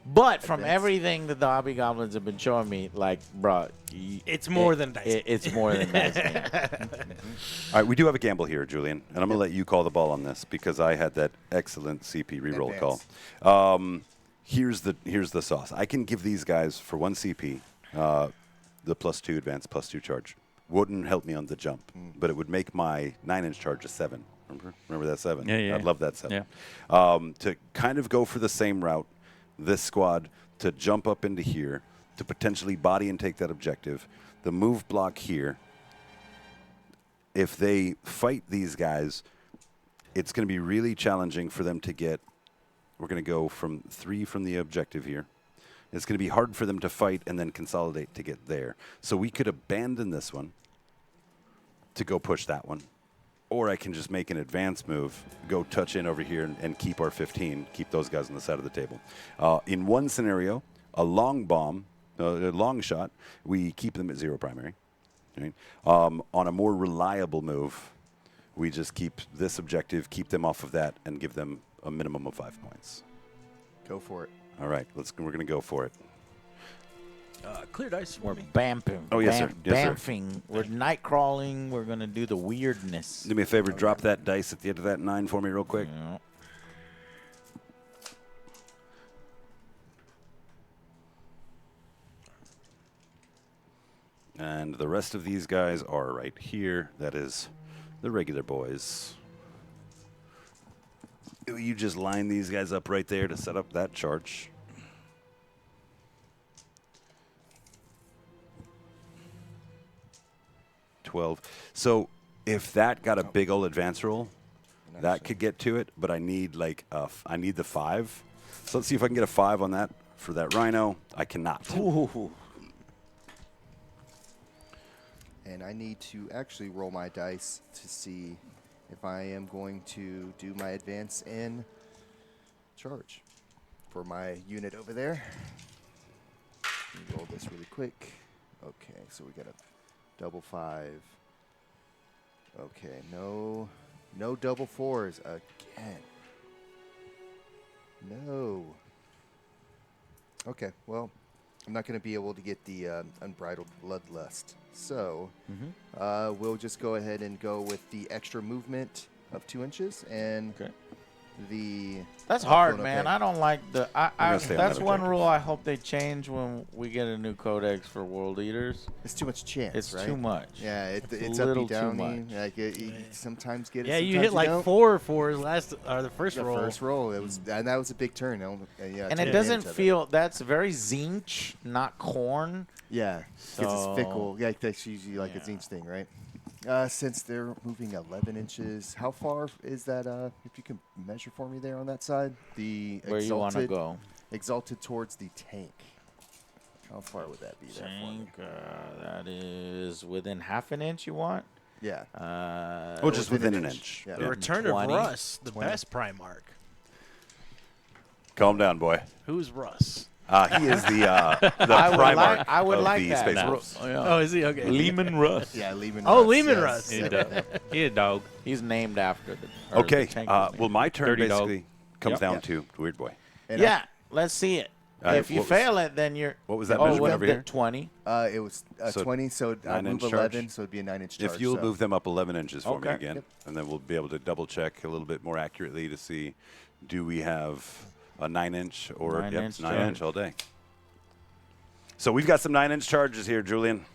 But from Advance. everything that the Hobby Goblins have been showing me, like, bro, It's more than dice. It's more than dice. game. All right, we do have a gamble here, Julian, and I'm going to let you call the ball on this because I had that excellent CP reroll Advance. call. Here's the sauce. I can give these guys for 1 CP the +2 advance, +2 charge. Wouldn't help me on the jump, but it would make my 9-inch charge a 7. Remember that 7? Yeah, yeah. I'd love that 7. Yeah. To kind of go for the same route, this squad to jump up into here, to potentially body and take that objective, the move block here. If they fight these guys, it's going to be really challenging for them to get. We're going to go from 3 from the objective here. It's going to be hard for them to fight and then consolidate to get there. So we could abandon this one to go push that one. Or I can just make an advance move, go touch in over here and keep our 15, keep those guys on the side of the table. In one scenario, a long bomb, a long shot, we keep them at 0 primary. Right? On a more reliable move, we just keep this objective, keep them off of that, and give them a minimum of 5 points. Go for it. All right, we're going to go for it. Clear dice for We're me. bamping. Oh, yes, sir. Yes, sir. Bamfing. We're night crawling. We're going to do the weirdness. Do me a favor, drop that dice at the end of that 9 for me real quick. Yeah. And the rest of these guys are right here. That is the regular boys. You just line these guys up right there to set up that charge. So if that got a big old advance roll, that could get to it. But I need like I need the 5. So let's see if I can get a 5 on that for that rhino. I cannot. Ooh. And I need to actually roll my dice to see if I am going to do my advance and charge for my unit over there. Let me roll this really quick. Okay, so we got a double 5. Okay, no double 4s again. No. Okay, well, I'm not going to be able to get the unbridled bloodlust. So we'll just go ahead and go with the extra movement of 2 inches and the. That's hard, phone man. okay. I don't like the. gonna stay on That's that one objective. rule I hope they change when we get a new codex for world eaters. It's too much chance, It's right? too much. Yeah, It's a it's little uppy too downy. much. Like you sometimes get it. Yeah, you sometimes hit like don't. 4 4s the first The roll. first roll, it was, and that was a big turn. Yeah, And took it doesn't advantage of feel. That's very zinch, not corn. Yeah, because So- it's fickle. Yeah, that's usually like a zinch thing, right? Since they're moving 11 inches, how far is that? If you can measure for me there on that side, the Where you want to go? exalted towards the tank. How far would that be there for me? Tank, that is within half an inch. You want? Yeah. Oh, just within an inch. Yeah. The return of 20. Russ, the 20. best Primarch. Calm down, boy. Who's Russ? He is the I would Primarch like. I would of like the that. Space Ru- Wolves. Oh, is he? Okay. Lehman Russ. Yeah, Lehman. Oh, Russ, Lehman yes. Russ. He Yeah. a dog. He's named after the. or Okay. the tank is Well, named. my turn Dirty dog. basically comes Yep. down Yeah. to Weird Boy. And Yeah, let's see it. what If you was- fail it, then you're. What was that Oh, measurement what over the here? 20. It was So 20, so I 9-inch move charge? 11, so it'd be a 9-inch charge. If you'll so. move them up 11 inches for me Okay. again, Yep. and then we'll be able to double check a little bit more accurately to see, do we have a 9-inch or 9-inch 9-inch charge. all day. So we've got some 9-inch charges here, Julian.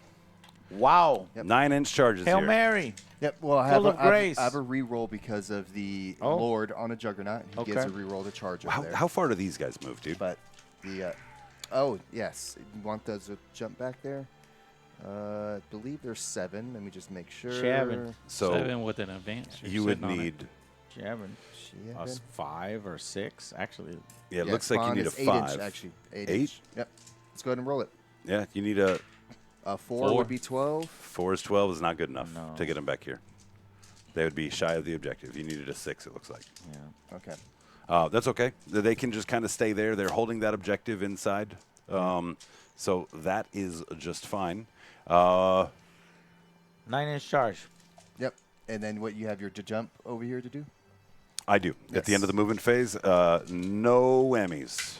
Wow. 9-inch charges Hail here. Mary. Yep. Well, I Full have, of a, grace. I have a reroll because of the Oh. Lord on a Juggernaut. He gets Okay. a reroll to charge over there. How far do these guys move, dude? But the oh yes, you want those to jump back there? I believe there's 7. Let me just make sure. 7. So 7 with an advance. You're you would sitting on it. need, Jevin. Seven. 5 or 6. Actually, yeah, it looks like you spawn need a is 8 5. Inch, actually. 8 8? inch. Yep. Let's go ahead and roll it. Yeah, you need a 4 4. would be 12. 4 is 12 is not good enough No. to get them back here. They would be shy of the objective. You needed a 6, it looks like. yeah. Okay. That's okay. They can just kind of stay there. They're holding that objective inside. So that is just fine. 9-inch charge. Yep. And then what you have your to jump over here to do? I do. At the end of Yes. the movement phase, no whammies.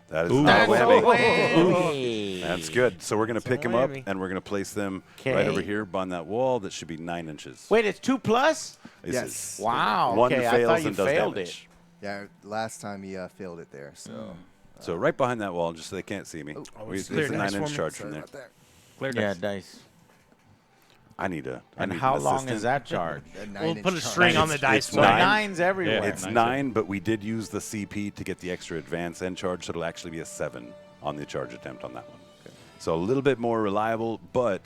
That is Ooh. not a That's whammy. a whammy. That's good. So we're going to That's a pick them up, whammy. and we're going to place them right over Okay. here on that wall. That should be 9 inches. Wait, it's 2 plus? This Yes. is- Wow. One okay, I fails thought you and does failed damage. Yeah, last time he failed it there. So So right behind that wall, just so they can't see me. Oh, It's clear a dice 9-inch for me. charge sorry from there. about that. Clear it. Yeah, dice. dice. I need a. I And need how an long assistant. is that charge? A We'll 9-inch put a charge. string on the dice It's So for you. 9. 9's everywhere. It's 9, but we did use the CP to get the extra advance and charge, so it'll actually be a 7 on the charge attempt on that one. So a little bit more reliable, but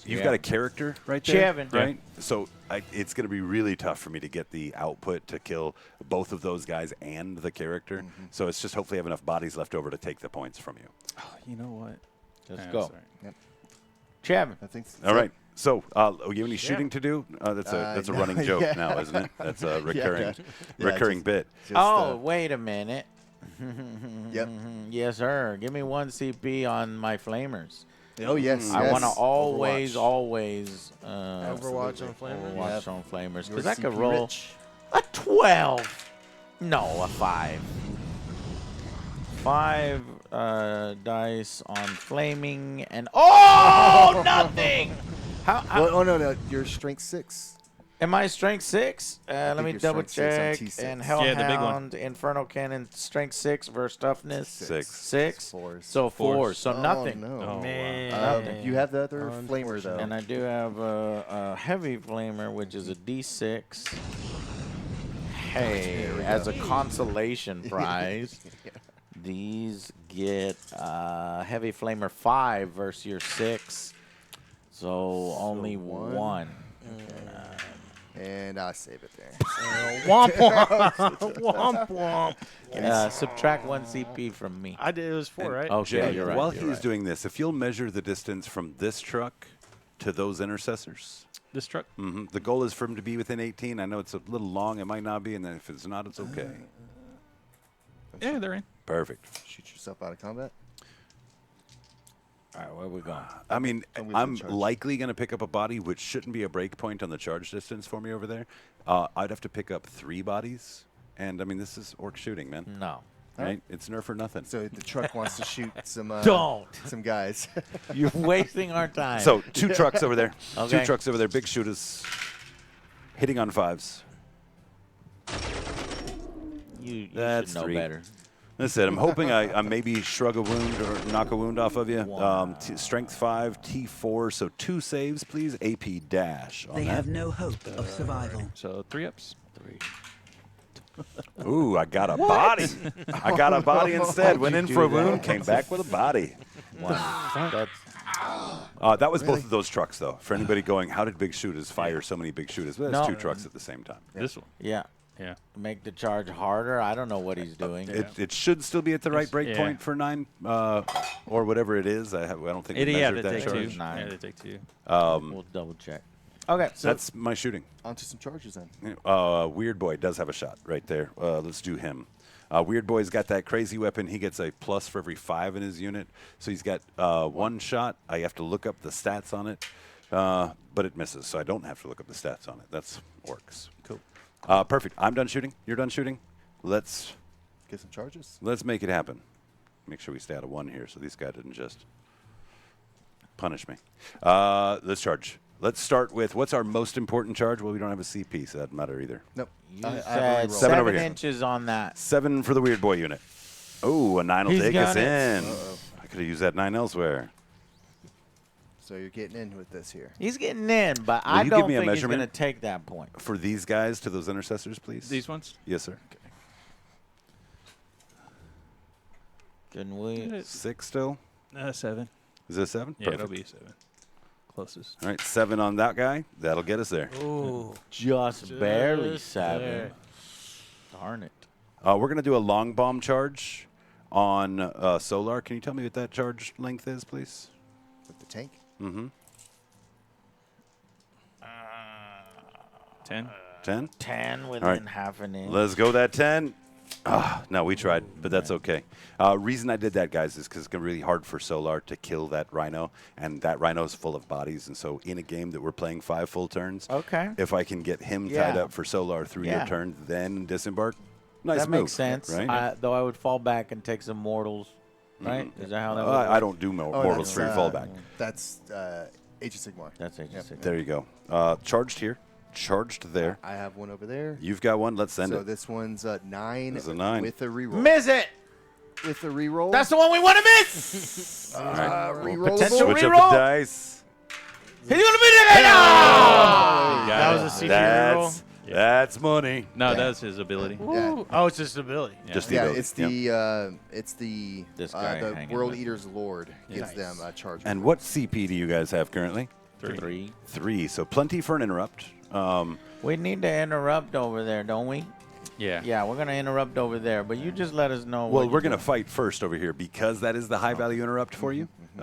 you've Yeah. got a character right there, Chevin. right? So it's going to be really tough for me to get the output to kill both of those guys and the character. So it's just hopefully have enough bodies left over to take the points from you. Oh, you know what? Let's Yeah, go. sorry. Chevin. I think so. All right. So, you have any shooting to do? That's a no, running joke yeah. now, isn't it? That's a recurring, Yeah, recurring just- bit. Just, Oh, wait a minute. Yep. Yes, sir. Give me 1 CP on my flamers. Oh yes. I want to yes. always, Overwatch. always Overwatch on Flamer. Overwatch Yep. on flamers Your because I could CP roll rich. a 12. No, a 5. 5. dice on flaming and nothing. How Well, oh no, you're strength 6. am I strength 6? Let think me you're double strength 6 on check. T6. And Yeah, the big one. Hellhound, Inferno Cannon, strength 6 versus toughness. 6. 6. 4. So 4. Fours. So nothing. Oh, no. Oh, Man. You have the other flamer though. And I do have a heavy flamer, which is a D6. Hey, as a consolation prize, these get heavy flamer 5 versus your 6. So only one. 1. And I'll save it there. Womp womp. Womp womp. Subtract 1 CP from me. I did. It was 4, right? Okay, Jay, you're right. while you're he's right. doing this, if you'll measure the distance from this truck to those intercessors, This truck? the goal is for him to be within 18. I know it's a little long. It might not be, and then if it's not, it's okay. Yeah, they're in. Perfect. Shoot yourself out of combat. All right, where we going? I mean, I'm gonna I'm charge. likely going to pick up a body, which shouldn't be a break point on the charge distance for me over there. I'd have to pick up 3 bodies, and I mean, this is orc shooting, man. No. Right? It's nerf or nothing. So the truck wants to shoot some Don't. some guys. You're wasting our time. So 2 trucks over there. Okay. 2 trucks over there. Big shooters. Hitting on 5s. you That's should know 3. better. Listen, I'm hoping I maybe shrug a wound or knock a wound off of you. Wow. Strength 5, T4, so 2 saves, please. AP dash on They that. have no hope of survival. So 3 ups. 3. Ooh, I got a body. I got a body instead. Went in you for a do that? wound, came back with a body. Wow. That's That was both of those trucks, though. For anybody going, how did big shooters fire so many big shooters? Well, that's No. 2 trucks at the same time. This one. yeah. Yeah. Make the charge harder. I don't know what he's doing. It should still be at the right break Yeah. point for 9 or whatever it is. I don't think we Yeah, measured they that take 2. charge. 9. Yeah, they take 2. We'll double check. Okay, so That's my shooting. Onto some charges then. Weird Boy does have a shot right there. Let's do him. Weird Boy's got that crazy weapon. He gets a plus for every 5 in his unit. So he's got 1 shot. I have to look up the stats on it, but it misses. So I don't have to look up the stats on it. That's Orks. Cool. Perfect. I'm done shooting. You're done shooting. Let's Get some charges. make it happen. Make sure we stay out of 1 here so this guy didn't just punish me. Let's charge. Let's start with what's our most important charge? Well, we don't have a CP, so that doesn't matter either. Nope. you I have said a reroll. 7 over 7 here. inches on that. 7 for the Weird Boy unit. Oh, a 9 will He's take got us it. in. I could have used that 9 elsewhere. So you're getting in with this here. He's getting in, but Will I you give don't me a think he's measurement? going to take that point. For these guys to those intercessors, please. These ones? Yes, sir. Can we? 6 still. 7. Is it 7? Yeah, it'll be 7. Closest. All right, 7 on that guy. That'll get us there. Ooh. Just barely Just 7. there. Darn it. We're going to do a long bomb charge on Solar. Can you tell me what that charge length is, please? With the tank. Mm-hmm. 10. 10? 10 within right. half an inch. Let's go that 10. No, we tried, but that's okay. Reason I did that, guys, is because it's really hard for Solar to kill that Rhino, and that Rhino is full of bodies. And so in a game that we're playing 5 full turns, Okay. if I can get him tied Yeah. up for Solar through Yeah. your turn, then disembark, nice that move. makes sense. Right? Though I would fall back and take some mortals, right? Is that how that works? I don't do mortals that's, for your fallback. That's Age of Sigmar. That's interesting. There you go. Charged here. Charged there. I have one over there. You've got one. Let's send So it. this one's 9 This is a 9. with a reroll. Miss it! With a reroll. That's the one we want to miss! rerollable. potential Switch reroll. up the dice. He's going to beat it! No! That was a CP reroll. That's money. No, that's his ability. Yeah. Oh, it's just ability. Yeah. Just the Yeah, ability. it's the This guy the hanging World with- Eater's Lord gives Nice. them a charge. And what CP do you guys have currently? 3. 3. So plenty for an interrupt. We need to interrupt over there, don't we? Yeah. Yeah, we're going to interrupt over there, but you just let us know. Well, what we're you're going to doing. fight first over here because that is the high value interrupt for you. You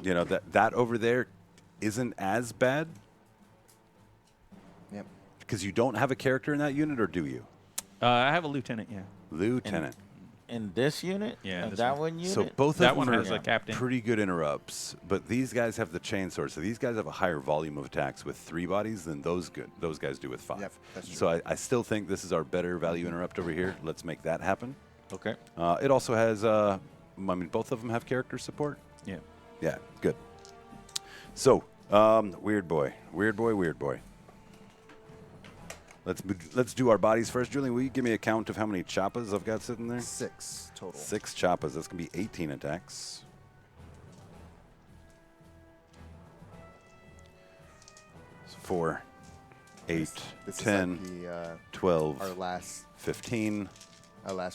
know, that over there isn't as bad Yep. because you don't have a character in that unit, or do you? I have a lieutenant, yeah. Lieutenant. In this unit? Yeah, In this that one. one unit? So both That of one them has are a captain. pretty good interrupts, but these guys have the chainsaw, so these guys have a higher volume of attacks with 3 bodies than those guys do with 5. Yep, that's true. So I still think this is our better value interrupt over here. Let's make that happen. Okay. It also has I mean, both of them have character support. Yeah. Yeah, good. So, weird boy. Let's do our bodies first. Julian, will you give me a count of how many choppas I've got sitting there? 6 total. 6 choppas. That's going to be 18 attacks. 4, 8, This 10, is like 12, our last 15.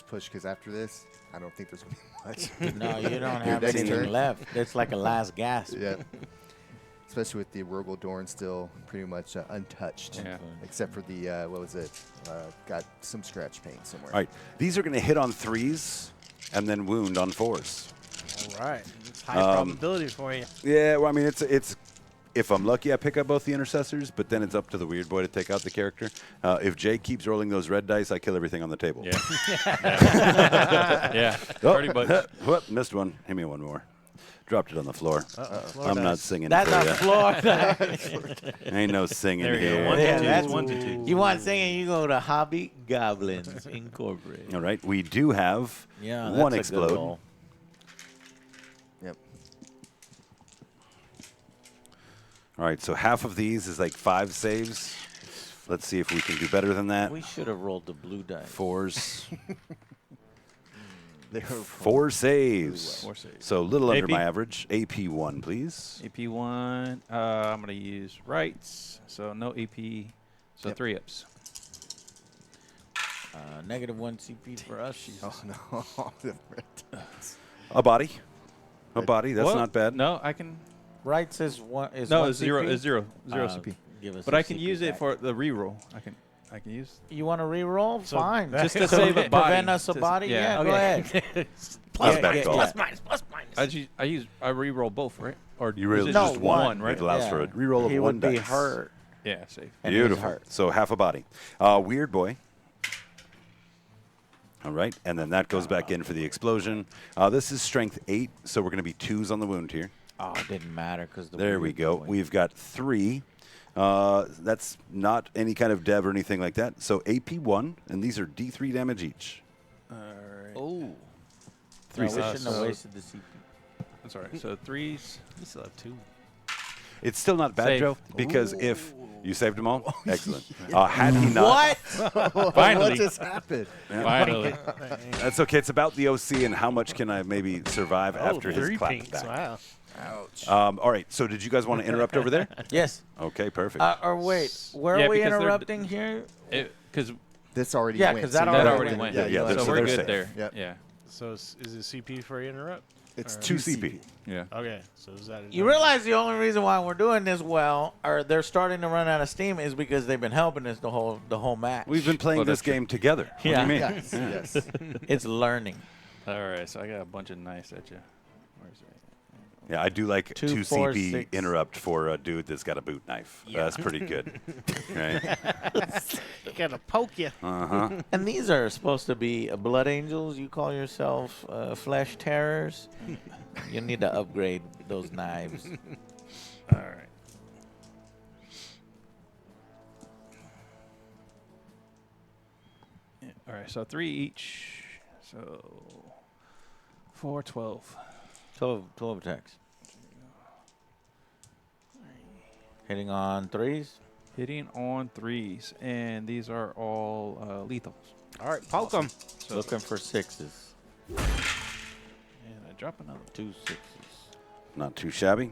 push, because after this, I don't think there's going to be much. No, you don't have next anything turn. left. It's like a last gasp. Yeah. Especially with the Rogel Dorn still pretty much untouched. Yeah. Except for the, what was it? Got some scratch paint somewhere. All right. These are going to hit on 3s and then wound on 4s. All right. It's high probability for you. Yeah, well, I mean, it's if I'm lucky, I pick up both the intercessors, but then it's up to the weird boy to take out the character. If Jay keeps rolling those red dice, I kill everything on the table. Yeah. Yeah. Oh, Pretty much. whoop, missed one. Give me one more. Dropped it on the floor. I'm not singing That's for a you. floor. Ain't no singing There you here. go. Ones Yeah, and twos. that's- Ones and twos. You want singing, you go to Hobby Goblins Incorporated. All right, we do have Yeah, one that's a good explode. roll. Yep. All right, so half of these is like 5 saves. Let's see if we can do better than that. We should have rolled the blue dice. 4s. They were 4 saves. 4 saves. So a little under AP? my average. AP 1, please. AP1. I'm going to use rights. So no AP. So Yep. 3 ups. -1 CP for us. Oh, no. A body. A body. That's What? not bad. No, I can. Right says one is No, one it's zero. CP? It's zero. Zero Uh, CP. Give us But a I can CP use it back. for the reroll. I can use. You want to re-roll? So- Fine. Just to So save to a body. prevent us a Just- body? yeah. Yeah, go Okay. ahead. Plus Yeah, back yeah, goal. yeah. Plus minus. I re-roll both, right? Or You really is it No, just one. right? It allows for a reroll of He 1 would dice. be hurt. Yeah, safe. And he's Beautiful. hurt. So half a body. Weird boy. All right, and then that goes back in for the explosion. This is strength 8, so we're going to be 2s on the wound here. Oh, it didn't matter because There we go. We've got 3. That's not any kind of dev or anything like that. So AP 1, and these are D3 damage each. All right. Oh. 3 No, we saves. shouldn't have wasted the CP. That's all right. So 3s. You still have 2. It's still not bad, Save. Joe, because if you saved them all, excellent. Had he not, Finally. What just happened? Finally. that's okay. It's about the OC and how much can I maybe survive after his 3 clap pinks. back. Wow. Ouch. All right. So did you guys want to interrupt over there? Yes. Okay, perfect. Or wait, where Yeah, are we because they're- interrupting here? Because This already Yeah, went. 'cause that you that don't already have to- went. Yeah, Yeah, you so so don't we're have to- they're good safe. there. Yep. Yeah. So is it CP for interrupt? It's Or- 2 CP. Yeah. Okay. So is that? You realize the only reason why we're doing this well, or they're starting to run out of steam, is because they've been helping us the whole match. We've been playing Well, this that's true. game together. What do Yeah. you mean? Yes, yes. It's learning. All right. So I got a bunch of knives at you. Where's it? Yeah, I do like 2, 2 4, CP 6. interrupt for a dude that's got a boot knife. That's pretty good. Right? Gotta poke you. Uh-huh. And these are supposed to be blood angels. You call yourself Fleshtearers. You need to upgrade those knives. All right. Yeah, all right. So 3 each. So 4, 12. 12 attacks. Hitting on 3s. Hitting on 3s, and these are all lethals. All right, poke them. So Looking for 6s. and I drop another. 2 6s. Not too shabby.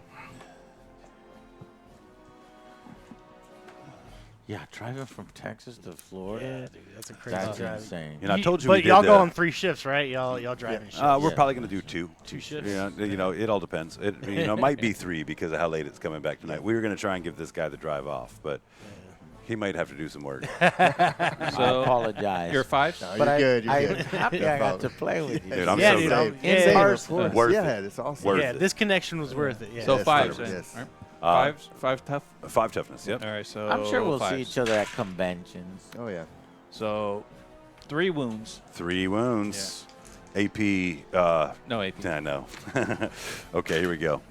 Yeah, driving from Texas to Yeah, Florida. dude, that's a crazy That's drive. insane. You know, I told you But we did y'all go on 3 shifts, right? Y'all driving shifts. we're Yeah. probably going to do 2. 2 shifts. Yeah, you know, it all depends. It might be 3 because of how late it's coming back tonight. We were going to try and give this guy the drive off, but he might have to do some work. I So apologize. you're 5. No, but you're good. You're I'm good. happy No I got problem. to play with you. Dude, I'm Yeah, so dude, glad. I'm- In yeah, person. Worth yeah, it. it's awesome. Worth Yeah, it. this connection was worth it. Yeah. So Yes, 5s. sir, Then. yes. All right. 5 tough. 5 toughness, yep. All right. So I'm sure we'll see 5s. each other at conventions. Oh, yeah. So 3 wounds. 3 wounds. AP, No AP. no. Okay, here we go.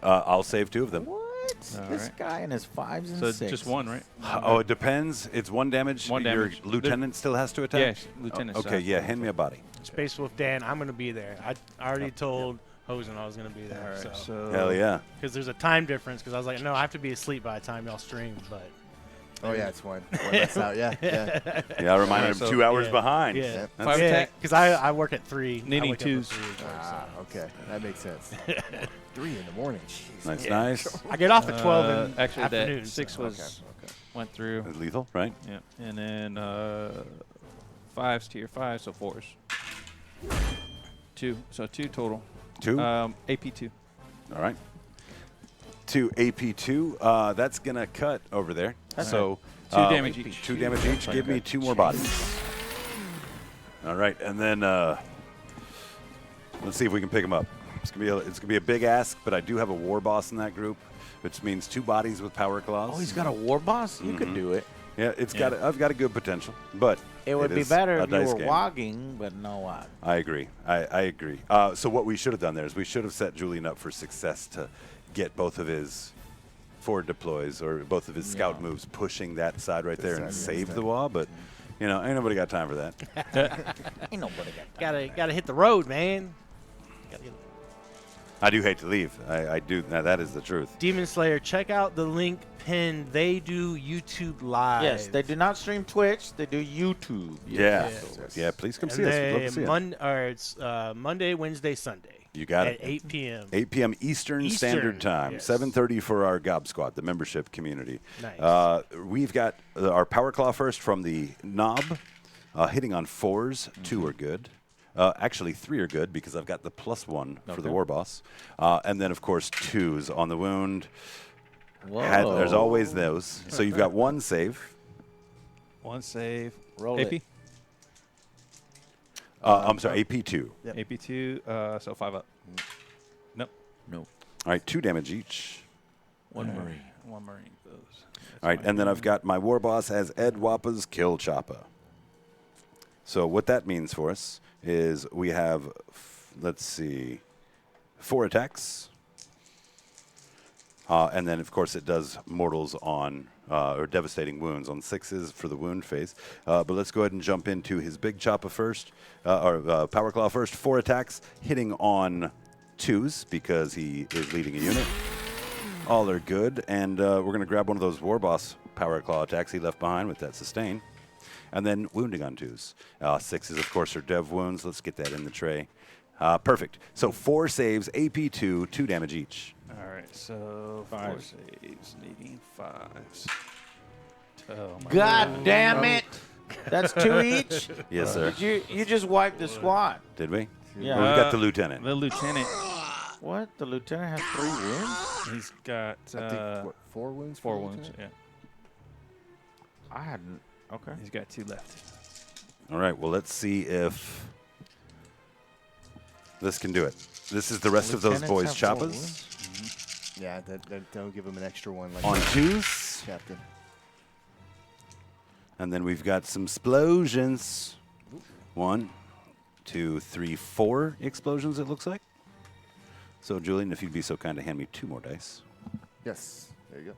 I'll save 2 of them. What? All This right. guy and his 5s and So 6s. just one, right? Oh, it depends. It's 1 damage. One damage. Your lieutenant still has to attack? Yes, lieutenant. Okay, yeah, hand me a body. Space Wolf Dan, I'm going to be there. I already told Hosen I was going to be there. All right. So So Hell yeah. because there's a time difference. Because I was like, no, I have to be asleep by the time y'all stream. But Oh yeah, it's one less out. Yeah, yeah. Yeah, I reminded him So- 2 hours Yeah. behind. yeah, Yep. Five attack. because I work at 3. Needing I wake up at twos. 3 as well, so. Okay, that makes sense. 3 in the morning. Jeez. Nice, nice. I get off at 12 in actually, afternoon. that 6 so. was Okay. went through. It's lethal, right? Yeah, and then 5s tier 5, so 4s. 2, so 2 total. 2? AP 2. All right. 2 AP2. That's going to cut over there. So 2 damage each. 2 damage each. Give me 2 more bodies. All right, and then let's see if we can pick them up. It's gonna be a big ask, but I do have a war boss in that group, which means 2 bodies with power claws. Oh, he's got a war boss? You could do it. Yeah, I've got a good potential, but It would be is better a if you dice were game. wogging, but no wog. I agree. I agree. So what we should have done there is we should have set Julian up for success to get both of his forward deploys or both of his scout moves pushing that side right there and side, save the wall, but you know, ain't nobody got time for that. Ain't nobody got that. Gotta hit the road, man. Gotta get I do hate to leave. I do. Now that is the truth. Demon Slayer, check out the link pinned. They do YouTube Live. Yes, they do not stream Twitch. They do YouTube. Yeah. Yes. Yeah, please come And see us. We'd love to see you. it's Monday, Wednesday, Sunday. You got at it. 8 p.m. 8 p.m. Eastern Standard Time, yes. 7:30 for our Gob Squad, the membership community. Nice. We've got our Power Claw first from the knob, hitting on 4s. 2 are good. Actually, 3 are good because I've got the +1 for the War Boss. And then, of course, 2s on the wound. Whoa. There's always those. So you've got 1 save. 1 save. Roll AP? it. I'm sorry, AP2. Yep. AP 2, so 5 up. Nope. No. All right, 2 damage each. 1 Marine. 1 Marine goes. All right, and then I've got my War Boss as Ed Wappa's Kill Choppa. So what that means for us is we have, let's see, 4 attacks. And then, of course, it does mortals on, or devastating wounds on 6s for the wound phase. But let's go ahead and jump into his Big Choppa first, or Power Claw first. 4 attacks, hitting on 2s because he is leading a unit. All are good, and we're going to grab one of those War Boss Power Claw attacks he left behind with that sustain. And then wounding on 2s. 6s, of course, are dev wounds. Let's get that in the tray. Perfect. So 4 saves, AP2, 2 damage each. All right, so 4 saves, needing 5s. Oh, my God damn it! That's 2 each? Yes, sir. You just wiped the squad. Did we? Yeah. Well, we got the lieutenant. The lieutenant, What? The lieutenant has 3 wounds? he's got I think what, 4 wounds. for 4 the wounds. lieutenant? Yeah, I hadn't. Okay. he's got 2 left. All right, well, let's see if this can do it. This is the rest of those boys' Lieutenants have 4 choppas. wounds? Yeah, they'll give him an extra one like On that, 2s. Captain. And then we've got some explosions. 1, 2, 3, 4 explosions, it looks like. So, Julian, if you'd be so kind to hand me 2 more dice. Yes, there you go.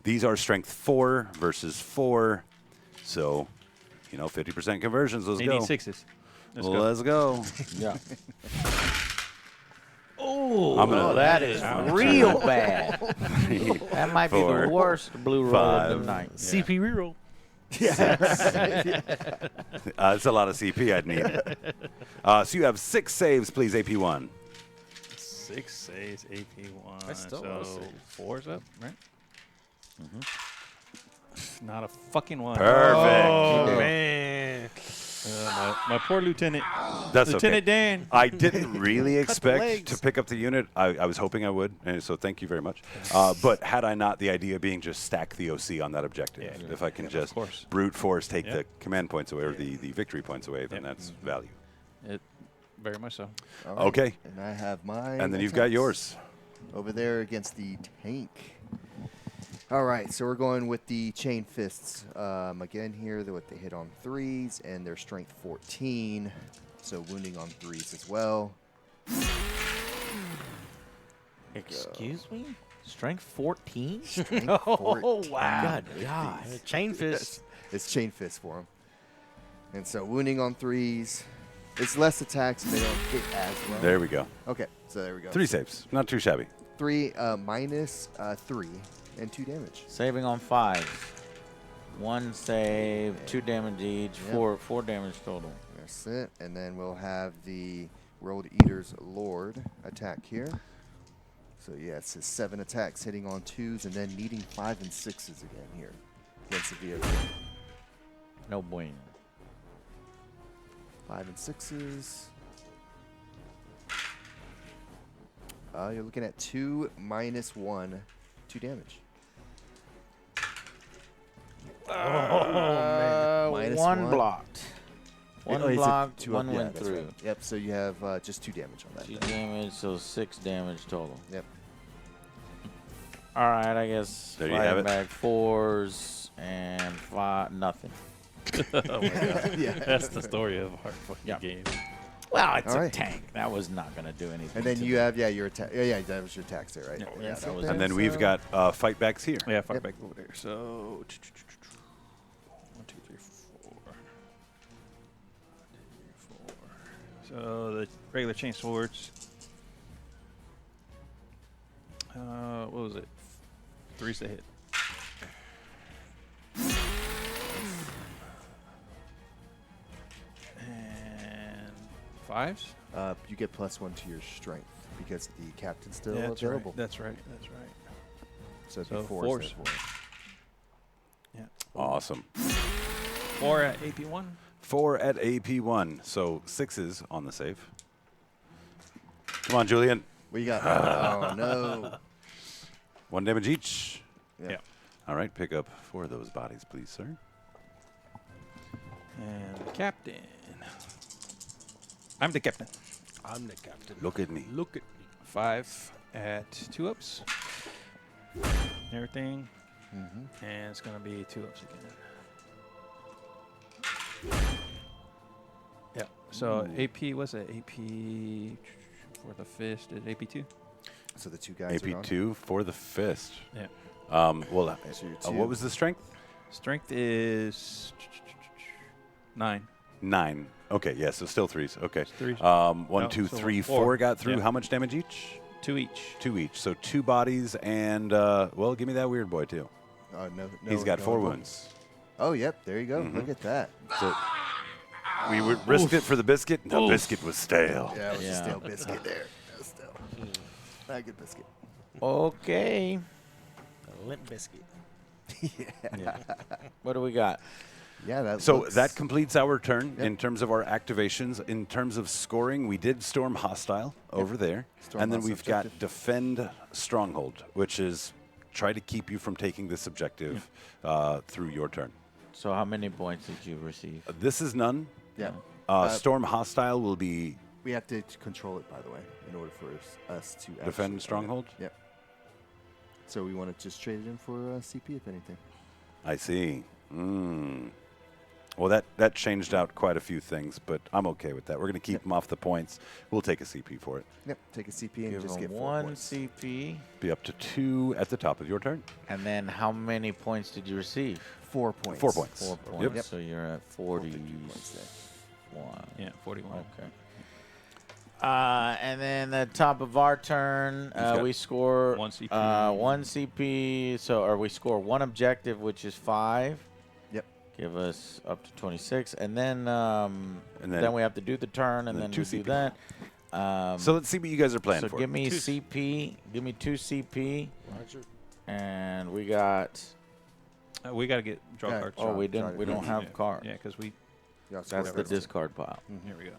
These are strength 4 versus 4. So, 50% conversions. Let's Needing go. 6s. Let's go. Let's go. Yeah. I'm gonna- that is real bad. That might be 4, the worst blue roll of 5. the night. CP reroll. It's a lot of CP I'd need. So you have 6 saves, please, AP1. 6 saves, AP1. That's still so a save. 4's up, right? Not a fucking one. Perfect. Oh, did. man. My poor lieutenant. That's Lieutenant okay. Dan. I didn't really expect legs. to pick up the unit. I was hoping I would, and so thank you very much. But had I not, the idea being just stack the OC on that objective. Yeah. If I can just course. brute force take Yeah. the command points away or the victory points away, then Yeah. that's value. It, very much so. All right. Okay. And I have mine. And then you've got yours. over there against the tank. All right, so we're going with the chain fists again here. What they hit on 3s, and their strength 14, so wounding on 3s as well. Excuse me? Strength 14? Oh, wow. God, God. Chain fist. It's chain fist for him. And so wounding on 3s. It's less attacks and they don't hit as well. There we go. Okay, so there we go. 3 saves. Not too shabby. 3 minus 3 and 2 damage. Saving on 5. 1 save, 2 damage each, Yep. 4 damage total. That's it. And then we'll have the World Eater's Lord attack here. So yeah, it says 7 attacks hitting on 2s and then needing 5 and 6s again here against the vehicle. No bueno. 5 and 6s. You're looking at 2 minus 1, 2 damage. Minus 1 blocked. 1 Oh, it's a blocked, 2 1 yeah, went that's through. right. Yep, so you have just 2 damage on that. 2 damage, so 6 damage total. Yep. All right, I guess. There you have it. Back 4s and 5, nothing. Oh my god. Yeah. That's the story of our fucking Yeah. game. Well, it's All a right. tank. That was not going to do anything. And then to you me. have, your attack. Yeah, that was your attacks there, right? Yeah, That's that it was- there, And then we've so- got fight backs here. Yeah, fight Yep. back over there. So 1, 2, 3, 4. 4. So the regular chain swords. What was it? 3's to hit. And 5s? You get +1 to your strength because the captain's still That's available. right. That's right. That's right. So it'd So be 4 fours. instead of 4. Yeah. Awesome. 4 at AP1. 4 at AP1. So 6s on the save. Come on, Julian. What you got? Oh, no. 1 damage each. Yeah. All right, pick up 4 of those bodies, please, sir. And the captain. I'm the captain. I'm the captain. Look at me. Look at me. 5 at 2 ups. Everything. Mm-hmm. And it's going to be 2 ups again. Yeah. So AP, what's it? AP for the fist is AP2? So the 2 guys are gone. AP2 for the fist. Yeah. Well, So you're 2. what was the strength? Strength is 9. 9. Okay, yeah, so still 3s. Okay. It's 3s. 1, No, 2, so 3, 4. 4 got through. Yeah. How much damage each? 2 each. 2 each. So 2 bodies and, well, give me that weird boy, too. No, He's got 4 no. wounds. Oh, yep. There you go. Look at that. So we risked it for the biscuit. The biscuit was stale. Yeah, it was a Yeah. stale biscuit there. That was stale. Not a good biscuit. Okay. A limp biscuit. What do we got? Yeah, that So looks- that completes our turn Yep. in terms of our activations. In terms of scoring, we did Storm Hostile over there. Storm and then Hostile we've got objective. Defend Stronghold, which is try to keep you from taking this objective through your turn. So how many points did you receive? This is none. Yeah. Storm Hostile will be We have to control it, by the way, in order for us to Defend actually- Stronghold? Yep. So we want to just trade it in for CP, if anything. I see. Well, that changed out quite a few things, but I'm okay with that. We're going to keep them off the points. We'll take a CP for it. Yep. Take a CP and Give just him get 4 1 points. CP. Be up to 2 at the top of your turn. And then how many points did you receive? 4 points. 4 points. 4 points. Yep. So you're at 41. points there. Yeah, 41. Okay. And then the top of our turn, got we score 1 CP. 1 CP. So, or we score 1 objective, which is 5. Yep. Give us up to 26, and then then- we have to do the turn, and then then 2 we do CP. that. So let's see what you guys are playing So for. give me CP. Give me 2 CP, Roger. and we got. We got to get draw Yeah. cards. Oh, we Draw didn't. We it. don't have Yeah. cards. Yeah, because we. You also That's score the everything. discard pile. Here we go.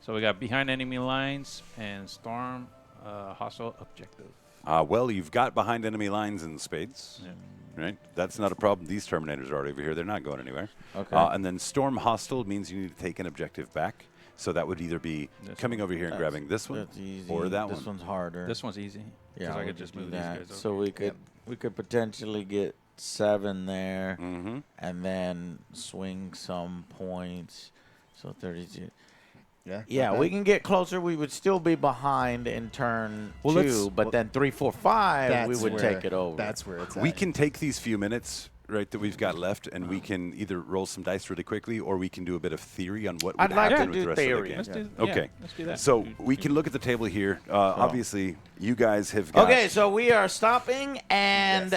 So we got behind enemy lines and storm hostile objective. Well, you've got behind enemy lines in spades, Yeah. right? That's not a problem. These Terminators are already over here. They're not going anywhere. Okay. And then Storm Hostile means you need to take an objective back. So that would either be This coming one. over here and That's- grabbing this one That's easy. or that this one. one's harder. This one's easy. Yeah, I we could could just do move that. these guys So over. we could potentially get 7 there, Mm-hmm. and then swing some points. So 32. Yeah. Yeah, we can get closer. We would still be behind in turn Well, let's- 2, but then 3, 4, 5, we That's would where- take it over. That's where it's at. We can take these few minutes, right, that we've got left, and we can either roll some dice really quickly, or we can do a bit of theory on what would I'd like happen to with do the rest theory. of the game. Let's do, Okay. let's do that. So we can look at the table here. Obviously, you guys have got... Okay, so we are stopping, and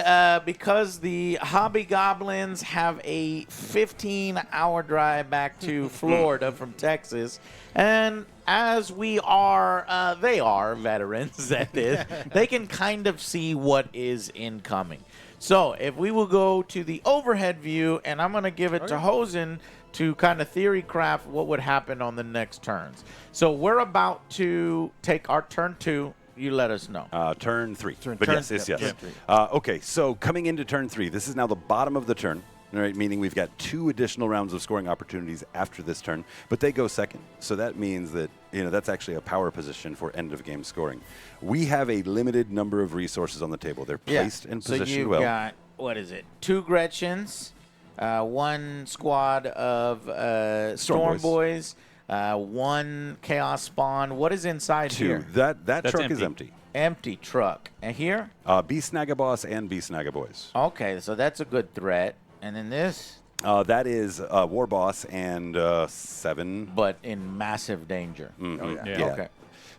because the Hobby Goblins have a 15-hour drive back to Florida from Texas, and as we are, they are veterans at this, they can kind of see what is incoming. So if we will go to the overhead view, and I'm going to give it to Hosen to kind of theory craft what would happen on the next turns. So we're about to take our turn 2. You let us know. Turn 3. But turn- yes, yes, yep, yes. turn Okay, so coming into turn 3, this is now the bottom of the turn, right? Meaning we've got 2 additional rounds of scoring opportunities after this turn, but they go second. So that means that, that's actually a power position for end of game scoring. We have a limited number of resources on the table. They're placed and So positioned you've well. got, 2 Gretchens, 1 squad of Storm Boys, 1 Chaos Spawn. What is inside 2. here? That truck is empty. Empty truck. And here? Beast Snagaboss and Beast Snagaboys. Okay, so that's a good threat. And then this? That is War Boss and 7. But in massive danger. Yeah. Okay.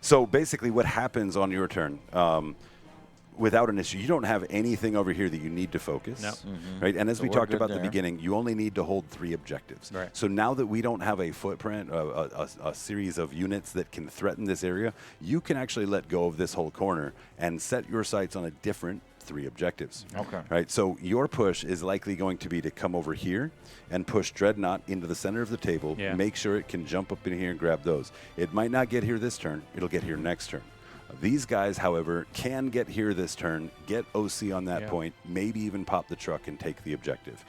So basically what happens on your turn, without an issue, you don't have anything over here that you need to focus. No. Right? And as So we we're talked good about at the there. beginning, you only need to hold 3 objectives. Right. So now that we don't have a footprint, a series of units that can threaten this area, you can actually let go of this whole corner and set your sights on a different 3 objectives. Okay. Right. So your push is likely going to be to come over here and push Dreadnought into the center of the table. Yeah. Make sure it can jump up in here and grab those. It might not get here this turn. It'll get here next turn. These guys, however, can get here this turn, get OC on that point, maybe even pop the truck and take the objective.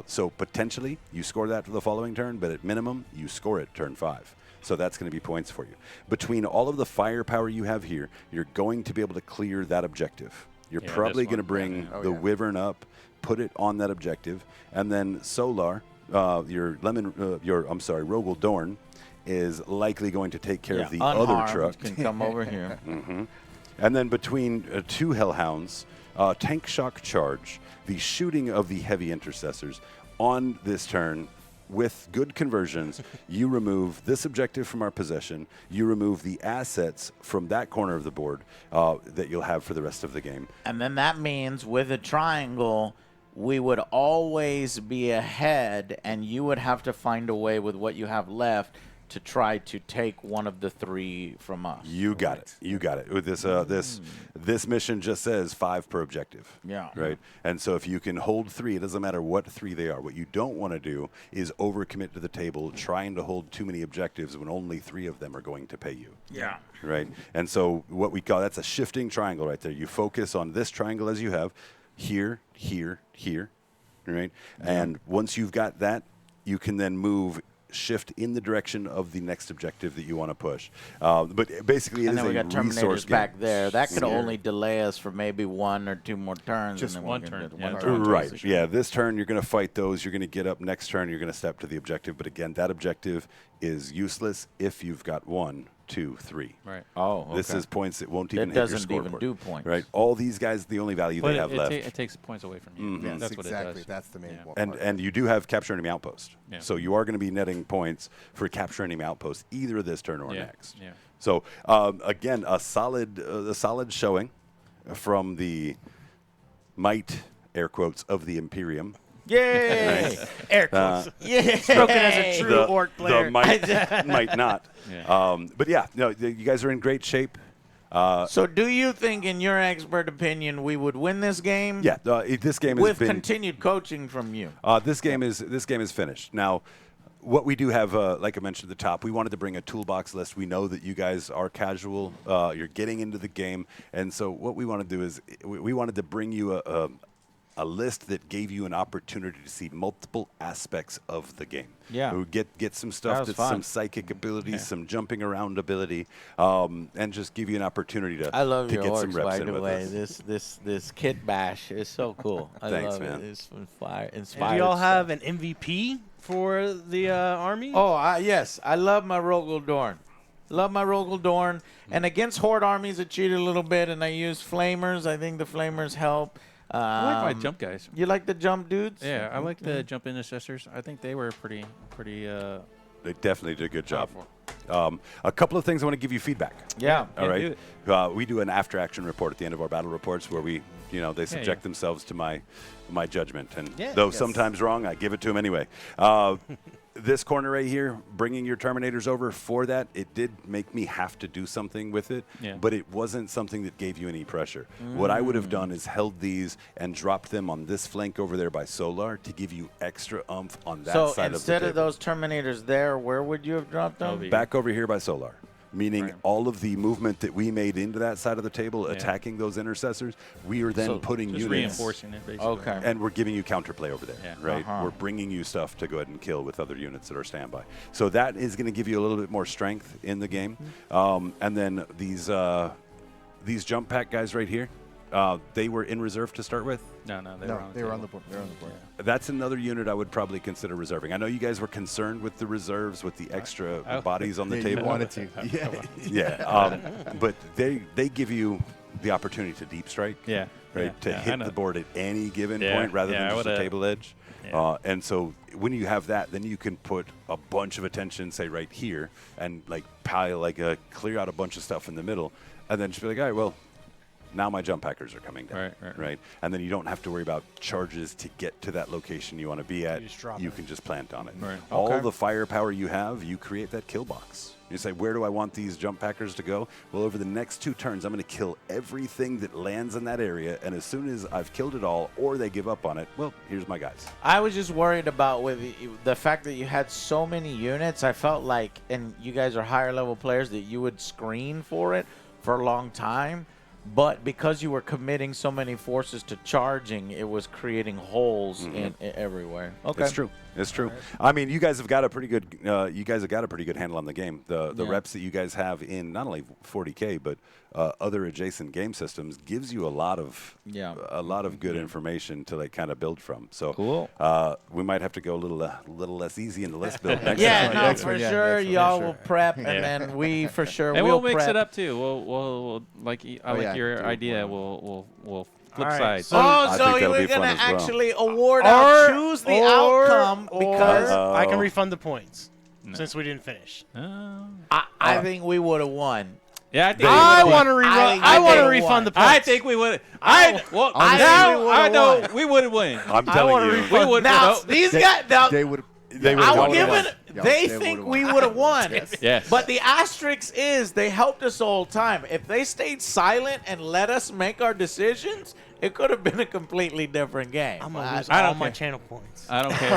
So potentially you score that for the following turn, but at minimum you score it turn 5. So that's going to be points for you. Between all of the firepower you have here, you're going to be able to clear that objective. You're probably going to bring the Wyvern up, put it on that objective, and then Solar, Rogel Dorn, is likely going to take care of the other truck. Can come over here. And then between 2 Hellhounds, Tank Shock Charge, the shooting of the heavy intercessors on this turn. With good conversions, you remove this objective from our possession. You remove the assets from that corner of the board that you'll have for the rest of the game. And then that means with a triangle, we would always be ahead, and you would have to find a way with what you have left to try to take one of the 3 from us. You got it. You got it. With this, this mission just says 5 per objective. Yeah. Right. And so if you can hold 3, it doesn't matter what 3 they are. What you don't want to do is overcommit to the table, trying to hold too many objectives when only 3 of them are going to pay you. Yeah. Right. And so what we call that's a shifting triangle right there. You focus on this triangle as you have here, here, here. Right. And once you've got that, you can then shift in the direction of the next objective that you want to push. But basically, it And is then we a got resource Terminators back game. there. That could only delay us for maybe 1 or 2 more turns. Just and then one we can turn, do yeah. one turn. Right. Yeah. This turn, you're going to fight those. You're going to get up. Next turn, you're going to step to the objective. But again, that objective is useless if you've got 1, 2, 3. Right. Oh, okay. This is points that won't even That hit your doesn't even scoreboard. do points. Right. All these guys, the only value But they have left. it takes points away from you. Yes, That's what exactly. it does. That's the main part. And you do have capture enemy outpost. Yeah. So you are going to be netting points for capture enemy outpost either this turn or Yeah. next. Yeah. So again, a solid showing from the might, air quotes, of the Imperium. Yay! Air quotes. Yeah. Spoken as a true orc player. The might not. Yeah. But yeah, no, you guys are in great shape. So do you think, in your expert opinion, we would win this game? Yeah, this game has With been continued coaching from you. this game is finished. Now, what we do have, like I mentioned at the top, we wanted to bring a toolbox list. We know that you guys are casual. You're getting into the game. And so what we want to do is we wanted to bring you a list that gave you an opportunity to see multiple aspects of the game. Yeah. Get some That stuff was that's fun. some psychic abilities, some jumping around ability, and just give you an opportunity to, I love to your get some orcs, reps by in the with way. us. This kit bash is so cool. I Thanks, love man. it. It's And inspired. do y'all stuff. have an MVP for the army? Oh, yes. I love my Rogel Dorn. Love my Rogel Dorn. And against Horde armies, I cheated a little bit, and I used Flamers. I think the Flamers help. I like my jump guys. You like the jump dudes? Yeah, I like the jump intercessors. I think they were pretty. They definitely did a good job. Powerful. A couple of things I want to give you feedback. Yeah. All do right. We do an after-action report at the end of our battle reports where they subject themselves to my judgment, and though sometimes wrong, I give it to them anyway. This corner right here, bringing your Terminators over for that, it did make me have to do something with it, but it wasn't something that gave you any pressure. What I would have done is held these and dropped them on this flank over there by Solar to give you extra oomph on that So side of the instead table. of those Terminators there, where would you have dropped them? Back over here by Solar. Meaning all of the movement that we made into that side of the table, attacking those intercessors, we are then putting just units. reinforcing it, basically. Okay. And we're giving you counterplay over there, Yeah. right? We're bringing you stuff to go ahead and kill with other units that are standby. So that is going to give you a little bit more strength in the game. And then these jump pack guys right here, they were in reserve to start with. No, they were on the board. They're on the board. That's another unit I would probably consider reserving. I know you guys were concerned with the reserves, with the extra bodies on the Yeah, table. you wanted to. Yeah, but they give you the opportunity to deep strike. Yeah. Right, to hit the board at any given Yeah, point rather yeah, than I just a would've- table edge. Yeah. And so when you have that, then you can put a bunch of attention, say right here, and clear out a bunch of stuff in the middle, and then just be like, all right, well, now my jump packers are coming down. Right. And then you don't have to worry about charges to get to that location you want to be at. You just drop You it. can just plant on it. Right. All the firepower you have, you create that kill box. You say, where do I want these jump packers to go? Well, over the next 2 turns, I'm going to kill everything that lands in that area. And as soon as I've killed it all or they give up on it, well, here's my guys. I was just worried about with the fact that you had so many units. I felt like, and you guys are higher level players, that you would screen for it for a long time. But because you were committing so many forces to charging, it was creating holes in everywhere. Okay, It's true. It's true. I mean, you guys have got a pretty good. You guys have got a pretty good handle on the game. The reps that you guys have in not only 40K but other adjacent game systems gives you a lot of good information to kind of build from. So Cool. We might have to go a little less easy in the list build next Yeah, time. no, Next for one, yeah, sure. next one, Y'all sure. will prep, and then we for sure And will we'll mix prep. it up too. We'll I like your do idea. one. We'll flip All right, sides. so- Oh, I so think that'll we're be fun gonna as well. actually award choose the or- outcome because I can refund the points since we didn't finish. I think we would have won. Yeah, I think I we want would. to I want to think refund the one. points. I think we would. Now we I would've know won. we would have won. I'm I telling wanna you. refund- We would Now no. these guys, now They would. They would've I'm won. giving. Yeah, They they think would've we won. would have won. Yes. But the asterisk is they helped us the whole time. If they stayed silent and let us make our decisions, it could have been a completely different game. I'm gonna lose I all don't my care. channel points. I don't care.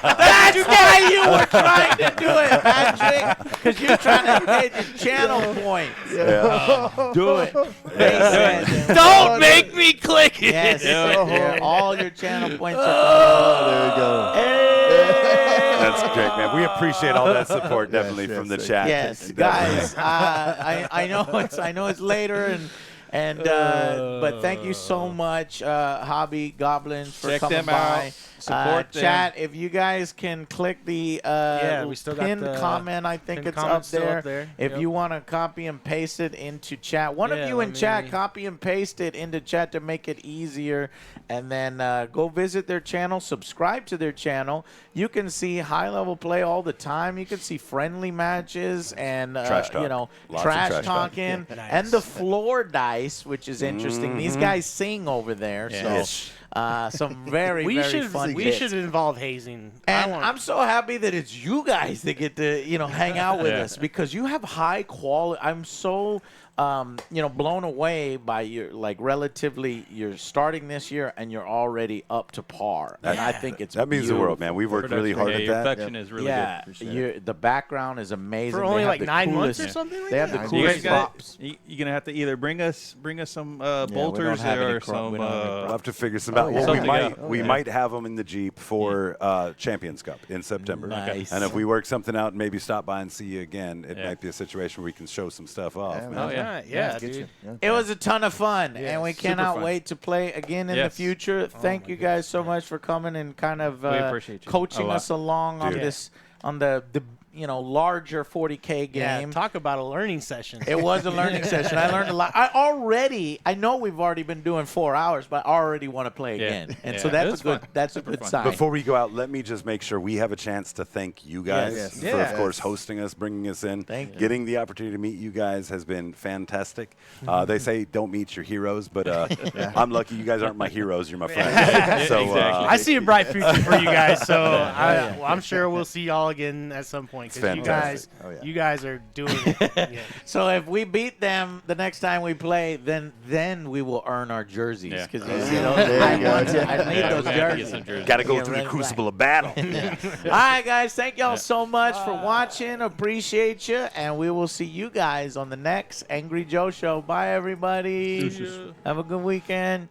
That's why you were trying to do it, Patrick. Because you're trying to get your channel points. Do it. Makes sense. Don't make me click it. Yes. Yeah, all your channel points are There you go. That's great, man. We appreciate all that support, definitely yes, from the thank chat. Yes, Definitely. guys. I know it's later and but thank you so much, Hobby Goblins, for Check coming them by. out. Support them. Chat, if you guys can click the we still got pinned the comment, I think pinned it's up comment still there. up there. If Yep. you want to copy and paste it into chat, one of Yeah, you in let chat, me- copy and paste it into chat to make it easier. And then go visit their channel, subscribe to their channel. You can see high-level play all the time. You can see friendly matches and, Trash talk. Lots of trash trash talk. talking. Nice. And the floor dice, which is interesting. These guys sing over there. Yes. So some very, We very should fun we bits. should involve hazing. And I'm so happy that it's you guys that get to, hang out with us because you have high quality. I'm so blown away by your relatively. You're starting this year and you're already up to par, and I think it's that means the world, man. We've worked really hard at your that. production is really good. The background is amazing. For They only have like the 9 months coolest- or something like They have that? the So You coolest guys got- props. You're gonna have to either bring us some we don't bolters have any or cro- we some. don't have any We'll props. have to figure some out. yeah. Well, Something out. we might have them in the Jeep for Champions Cup in September. Nice. And if we work something out and maybe stop by and see you again, it might be a situation where we can show some stuff off. Yeah, man. Oh, yeah. Right, yeah, Get dude. you. Yeah. It was a ton of fun, and we super cannot fun. wait to play again in the Yes. future. Thank you guys so much for coming and kind of We appreciate you coaching a lot. us along on Dude. this on the larger 40K Yeah, game. talk about a learning session. It was a learning session. I learned a lot. I know we've already been doing 4 hours, but I already want to play Yeah. again. And Yeah. so It that's was a good fun. that's a Super good fun. sign. Before we go out, let me just make sure we have a chance to thank you guys Yes. for, Yeah. of course, hosting us, bringing us in. Thank you. Getting the opportunity to meet you guys has been fantastic. They say don't meet your heroes, but I'm lucky you guys aren't my heroes. You're my friends. So Exactly. I see a bright future for you guys, so I'm sure we'll see y'all again at some point. It's Because fantastic. you guys are doing it. Yeah. So if we beat them the next time we play, then we will earn our jerseys. Yeah. Because There you go. I need those we have to get jerseys. some jerseys. got to go Yeah, through the right, crucible of battle. All right, guys. Thank y'all so much for watching. Appreciate you. And we will see you guys on the next Angry Joe Show. Bye, everybody. Have a good weekend.